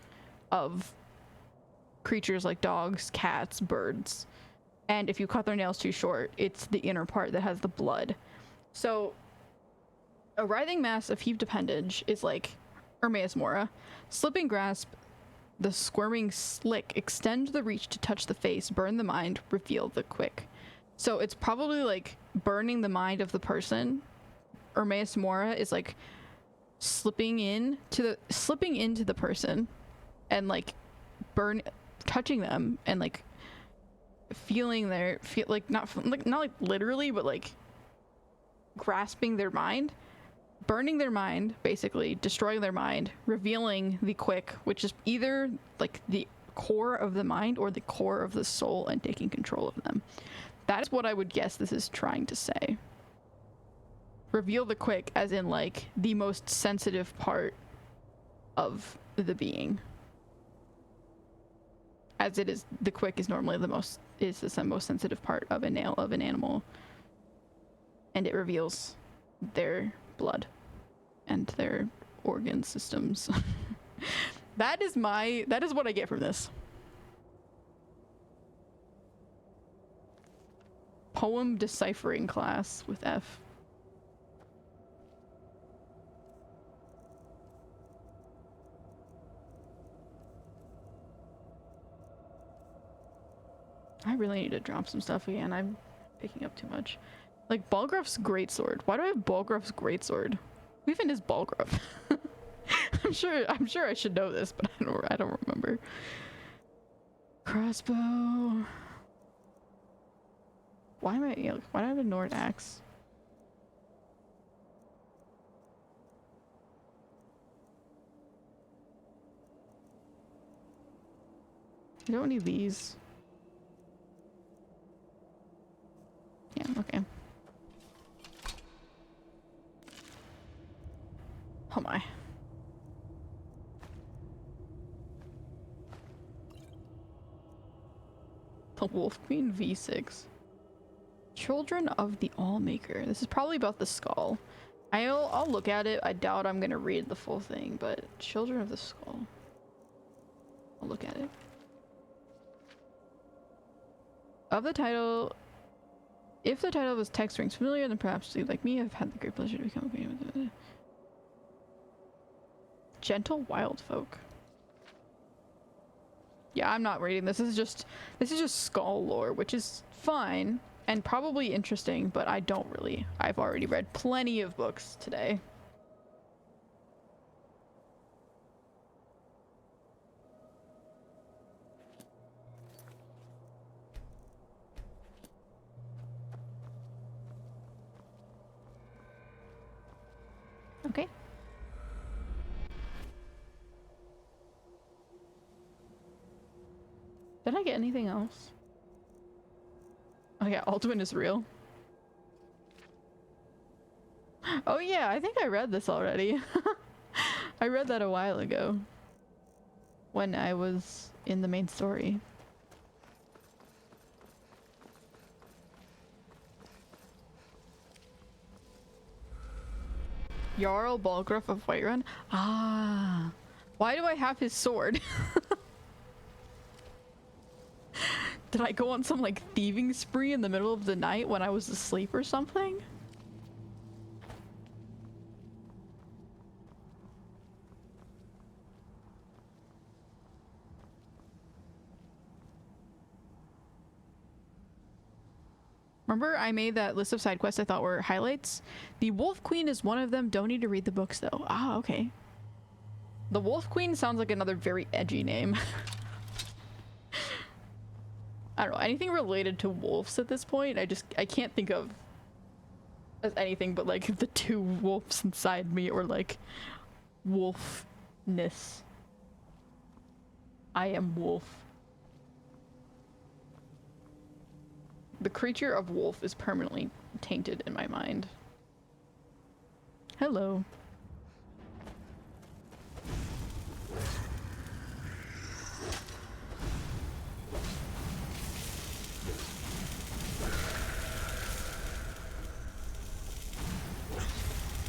of creatures like dogs, cats, birds. And if you cut their nails too short, it's the inner part that has the blood. So a writhing mass of heaped appendage is like Hermaeus Mora. Slipping grasp, the squirming slick, extend the reach to touch the face, burn the mind, reveal the quick. So it's probably like burning the mind of the person. Hermaeus Mora is like slipping into the person and like touching them and like feeling their not like literally, but like grasping their mind, burning their mind, basically destroying their mind, revealing the quick, which is either like the core of the mind or the core of the soul, and taking control of them. That is what I would guess this is trying to say. Reveal the quick as in like the most sensitive part of the being. As it is, the quick is normally the most sensitive part of a nail of an animal. And it reveals their blood and their organ systems. That is what I get from this. Poem deciphering class with F. I really need to drop some stuff again. I'm picking up too much. Like Balgruff's greatsword. Why do I have Balgruff's greatsword? Who even is Balgruff? I'm sure I should know this, but I don't remember. Crossbow. Why do I have a Nord axe? I don't need these. Yeah, okay. Oh my. The Wolf Queen V6. Children of the Allmaker. This is probably about the skull. I'll look at it. I doubt I'm gonna read the full thing, but Children of the Skull. I'll look at it. Of the title, if the title of this text rings familiar, then perhaps you, like me, have had the great pleasure to become acquainted with it. Gentle Wild Folk. Yeah, I'm not reading this. This is just skull lore, which is fine and probably interesting, but I've already read plenty of books today. Okay. Did I get anything else? Oh yeah, Alduin is real. Oh yeah, I think I read this already. I read that a while ago. When I was in the main story. Jarl Balgruff of Whiterun? Ah. Why do I have his sword? Did I go on some like thieving spree in the middle of the night when I was asleep or something? Remember I made that list of side quests I thought were highlights? The Wolf Queen is one of them. Don't need to read the books though. Ah, okay. The Wolf Queen sounds like another very edgy name. I don't know, anything related to wolves at this point, I can't think of as anything but like the two wolves inside me or like wolfness. I am wolf. The creature of wolf is permanently tainted in my mind. Hello.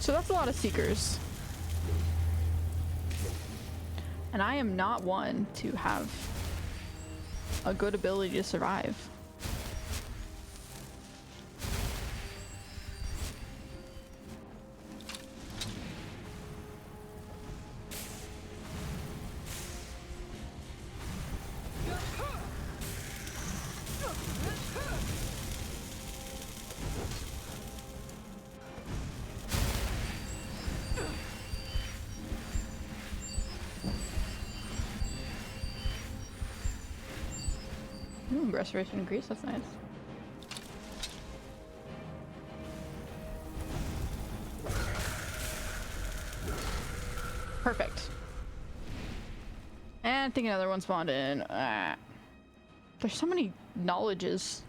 So that's a lot of seekers. And I am not one to have a good ability to survive. Ooh, restoration increase, that's nice. Perfect. And I think another one spawned in. There's so many knowledges.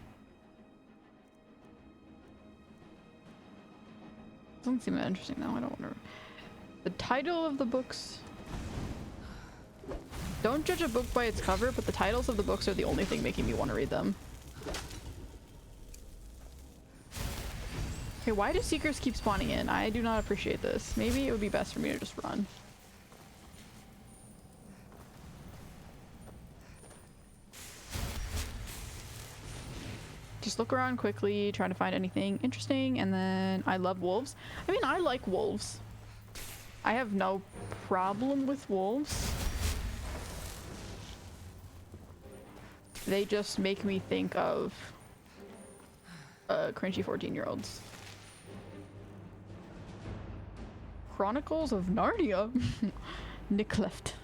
Doesn't seem that interesting though, I don't want to. The title of the books. Don't judge a book by its cover, but the titles of the books are the only thing making me want to read them. Okay, why do seekers keep spawning in? I do not appreciate this. Maybe it would be best for me to just run. Just look around quickly, try to find anything interesting, and then I love wolves. I mean, I like wolves. I have no problem with wolves. They just make me think of cringy 14-year-olds. Chronicles of Narnia. Nick left.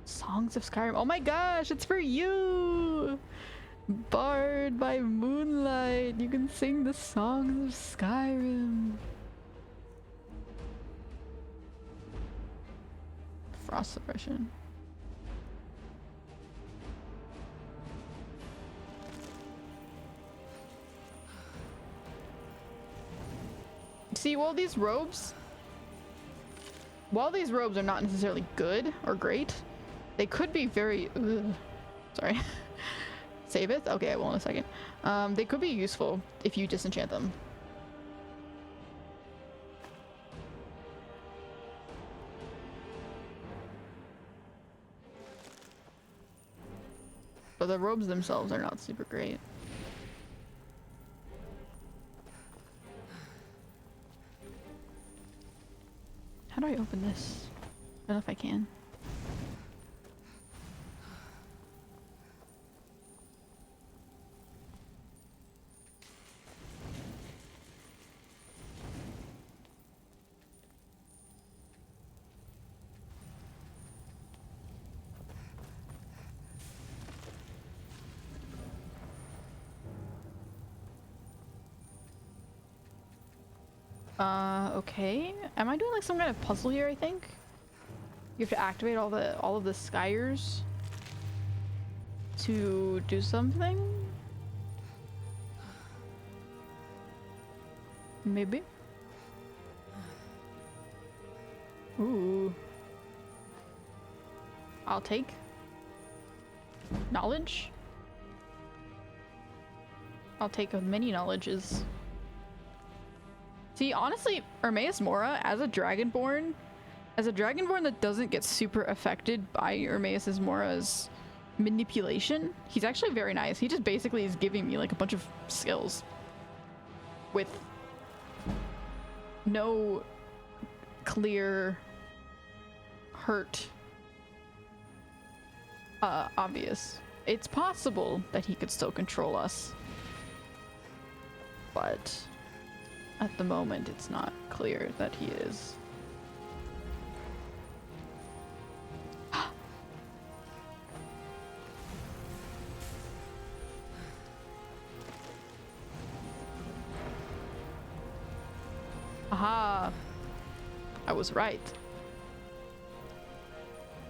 Songs of Skyrim. Oh my gosh, it's for you! Bard by moonlight. You can sing the songs of Skyrim. Frost suppression. See, while these robes are not necessarily good or great, they could be very sorry. Save it? Okay, I will in a second. They could be useful if you disenchant them. But the robes themselves are not super great. How do I open this? I don't know if I can. Okay. Am I doing like some kind of puzzle here, I think? You have to activate all of the Skyers to do something? Maybe? Ooh. I'll take knowledge. I'll take many knowledges. See, honestly, Hermaeus Mora as a Dragonborn that doesn't get super affected by Hermaeus Mora's manipulation, he's actually very nice. He just basically is giving me like a bunch of skills with no clear hurt obvious. It's possible that he could still control us, but at the moment, it's not clear that he is. Aha! I was right.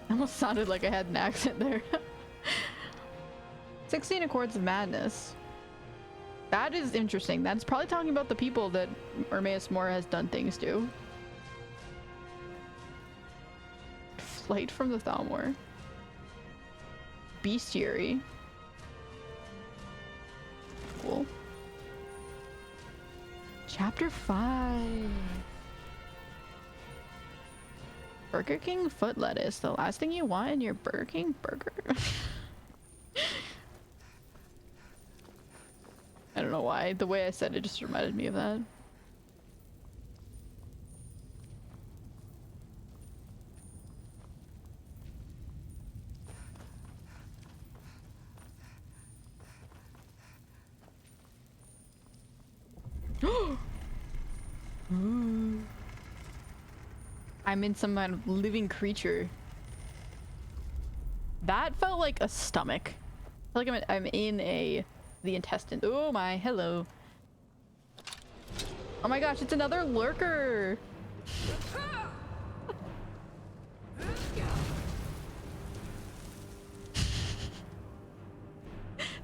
It almost sounded like I had an accent there. 16 Accords of Madness. That is interesting. That's probably talking about the people that Hermaeus Mora has done things to. Flight from the Thalmor. Bestiary. Cool. Chapter 5. Burger King foot lettuce. The last thing you want in your Burger King burger. I don't know why. The way I said it just reminded me of that. Ooh. I'm in some kind of living creature. That felt like a stomach. I feel like I'm in the intestine. Oh my, hello. Oh my gosh, it's another lurker.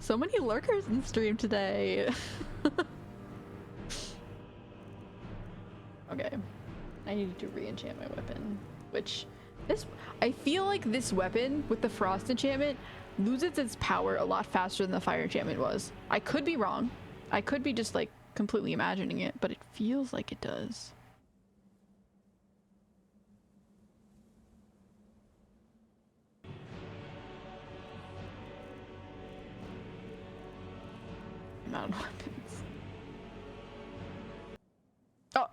So many lurkers in stream today. Okay, I need to re-enchant my weapon, which I feel like this weapon with the frost enchantment loses its power a lot faster than the fire enchantment was. I could be wrong. I could be just like completely imagining it, but it feels like it does. I'm out of weapons. Oh.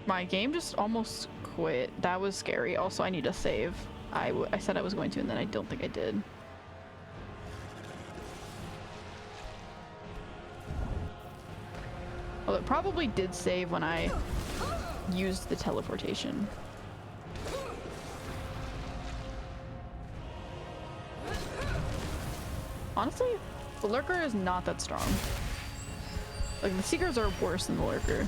My game just almost quit. That was scary. Also, I need to save. I said I was going to, and then I don't think I did. Well, it probably did save when I used the teleportation. Honestly, the lurker is not that strong. Like, the seekers are worse than the lurker.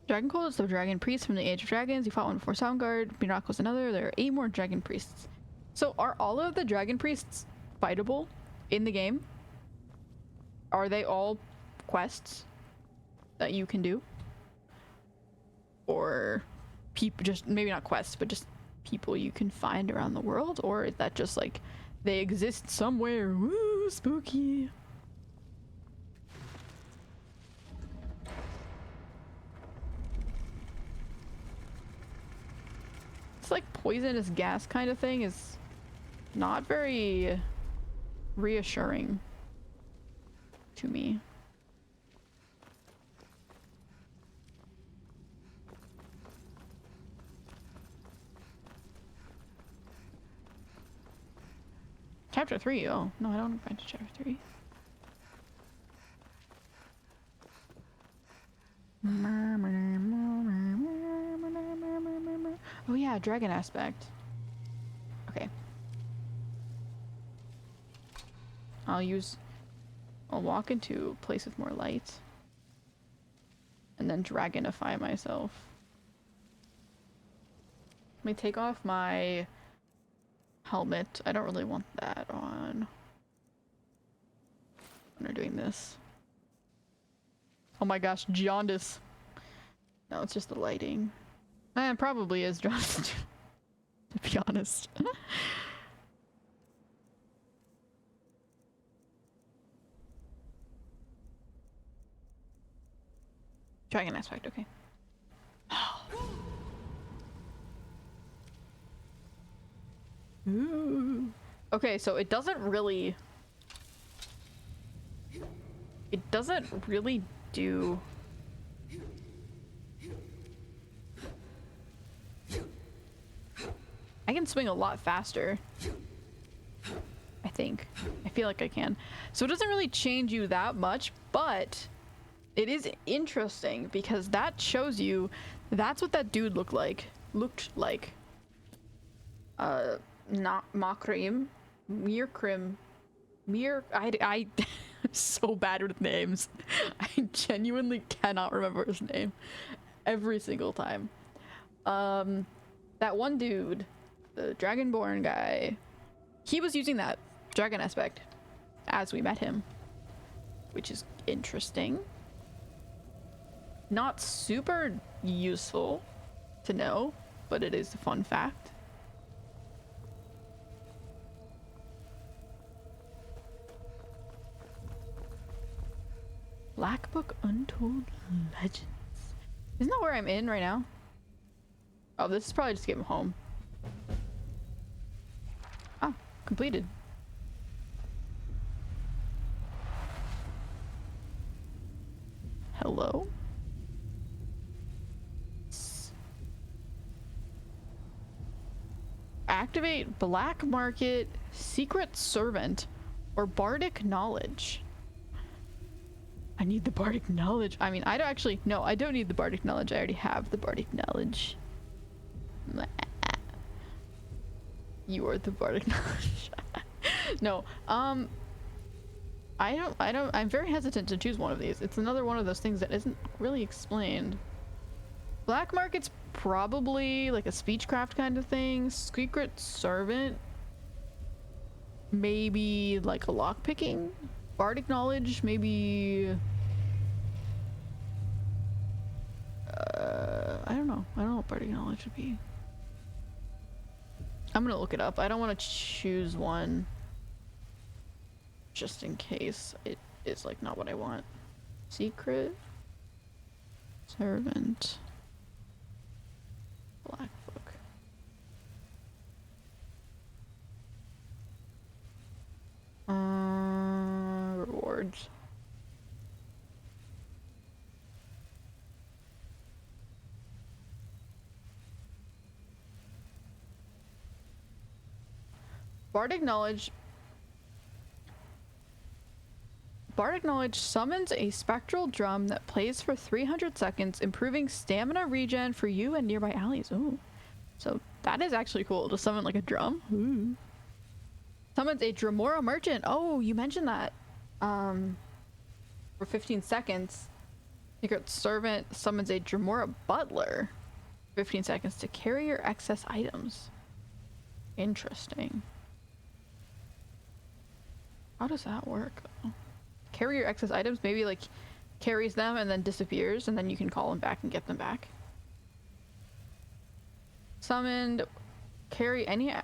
Dragon Cold is the dragon priest from the Age of Dragons. You fought one before Soundguard. Miracle is another. There are 8 more dragon priests. So are all of the dragon priests fightable in the game? Are they all quests that you can do? Or people, just maybe not quests, but just people you can find around the world? Or is that just like they exist somewhere? Woo, spooky. It's like poisonous gas kind of thing is not very reassuring to me. Chapter 3, oh. No, I don't want to find chapter 3. Oh yeah, dragon aspect. Okay. I'll walk into a place with more light. And then dragonify myself. Let me take off my helmet. I don't really want that on when we're doing this. Oh my gosh, jaundice. No, it's just the lighting. It probably is jaundice, to be honest. Dragon aspect, okay. Ooh. Okay, so it doesn't really do I can swing a lot faster. I think. I feel like I can. So it doesn't really change you that much, but it is interesting because that shows you that's what that dude looked like. Not Makrim. Mirkrim. I I'm so bad with names. I genuinely cannot remember his name every single time. That one dude, the Dragonborn guy, he was using that dragon aspect as we met him, which is interesting. Not super useful to know, but it is a fun fact. Black Book Untold Legends. Isn't that where I'm in right now? Oh, this is probably just getting home. Ah, completed. Hello? Activate Black Market, Secret Servant, or Bardic Knowledge. I need the Bardic Knowledge. I mean, I don't actually... No, I don't need the Bardic Knowledge. I already have the Bardic Knowledge. You are the Bardic Knowledge. No, I'm very hesitant to choose one of these. It's another one of those things that isn't really explained. Black Market's probably like a speechcraft kind of thing. Secret Servant, maybe like a lockpicking. Bardic Knowledge, maybe... I don't know. I don't know what Bardic Knowledge would be. I'm gonna look it up. I don't want to choose one just in case it is like not what I want. Secret Servant. Black Book. Rewards. Bardic Knowledge. Bardic Knowledge summons a spectral drum that plays for 300 seconds, improving stamina regen for you and nearby allies. Ooh. So that is actually cool to summon like a drum. Ooh. Summons a Dremora Merchant. Oh, you mentioned that. For 15 seconds. Secret Servant summons a Dremora Butler. 15 seconds to carry your excess items. Interesting. How does that work? Carry your excess items, maybe like carries them and then disappears, and then you can call them back and get them back. Summoned, carry any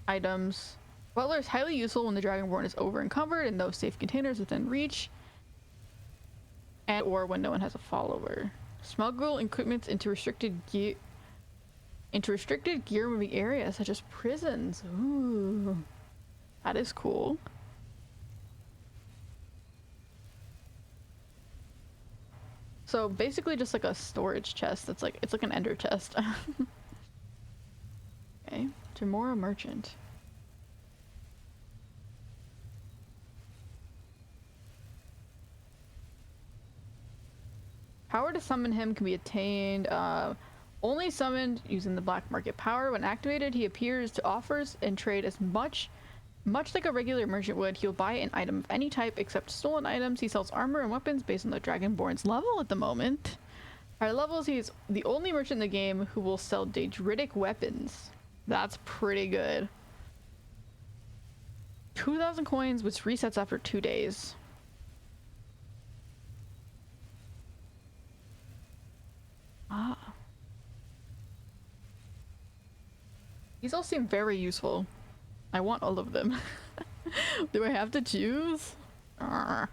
items. Butler is highly useful when the Dragonborn is over encumbered and those safe containers within reach, and or when no one has a follower. Smuggle equipment into restricted gear moving areas such as prisons. Ooh, that is cool. So basically just like a storage chest. It's like an ender chest. Okay, Dremora Merchant. Power to summon him can be attained only summoned using the black market power. When activated, he appears to offers and trade as much like a regular merchant would. He'll buy an item of any type except stolen items. He sells armor and weapons based on the Dragonborn's level at the moment. Higher levels, he's the only merchant in the game who will sell Daedritic weapons. That's pretty good. 2,000 coins, which resets after 2 days. Ah. These all seem very useful. I want all of them. Do I have to choose? Arrgh.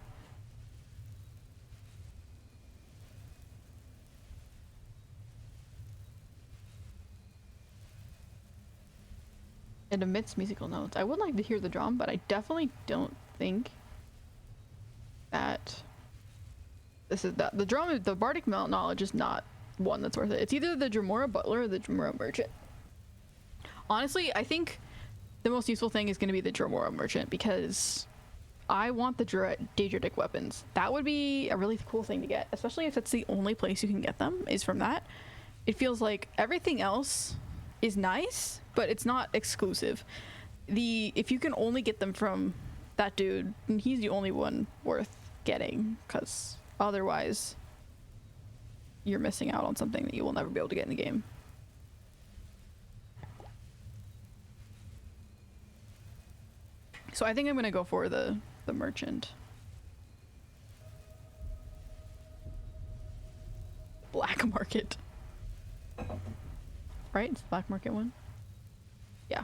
It emits musical notes. I would like to hear the drum, but I definitely don't think that this is the drum. The Bardic Knowledge is not one that's worth it. It's either the Dremora Butler or the Dremora Merchant. Honestly, I think the most useful thing is going to be the Dremora Merchant because I want the Daedritic weapons. That would be a really cool thing to get, especially if it's the only place you can get them is from that. It feels like everything else is nice, but it's not exclusive. If you can only get them from that dude, he's the only one worth getting, because otherwise you're missing out on something that you will never be able to get in the game. So I think I'm gonna go for the merchant. Black market. Right? It's the black market one? Yeah.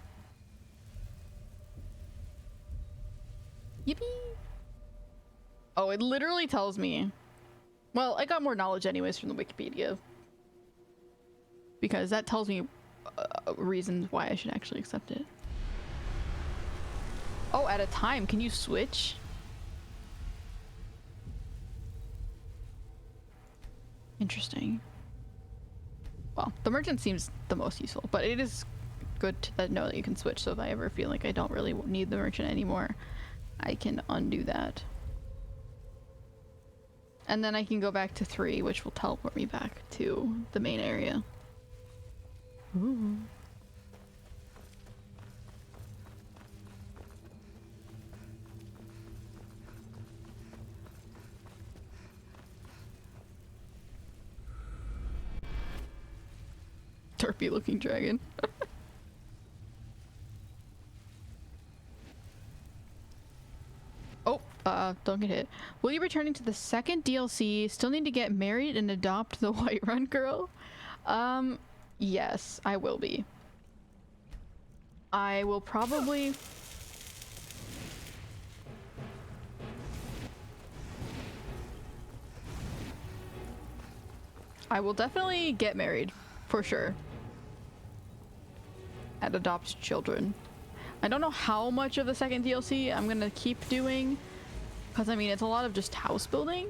Yippee! Oh, it literally tells me. Well, I got more knowledge anyways from the Wikipedia. Because that tells me reasons why I should actually accept it. Oh, at a time, can you switch? Interesting. Well, the merchant seems the most useful, but it is good to know that you can switch, so if I ever feel like I don't really need the merchant anymore, I can undo that. And then I can go back to 3, which will teleport me back to the main area. Ooh. Derpy looking dragon. Oh, don't get hit. Will you be returning to the second DLC? Still need to get married and adopt the Whiterun girl? Yes, I will be. I will probably... I will definitely get married, for sure. And adopt children. I don't know how much of the second DLC I'm gonna keep doing, because I mean it's a lot of just house building.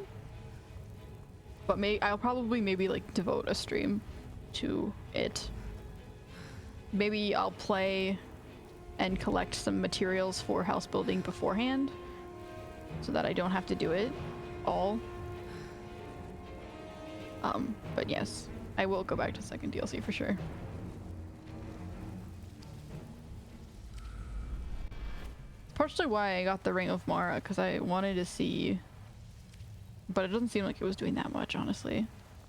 But I'll probably maybe like devote a stream to it. Maybe I'll play and collect some materials for house building beforehand, so that I don't have to do it all. But yes, I will go back to second DLC for sure. Partially why I got the Ring of Mara, because I wanted to see, but it doesn't seem like it was doing that much, honestly.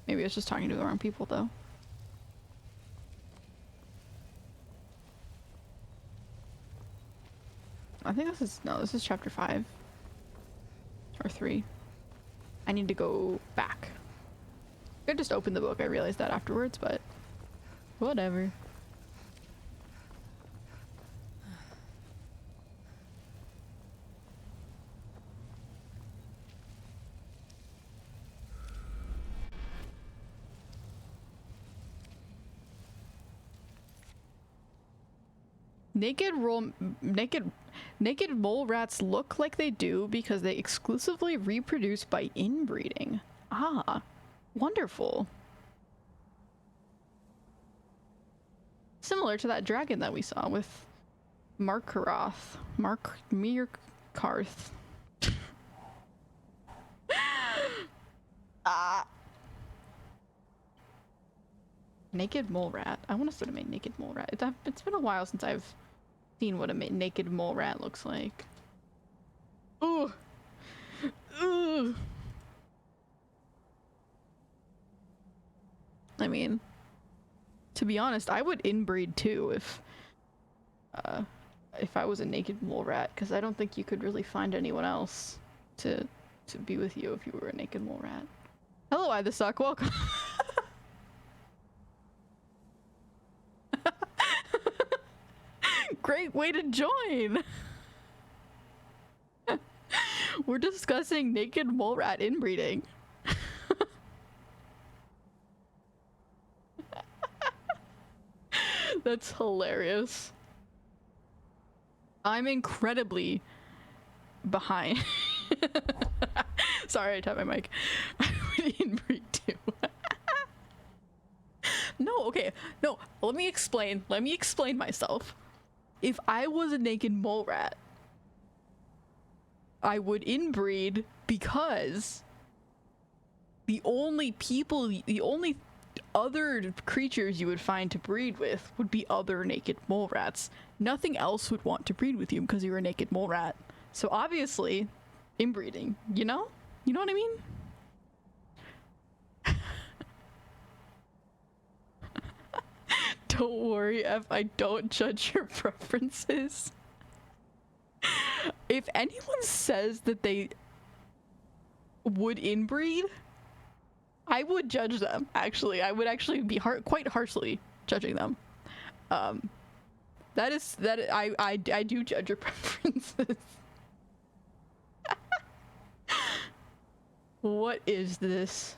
Maybe it's just talking to the wrong people, though. I think this is chapter 5. Or 3. I need to go back. I could just open the book, I realized that afterwards, but whatever. Naked mole rats look like they do because they exclusively reproduce by inbreeding. Ah, wonderful. Similar to that dragon that we saw with Mirkarth. Ah. Naked mole rat. I want to sort of make naked mole rat. It's been a while since I've seen what a naked mole rat looks like. Ooh. Ooh. I mean, to be honest, I would inbreed too if I was a naked mole rat, because I don't think you could really find anyone else to be with you if you were a naked mole rat. Hello, I the suck. Welcome. Great way to join. We're discussing naked mole rat inbreeding. That's hilarious. I'm incredibly behind. Sorry, I tapped my mic. I would inbreed too. No, okay. No, let me explain. Let me explain myself. If I was a naked mole rat, I would inbreed because the only other creatures you would find to breed with would be other naked mole rats. Nothing else would want to breed with you because you're a naked mole rat. So obviously, inbreeding, you know? You know what I mean? Don't worry, F, I don't judge your preferences. If anyone says that they would inbreed, I would judge them, actually. I would actually be quite harshly judging them. I do judge your preferences. What is this?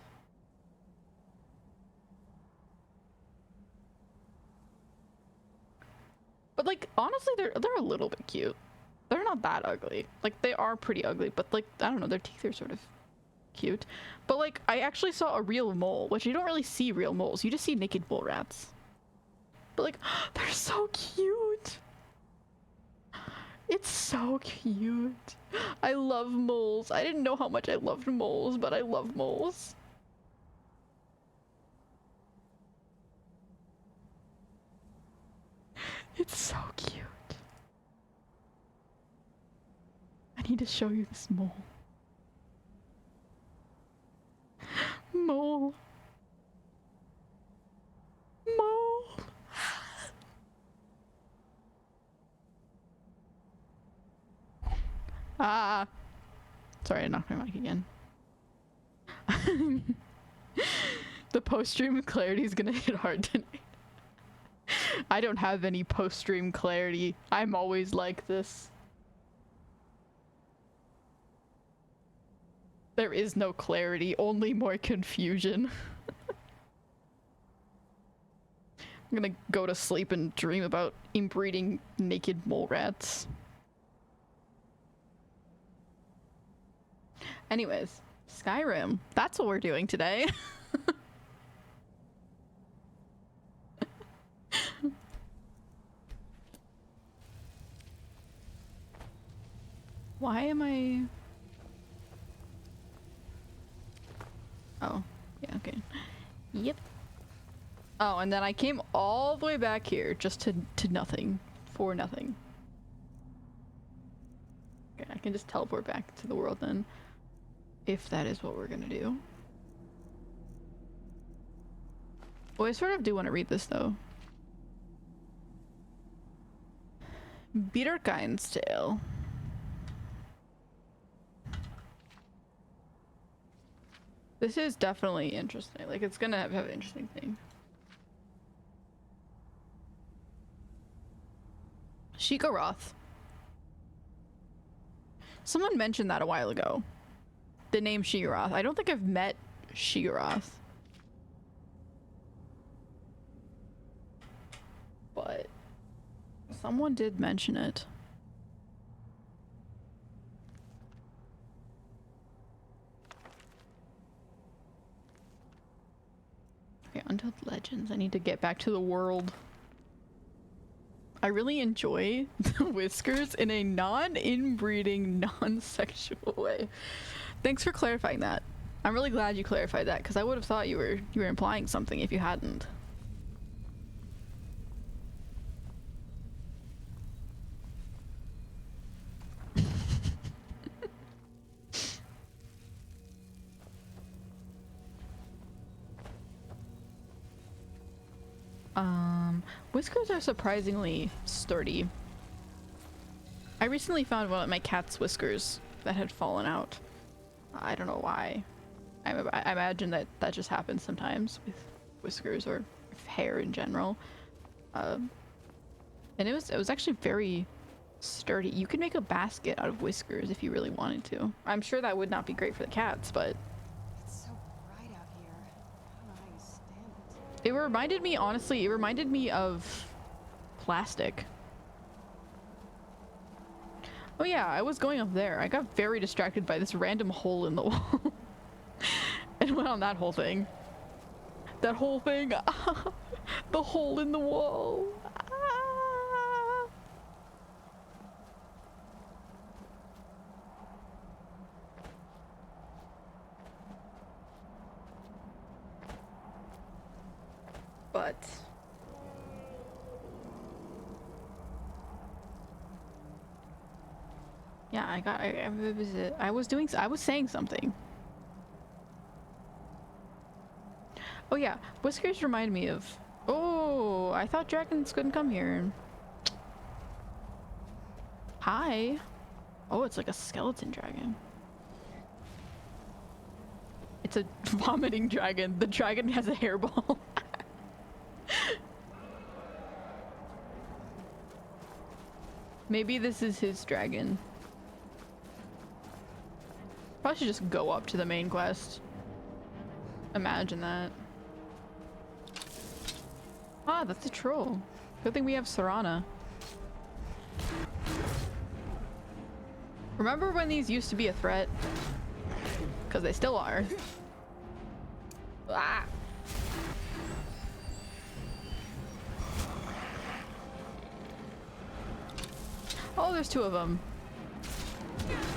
But like, honestly, they're a little bit cute. They're not that ugly. Like, they are pretty ugly, but like, I don't know, their teeth are sort of cute. But like, I actually saw a real mole, which you don't really see real moles. You just see naked mole rats. But like, they're so cute. It's so cute. I love moles. I didn't know how much I loved moles, but I love moles. It's so cute. I need to show you this mole. Mole. Mole. Ah. Sorry, I knocked my mic again. The post-stream clarity is gonna hit hard tonight. I don't have any post-stream clarity. I'm always like this. There is no clarity, only more confusion. I'm gonna go to sleep and dream about inbreeding naked mole rats. Anyways, Skyrim. That's what we're doing today. Why am I... Oh, yeah, okay. Yep. Oh, and then I came all the way back here just to nothing. For nothing. Okay, I can just teleport back to the world then. If that is what we're gonna do. Well, I sort of do want to read this though. Bitterkind's Tale. This is definitely interesting. Like, it's gonna have an interesting thing. Sheikoroth. Someone mentioned that a while ago. The name Sheikoroth. I don't think I've met Sheikoroth. But someone did mention it. Okay, Untold Legends. I need to get back to the world. I really enjoy the whiskers in a non-inbreeding, non-sexual way. Thanks for clarifying that. I'm really glad you clarified that, because I would have thought you were implying something if you hadn't. Whiskers are surprisingly sturdy. I recently found one of my cat's whiskers that had fallen out. I don't know why. I imagine that just happens sometimes with whiskers or hair in general. And it was actually very sturdy. You could make a basket out of whiskers if you really wanted to. I'm sure that would not be great for the cats, but It's so bright out here. I don't know how you stand it. it reminded me, honestly, it reminded me of plastic. Oh yeah, I was going up there. I got very distracted by this random hole in the wall. And went on that whole thing. That whole thing. The hole in the wall. Ah. But yeah, I was saying something. Oh yeah, Whiskers remind me of... Oh, I thought dragons couldn't come here. Hi. Oh, it's like a skeleton dragon. It's a vomiting dragon. The dragon has a hairball. Maybe this is his dragon. Probably should just go up to the main quest. Imagine that. Ah, that's a troll. Good thing we have Serana. Remember when these used to be a threat? Because they still are. Ah. Oh, there's two of them.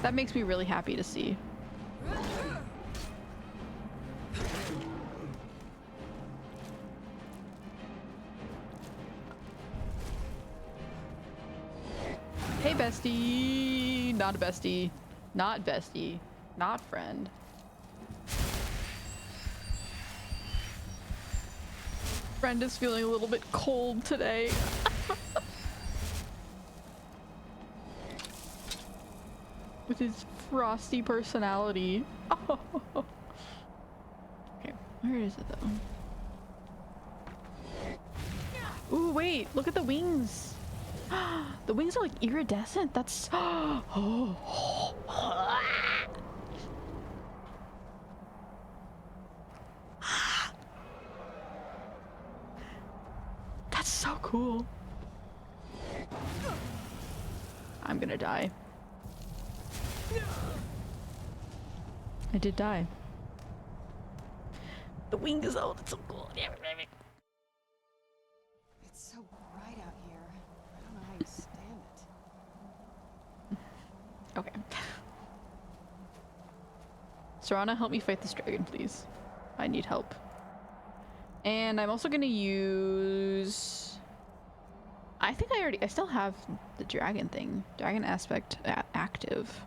That makes me really happy to see. Hey, bestie. Not a bestie. Not bestie. Not friend. Friend is feeling a little bit cold today. With his frosty personality. Oh. Okay, where is it though? Ooh, wait, look at the wings. The wings are like iridescent. That's that's so cool. I'm gonna die. I did die. The wing is out. It's so cool. It's so bright out here. I don't know how you stand it. Okay. Serana, help me fight this dragon, please. I need help. And I'm also gonna use... I think I still have the dragon thing. Dragon aspect active.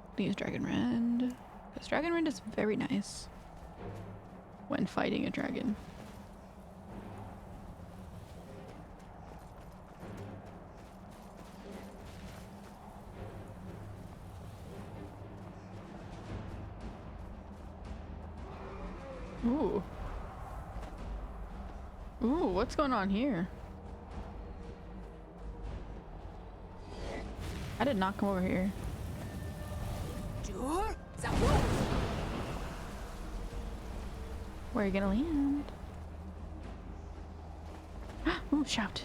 I'm gonna use Dragon Rend. Because Dragon Rend is very nice when fighting a dragon. Ooh. Ooh, what's going on here? I did not come over here. Where are you gonna land? Ooh, shout.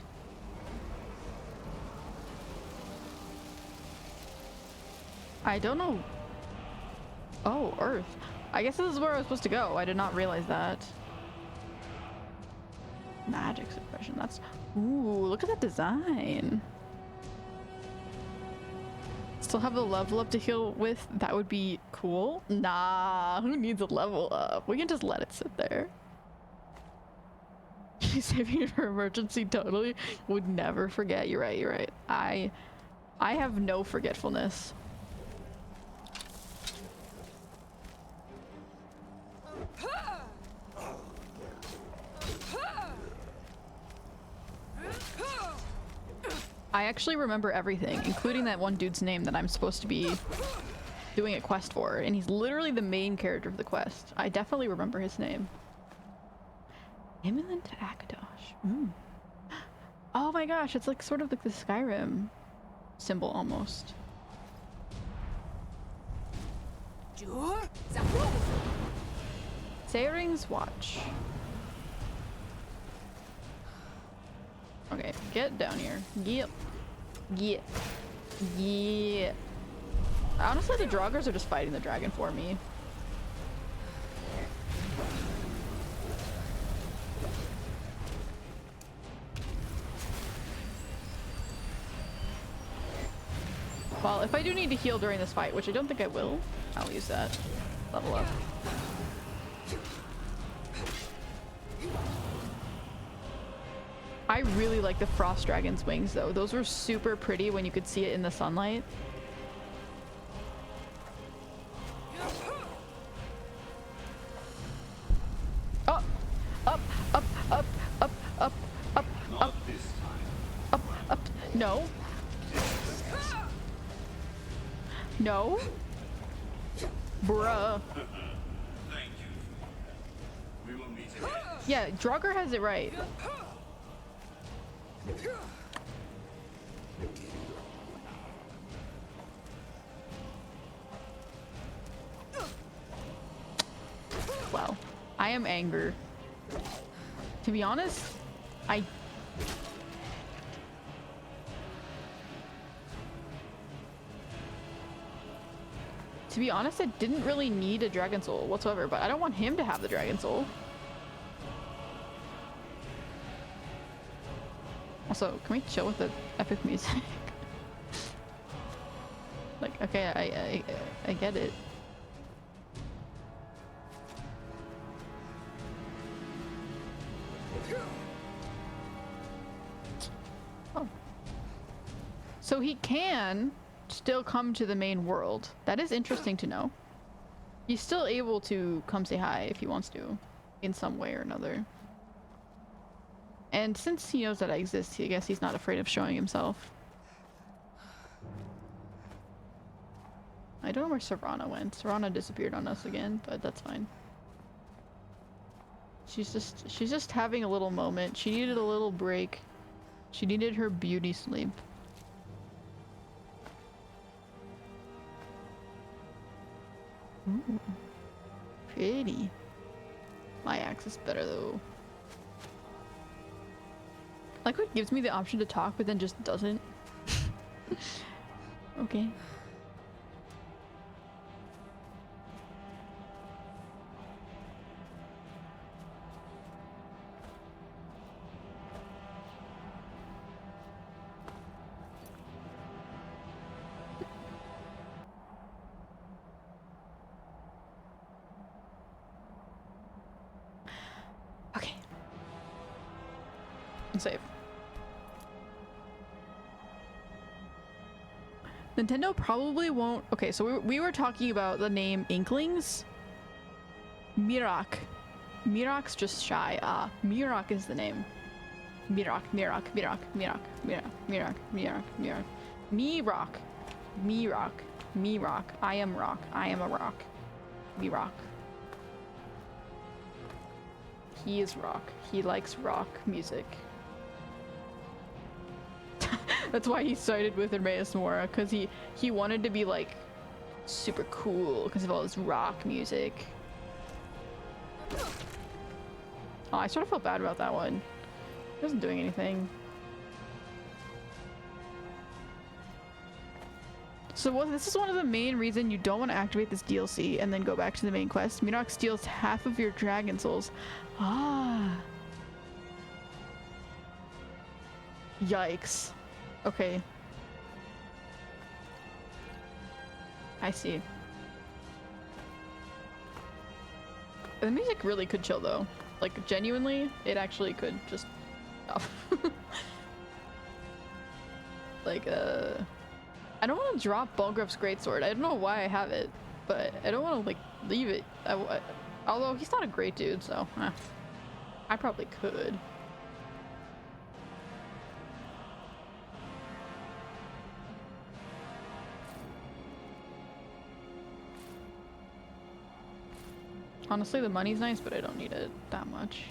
I don't know. Oh, Earth. I guess this is where I was supposed to go. I did not realize that. Magic suppression. That's... Ooh, look at that design. Still have the level up to heal with? That would be cool. Nah, who needs a level up? We can just let it sit there. Saving it for emergency, totally. Would never forget. You're right, you're right. I have no forgetfulness. I actually remember everything, including that one dude's name that I'm supposed to be doing a quest for, and he's literally the main character of the quest. I definitely remember his name. Imminent Akadosh. Oh my gosh, it's like sort of like the Skyrim symbol almost. Sayring's Watch. Okay, get down here. Yep. Yeah. Yeah. Honestly, the Draugrs are just fighting the dragon for me. Well, if I do need to heal during this fight, which I don't think I will, I'll use that. Level up. I really like the Frost Dragon's wings though. Those were super pretty when you could see it in the sunlight. Oh, No. No. Bruh. Thank you. We will meet again. Yeah, Draugr has it right. Wow. I am anger. To be honest, I didn't really need a Dragon Soul whatsoever, but I don't want him to have the Dragon Soul. Also, can we chill with the epic music? Like, okay, I get it. Oh. So he can still come to the main world. That is interesting to know. He's still able to come say hi if he wants to, in some way or another. And since he knows that I exist, I guess he's not afraid of showing himself. I don't know where Serana went. Serana disappeared on us again, but that's fine. She's just having a little moment. She needed a little break. She needed her beauty sleep. Ooh, pretty. My axe is better though. Like what gives me the option to talk but then just doesn't. Okay. Okay. And save. Nintendo probably won't. Okay, so we were talking about the name Inklings. Miraak. Miraak's just shy. Miraak is the name. Miraak. Miraak. I am rock. I am a rock. Miraak. He is rock. He likes rock music. That's why he started with Hermaeus Mora, because he wanted to be like super cool because of all this rock music. Oh, I sort of felt bad about that one. He wasn't doing anything. So this is one of the main reasons you don't want to activate this DLC and then go back to the main quest. Miraak steals half of your Dragon Souls. Ah. Yikes. Okay. I see. The music really could chill though. Like genuinely, it actually could just stop. Like I don't want to drop Balgruf's greatsword. I don't know why I have it, but I don't want to like leave it. Although he's not a great dude, so I probably could. Honestly, the money's nice, but I don't need it that much.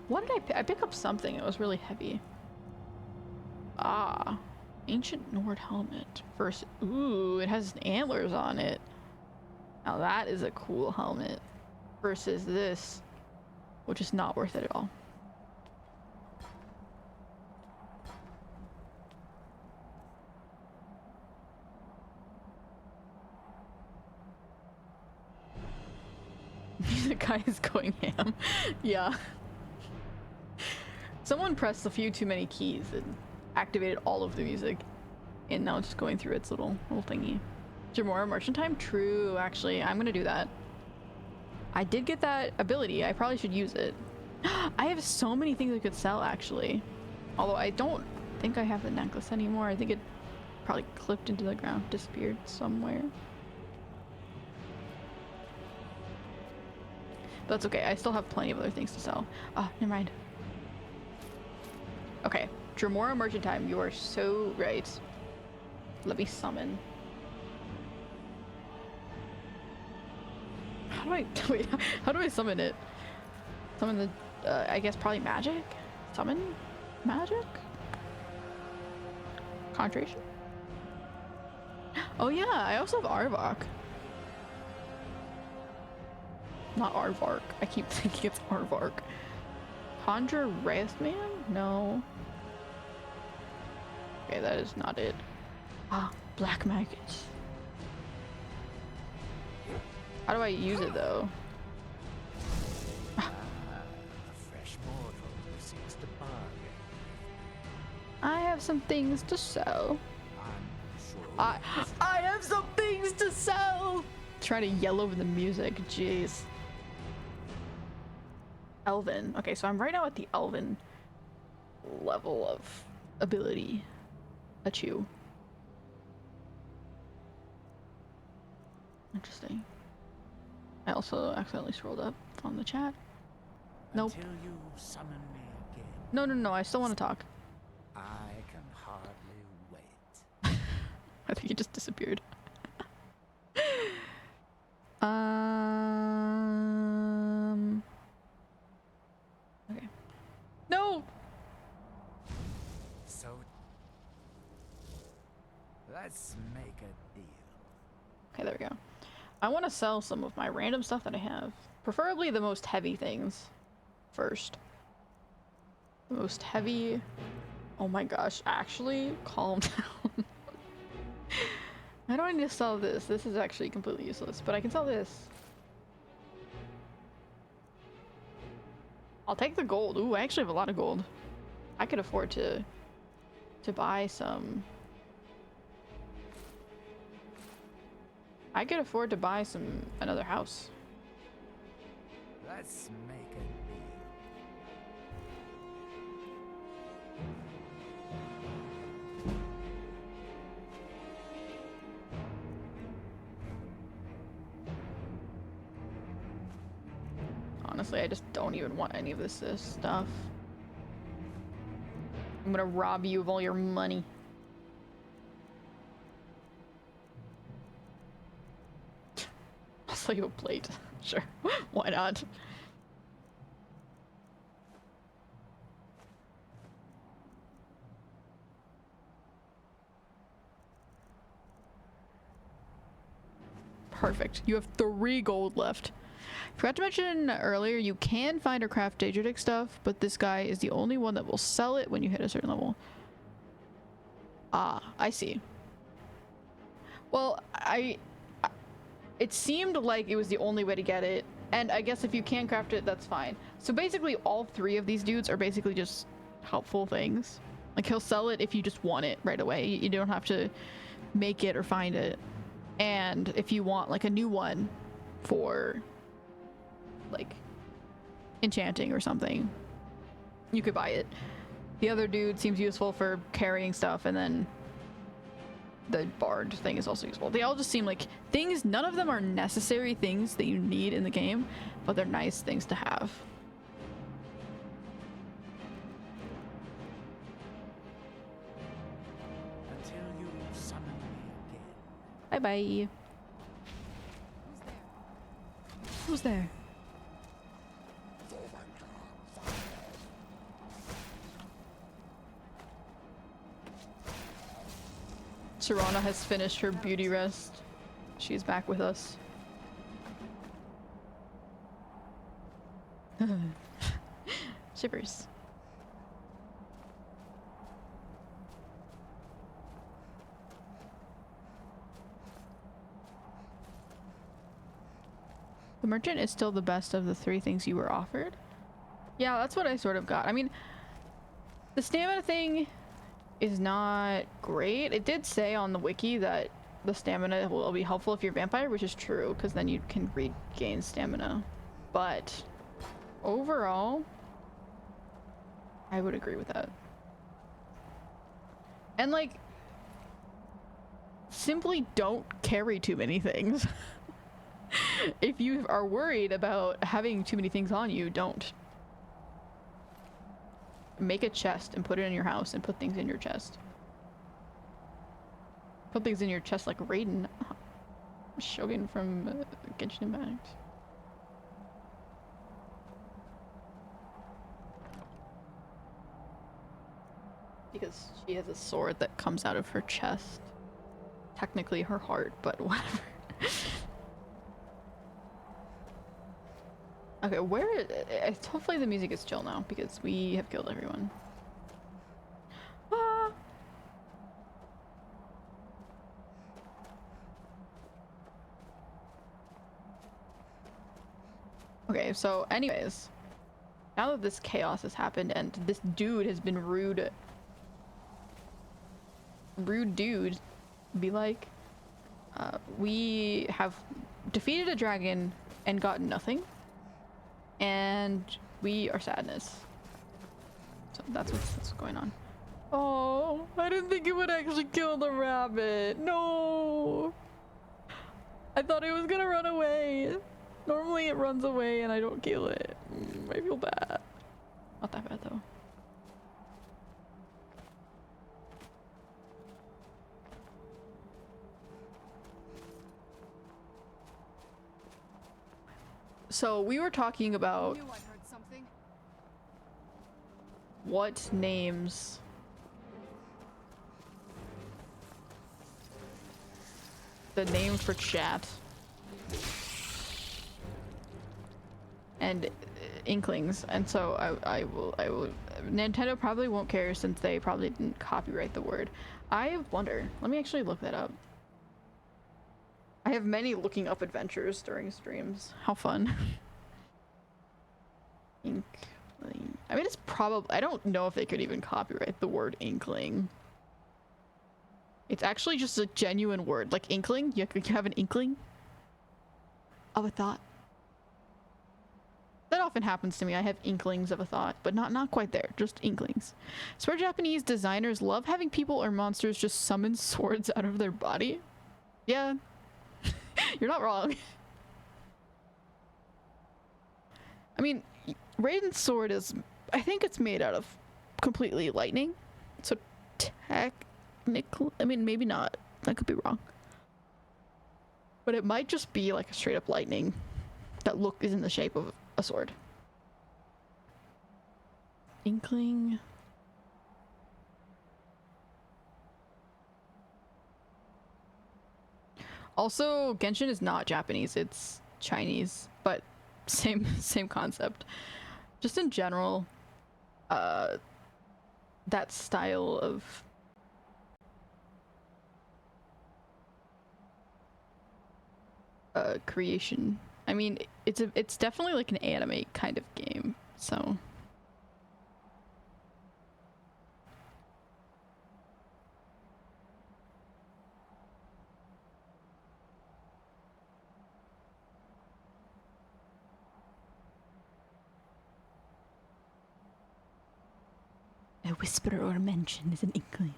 What did I pick? I picked up something. It was really heavy. Ah. Ancient Nord helmet. First. Ooh, it has antlers on it. Now that is a cool helmet. Versus this, which is not worth it at all. The guy is going ham. Yeah. Someone pressed a few too many keys and activated all of the music. And now it's just going through its little thingy. Jamora Merchant Time? True, actually. I'm gonna do that. I did get that ability. I probably should use it. I have so many things I could sell, actually. Although I don't think I have the necklace anymore. I think it probably clipped into the ground, disappeared somewhere. But that's okay. I still have plenty of other things to sell. Oh, never mind. Okay. Dremora Merchant Time, you are so right. Let me summon. How do I wait? How do I summon it? Summon the I guess probably magic? Summon magic? Concentration? Oh yeah, I also have Arvok. Not Arvark. I keep thinking it's Arvark. Conjure Wrathman? No. Okay, that is not it. Ah, black maggots. How do I use it though? A fresh mortal who seeks to bargain. I have some things to sell. I'm sure I have some things to sell. Try to yell over the music. Jeez. Elven. Okay, so I'm right now at the Elven level of ability. Achoo. Interesting. I also accidentally scrolled up on the chat. Nope. Until you summon me again. No, no, no. I still want to talk. I can hardly wait. I think he just disappeared. Okay. No. So let's make a deal. Okay, there we go. I want to sell some of my random stuff that I have. Preferably the most heavy things first. The most heavy. Oh my gosh, actually, calm down. I don't need to sell this. This is actually completely useless, but I can sell this. I'll take the gold. Ooh, I actually have a lot of gold. I could afford to buy some. I could afford to buy another house. Let's make a deal. Honestly, I just don't even want any of this stuff. I'm gonna rob you of all your money. I'll sell you a plate. Sure. Why not? Perfect. You have 3 gold left. Forgot to mention earlier, you can find or craft Daedric stuff, but this guy is the only one that will sell it when you hit a certain level. Ah, I see. Well, it seemed like it was the only way to get it, and I guess if you can craft it, that's fine. So basically, all 3 of these dudes are basically just helpful things. Like, he'll sell it if you just want it right away. You don't have to make it or find it. And if you want, like, a new one for, like, enchanting or something, you could buy it. The other dude seems useful for carrying stuff, and then the bard thing is also useful. They all just seem like things, none of them are necessary things that you need in the game, but they're nice things to have. Until you summon me again. Bye bye. Who's there? Serana has finished her beauty rest. She is back with us. Shivers. The merchant is still the best of the 3 things you were offered. Yeah, that's what I sort of got. I mean, the stamina thing is not great. It did say on the wiki that the stamina will be helpful if you're a vampire, which is true, because then you can regain stamina. But overall, I would agree with that. And like, simply don't carry too many things. If you are worried about having too many things on you, don't. make a chest and put it in your house and put things in your chest. Put things in your chest like Raiden. Shogun from Genshin Impact. Because she has a sword that comes out of her chest. Technically her heart, but whatever. Okay, hopefully the music is chill now because we have killed everyone. Ah! Okay, so anyways, now that this chaos has happened and this dude has been rude dude, be like, we have defeated a dragon and gotten nothing, and we are sadness. So that's what's going on. Oh, I didn't think it would actually kill the rabbit. No, I thought it was gonna run away. Normally it runs away and I don't kill it. I feel bad. Not that bad though. So we were talking about what names the name for chat and inklings, and so I will Nintendo probably won't care since they probably didn't copyright the word. I wonder, let me actually look that up. I have many looking up adventures during streams. How fun. Inkling. I mean, it's probably, I don't know if they could even copyright the word inkling. It's actually just a genuine word, like inkling. You have an inkling of a thought. That often happens to me. I have inklings of a thought, but not quite there, just inklings. Swear Japanese designers love having people or monsters just summon swords out of their body. Yeah. You're not wrong. I mean, Raiden's sword is, I think it's made out of completely lightning. So technically, I mean, maybe not. I could be wrong. But it might just be like a straight up lightning that is in the shape of a sword. Inkling. Also, Genshin is not Japanese, it's Chinese, but same concept. Just in general, that style of creation. I mean, it's definitely like an anime kind of game, so a whisper or a mention is an inkling.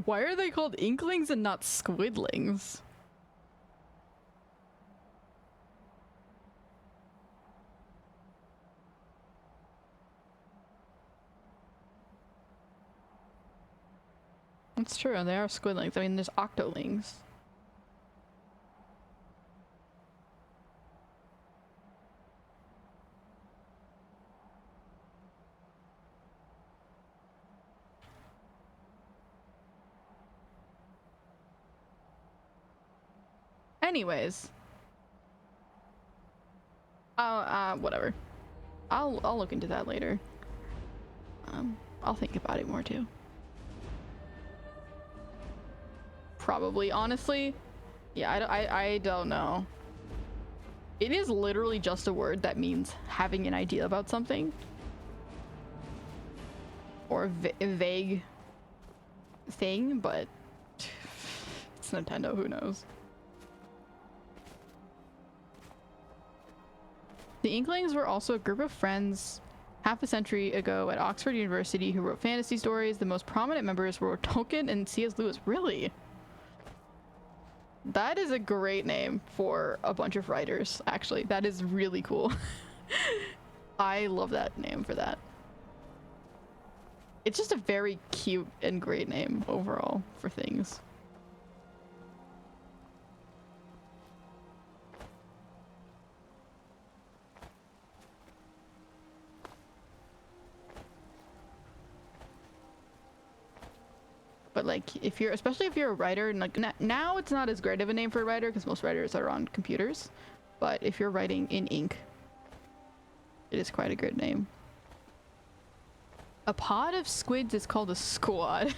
Why are they called inklings and not squidlings? It's true, they are squidlings. I mean, there's octolings. Anyways. Whatever. I'll look into that later. I'll think about it more too. Probably, honestly. Yeah, I don't know. It is literally just a word that means having an idea about something. Or a vague thing, but it's Nintendo, who knows? The Inklings were also a group of friends half a century ago at Oxford University who wrote fantasy stories. The most prominent members were Tolkien and C.S. Lewis. Really? That is a great name for a bunch of writers, actually. That is really cool. I love that name for that. It's just a very cute and great name overall for things. But like, if you're, especially if you're a writer, and like now it's not as great of a name for a writer because most writers are on computers. But if you're writing in ink, it is quite a good name. A pod of squids is called a squad.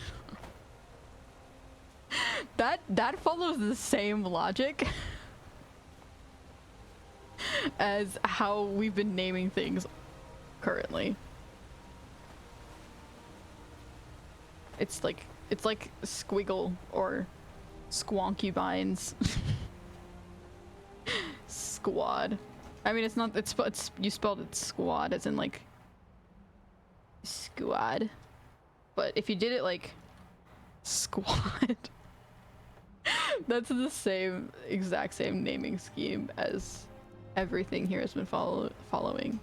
that follows the same logic as how we've been naming things currently. It's like squiggle or squonkybines. Squad. I mean, it's not, it's you spelled it squad as in like squad, but if you did it like squad, that's the exact same naming scheme as everything here has been following.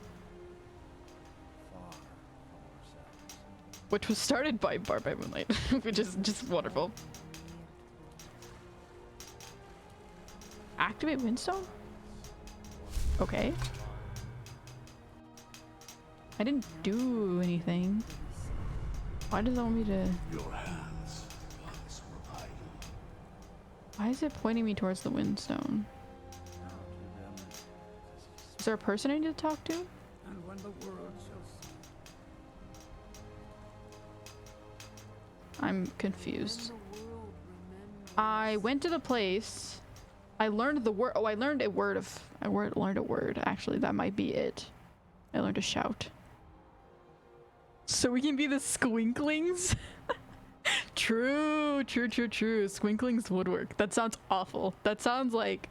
Which was started by Bard by Moonlight, which is just wonderful. Activate Windstone? Okay. I didn't do anything. Why does it want me to... Your hands once were idle. Why is it pointing me towards the Windstone? Is there a person I need to talk to? And when the world shall see. I'm confused. I went to the place. I learned the word. Oh, I learned a word of. Learned a word. Actually, that might be it. I learned to shout. So we can be the Squinklings? True. Squinklings would work. That sounds awful. That sounds like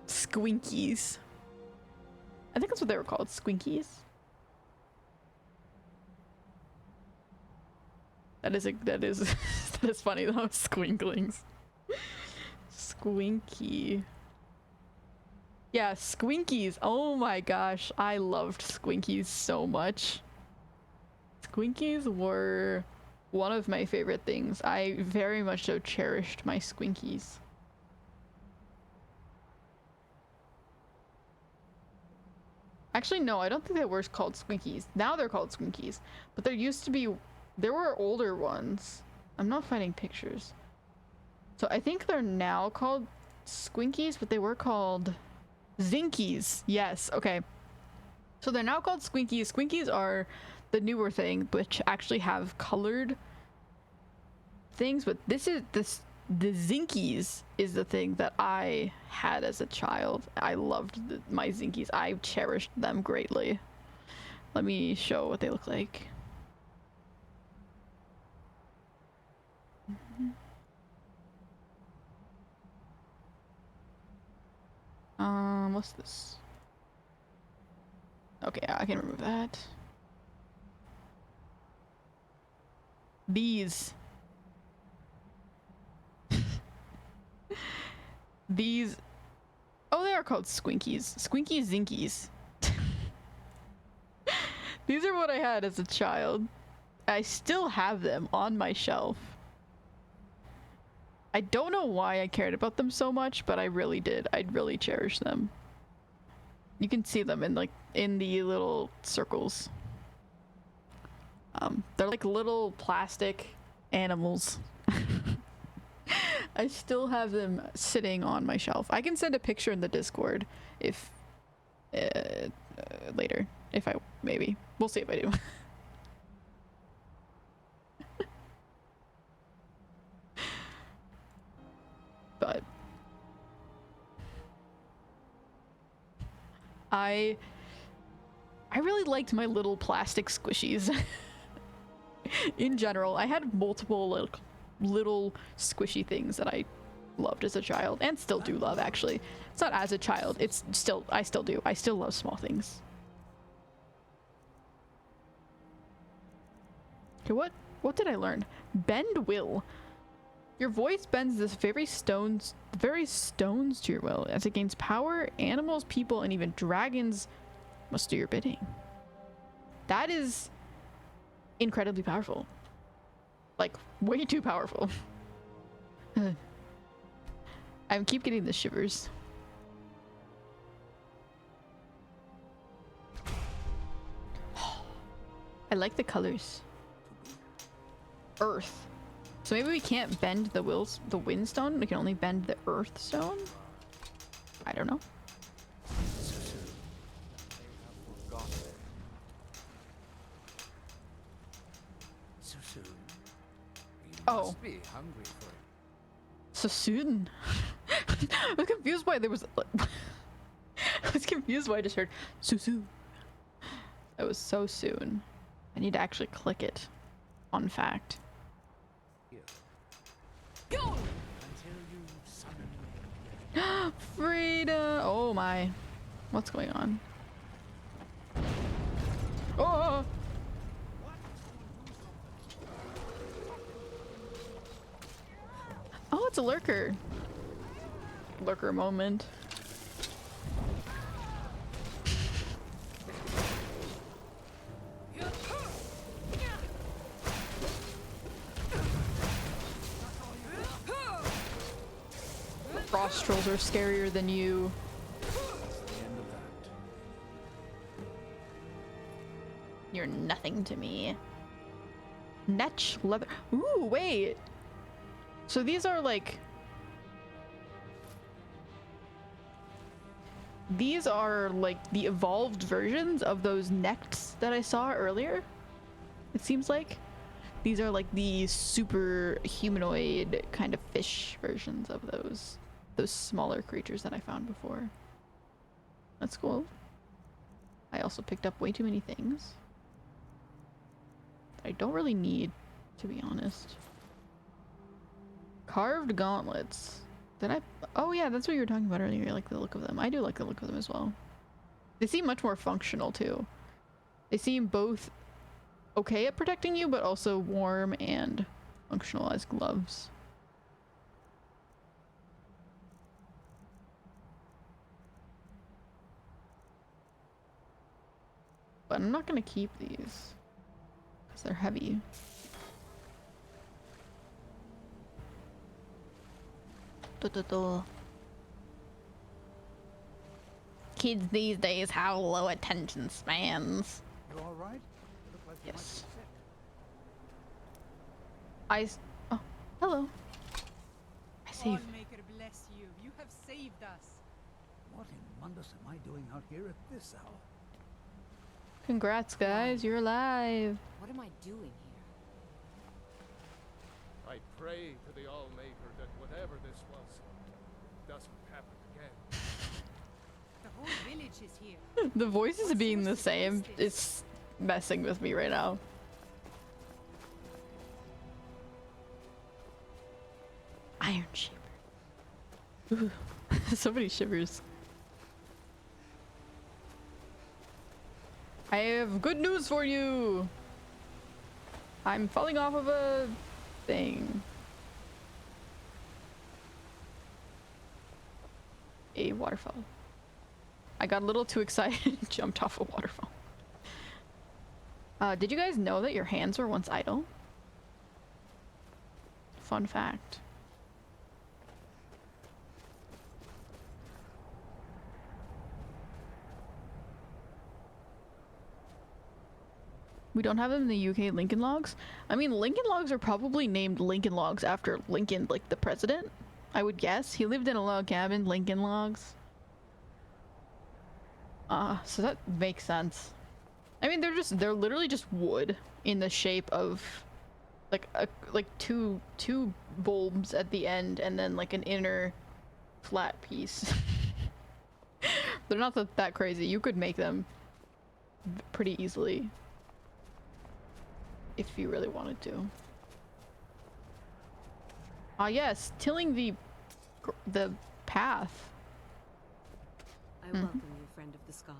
Squinkies. I think that's what they were called. Squinkies. That is that is funny though. Squinklings. Squinky. Yeah, Squinkies. Oh my gosh, I loved Squinkies so much. Squinkies were one of my favorite things. I very much so cherished my Squinkies. Actually, no, I don't think they were called Squinkies. Now they're called Squinkies. But there were older ones. I'm not finding pictures. So I think they're now called Squinkies, but they were called Zinkies. Yes, okay. So they're now called Squinkies. Squinkies are the newer thing, which actually have colored things, but the Zinkies is the thing that I had as a child. I loved my Zinkies. I cherished them greatly. Let me show what they look like. What's this? Okay, I can remove that. These. These. Oh, they are called Squinkies. Squinky Zinkies. These are what I had as a child. I still have them on my shelf. I don't know why I cared about them so much, but I really did. I really cherished them. You can see them in the little circles. They're like little plastic animals. I still have them sitting on my shelf. I can send a picture in the Discord if later. If I maybe. We'll see if I do. But I really liked my little plastic squishies. In general, I had multiple little squishy things that I loved as a child, and still do love, actually. It's not as a child, it's still, I still do. I still love small things. Okay, what did I learn? Bend will. Your voice bends this very stones to your will. As it gains power, animals, people, and even dragons must do your bidding. That is incredibly powerful. Like, way too powerful. I keep getting the shivers. I like the colors. Earth. So maybe we can't bend the windstone. We can only bend the earth stone. I don't know. So soon. You Oh. must be hungry for it. So soon. I was confused why there was. I was confused why I just heard so soon. It was so soon. I need to actually click it. Fun fact. Go! Until you summon Frida! Oh my. What's going on? Oh! Oh, it's a lurker. Lurker moment. Frost trolls are scarier than you. You're nothing to me. Netch leather. Ooh, wait. So these are like... These are like the evolved versions of those necks that I saw earlier. It seems like. These are like the super humanoid kind of fish versions of those smaller creatures that I found before. That's cool. I also picked up way too many things that I don't really need, to be honest. Carved gauntlets. Did I? Oh yeah, that's what you were talking about earlier. I like the look of them. I do like the look of them as well. They seem much more functional too. They seem both okay at protecting you, but also warm and functional as gloves. But I'm not gonna keep these because they're heavy. Kids these days have low attention spans. You all right? You look like you might be Yes. sick. Oh, hello. I saved. Allmaker bless you. You have saved us. What in Mundus am I doing out here at this hour? Congrats, guys. You're alive. What am I doing here? I pray to the Allmaker that whatever this was doesn't happen again. The whole village is here. The voices being the same is messing with me right now. Iron Shaper. Ooh, so many shivers. I have good news for you. I'm falling off of a thing. A waterfall. I got a little too excited and jumped off a waterfall. Did you guys know that your hands were once idle? Fun fact. We don't have them in the UK Lincoln Logs. I mean, Lincoln Logs are probably named Lincoln Logs after Lincoln, like the president, I would guess. He lived in a log cabin, Lincoln Logs. So that makes sense. I mean, they're literally just wood in the shape of like two bulbs at the end and then like an inner flat piece. They're not that crazy. You could make them pretty easily if you really wanted to. Ah yes, tilling the the path. I welcome you, friend of the skull.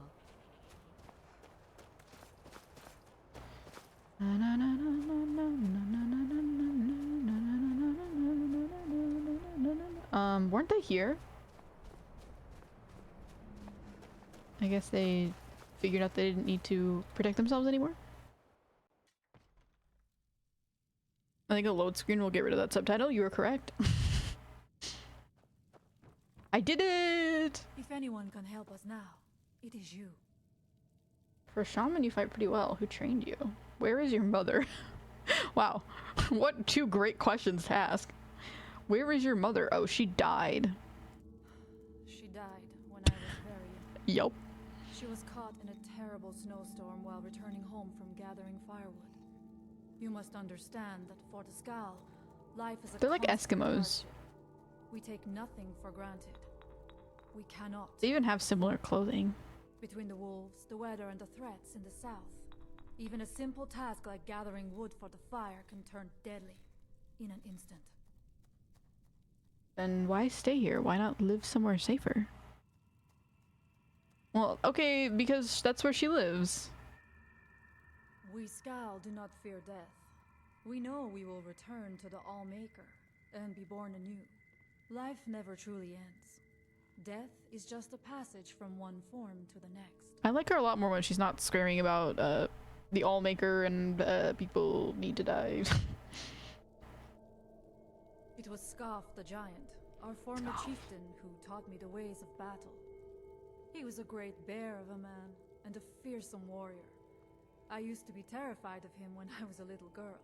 Weren't they here? I guess they figured out they didn't need to protect themselves anymore. I think a load screen will get rid of that subtitle. You were correct. I did it! If anyone can help us now, it is you. For a shaman, you fight pretty well. Who trained you? Where is your mother? Wow. What two great questions to ask. Where is your mother? Oh, she died. She died when I was very young. Yup. She was caught in a terrible snowstorm while returning home from gathering firewood. You must understand that for the Skal, life is a They're like constant Eskimos. hardship. We take nothing for granted. We cannot. They even have similar clothing. Between the wolves, the weather, and the threats in the south, even a simple task like gathering wood for the fire can turn deadly in an instant. Then why stay here? Why not live somewhere safer? Well, okay, because that's where she lives. We Skal do not fear death. We know we will return to the All-Maker and be born anew. Life never truly ends. Death is just a passage from one form to the next. I like her a lot more when she's not screaming about the All-Maker and people need to die. It was Scoff the Giant, our former chieftain, who taught me the ways of battle. He was a great bear of a man and a fearsome warrior. I used to be terrified of him when I was a little girl.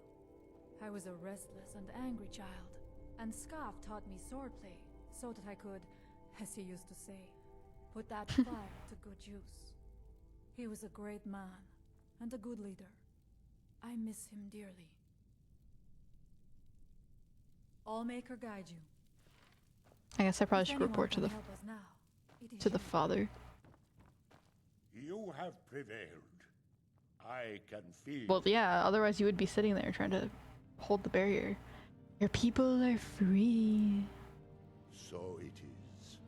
I was a restless and angry child, and Scoff taught me swordplay so that I could, as he used to say, put that fire to good use. He was a great man and a good leader. I miss him dearly. All-Maker guide you. I guess I probably If should anyone report to can the help us now, it is to the you. father. You have prevailed. I can feel. Well, yeah, otherwise you would be sitting there trying to hold the barrier. Your people are free. So it is.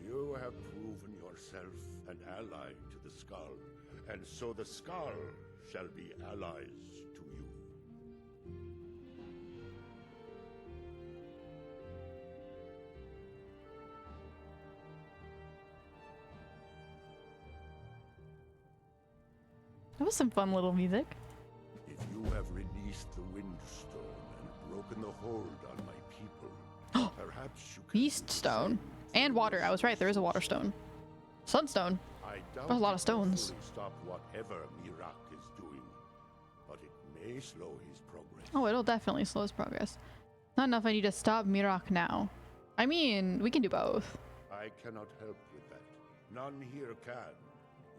You have proven yourself an ally to the Skull, and so the Skull shall be allies to you. That was some fun little music. If you have released the Windstone and broken the hold on my people, perhaps you can Beast stone. And water. I was right, there is a water stone. Sunstone. I doubt There's a lot of it will stones. fully stop whatever Mirak is doing, but it may slow his progress. Oh, it'll definitely slow his progress. Not enough I need to stop Mirak now. I mean, we can do both. I cannot help with that. None here can.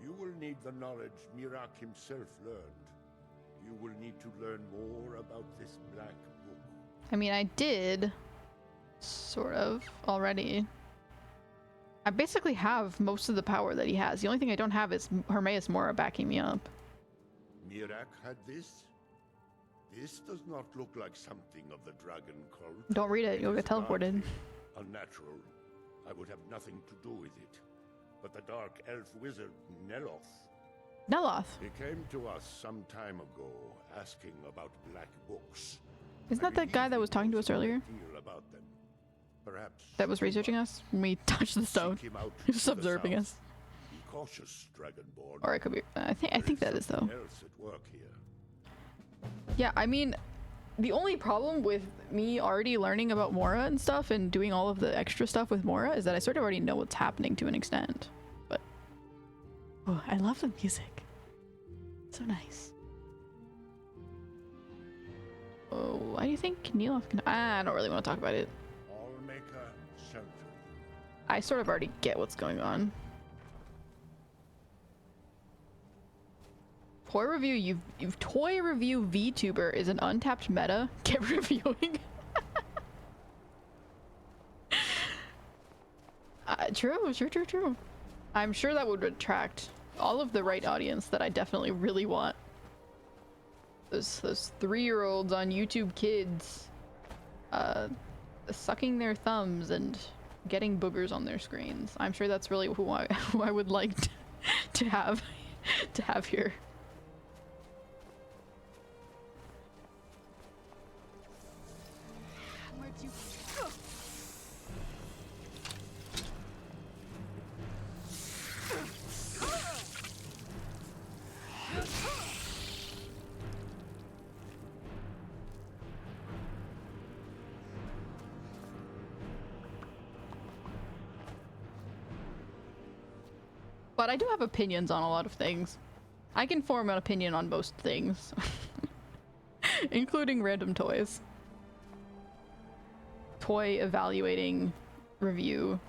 You will need the knowledge Mirak himself learned. You will need to learn more about this black book. I mean, I did. Sort of. Already. I basically have most of the power that he has. The only thing I don't have is Hermaeus Mora backing me up. Mirak had this? This does not look like something of the dragon cult. Don't read it, you'll get teleported. Unnatural. I would have nothing to do with it. But the dark elf wizard, Neloth. Neloth? He came to us some time ago, asking about black books. Isn't that the guy that was talking to us earlier? Deal about them. Perhaps That was researching us when we touched the stone? seek him out He was to the observing south. us. Be cautious, Dragonborn. Or I could be. I think that is though. Something else at work here. Yeah, I mean, the only problem with me already learning about Mora and stuff and doing all of the extra stuff with Mora is that I sort of already know what's happening to an extent. But oh, I love the music. So nice. Oh, why do you think Neloth can? I don't really want to talk about it. All-Maker shelter. I sort of already get what's going on. Toy review, toy review VTuber is an untapped meta. Get reviewing. True. I'm sure that would attract all of the right audience that I definitely really want. Those 3-year-olds on YouTube Kids, sucking their thumbs and getting boogers on their screens. I'm sure that's really who I would like to have here. Where'd you But I do have opinions on a lot of things. I can form an opinion on most things. Including random toys. Toy evaluating review.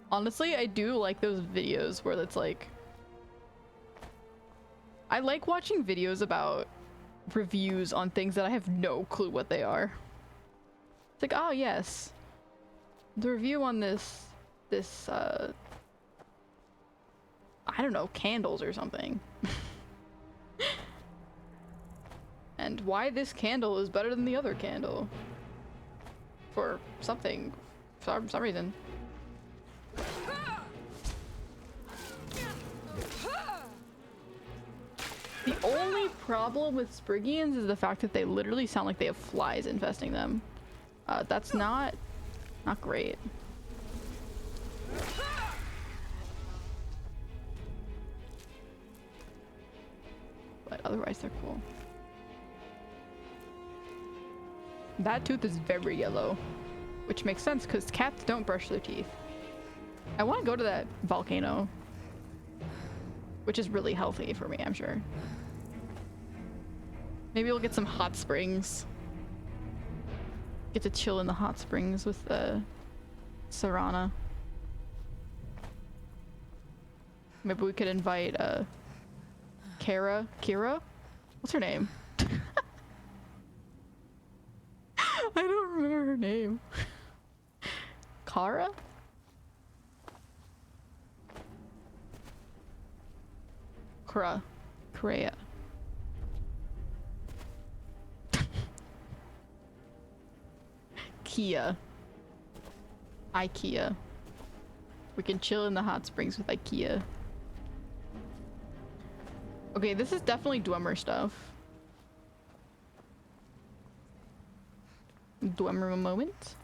Honestly, I do like those videos where it's like... I like watching videos about reviews on things that I have no clue what they are. It's like, oh yes. The review on this I don't know, candles or something. And why this candle is better than the other candle. For something. For some reason. The only problem with Spriggians is the fact that they literally sound like they have flies infesting them. That's not great. But otherwise they're cool. That tooth is very yellow, which makes sense because cats don't brush their teeth. I want to go to that volcano, which is really healthy for me, I'm sure. Maybe we'll get some hot springs. Get to chill in the hot springs with Serana. Maybe we could invite Kira? What's her name? I don't remember her name. Kara? Korea. IKEA. We can chill in the hot springs with IKEA. Okay, this is definitely Dwemer stuff. Dwemer moment.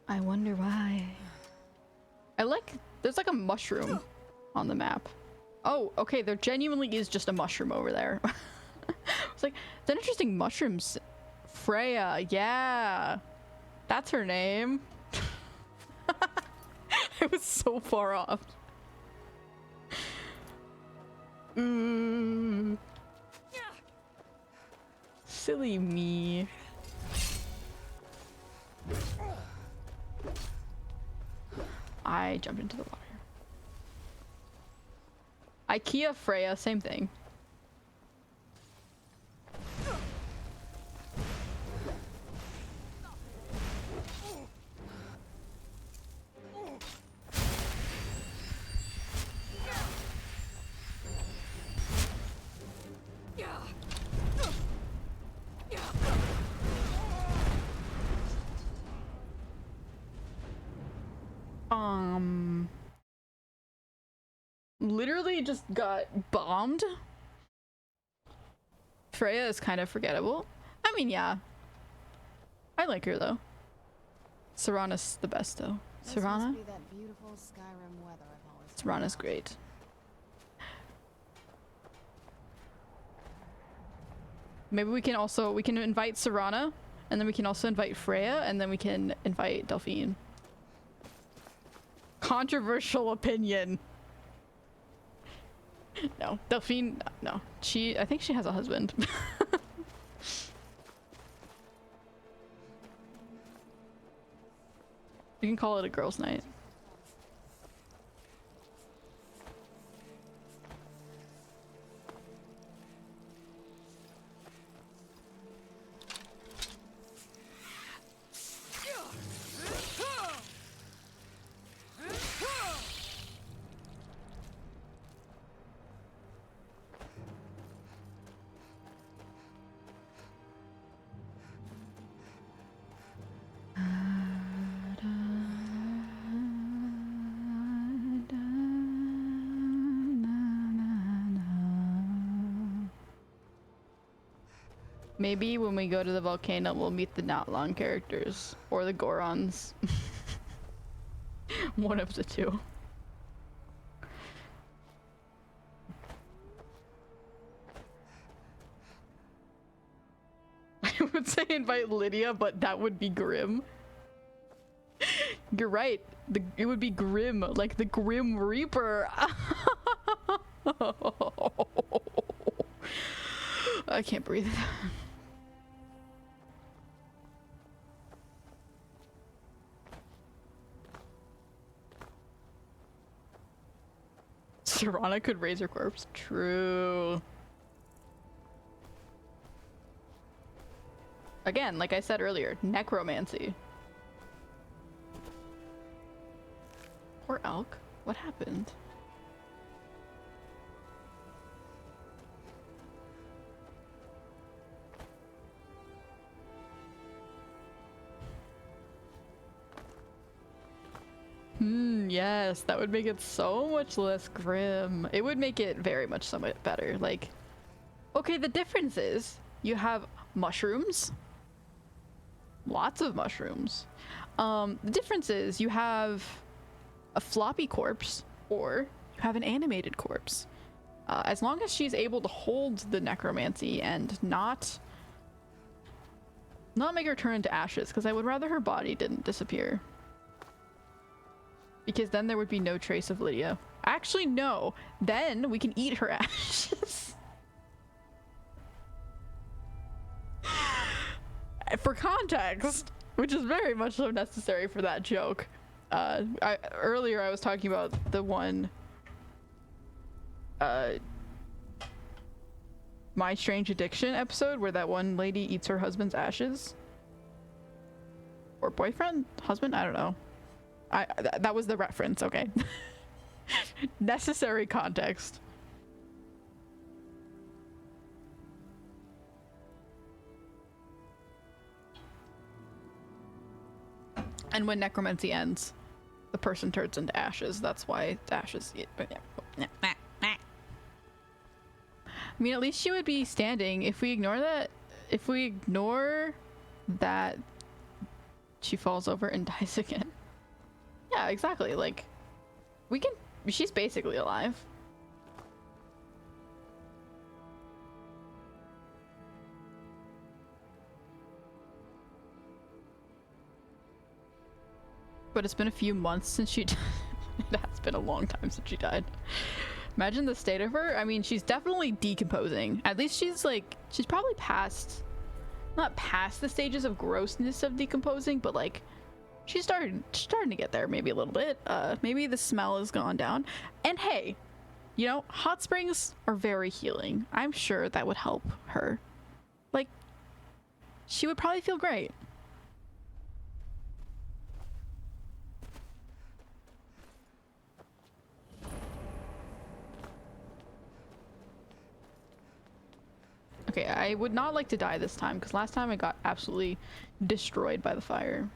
I wonder why. There's like a mushroom on the map. Oh, okay, there genuinely is just a mushroom over there. It's like, it's an interesting mushroom. Freya, yeah. That's her name. I was so far off. Silly me. I jumped into the water. IKEA Freya, same thing. Literally just got bombed. Freya is kind of forgettable. I mean, yeah. I like her though. Serana's the best though. Serana? That beautiful Skyrim weather I've always Serana's great. Maybe we can invite Serana, and then we can also invite Freya, and then we can invite Delphine. Controversial opinion. No, Delphine, no. I think she has a husband. You can call it a girls' night. Maybe when we go to the volcano, we'll meet the not long characters. Or the Gorons. One of the two. I would say invite Lydia, but that would be grim. You're right. It would be grim, like the Grim Reaper. I can't breathe. Serana could raise her corpse. True. Again, like I said earlier, necromancy. Poor elk. What happened? Yes, that would make it so much less grim. It would make it very much so much better. Like, okay, the difference is you have mushrooms. Lots of mushrooms. The difference is you have a floppy corpse or you have an animated corpse. As long as she's able to hold the necromancy and not make her turn into ashes, because I would rather her body didn't disappear. Because then there would be no trace of Lydia. Actually, no. Then we can eat her ashes. For context, which is very much so necessary for that joke. Earlier I was talking about the one My Strange Addiction episode where that one lady eats her husband's ashes. Or boyfriend? Husband? I don't know. That was the reference, okay. Necessary context. And when necromancy ends, the person turns into ashes. That's why it's ashes. I mean, at least she would be standing. If we ignore that she falls over and dies again. Yeah, exactly. Like, she's basically alive. But it's been a few months since she died. It has been a long time since she died. Imagine the state of her. I mean, she's definitely decomposing. At least she's probably not past the stages of grossness of decomposing, but like, she's starting to get there maybe a little bit. Maybe the smell has gone down. And hey, you know, hot springs are very healing. I'm sure that would help her. Like, she would probably feel great. Okay, I would not like to die this time, because last time I got absolutely destroyed by the fire.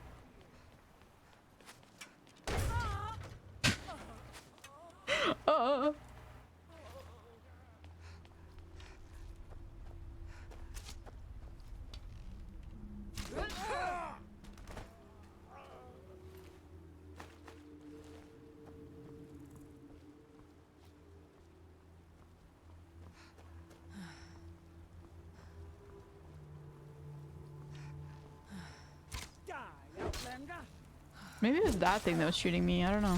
Maybe it was that thing that was shooting me. I don't know.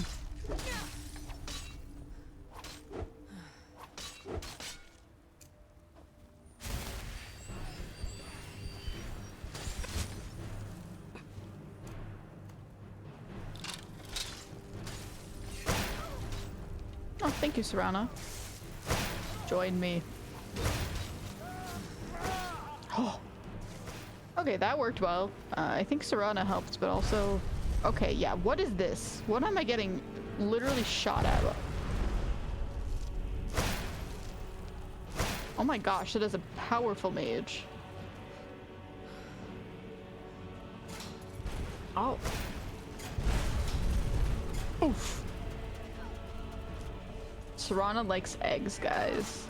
Oh, thank you, Serana. Join me. Oh. Okay, that worked well. I think Serana helped, but also... Okay, yeah, what is this? What am I getting literally shot at? Oh my gosh, that is a powerful mage. Oh. Oof. Serana likes eggs, guys.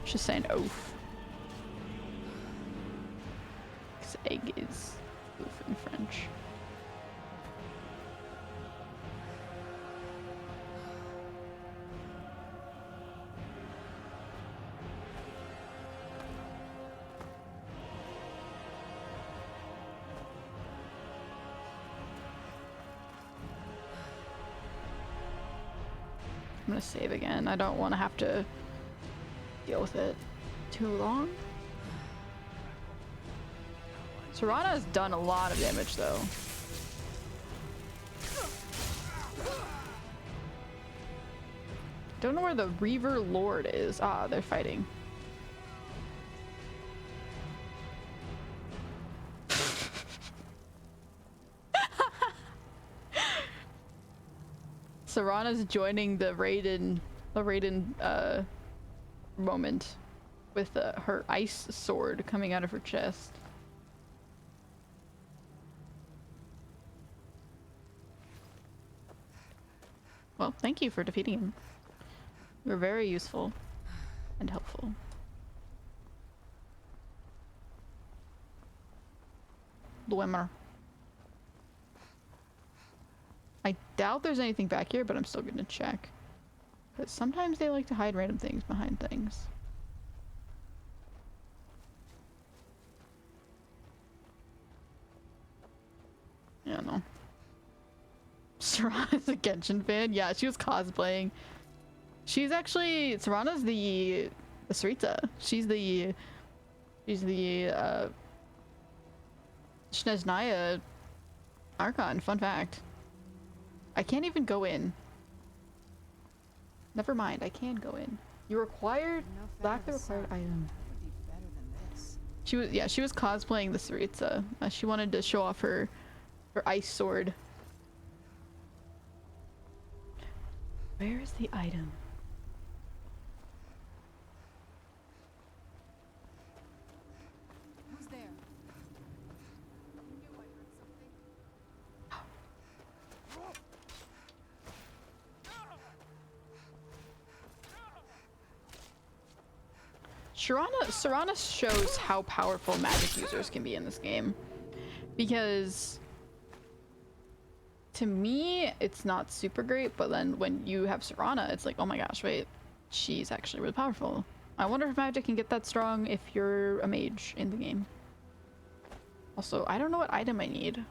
Just saying oof. egg is oof in French. I'm gonna save again. I don't want to have to deal with it too long. Serana has done a lot of damage though. Don't know where the Reaver Lord is. Ah, they're fighting. Serana's joining the Raiden moment with her ice sword coming out of her chest. Well, thank you for defeating him. You were very useful and helpful. Dwemer. I doubt there's anything back here, but I'm still gonna check. Because sometimes they like to hide random things behind things. Yeah, no. Serana's a Genshin fan? Yeah, she was cosplaying. She's actually... Serana's the Sarita. She's the Snezhnaya Archon. Fun fact. I can't even go in. Never mind, I can go in. You required... lack the required item. She was... yeah, she was cosplaying the Sarita. She wanted to show off her ice sword. Where is the item? Who's there? Serana shows how powerful magic users can be in this game. Because to me, it's not super great, but then when you have Serana, it's like, oh my gosh, wait, she's actually really powerful. I wonder if magic can get that strong if you're a mage in the game. Also, I don't know what item I need.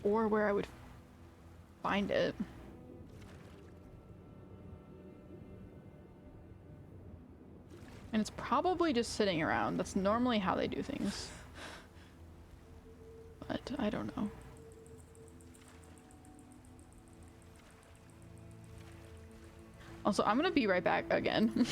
Or where I would find it. And it's probably just sitting around. That's normally how they do things. But I don't know. Also, I'm gonna be right back again.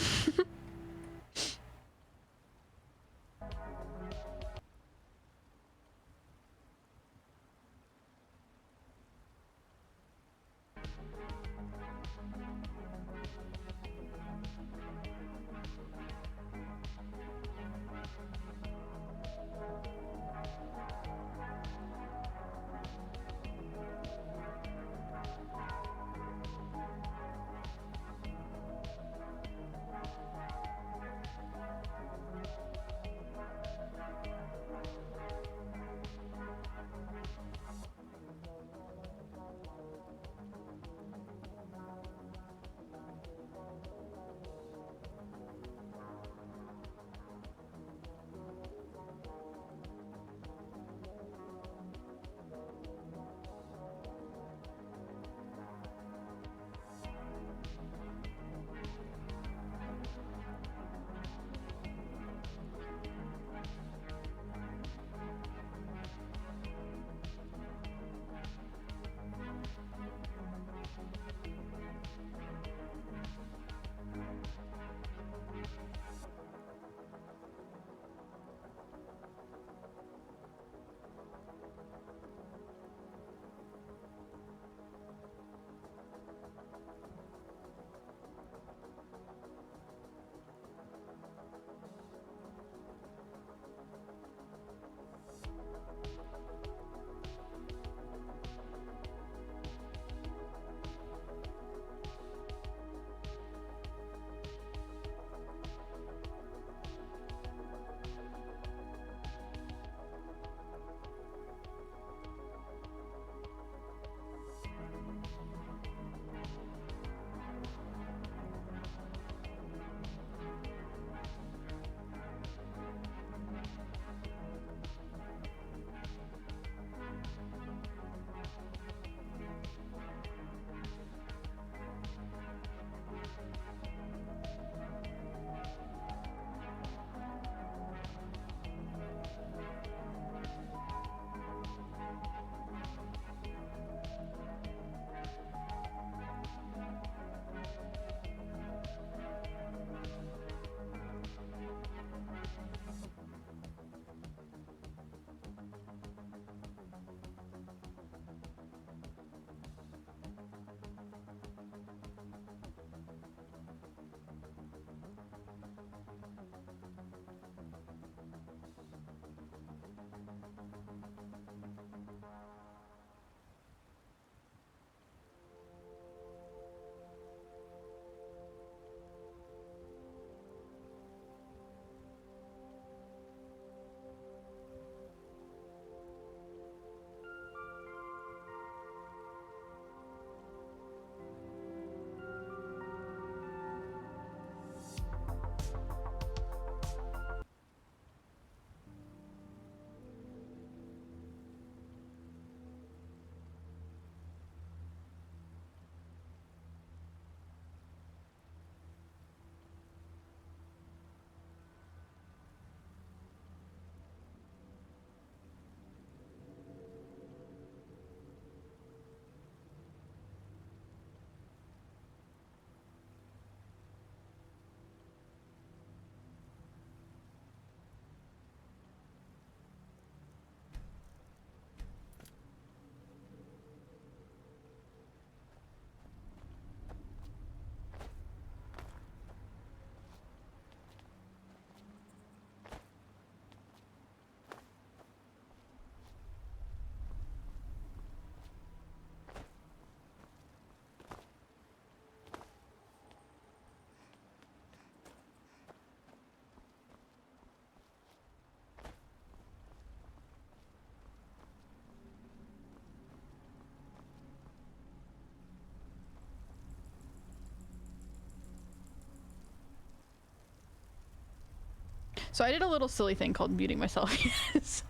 So I did a little silly thing called muting myself. Yes.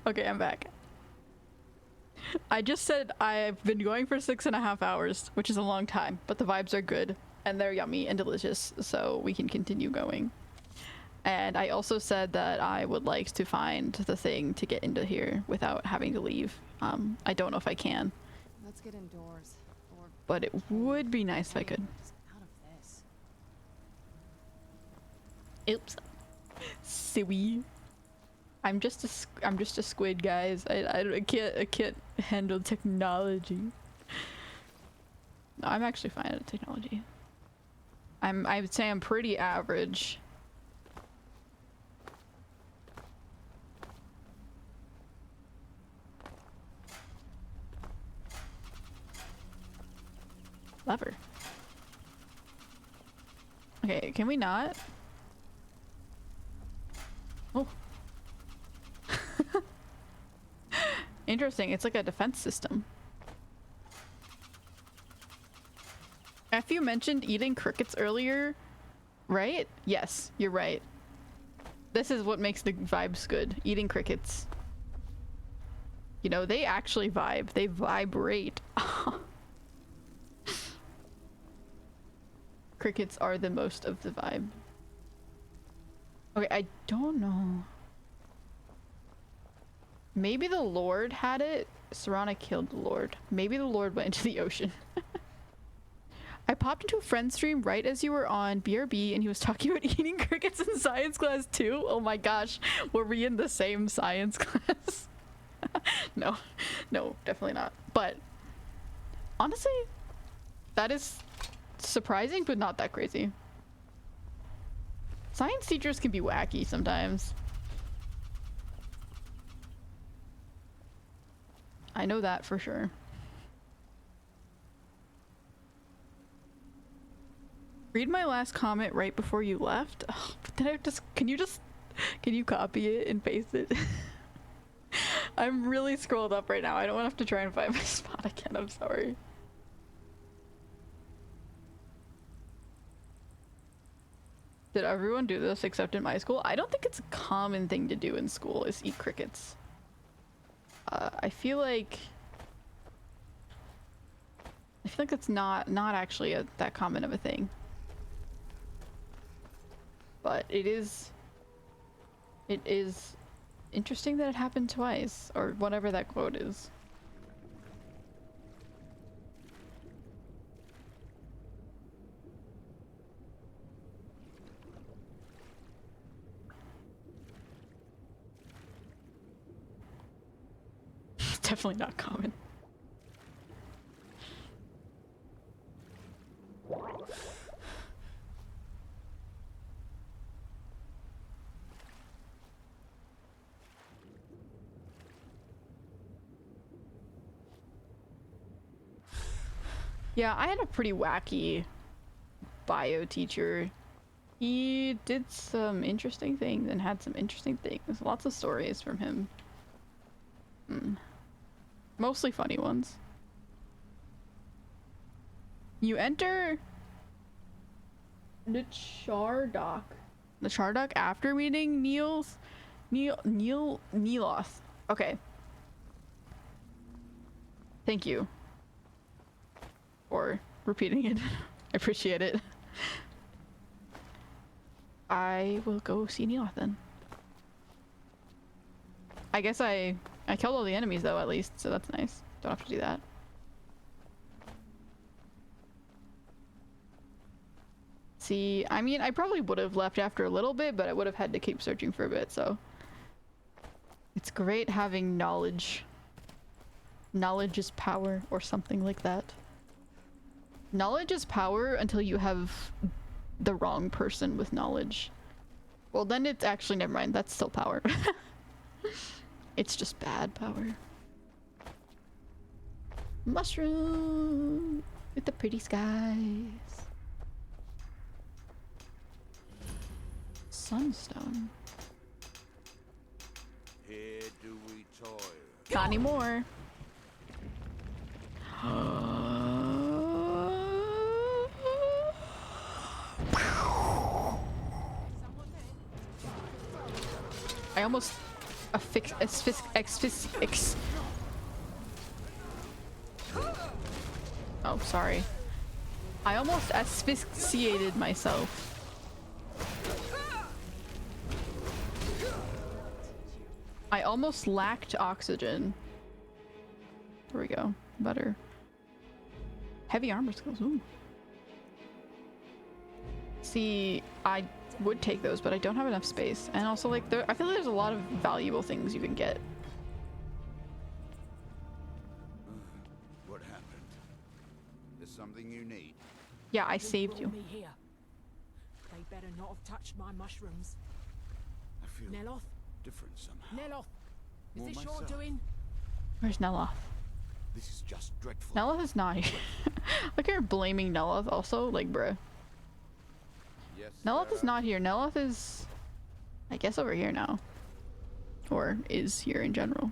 Okay, I'm back. I just said I've been going for 6.5 hours, which is a long time, but the vibes are good and they're yummy and delicious, so we can continue going. And I also said that I would like to find the thing to get into here without having to leave. I don't know if I can. Let's get indoors. Or But it would be nice if I could. out of this. Oops. Silly. I'm just a squid, guys. I can't handle technology. No, I'm actually fine at technology. I would say I'm pretty average. Lever. Okay, can we not? Oh. Interesting, it's like a defense system. If you mentioned eating crickets earlier, right? Yes, you're right. This is what makes the vibes good. Eating crickets. You know, they actually vibe. They vibrate. Crickets are the most of the vibe. Okay, I don't know. Maybe the Lord had it. Serana killed the Lord. Maybe the Lord went into the ocean. I popped into a friend's stream right as you were on BRB and he was talking about eating crickets in science class too. Oh my gosh, were we in the same science class? No, definitely not. But honestly, that is surprising, but not that crazy. Science teachers can be wacky sometimes. I know that for sure. Read my last comment right before you left. Oh, but then can you copy it and paste it? I'm really scrolled up right now. I don't want to have to try and find my spot again. I'm sorry. Did everyone do this except in my school? I don't think it's a common thing to do in school is eat crickets. I feel like it's not actually that common of a thing. But it is interesting that it happened twice, or whatever that quote is. It's definitely not common. Yeah, I had a pretty wacky bio teacher. He did some interesting things and had some interesting things. Lots of stories from him. Mostly funny ones. You enter the Chardock. The Chardock after meeting Neeloth. Okay. Thank you for repeating it. I appreciate it. I will go see Neeloth then. I guess I killed all the enemies though, at least, so that's nice. Don't have to do that. See, I mean, I probably would have left after a little bit, but I would have had to keep searching for a bit, so. It's great having knowledge. Knowledge is power, or something like that. Knowledge is power until you have the wrong person with knowledge. Well, then it's actually, never mind, that's still power. It's just bad power. Mushroom with the pretty skies. Sunstone. Here do we toil. Not anymore. almost oh, sorry. I almost asphyxiated myself. I almost lacked oxygen. There we go. Better. Heavy armor skills. Ooh. See, I would take those, but I don't have enough space. And also, like, I feel like there's a lot of valuable things you can get. What happened? There's something you need. Yeah, I saved you. Me here. They better not have touched my mushrooms. I feel Neloth? different somehow. Neloth, is More this myself. your doing? Where's Neloth? This is just dreadful. Neloth is not here. Look, you're blaming Neloth also, like, bruh. Yes, Neloth is not here. Neloth is, I guess, over here now. Or is here in general.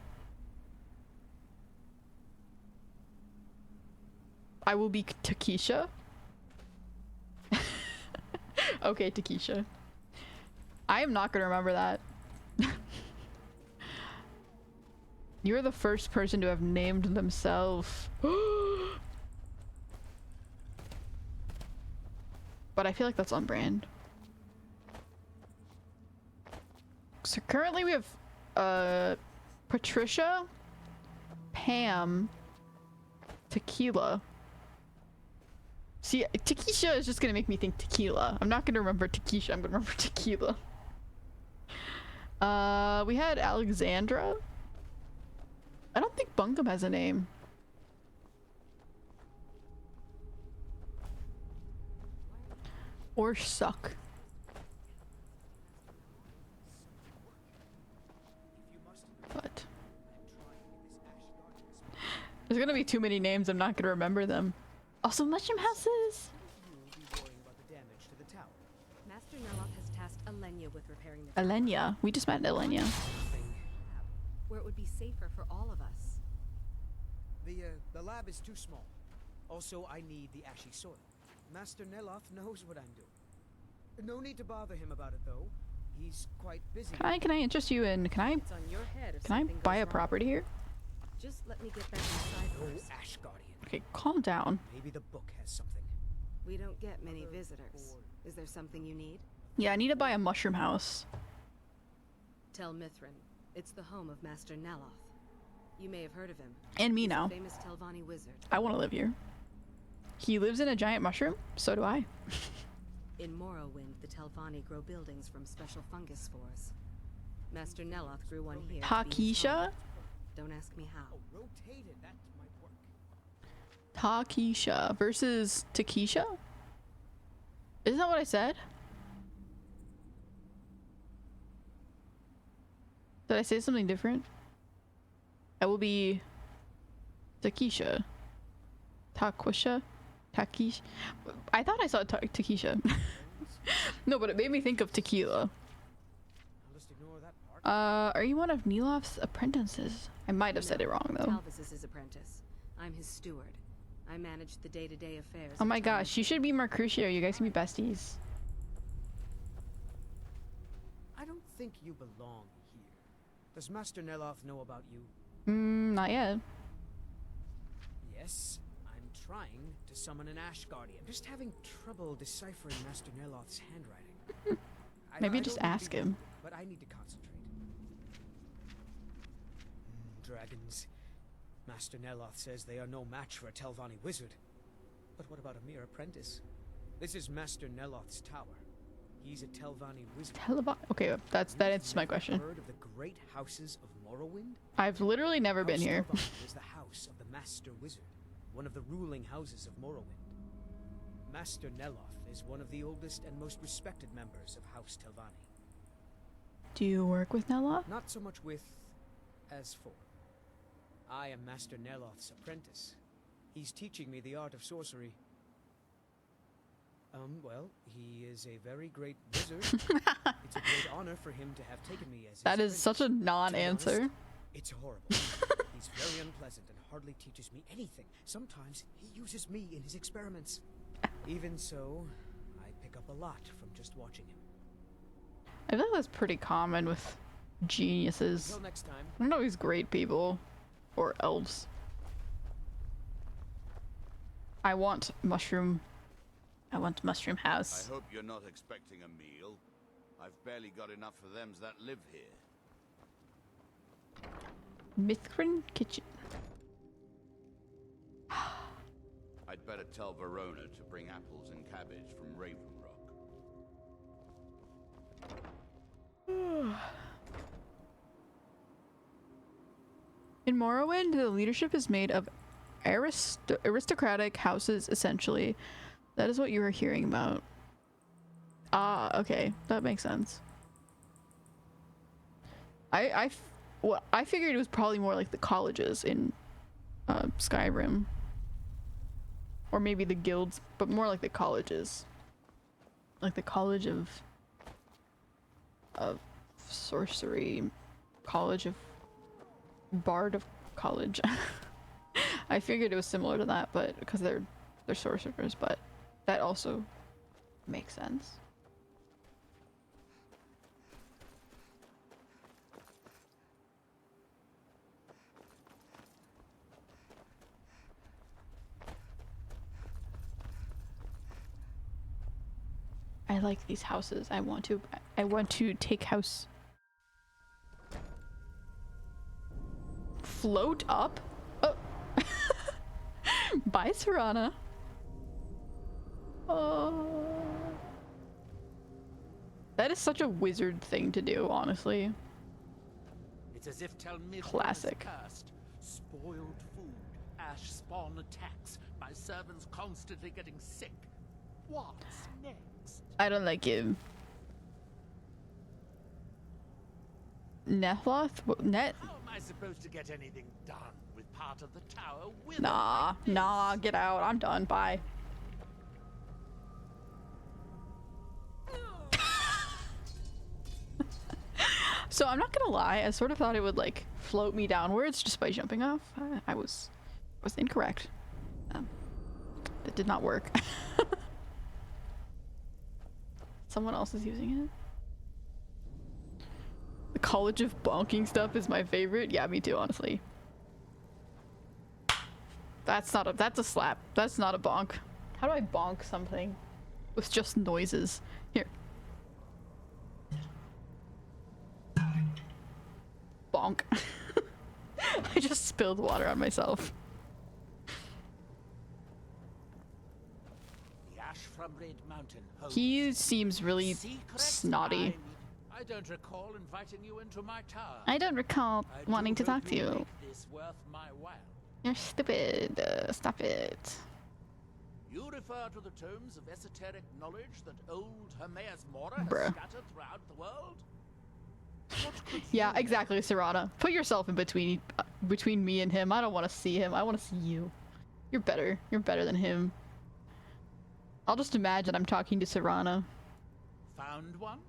I will be Takesha. Okay, Takesha. I am not gonna remember that. You're the first person to have named themselves. But I feel like that's on brand. So currently we have Patricia, Pam, Tequila. See, Takesha is just gonna make me think tequila. I'm not gonna remember Takesha, I'm gonna remember Tequila. We had Alexandra. I don't think Bunkum has a name. Or Suck. But there's gonna be too many names, I'm not gonna remember them. Also, mushroom houses! Master Neloth has tasked Elenia with repairing the Elenia. We just met Elenia. where it would be safer for all of us. The lab is too small. Also, I need the ashy soil. Master Neloth knows what I'm doing. No need to bother him about it, though. He's quite busy. Can I interest you in, can It's on your head if I something buy goes a wrong. property here? Just let me get back inside first. Ash Guardian. Okay, calm down. Maybe the book has something. We don't get many visitors. Is there something you need? Yeah, I need to buy a mushroom house. Tell Mithrin. It's the home of Master Neloth. You may have heard of him. And me He's now. a famous Telvanni wizard. I want to live here. He lives in a giant mushroom? So do I. In Morrowind, the Telvanni grow buildings from special fungus spores. Master Neloth grew one here. to be his Takesha? home. Don't ask me how. Rotated, that might work. Takesha versus Takesha? Isn't that what I said? Did I say something different? I will be Takesha. Takesha? Takesh? I thought I saw Takesha. No, but it made me think of tequila. I'll just ignore that part. Are you one of Neloth's apprentices? I might have said it wrong though. Talvis is his apprentice. I'm his steward. I manage the day-to-day affairs. Oh of my Telvanni. gosh, you should be Mercutio. You guys can be besties. I don't think you belong here. Does Master Neloth know about you? Not yet. Yes, I'm trying to summon an Ash Guardian. I'm just having trouble deciphering Master Neloth's handwriting. Maybe I just don't mean to ask be him. rude, but I need to concentrate. Dragons. Master Neloth says they are no match for a Telvanni wizard. But what about a mere apprentice? This is Master Neloth's tower. He's a Telvanni wizard. Okay, that answers my question. Heard of the great houses of Morrowind? I've literally never been House here. Telvanni is the house of the Master Wizard, one of the ruling houses of Morrowind. Master Neloth is one of the oldest and most respected members of House Telvanni. Do you work with Neloth? Not so much with as for. I am Master Neloth's apprentice. He's teaching me the art of sorcery. Well, he is a very great wizard. It's a great honor for him to have taken me as his That is such a apprentice. To be non-answer. honest, it's horrible. He's very unpleasant and hardly teaches me anything. Sometimes he uses me in his experiments. Even so, I pick up a lot from just watching him. I feel like that's pretty common with geniuses. Until next time. I don't know these great people. Or elves. I want mushroom. I want mushroom house. I hope you're not expecting a meal. I've barely got enough for them that live here. Mithrin kitchen. I'd better tell Verona to bring apples and cabbage from Raven Rock. In Morrowind, the leadership is made of aristocratic houses, essentially. That is what you were hearing about. Ah, okay. That makes sense. I figured it was probably more like the colleges in Skyrim. Or maybe the guilds, but more like the colleges. Like the College of Sorcery, College of Bard of College. I figured it was similar to that, but because they're sorcerers, but that also makes sense. I like these houses. I want to take house. Float up? Oh. Bye, Serana. Oh. That is such a wizard thing to do, honestly. It's as if Telmithrin Classic. is cursed. Spoiled food, ash spawn attacks, my servants constantly getting sick. What's next? I don't like him. Netloth? Net? How am I supposed to get anything done with part of the tower with Nah, nah, get out. I'm done. Bye. So I'm not gonna lie, I sort of thought it would like float me downwards just by jumping off. I was incorrect. That did not work. Someone else is using it. The College of Bonking stuff is my favorite. Yeah, me too, honestly. That's a slap. That's not a bonk. How do I bonk something with just noises? Here. Bonk. I just spilled water on myself. the ash from Red Mountain? He seems really snotty. I don't recall inviting you into my tower. I don't recall wanting to talk to you. Make this worth my while. You're stupid. Stop it. You refer to the tomes of esoteric knowledge that old Hermaeus Mora has Bruh. scattered throughout the world? Yeah, exactly, Serana. Put yourself in between me and him. I don't want to see him. I want to see you. You're better. You're better than him. I'll just imagine I'm talking to Serana. Found one?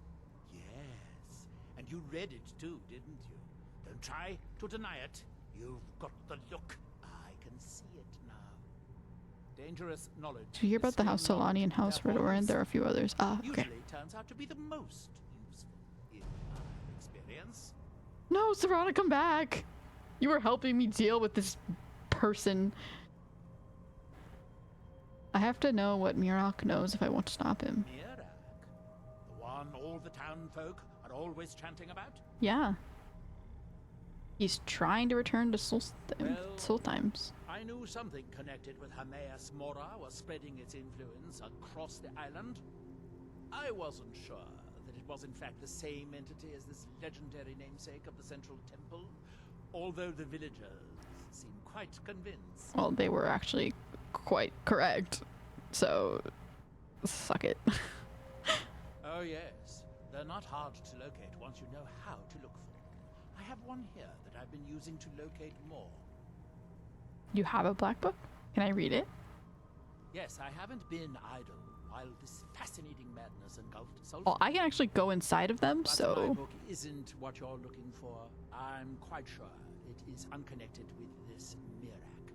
Yes. And you read it too, didn't you? Don't try to deny it. You've got the look. I can see it now. Dangerous knowledge. Did you hear about the House Solani and House Redoran? There are a few others. Ah, okay. Usually turns out to be the most useful in my experience. No, Serana, come back! You were helping me deal with this person. I have to know what Murok knows if I want to stop him. Mirak? The one all the town folk are always chanting about? Yeah. He's trying to return to Soltimes. I knew something connected with Hermaeus Mora was spreading its influence across the island. I wasn't sure that it was in fact the same entity as this legendary namesake of the Central Temple, although the villagers seem quite convinced. Well, they were actually quite correct. So, suck it. Oh yes, they're not hard to locate once you know how to look for them. I have one here that I've been using to locate more. You have a black book? Can I read it? Yes, I haven't been idle while this fascinating madness engulfed Solstice. Well, I can actually go inside of them, But so... my book isn't what you're looking for. I'm quite sure it is unconnected with this Mirak.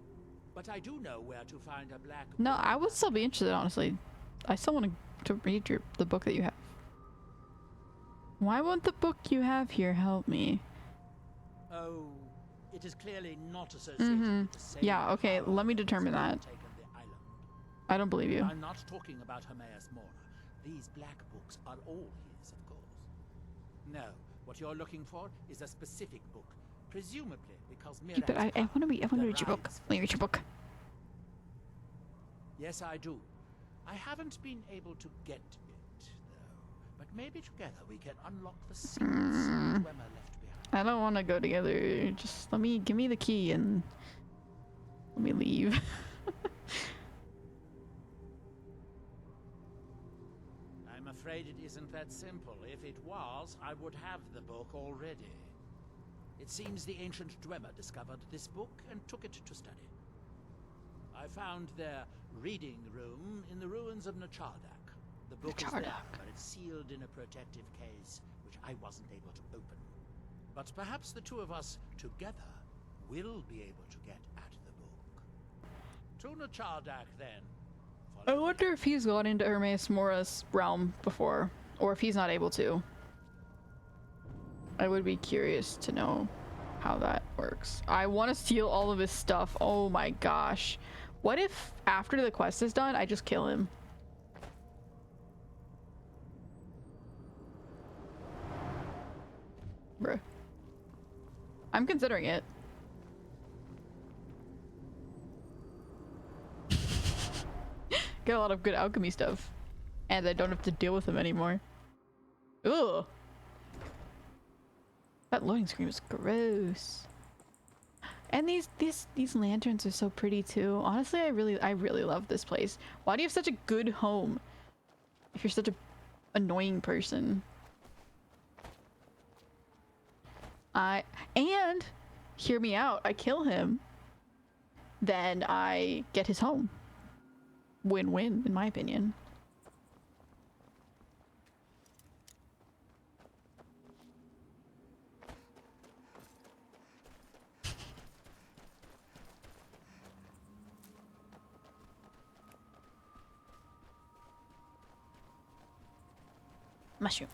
But I do know where to find a black No, I would still be interested, honestly. I still want to read the book that you have. Why won't the book you have here help me? Oh, it is clearly not associated with the same. Yeah, okay, let me determine that. I don't believe you. I'm not talking about Hermaeus Mora. These black books are all his, of course. No, what you're looking for is a specific book, presumably because Yeah, but I want to read your book. Let me read your book. Yes, I do. I haven't been able to get it, though. But maybe together we can unlock the secrets Dwemer left behind. I don't want to go together. Just give me the key and let me leave. I'm afraid it isn't that simple. If it was, I would have the book already. It seems the ancient Dwemer discovered this book and took it to study. I found their reading room in the ruins of Nachardak. The book is there, but it's sealed in a protective case, which I wasn't able to open. But perhaps the two of us together will be able to get at the book. To Nachardak, then. I wonder if he's gone into Hermaeus Mora's realm before, or if he's not able to. I would be curious to know how that works. I want to steal all of his stuff. Oh my gosh. What if after the quest is done, I just kill him? Bruh. I'm considering it. Get a lot of good alchemy stuff. And I don't have to deal with him anymore. Ugh. That loading screen was gross. And these lanterns are so pretty too. Honestly, I really love this place. Why do you have such a good home if you're such a annoying person? And hear me out. I kill him, then I get his home. Win-win, in my opinion. Mushroom.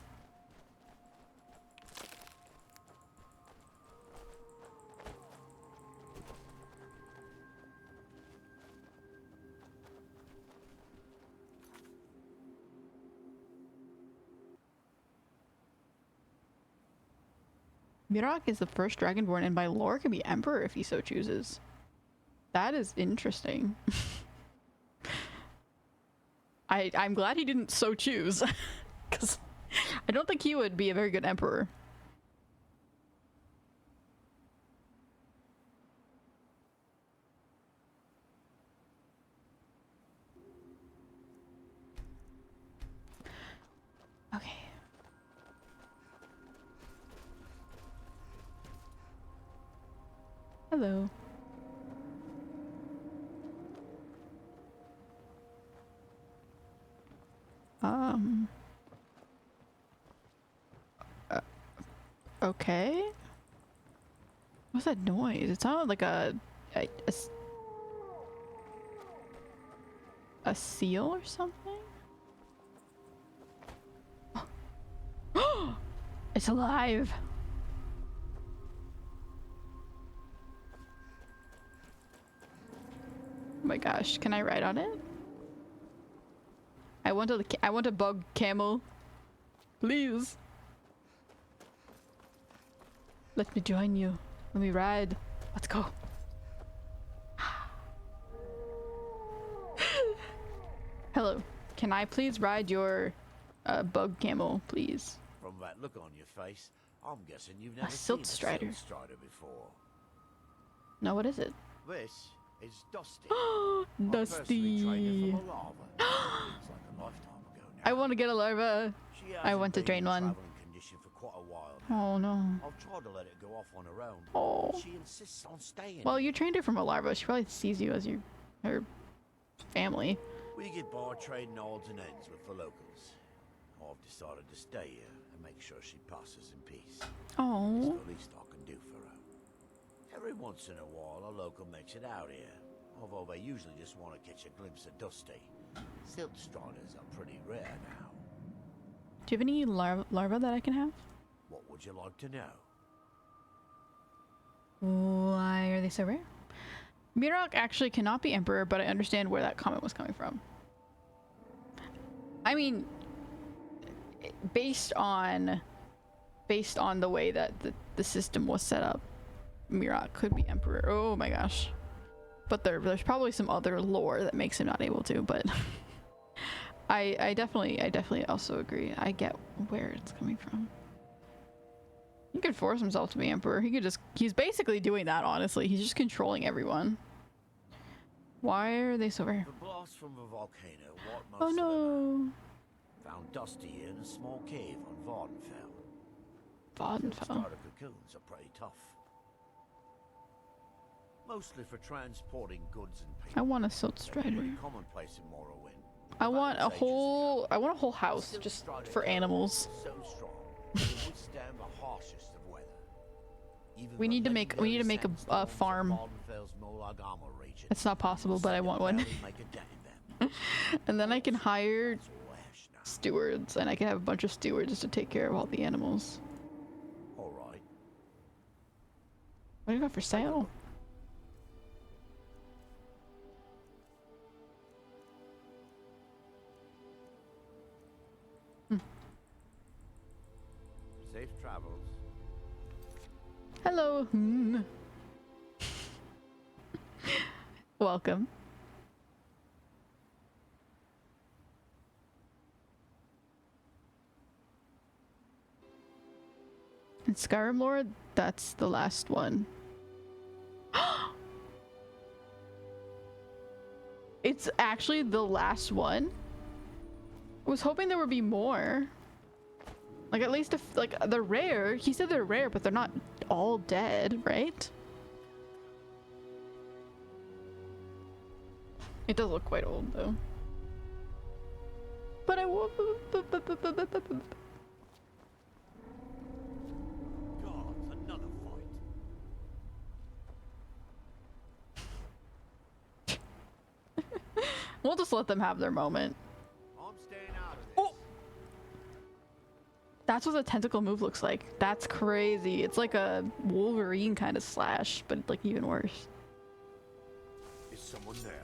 Mirok is the first Dragonborn and by lore can be Emperor if he so chooses. That is interesting. I'm glad he didn't so choose. Because I don't think he would be a very good Emperor. Okay. Hello. Okay. What's that noise? It sounded like a seal or something? It's alive. Oh my gosh, can I ride on it? I want a bug camel. Please. Let me join you. Let me ride. Let's go. Hello. Can I please ride your bug camel, please? From that look on your face, I'm guessing you've never Silt seen Strider. a Silt Strider before. No, what is it? This is Dusty. Dusty. I want to get a larva. I want to drain one. For quite a while now. Oh no. I've tried to let it go off on her own. Oh. But she insists on staying. Well, you trained her from a larva. She probably sees you as her family. We get by trading odds and ends with the locals. I've decided to stay here and make sure she passes in peace. Oh. It's the least I can do for her. Every once in a while, a local makes it out here. Although they usually just want to catch a glimpse of Dusty. Silt Striders are pretty rare now. Do you have any larva that I can have? What would you like to know? Why are they so rare? Mirok actually cannot be emperor, but I understand where that comment was coming from. I mean, based on the way that the system was set up, Mirok could be emperor. Oh my gosh. But there's probably some other lore that makes him not able to, but I definitely also agree. I get where it's coming from. He could force himself to be emperor. He's basically doing that, honestly. He's just controlling everyone. Why are they so rare? The blast from the volcano wiped most Oh of them no. out. Found Dusty in a small cave on Vardenfell. Vardenfell. Starter cocoons are pretty tough. Mostly for transporting goods and people. I want a silt strider. Pretty commonplace in Morrowind. I want a whole house just for animals. So strong, it would withstand the harshest of weather. Even We need to make a farm. It's not possible, but I want one. And then I can hire stewards, and I can have a bunch of stewards to take care of all the animals. All right. What do you got for sale? Safe travels. Hello. Welcome. In Skyrim lore, that's the last one. It's actually the last one? I was hoping there would be more. Like, at least if, like, they're rare. He said they're rare, but they're not all dead, right? It does look quite old, though. But I want... God, another fight. We'll just let them have their moment. I'm staying out of this. Oh! That's what the tentacle move looks like. That's crazy. It's like a Wolverine kind of slash, but like even worse. Is someone there?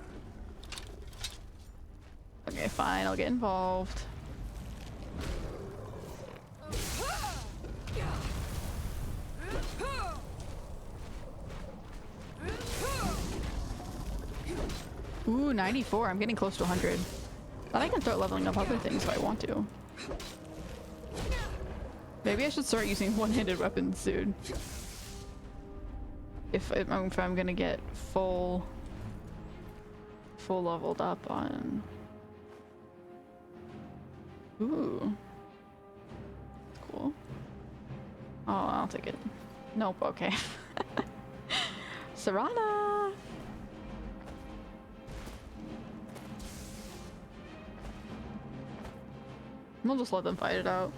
Okay, fine. I'll get involved. Ooh, 94. I'm getting close to 100. But I can start leveling up other things if I want to. Maybe I should start using one-handed weapons soon. If I'm gonna get full leveled up on... Ooh. Cool. Oh, I'll take it. Nope, okay. Serana! We'll just let them fight it out.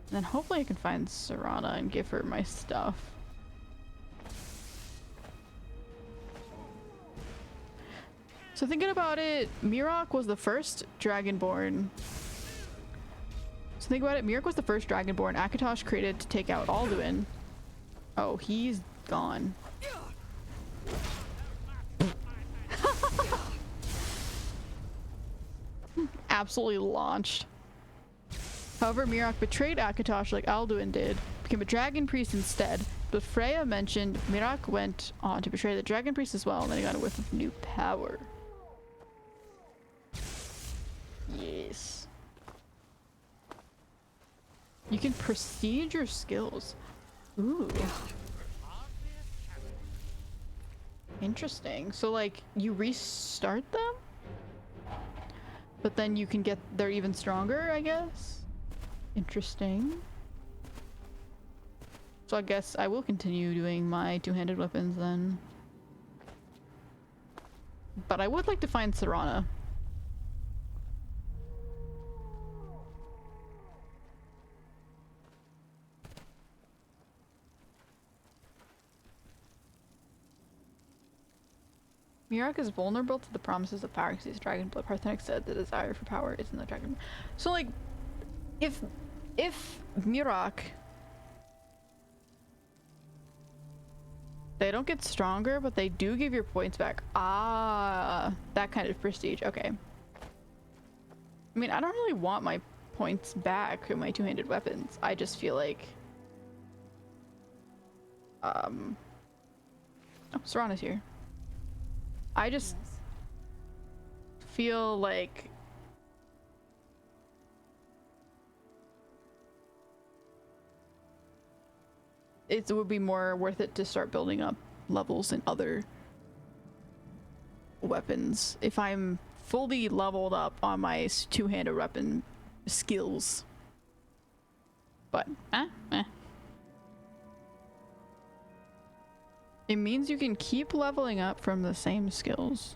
Then hopefully I can find Serana and give her my stuff. So thinking about it, Mirok was the first Dragonborn. So think about it, Mirok was the first Dragonborn Akatosh created to take out Alduin. Oh, he's gone. Absolutely launched. However, Mirok betrayed Akatosh like Alduin did, became a dragon priest instead. But Freya mentioned Mirok went on to betray the dragon priest as well, and then he got a whiff of new power. Yes. You can prestige your skills. Ooh. Interesting. So like you restart them? But then you can get they're even stronger, I guess. Interesting. So I guess I will continue doing my two-handed weapons then. But I would like to find Serana. Mirak is vulnerable to the promises of power because he's dragon blood. Parthenic said the desire for power is in the dragon. So like, if Mirak, they don't get stronger, but they do give your points back. Ah, that kind of prestige. Okay. I mean, I don't really want my points back in my two-handed weapons. I just feel like, oh, Serana's here. I just feel like it would be more worth it to start building up levels in other weapons if I'm fully leveled up on my two-handed weapon skills. But it means you can keep leveling up from the same skills.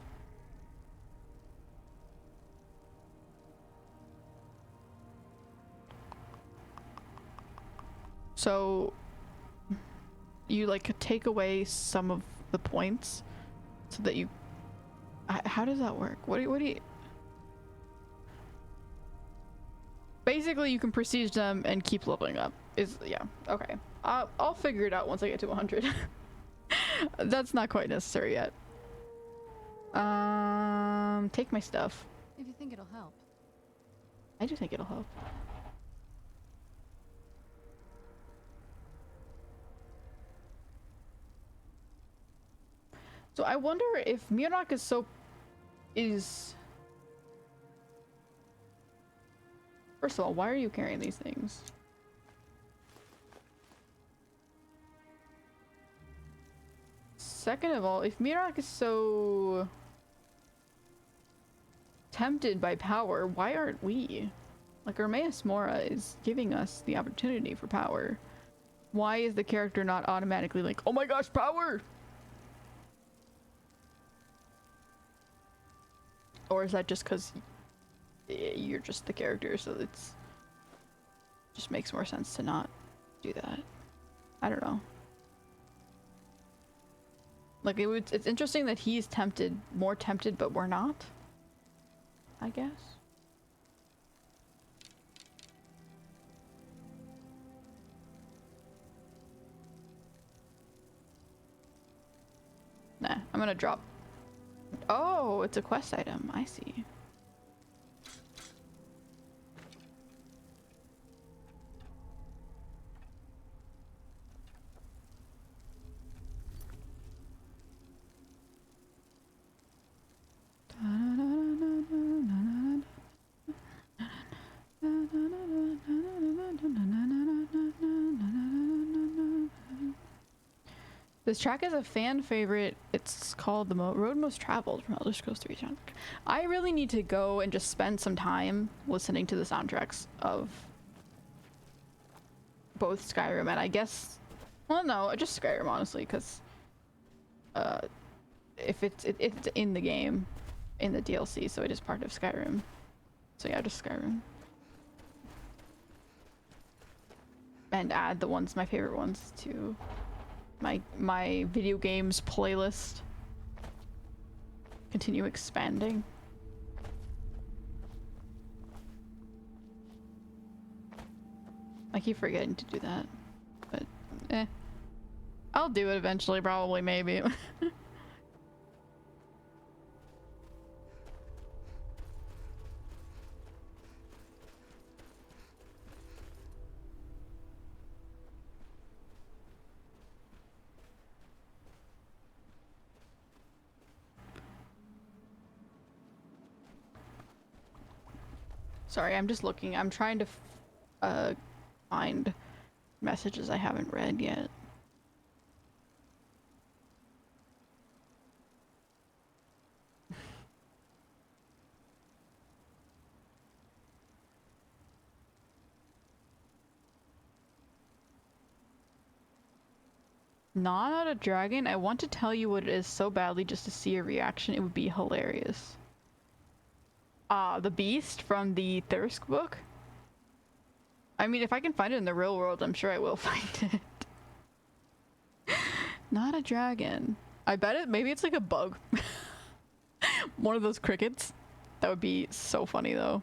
So you like take away some of the points so that you how does that work? What do you basically you can prestige them and keep leveling up yeah, okay. I'll figure it out once I get to 100. That's not quite necessary yet. Take my stuff. If you think it'll help. I do think it'll help. So I wonder if Mirak is first of all, why are you carrying these things? Second of all, if Mirak is so tempted by power, why aren't we? Like, Armaeus Mora is giving us the opportunity for power. Why is the character not automatically like, oh my gosh, power? Or is that just because you're just the character, so it's just makes more sense to not do that? I don't know. Like, it's interesting that he's more tempted, but we're not, I guess. Nah, I'm gonna drop. Oh, it's a quest item. I see. This track is a fan favorite. It's called the Road Most Traveled from Elder Scrolls 3 soundtrack. I really need to go and just spend some time listening to the soundtracks of both Skyrim and I guess, well, no, just Skyrim, honestly, because if it's in the game, in the DLC, so it is part of Skyrim. So yeah, just Skyrim. And add my favorite ones to my video games playlist. Continue expanding. I keep forgetting to do that, but I'll do it eventually, probably, maybe. Sorry, I'm just looking. I'm trying to find messages I haven't read yet. Not a dragon. I want to tell you what it is so badly just to see a reaction. It would be hilarious. The beast from the Thirsk book? I mean, if I can find it in the real world, I'm sure I will find it. Not a dragon. I bet maybe it's like a bug. One of those crickets. That would be so funny though.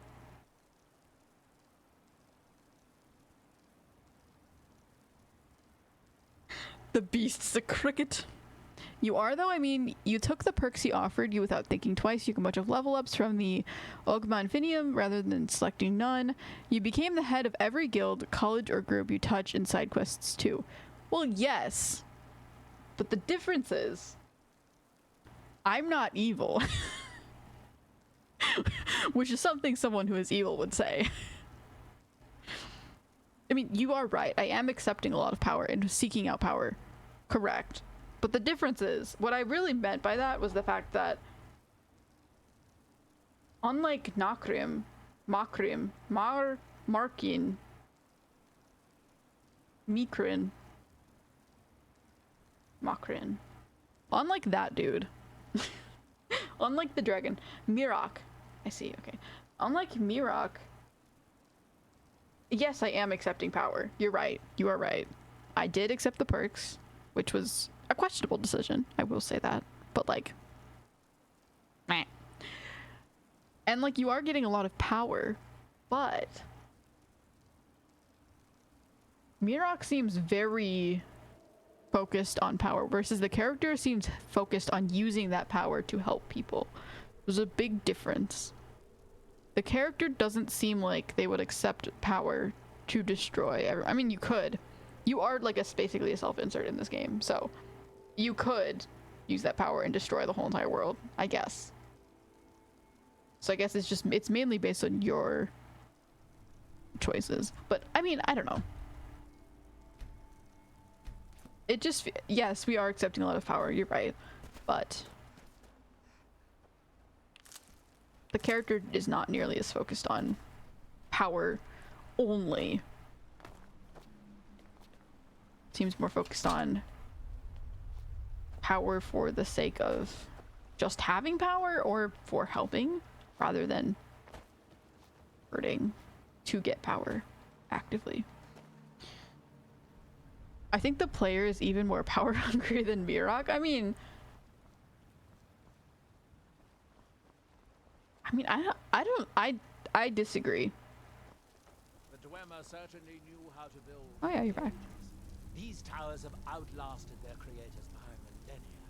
The beast's a cricket. You are though, I mean, you took the perks he offered you without thinking twice. You got a bunch of level ups from the Ogma Infinium rather than selecting none. You became the head of every guild, college, or group you touch in side quests too. Well, yes. But the difference is, I'm not evil. Which is something someone who is evil would say. I mean, you are right. I am accepting a lot of power and seeking out power. Correct. But the difference is, what I really meant by that was the fact that unlike Nakrim, Makrim, Markin, Mikrin, Makrin, unlike that dude, unlike the dragon, Mirok, I see, okay. Unlike Mirok, yes, I am accepting power. You're right. You are right. I did accept the perks, which was a questionable decision. I will say that. But like, meh. And like, you are getting a lot of power, but Mirok seems very focused on power versus the character seems focused on using that power to help people. There's a big difference. The character doesn't seem like they would accept power to destroy I mean, you could. You are like basically a self-insert in this game, so you could use that power and destroy the whole entire world, I guess. So I guess it's mainly based on your choices. But I mean, I don't know. It just, yes, we are accepting a lot of power, you're right. But the character is not nearly as focused on power only. Seems more focused on power for the sake of just having power or for helping rather than hurting to get power actively. I think the player is even more power hungry than Mirok. I mean, I disagree. The Dwemer certainly knew how to build. Oh yeah, you're back. These towers have outlasted their creators by millennia.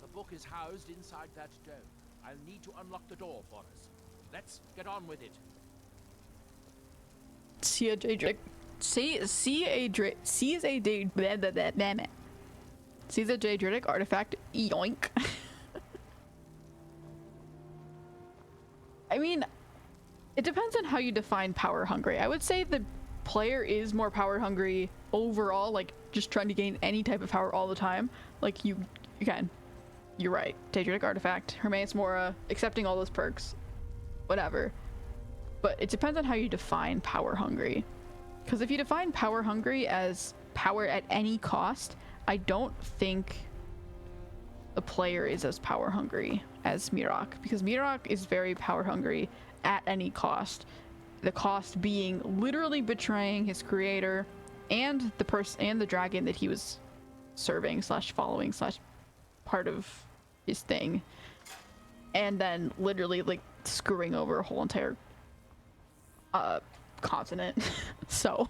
The book is housed inside that dome. I'll need to unlock the door for us. Let's get on with it. See a Daedric artifact. Yoink. I mean, it depends on how you define power hungry. I would say the player is more power hungry overall, like just trying to gain any type of power all the time. Like you can. You're right. Daedric artifact, Hermaeus Mora, accepting all those perks, whatever. But it depends on how you define power hungry. Because if you define power hungry as power at any cost, I don't think the player is as power hungry as Mirok. Because Mirok is very power hungry at any cost. The cost being literally betraying his creator and the person and the dragon that he was serving slash following slash part of his thing. And then literally like screwing over a whole entire continent. So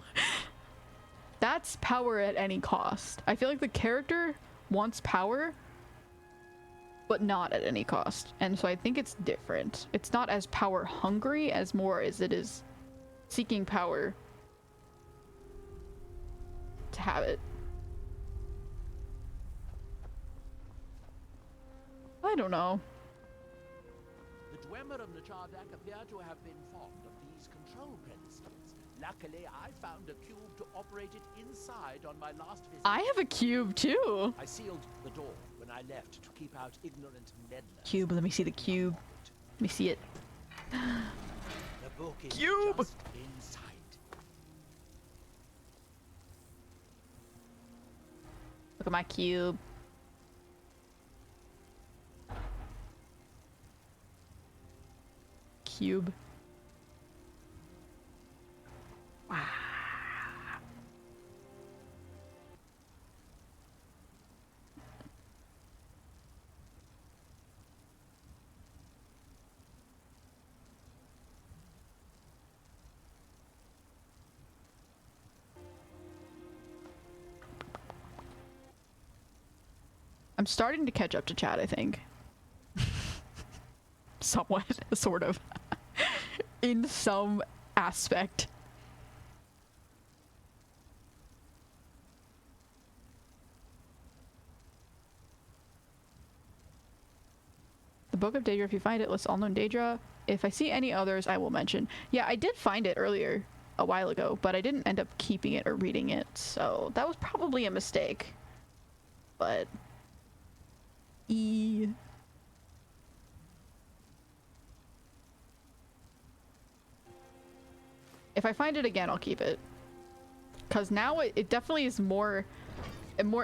that's power at any cost. I feel like the character wants power, but not at any cost. And so I think it's different. It's not as power hungry as more as it is seeking power to have it. I don't know. The Dwemer of Nachardak appear to have been fond of these control pedestals. Luckily, I found a cube to operate it inside on my last visit. I have a cube too. I sealed the door when I left to keep out ignorant meddlers. Cube, let me see the cube. Let me see it. The book is cube! Just inside. Look at my cube. Cube. Wow. I'm starting to catch up to chat, I think. Somewhat, sort of. In some aspect. The Book of Daedra, if you find it, lists all known Daedra. If I see any others, I will mention. Yeah, I did find it earlier, a while ago, but I didn't end up keeping it or reading it, so that was probably a mistake. But... If I find it again, I'll keep it. Because now it definitely is a more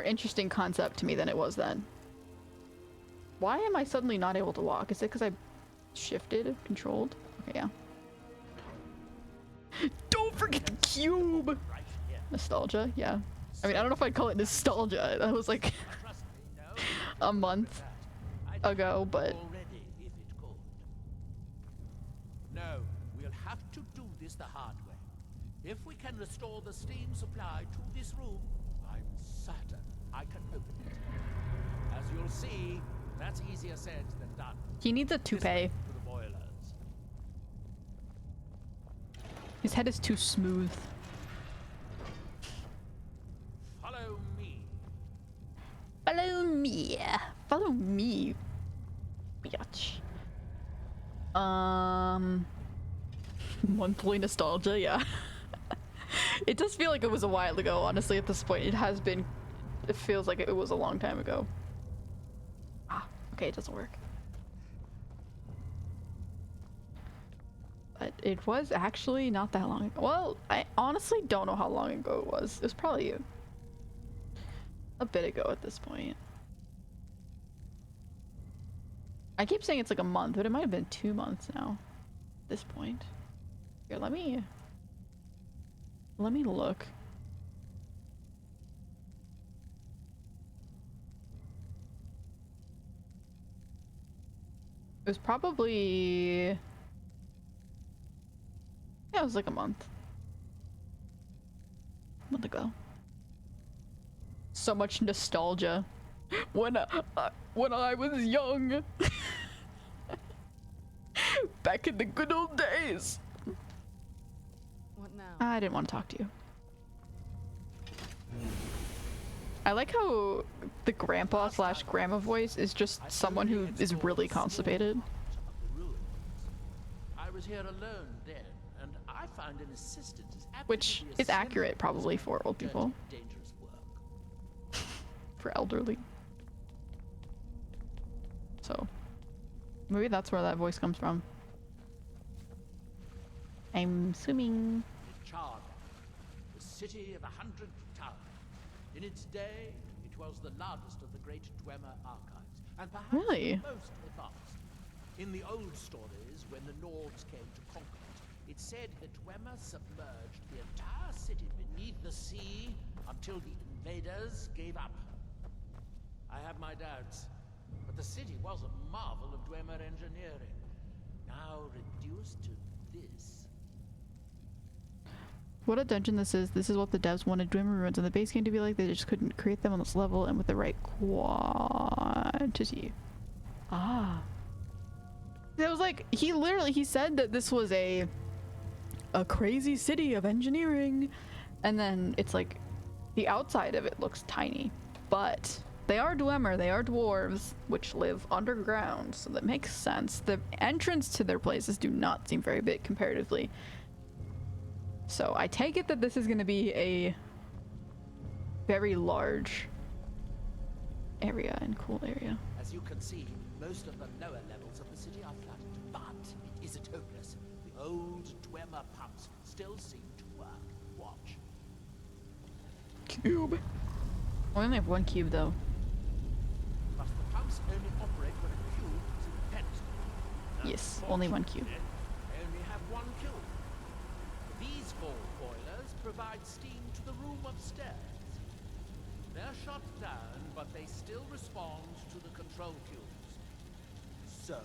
interesting concept to me than it was then. Why am I suddenly not able to walk? Is it because I shifted? Controlled? Okay, yeah. Don't forget the cube! Nostalgia, yeah. I mean, I don't know if I'd call it nostalgia. That was like a month ago, but... No, we'll have to do this the hard way. If we can restore the steam supply to this room, I'm certain I can open it. As you'll see, that's easier said than done. He needs a toupee. His head is too smooth. Follow me. Follow me. Follow me. Bitch. Monthly nostalgia, yeah. It does feel like it was a while ago, honestly, at this point. It has been... It feels like it was a long time ago. Ah, okay, it doesn't work. But it was actually not that long ago. Well, I honestly don't know how long ago it was. It was probably a bit ago at this point. I keep saying it's like a month, but it might have been 2 months now at this point. Here, let me look. It was probably... Yeah, it was like a month. A month ago. So much nostalgia. When I was young. Back in the good old days. What now? I didn't want to talk to you. I like how the grandpa slash grandma voice is just someone who is really constipated. I was here alone then, and I found an assistant is Which is accurate probably for old people. dangerous work. For elderly. So maybe that's where that voice comes from. I'm swimming. Charred, the city of 100 towers. In its day, it was the largest of the great Dwemer archives, and perhaps Really? the most advanced. In the old stories, when the Nords came to conquer it, it said that Dwemer submerged the entire city beneath the sea until the invaders gave up. I have my doubts, but the city was a marvel of Dwemer engineering, now reduced to this. What a dungeon this is. This is what the devs wanted Dwemer ruins in the base game to be like. They just couldn't create them on this level and with the right quantity. Ah. It was like, he said that this was a crazy city of engineering. And then it's like, the outside of it looks tiny. But they are Dwemer, they are dwarves, which live underground. So that makes sense. The entrance to their places do not seem very big comparatively. So I take it that this is going to be a very large area and cool area. As you can see, most of the lower levels of the city are flooded, but it isn't hopeless. The old Dwemer pumps still seem to work. Watch. Cube. I only have one cube though. But the pumps only operate when a cube is in the pedestal. Yes, only one cube. They only have one cube. These 4 boilers provide steam to the room upstairs. They're shut down, but they still respond to the control cubes. So,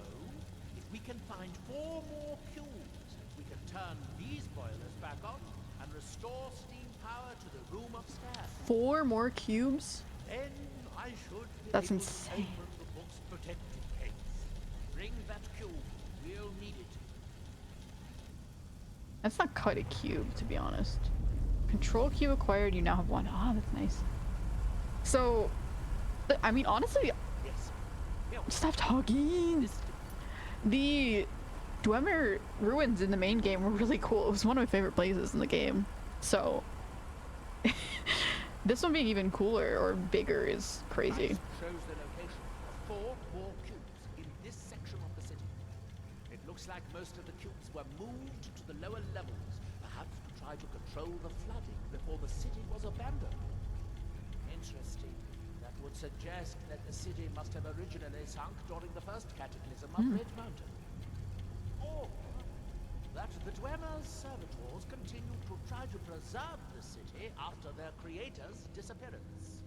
if we can find 4 more cubes, we can turn these boilers back on and restore steam power to the room upstairs. 4 more cubes? Then I should That's insane. Bring that cube. We'll need it. That's not quite a cube, to be honest. Control cube acquired. You now have one. Ah, that's nice. So, I mean, honestly, stop talking. The Dwemer ruins in the main game were really cool. It was one of my favorite places in the game. So, this one being even cooler or bigger is crazy. Shows the location of 4 more cubes in this section of the city. It looks like most of the cubes were moved to the lower levels, perhaps to try to control the flooding before the city was abandoned. Interesting. That would suggest that the city must have originally sunk during the first cataclysm of Red Mountain. Or that the Dwemer's servitors continued to try to preserve the city after their creator's disappearance.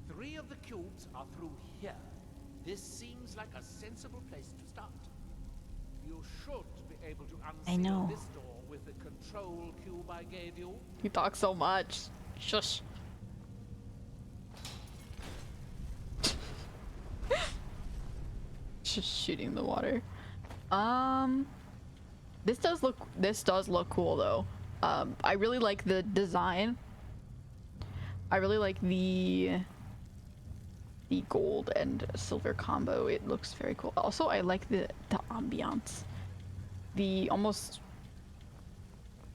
3 of the cubes are through here. This seems like a sensible place to start. You should be able to unseal this door with the control cube I gave you. You talk so much. Shush. Just shooting the water. This does look cool though. I really like the design. I really like the gold and silver combo. It looks very cool. Also, I like the ambiance. The almost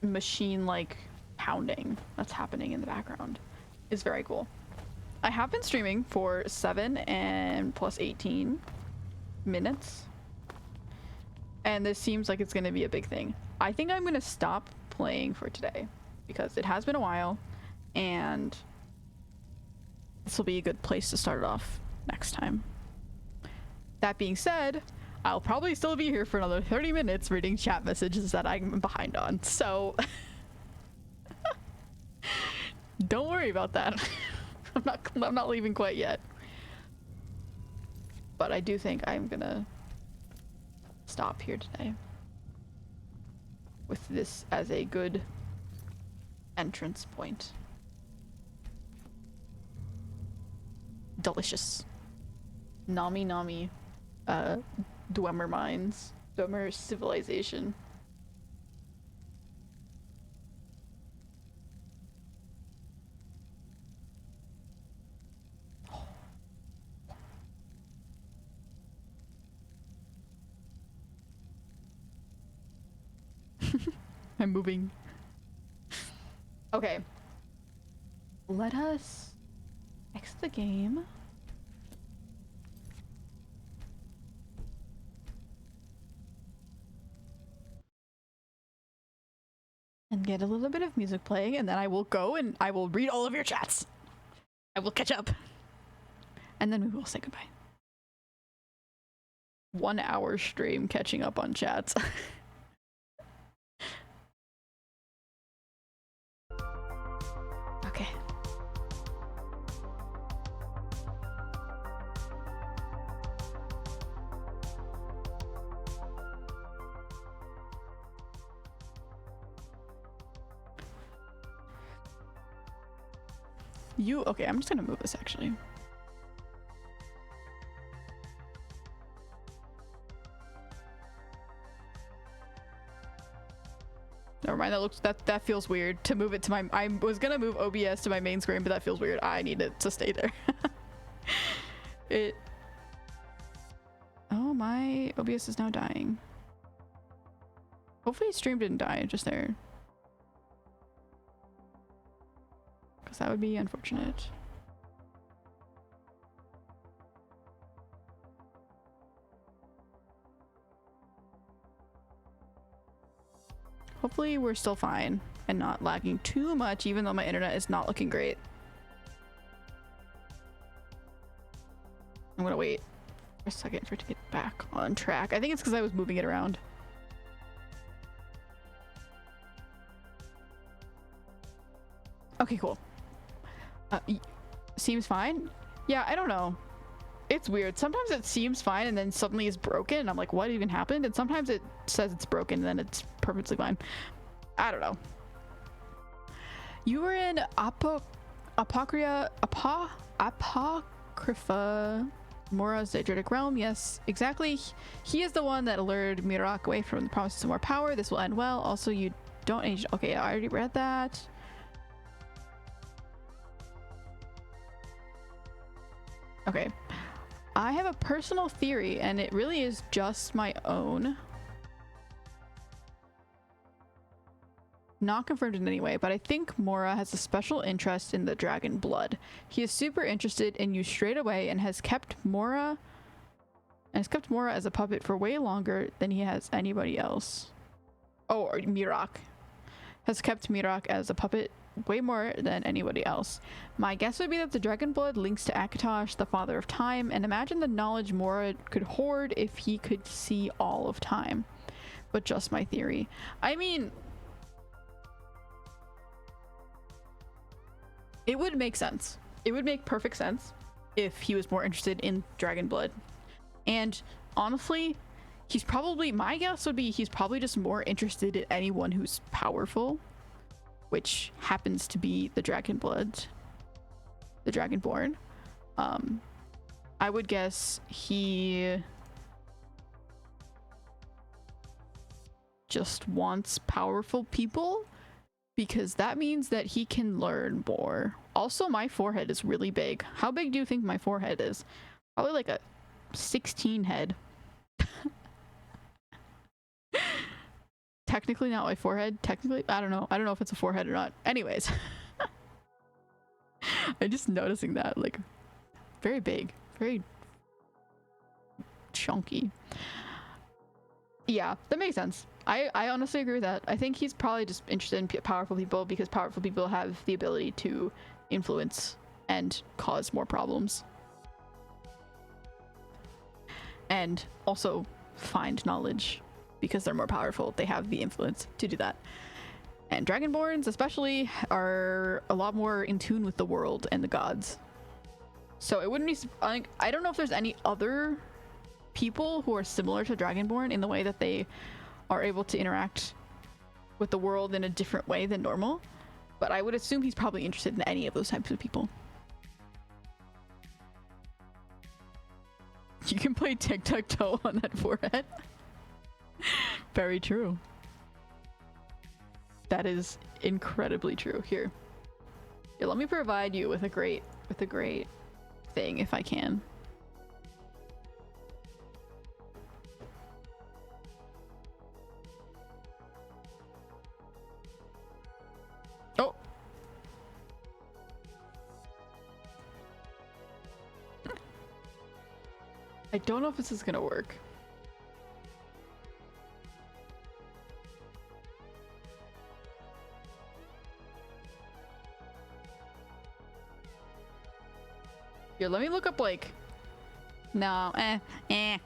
machine-like pounding that's happening in the background is very cool. I have been streaming for 7 and plus 18 minutes, and this seems like it's going to be a big thing. I think I'm going to stop playing for today because it has been a while, and this will be a good place to start it off next time. That being said, I'll probably still be here for another 30 minutes reading chat messages that I'm behind on, so don't worry about that. I'm not leaving quite yet. But I do think I'm gonna stop here today with this as a good entrance point. Delicious. Nami Nami. Dwemer mines. Dwemer civilization. I'm moving. Okay. Let us exit the game. And get a little bit of music playing, and then I will go and I will read all of your chats. I will catch up. And then we will say goodbye. 1 hour stream catching up on chats. Okay. Okay, I'm just gonna move this actually. Never mind, that feels weird to move it to my, I was gonna move OBS to my main screen, but that feels weird. I need it to stay there. Oh, my OBS is now dying. Hopefully stream didn't die, just there. Because that would be unfortunate. Hopefully we're still fine and not lagging too much, even though my internet is not looking great. I'm gonna wait for a second for it to get back on track. I think it's because I was moving it around. Okay, cool. Seems fine? Yeah, I don't know. It's weird. Sometimes it seems fine and then suddenly it's broken and I'm like, what even happened? And sometimes it says it's broken and then it's perfectly fine. I don't know. You were in Apocrypha Mora's Daedric realm. Yes, exactly. He is the one that lured Mirak away from the promises of more power. This will end well. Also, you don't age. Okay, I already read that. Okay. I have a personal theory, and it really is just my own. Not confirmed in any way, but I think Mora has a special interest in the dragon blood. He is super interested in you straight away and has kept Mora as a puppet for way longer than he has anybody else. Oh, or Mirak. Has kept Mirak as a puppet way more than anybody else. My guess would be that the dragon blood links to Akatosh, the father of time, and imagine the knowledge Mora could hoard if he could see all of time. But just my theory. I mean, it would make sense. It would make perfect sense if he was more interested in dragon blood. And honestly, my guess would be he's probably just more interested in anyone who's powerful, which happens to be the dragon blood, the Dragonborn. I would guess he just wants powerful people, because that means that he can learn more. Also, my forehead is really big. How big do you think my forehead is? Probably like a 16 head. Technically not my forehead. Technically, I don't know. I don't know if it's a forehead or not. Anyways. I'm just noticing that, like, very big, very chunky. Yeah, that makes sense. I honestly agree with that. I think he's probably just interested in powerful people because powerful people have the ability to influence and cause more problems. And also find knowledge because they're more powerful. They have the influence to do that. And Dragonborns especially are a lot more in tune with the world and the gods. So it wouldn't be, I don't know if there's any other people who are similar to Dragonborn in the way that they are able to interact with the world in a different way than normal, but I would assume he's probably interested in any of those types of people. You can play tic-tac-toe on that forehead. Very true. That is incredibly true. Here, let me provide you with a great thing if I can. Oh. I don't know if this is gonna work. Here, let me look up, like... No, yeah.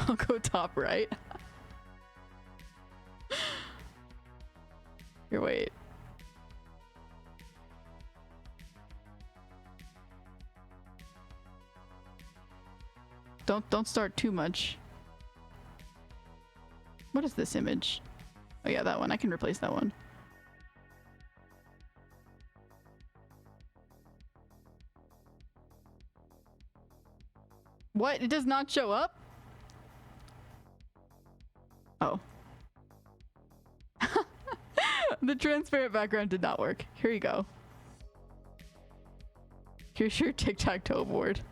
I'll go top right. Here, wait. Don't start too much. What is this image? Oh yeah, that one. I can replace that one. What? It does not show up? Oh. The transparent background did not work. Here you go. Here's your tic-tac-toe board.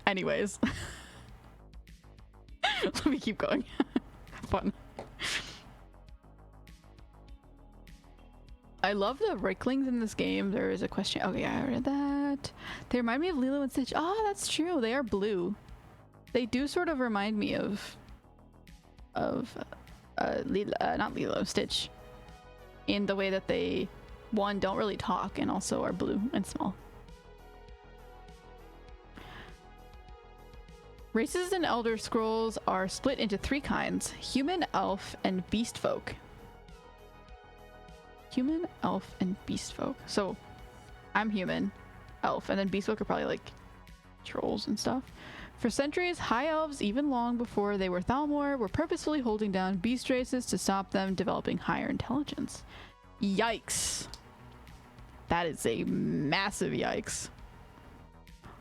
Anyways. Let me keep going. Fun. I love the Ricklings in this game. There is a question. Okay, I read that. They remind me of Lilo and Stitch. Oh, that's true. They are blue. They do sort of remind me of not Lilo, Stitch, in the way that they one, don't really talk, and also are blue and small. Races in Elder Scrolls are split into 3 kinds: human, elf, and beast folk. Human, elf, and beast folk. So I'm human, elf, and then beast folk are probably like trolls and stuff. For centuries, high elves, even long before they were Thalmor, were purposefully holding down beast races to stop them developing higher intelligence. Yikes. That is a massive yikes.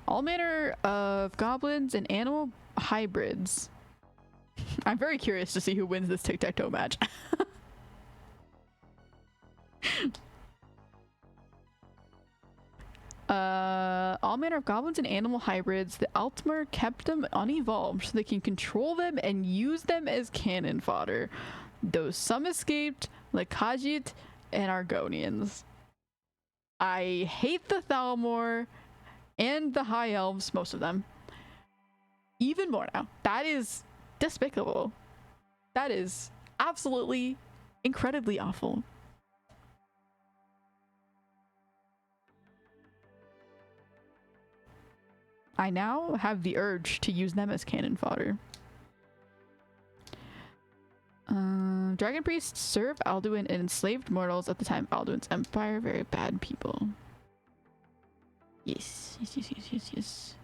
All manner of goblins and animal hybrids. I'm very curious to see who wins this tic-tac-toe match. All manner of goblins and animal hybrids. The Altmer kept them unevolved so they can control them and use them as cannon fodder. Though some escaped, like Khajiit and Argonians. I hate the Thalmor and the High Elves, most of them, even more now. That is despicable. That is absolutely incredibly awful. I now have the urge to use them as cannon fodder. Dragon priests served Alduin and enslaved mortals at the time of Alduin's empire. Very bad people. Yes, yes, yes, yes, yes, yes.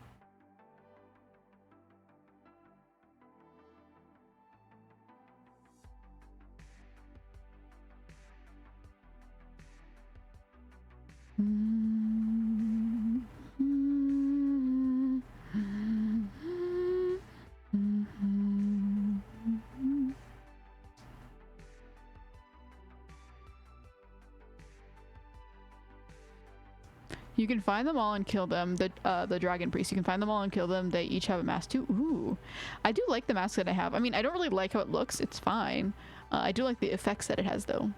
You can find them all and kill them. The dragon priests. You can find them all and kill them. They each have a mask too. Ooh, I do like the mask that I have. I mean, I don't really like how it looks. It's fine. I do like the effects that it has though.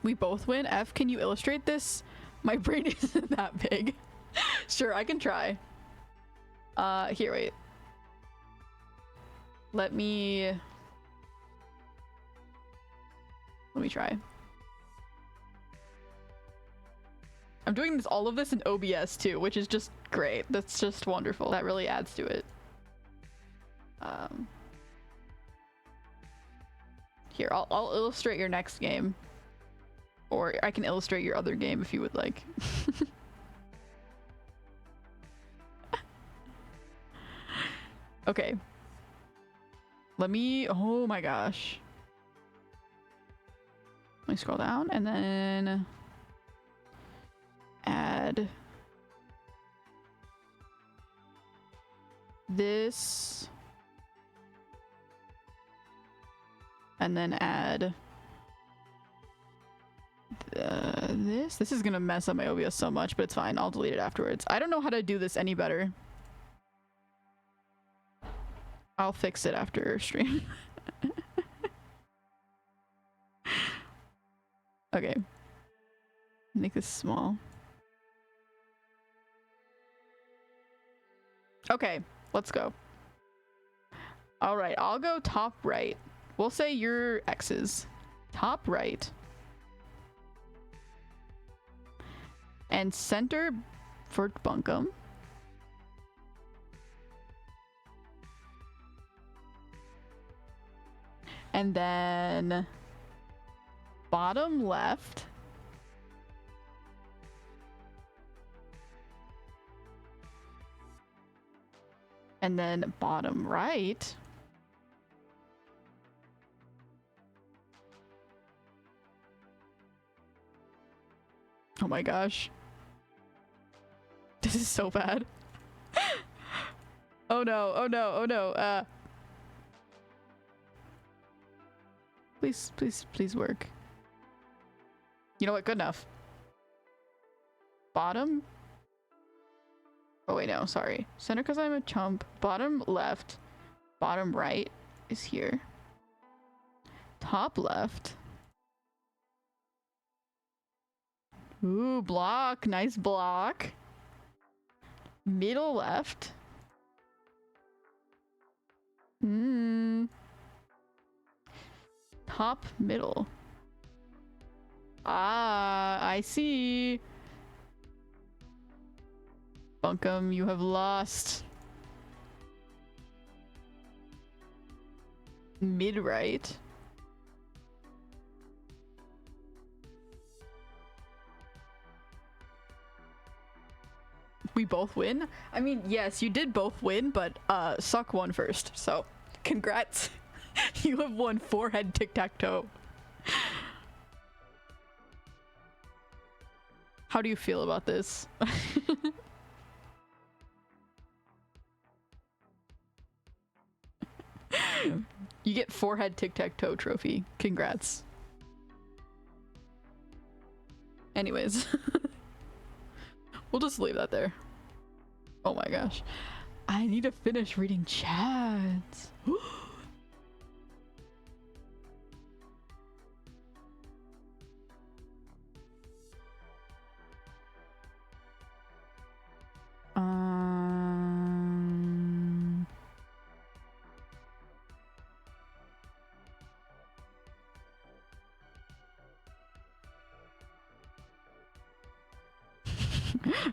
We both win. F, can you illustrate this? My brain isn't that big. Sure, I can try. Here, wait. Let me try. I'm doing this, all of this in OBS too, which is just great. That's just wonderful. That really adds to it. Here, I'll illustrate your next game. Or I can illustrate your other game if you would like. Okay. Let me, oh my gosh. Let me scroll down and then add this. And then add this. This is gonna mess up my OBS so much, but it's fine. I'll delete it afterwards. I don't know how to do this any better. I'll fix it after stream. Okay. Make this small. Okay, let's go. All right, I'll go top right. We'll say your X's. Top right. And center for Bunkum. And then bottom left. And then bottom right. Oh my gosh. This is so bad. Oh no, oh no, oh no. Please, please, please work. You know what? Good enough. Bottom. Oh wait, no, sorry. Center because I'm a chump. Bottom left. Bottom right is here. Top left. Ooh, block. Nice block. Middle left. Top middle. Ah, I see. Bunkum, you have lost. Mid-right. We both win? I mean, yes, you did both win, but Suck won first, so congrats. You have won forehead tic-tac-toe. How do you feel about this? You get forehead tic-tac-toe trophy. Congrats. Anyways. We'll just leave that there. Oh my gosh. I need to finish reading chats.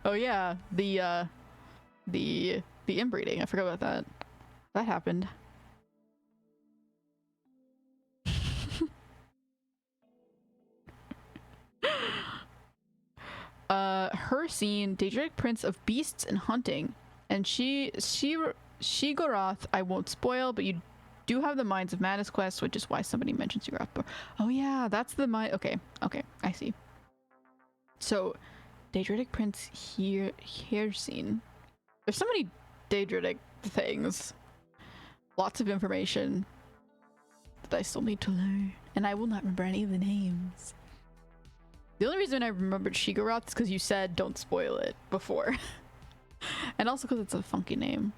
Oh yeah, the inbreeding. I forgot about that. That happened. Her scene, Daedric Prince of Beasts and Hunting, and Shigoroth, I won't spoil, but you do have the Minds of Madness quest, which is why somebody mentions Shigoroth. Oh yeah, that's the okay, I see. So, Daedric Prince here scene. There's so many Daedric things. Lots of information that I still need to learn, and I will not remember any of the names. The only reason I remembered Shigoroth is because you said don't spoil it before. And also because it's a funky name.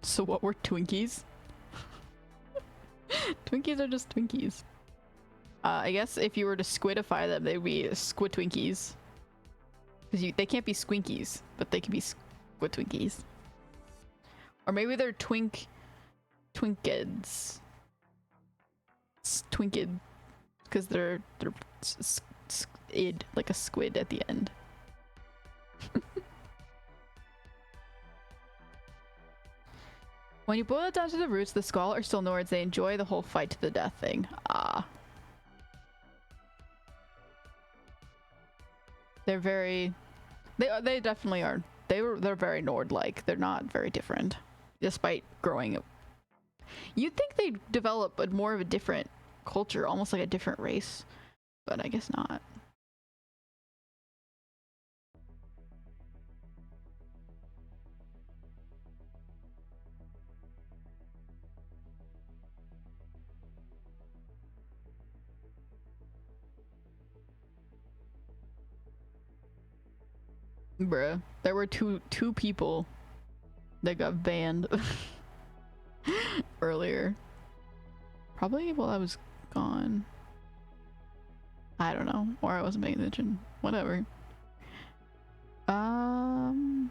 So what were Twinkies? Twinkies are just Twinkies. I guess if you were to squidify them, they'd be squid Twinkies. Because they can't be Squinkies, but they can be squid Twinkies. Or maybe they're Twinkeds. Twinked. Because they're id, like a squid at the end. When you boil it down to the roots, the Skull are still Nords. They enjoy the whole fight to the death thing. Ah. They're very... They definitely are. They're very Nord-like. They're not very different. Despite growing up. You'd think they'd develop more of a different culture, almost like a different race. But I guess not. Bruh, there were two people that got banned earlier. Probably while I was gone. I don't know, or I wasn't paying attention. Whatever. Am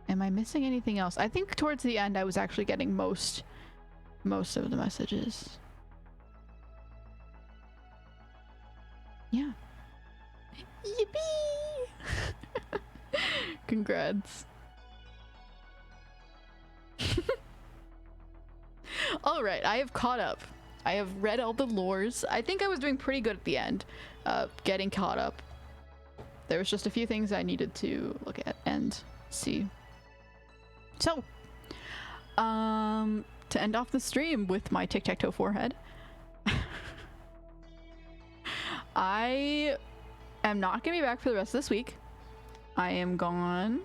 I missing anything else? I think towards the end I was actually getting most of the messages. Yeah. Yippee! Congrats. Alright, I have caught up. I have read all the lores. I think I was doing pretty good at the end, getting caught up. There was just a few things I needed to look at and see. So, to end off the stream with my tic-tac-toe forehead, I am not gonna be back for the rest of this week. I am gone.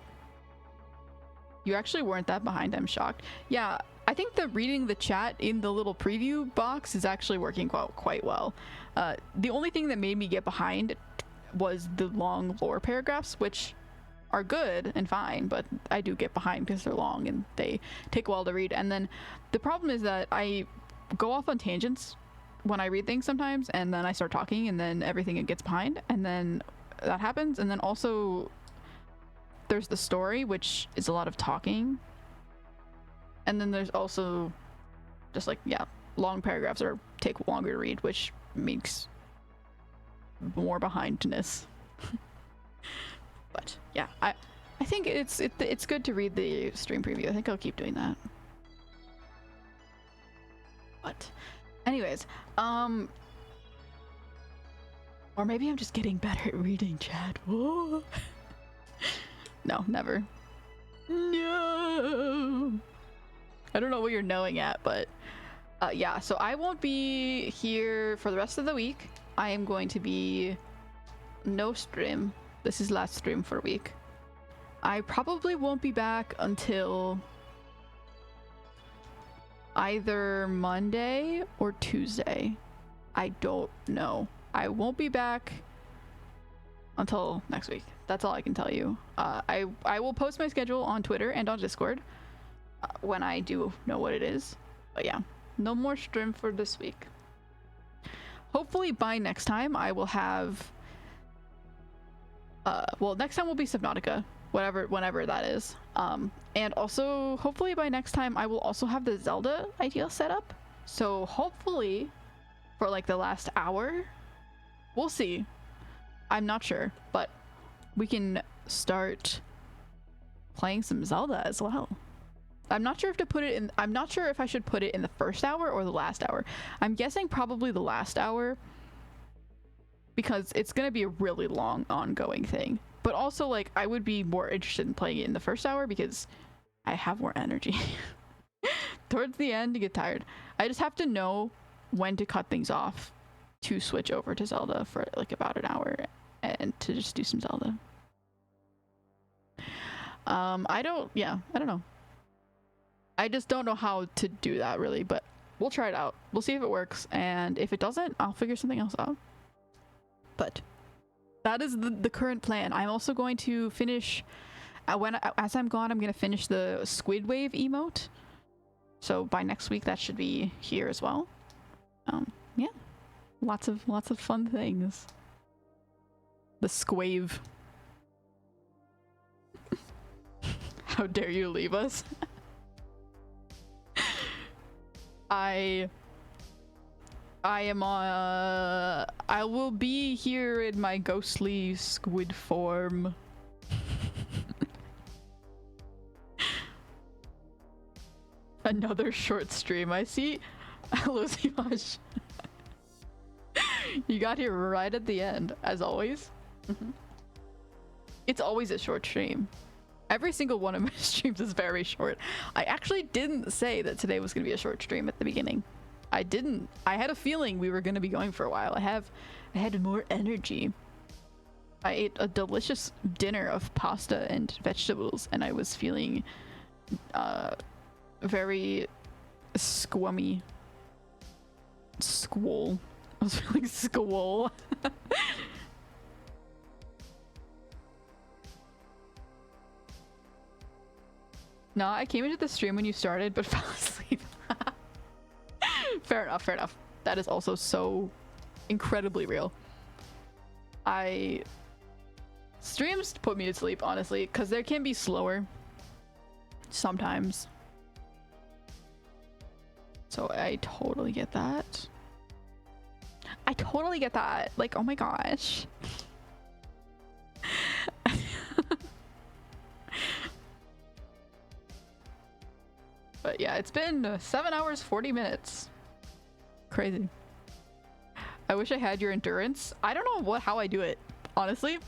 You actually weren't that behind, I'm shocked. Yeah, I think the reading the chat in the little preview box is actually working quite well. The only thing that made me get behind was the long lore paragraphs, which are good and fine, but I do get behind because they're long and they take a while to read. And then the problem is that I go off on tangents when I read things sometimes, and then I start talking, and then everything gets behind, and then that happens. And then also there's the story, which is a lot of talking, and then there's also just like, yeah, long paragraphs or take longer to read, which makes more behindness. But yeah, I think it's good to read the stream preview. I think I'll keep doing that. But anyways, or maybe I'm just getting better at reading chat. Whoa. No, never. No. I don't know what you're knowing at, but yeah, so I won't be here for the rest of the week. I am going to be no stream. This is last stream for a week. I probably won't be back until either Monday or Tuesday. I don't know. I won't be back until next week. That's all I can tell you. I will post my schedule on Twitter and on Discord when I do know what it is. But yeah, no more stream for this week. Hopefully by next time I will have well, next time will be Subnautica, whenever that is. And also hopefully by next time I will also have the Zelda idea set up. So hopefully for like the last hour, we'll see. I'm not sure, but we can start playing some Zelda as well. I'm not sure if to put it in, I'm not sure if I should put it in the first hour or the last hour. I'm guessing probably the last hour, because it's gonna be a really long ongoing thing. But also, like, I would be more interested in playing it in the first hour because I have more energy. Towards the end, you get tired. I just have to know when to cut things off to switch over to Zelda for like about an hour and to just do some Zelda. I don't know. I just don't know how to do that really, but we'll try it out. We'll see if it works, and if it doesn't, I'll figure something else out. But that is the current plan. I'm also going to finish as I'm gone, I'm going to finish the Squid Wave emote. So by next week that should be here as well. Yeah. Lots of fun things. The Squave. How dare you leave us? I am I will be here in my ghostly squid form. Another short stream. I see. Hello, Zivash. You got here right at the end, as always. It's always a short stream. Every single one of my streams is very short. I actually didn't say that today was going to be a short stream at the beginning. I didn't. I had a feeling we were going to be going for a while. I had more energy. I ate a delicious dinner of pasta and vegetables, and I was feeling very squummy. Squall. I was feeling squall. No, I came into the stream when you started, but fell asleep. Fair enough, fair enough. That is also so incredibly real. Streams put me to sleep, honestly, because they can be slower sometimes. So I totally get that. I totally get that. Like, oh my gosh. But yeah, it's been 7 hours, 40 minutes. Crazy. I wish I had your endurance. I don't know how I do it, honestly.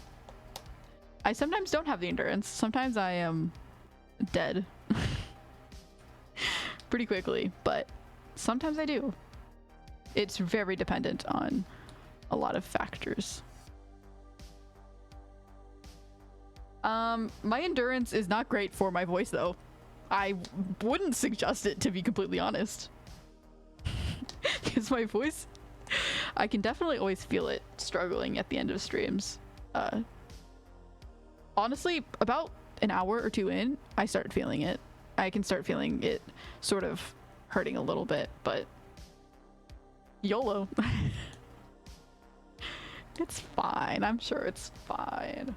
I sometimes don't have the endurance. Sometimes I am dead pretty quickly, but sometimes I do. It's very dependent on a lot of factors. My endurance is not great for my voice though. I wouldn't suggest it, to be completely honest. Because my voice, I can definitely always feel it struggling at the end of streams. Honestly, about an hour or two in, I start feeling it. I can start feeling it sort of hurting a little bit, but YOLO. It's fine. I'm sure it's fine.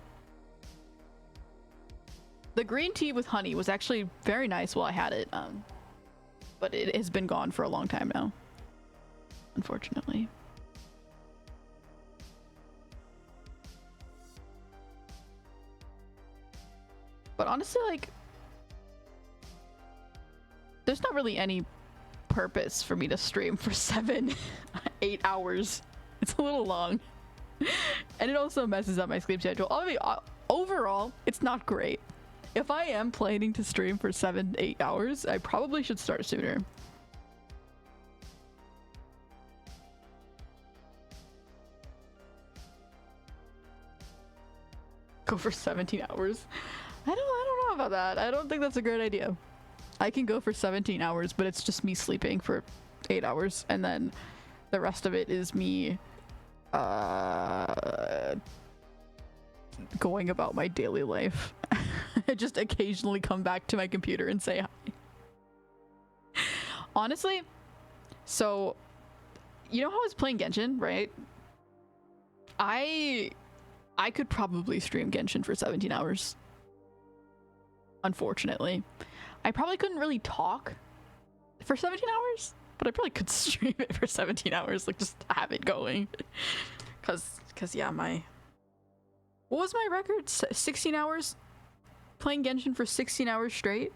The green tea with honey was actually very nice while I had it, but it has been gone for a long time now, unfortunately. But honestly, like, there's not really any purpose for me to stream for 8 hours. It's a little long. And it also messes up my sleep schedule. Overall, it's not great. If I am planning to stream for 7 to 8 hours, I probably should start sooner. Go for 17 hours? I don't know about that. I don't think that's a great idea. I can go for 17 hours, but it's just me sleeping for 8 hours, and then the rest of it is me going about my daily life. I just occasionally come back to my computer and say hi. Honestly, so you know how I was playing Genshin, right? I could probably stream Genshin for 17 hours. Unfortunately. I probably couldn't really talk for 17 hours, but I probably could stream it for 17 hours, like just have it going. Cause yeah, what was my record? 16 hours? Playing Genshin for 16 hours straight?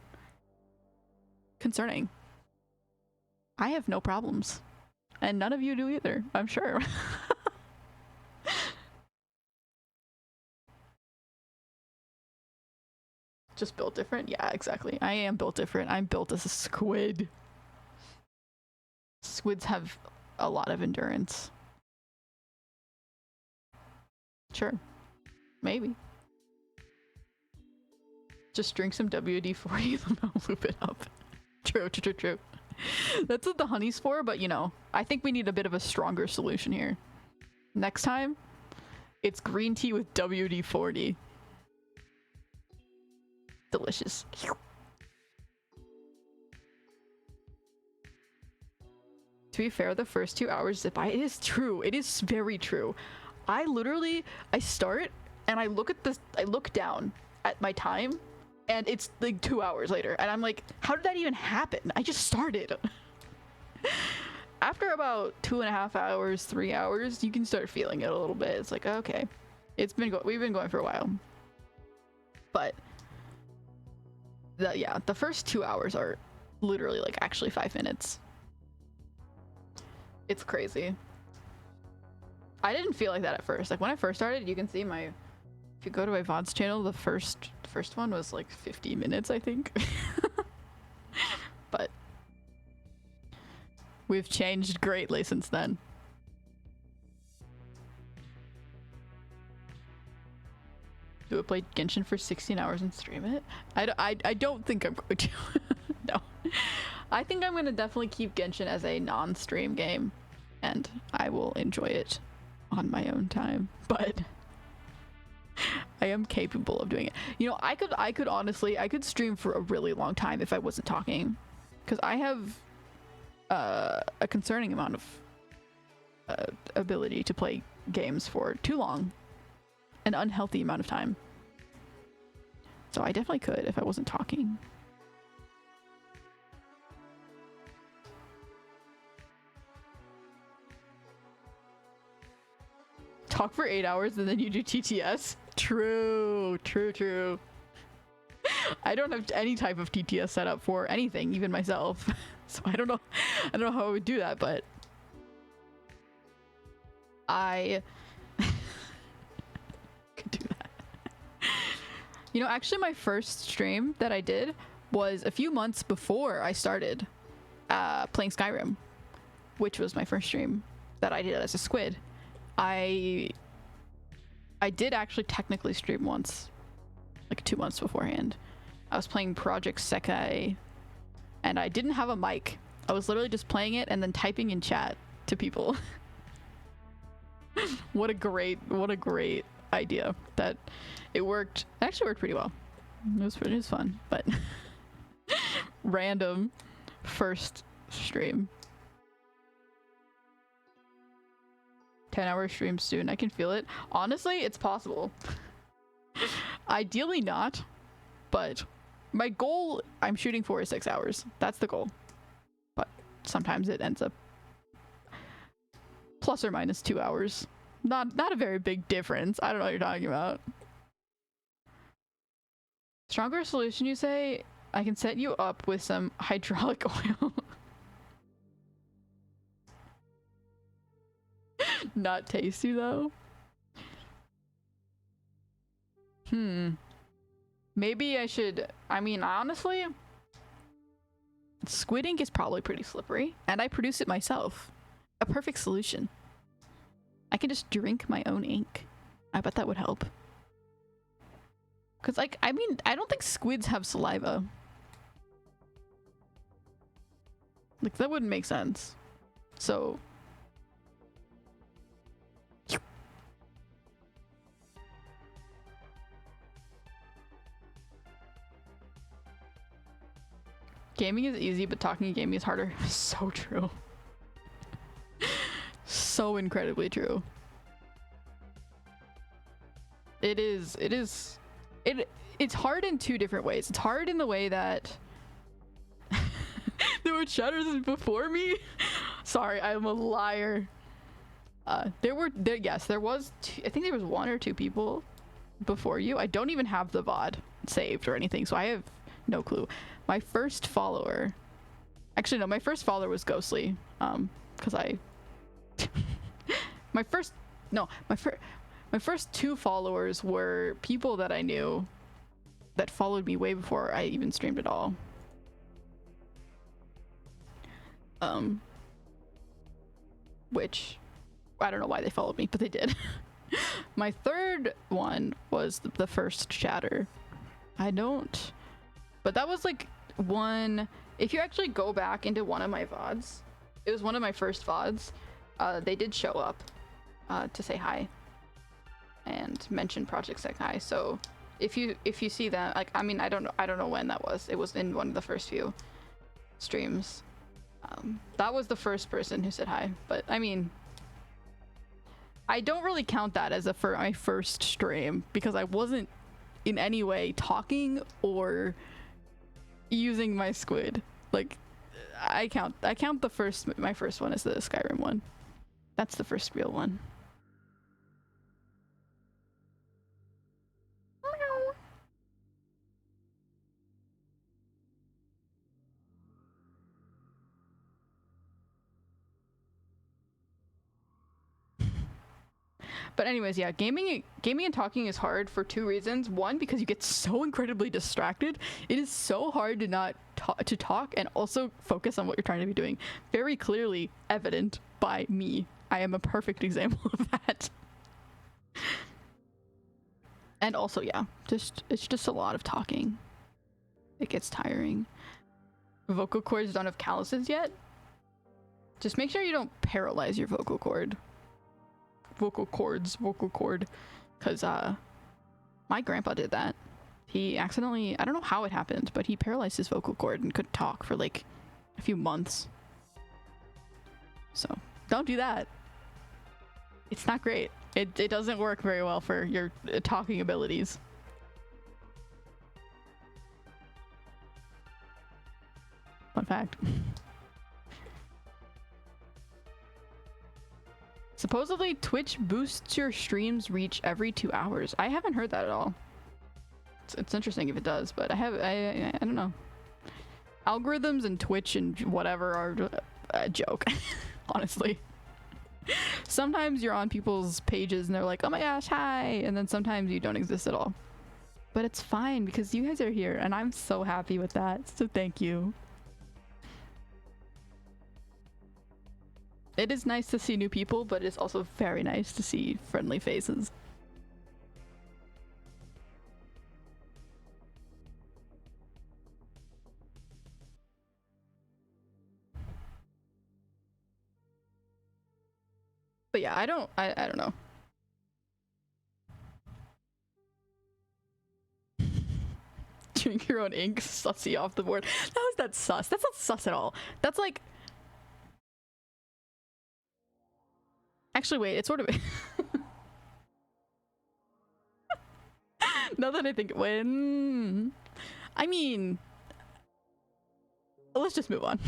Concerning. I have no problems. And none of you do either, I'm sure. Just built different? Yeah, exactly. I am built different. I'm built as a squid. Squids have a lot of endurance. Sure. Maybe. Just drink some WD-40 and I'll loop it up. True. That's what the honey's for, but you know, I think we need a bit of a stronger solution here. Next time, it's green tea with WD-40. Delicious. To be fair, the first 2 hours zip by. It is true. It is very true. I start and I look down at my time and it's like 2 hours later and I'm like, how did that even happen? I just started. After about 2.5 hours, 3 hours, you can start feeling it a little bit. It's like, okay, we've been going for a while. But the first 2 hours are literally like actually 5 minutes. It's crazy. I didn't feel like that at first. Like when I first started, you can see if you go to my VOD's channel, the first one was like 50 minutes, I think. But we've changed greatly since then. Do I play Genshin for 16 hours and stream it? I don't think I'm going to. No. I think I'm going to definitely keep Genshin as a non-stream game, and I will enjoy it on my own time, but I am capable of doing it. You know, I could honestly stream for a really long time if I wasn't talking, because I have a concerning amount of ability to play games for too long. An unhealthy amount of time. So I definitely could if I wasn't talking. Talk for 8 hours and then you do TTS? True. I don't have any type of TTS set up for anything, even myself. So I don't know how I would do that, but I could do that. You know, actually my first stream that I did was a few months before I started playing Skyrim, which was my first stream that I did as a squid. I did actually technically stream once, like 2 months beforehand. I was playing Project Sekai and I didn't have a mic. I was literally just playing it and then typing in chat to people. What a great idea. That it worked. It actually worked pretty well. It was fun, but but... Random first stream. 10-hour stream soon. I can feel it. Honestly, it's possible. Ideally not, but my goal I'm shooting for is 6 hours. That's the goal. But sometimes it ends up plus or minus 2 hours. Not a very big difference. I don't know what you're talking about. Stronger solution, you say? I can set you up with some hydraulic oil. Not tasty though. Maybe I should, I mean, honestly, squid ink is probably pretty slippery, and I produce it myself. A perfect solution. I can just drink my own ink. I bet that would help. Cause like, I mean, I don't think squids have saliva. Like, that wouldn't make sense. So... Gaming is easy, but talking gaming is harder. So true. So incredibly true. It's hard in two different ways. It's hard in the way that there were chatters before me. Sorry, I'm a liar. There was I think there was 1 or 2 people before you. I don't even have the VOD saved or anything, so I have no clue. My first follower, actually no, my first follower was Ghostly, because my first 2 followers were people that I knew that followed me way before I even streamed at all. Which I don't know why they followed me, but they did. My third one was the first chatter. But that was like one, if you actually go back into one of my VODs, it was one of my first VODs, they did show up to say hi and mention Project Sekai. So if you see that, like, I mean, I don't know when that was. It was in one of the first few streams. That was the first person who said hi, but I mean, I don't really count that as my first stream because I wasn't in any way talking or using my squid. Like, I count my first one as the Skyrim one. That's the first real one. But anyways, yeah, gaming and talking is hard for 2 reasons. One, because you get so incredibly distracted. It is so hard to not talk and also focus on what you're trying to be doing. Very clearly evident by me. I am a perfect example of that. And also, yeah, it's just a lot of talking. It gets tiring. Vocal cords don't have calluses yet. Just make sure you don't paralyze your vocal cord. Vocal cord, because my grandpa did that. He accidentally, I don't know how it happened, but he paralyzed his vocal cord and couldn't talk for like a few months. So don't do that. It's not great. It doesn't work very well for your talking abilities. Fun fact. Supposedly, Twitch boosts your stream's reach every 2 hours. I haven't heard that at all. It's interesting if it does, but I don't know. Algorithms and Twitch and whatever are a joke, honestly. Sometimes you're on people's pages and they're like, oh my gosh, hi, and then sometimes you don't exist at all. But it's fine because you guys are here and I'm so happy with that, so thank you. It is nice to see new people, but it's also very nice to see friendly faces. But yeah, I don't know. Drink your own ink, sussy off the board. How is that sus? That's not sus at all. That's like... Actually, wait, it's sort of... Now that I think, when... I mean... Let's just move on.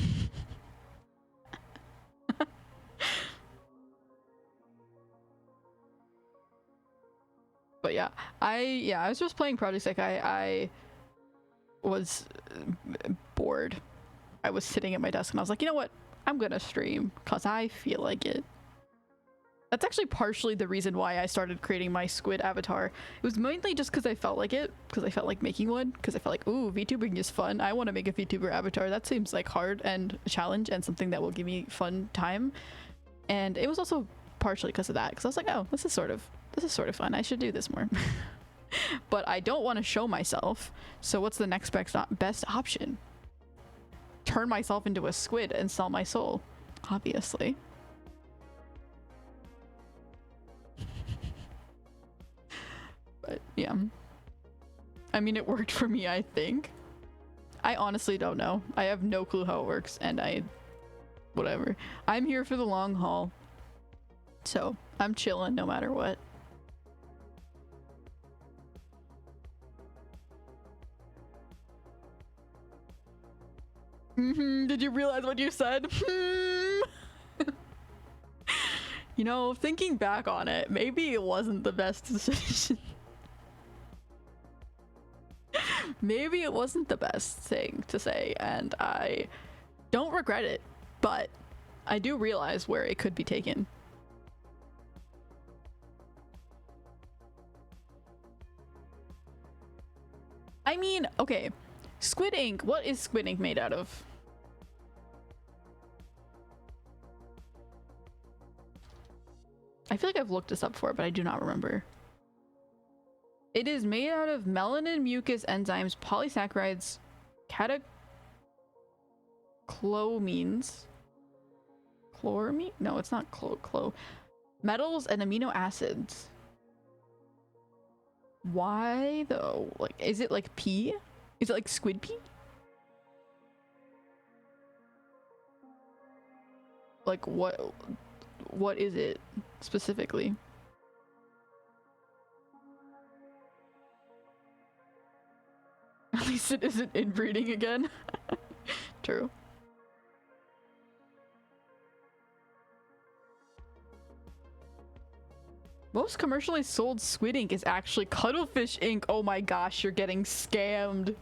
But yeah, I was just playing Project Sec. I was bored. I was sitting at my desk and I was like, you know what? I'm gonna stream because I feel like it. That's actually partially the reason why I started creating my squid avatar. It was mainly just because I felt like it, because I felt like making one, because I felt like, ooh, VTubing is fun. I want to make a VTuber avatar. That seems like hard and a challenge and something that will give me fun time. And it was also partially because of that, because I was like, oh, this is sort of fun. I should do this more. But I don't want to show myself. So what's the next best option? Turn myself into a squid and sell my soul, obviously. But yeah, I mean, it worked for me, I think. I honestly don't know. I have no clue how it works, and whatever. I'm here for the long haul, so I'm chilling no matter what. Did you realize what you said? You know, thinking back on it, maybe it wasn't the best decision. Maybe it wasn't the best thing to say, and I don't regret it, but I do realize where it could be taken. I mean, okay, squid ink. What is squid ink made out of? I feel like I've looked this up before, but I do not remember. It is made out of melanin, mucus, enzymes, polysaccharides, catechloramines. Chloramine? No, it's not clo. Metals and amino acids. Why though? Like, is it like pee? Is it like squid pee? Like what is it specifically? At least it isn't inbreeding again. True. Most commercially sold squid ink is actually cuttlefish ink. Oh my gosh, you're getting scammed.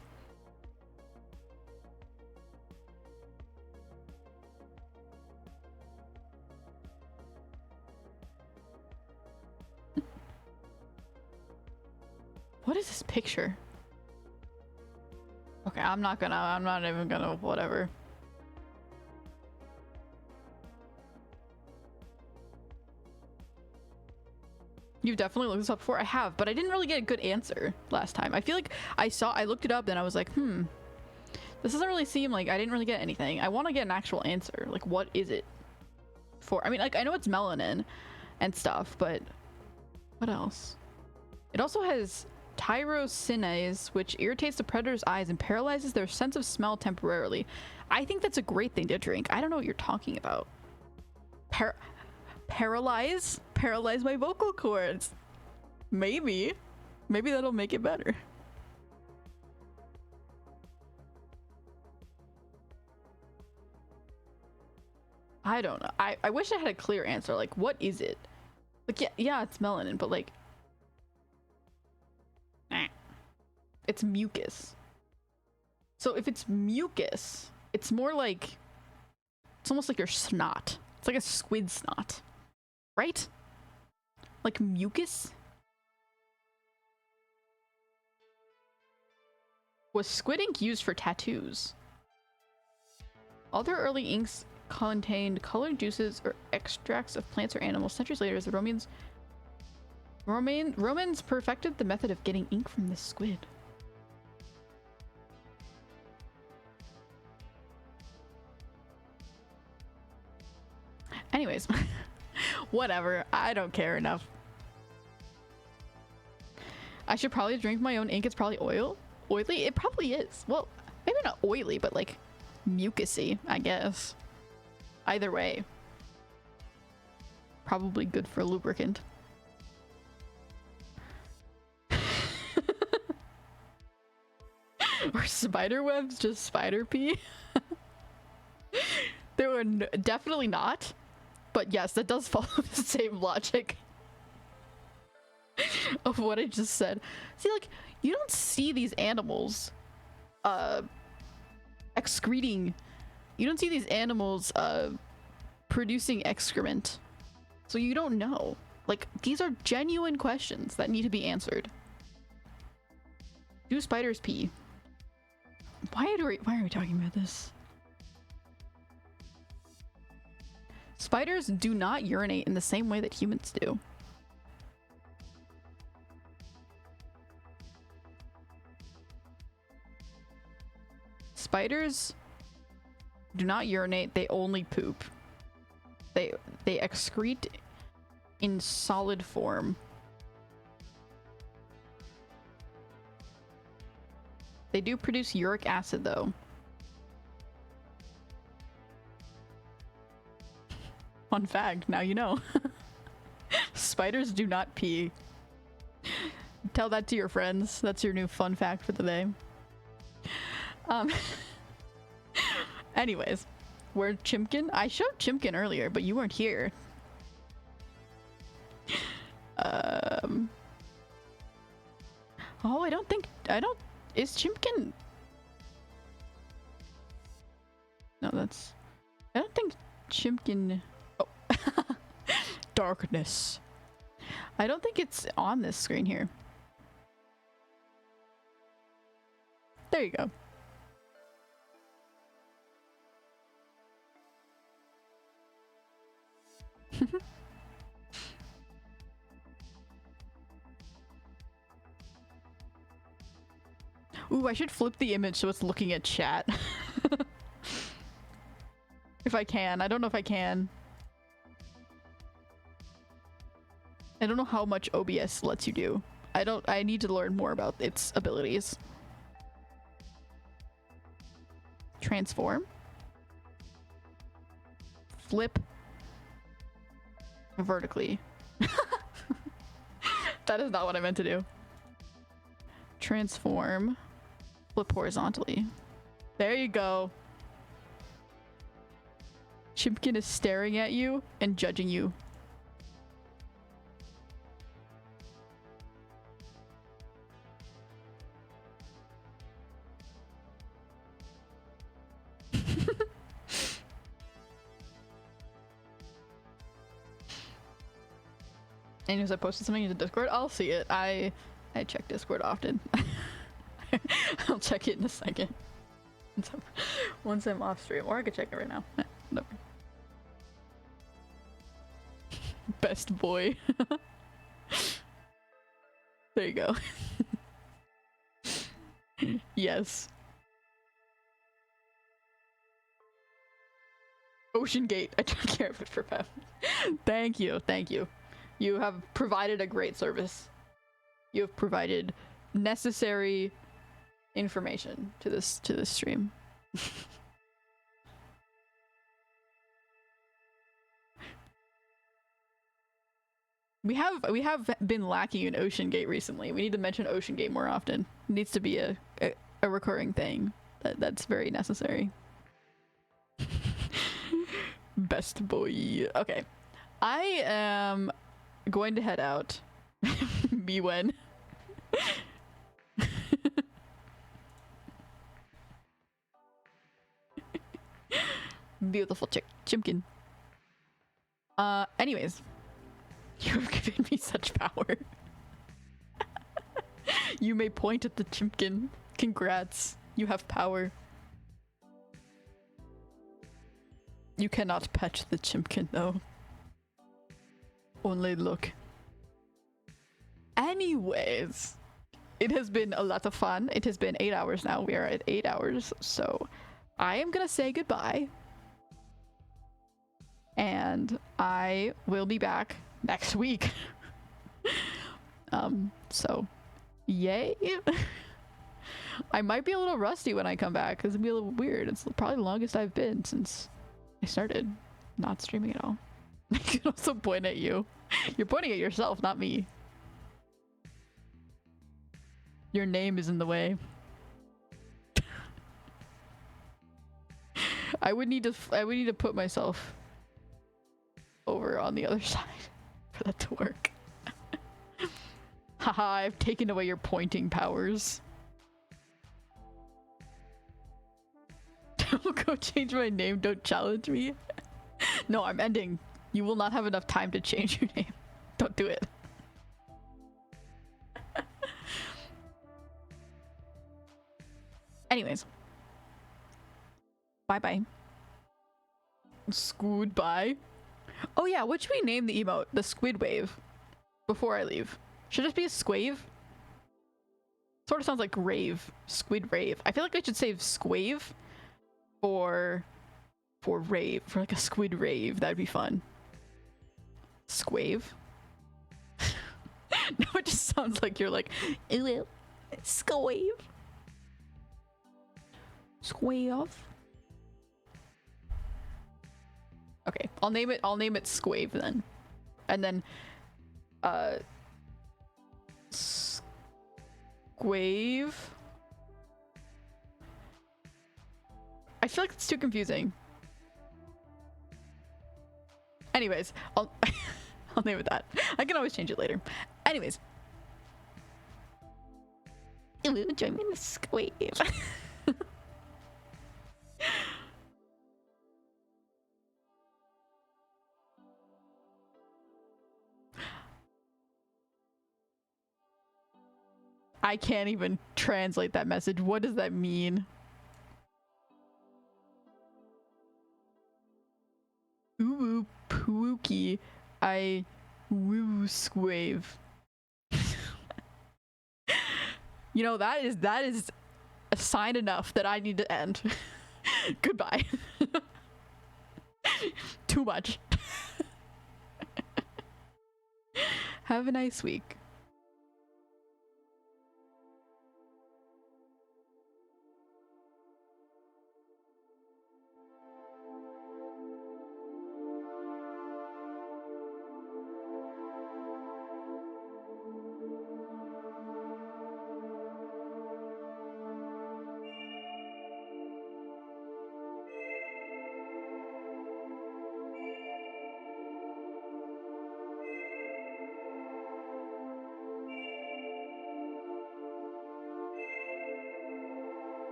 What is this picture? Okay, I'm not even gonna, whatever. You've definitely looked this up before. I have, but I didn't really get a good answer last time. I feel like I looked it up and I was like, this doesn't really seem like, I didn't really get anything. I want to get an actual answer. Like, what is it for? I mean, like, I know it's melanin and stuff, but what else? It also has tyrosinase, which irritates the predator's eyes and paralyzes their sense of smell temporarily. I think that's a great thing to drink. I don't know what you're talking about. Paralyze my vocal cords. Maybe that'll make it better. I don't know. I wish I had a clear answer. Like, what is it? Like, yeah, it's melanin, but like, it's mucus. So if it's mucus, it's more like, it's almost like your snot. It's like a squid snot, right? Like mucus? Was squid ink used for tattoos? Other early inks contained colored juices or extracts of plants or animals. Centuries later, as the Romans perfected the method of getting ink from the squid. Anyways, whatever. I don't care enough. I should probably drink my own ink. It's probably oily. It probably is. Well, maybe not oily, but like mucusy, I guess. Either way. Probably good for lubricant. Or spider webs just spider pee? They were definitely not. But yes, that does follow the same logic of what I just said. See, like, you don't see these animals excreting. You don't see these animals producing excrement. So you don't know. Like, these are genuine questions that need to be answered. Do spiders pee? Why are we talking about this? Spiders do not urinate in the same way that humans do. Spiders do not urinate, they only poop. They excrete in solid form. They do produce uric acid though. Fun fact, now you know. Spiders do not pee. Tell that to your friends. That's your new fun fact for the day. Anyways, where's Chimkin? I showed Chimkin earlier, but you weren't here. Oh, is Chimkin? No, I don't think Chimkin. Oh, darkness. I don't think it's on this screen here. There you go. Ooh, I should flip the image so it's looking at chat. If I can. I don't know if I can. I don't know how much OBS lets you do. I need to learn more about its abilities. Transform. Flip. Vertically. That is not what I meant to do. Transform. Flip horizontally. There you go. Chimkin is staring at you and judging you. Anyways, I posted something into Discord. I'll see it. I check Discord often. I'll check it in a second. Once I'm off stream. Or I could check it right now. Whatever. Best boy. There you go. Yes. Ocean Gate. I took care of it for Pep. Thank you. Thank you. You have provided a great service. You have provided necessary information to this stream. We have been lacking in Ocean Gate recently. We need to mention Ocean Gate more often. It needs to be a recurring thing. That's very necessary. Best boy. Okay. I am going to head out. Me when. Beautiful Chimkin. Anyways. You have given me such power. You may point at the Chimkin. Congrats. You have power. You cannot pet the Chimkin though. Only look. Anyways. It has been a lot of fun. It has been 8 hours now. We are at 8 hours. So I am gonna say goodbye. And I will be back next week. So yay. I might be a little rusty when I come back because it'll be a little weird. It's probably the longest I've been since I started not streaming at all. I can also point at you. You're pointing at yourself, not me. Your name is in the way. I would need to put myself over on the other side for that to work. Haha, I've taken away your pointing powers. Don't go change my name, don't challenge me. No, I'm ending. You will not have enough time to change your name. Don't do it. Anyways. Bye-bye. Squid bye. Oh yeah, what should we name the emote? The squid wave. Before I leave. Should it be a squave? Sort of sounds like rave. Squid rave. I feel like I should save squave for rave. For like a squid rave. That'd be fun. Squave. No, it just sounds like you're like, ew, squave. Squave. Okay, I'll name it Squave then. And then Squave. I feel like it's too confusing. Anyways, I'll I'll name it that. I can always change it later. Anyways. Ooh, join me in the Squave. I can't even translate that message. What does that mean? Ooh, pookie. I woo squave. You know, that is a sign enough that I need to end. Goodbye. Too much. Have a nice week.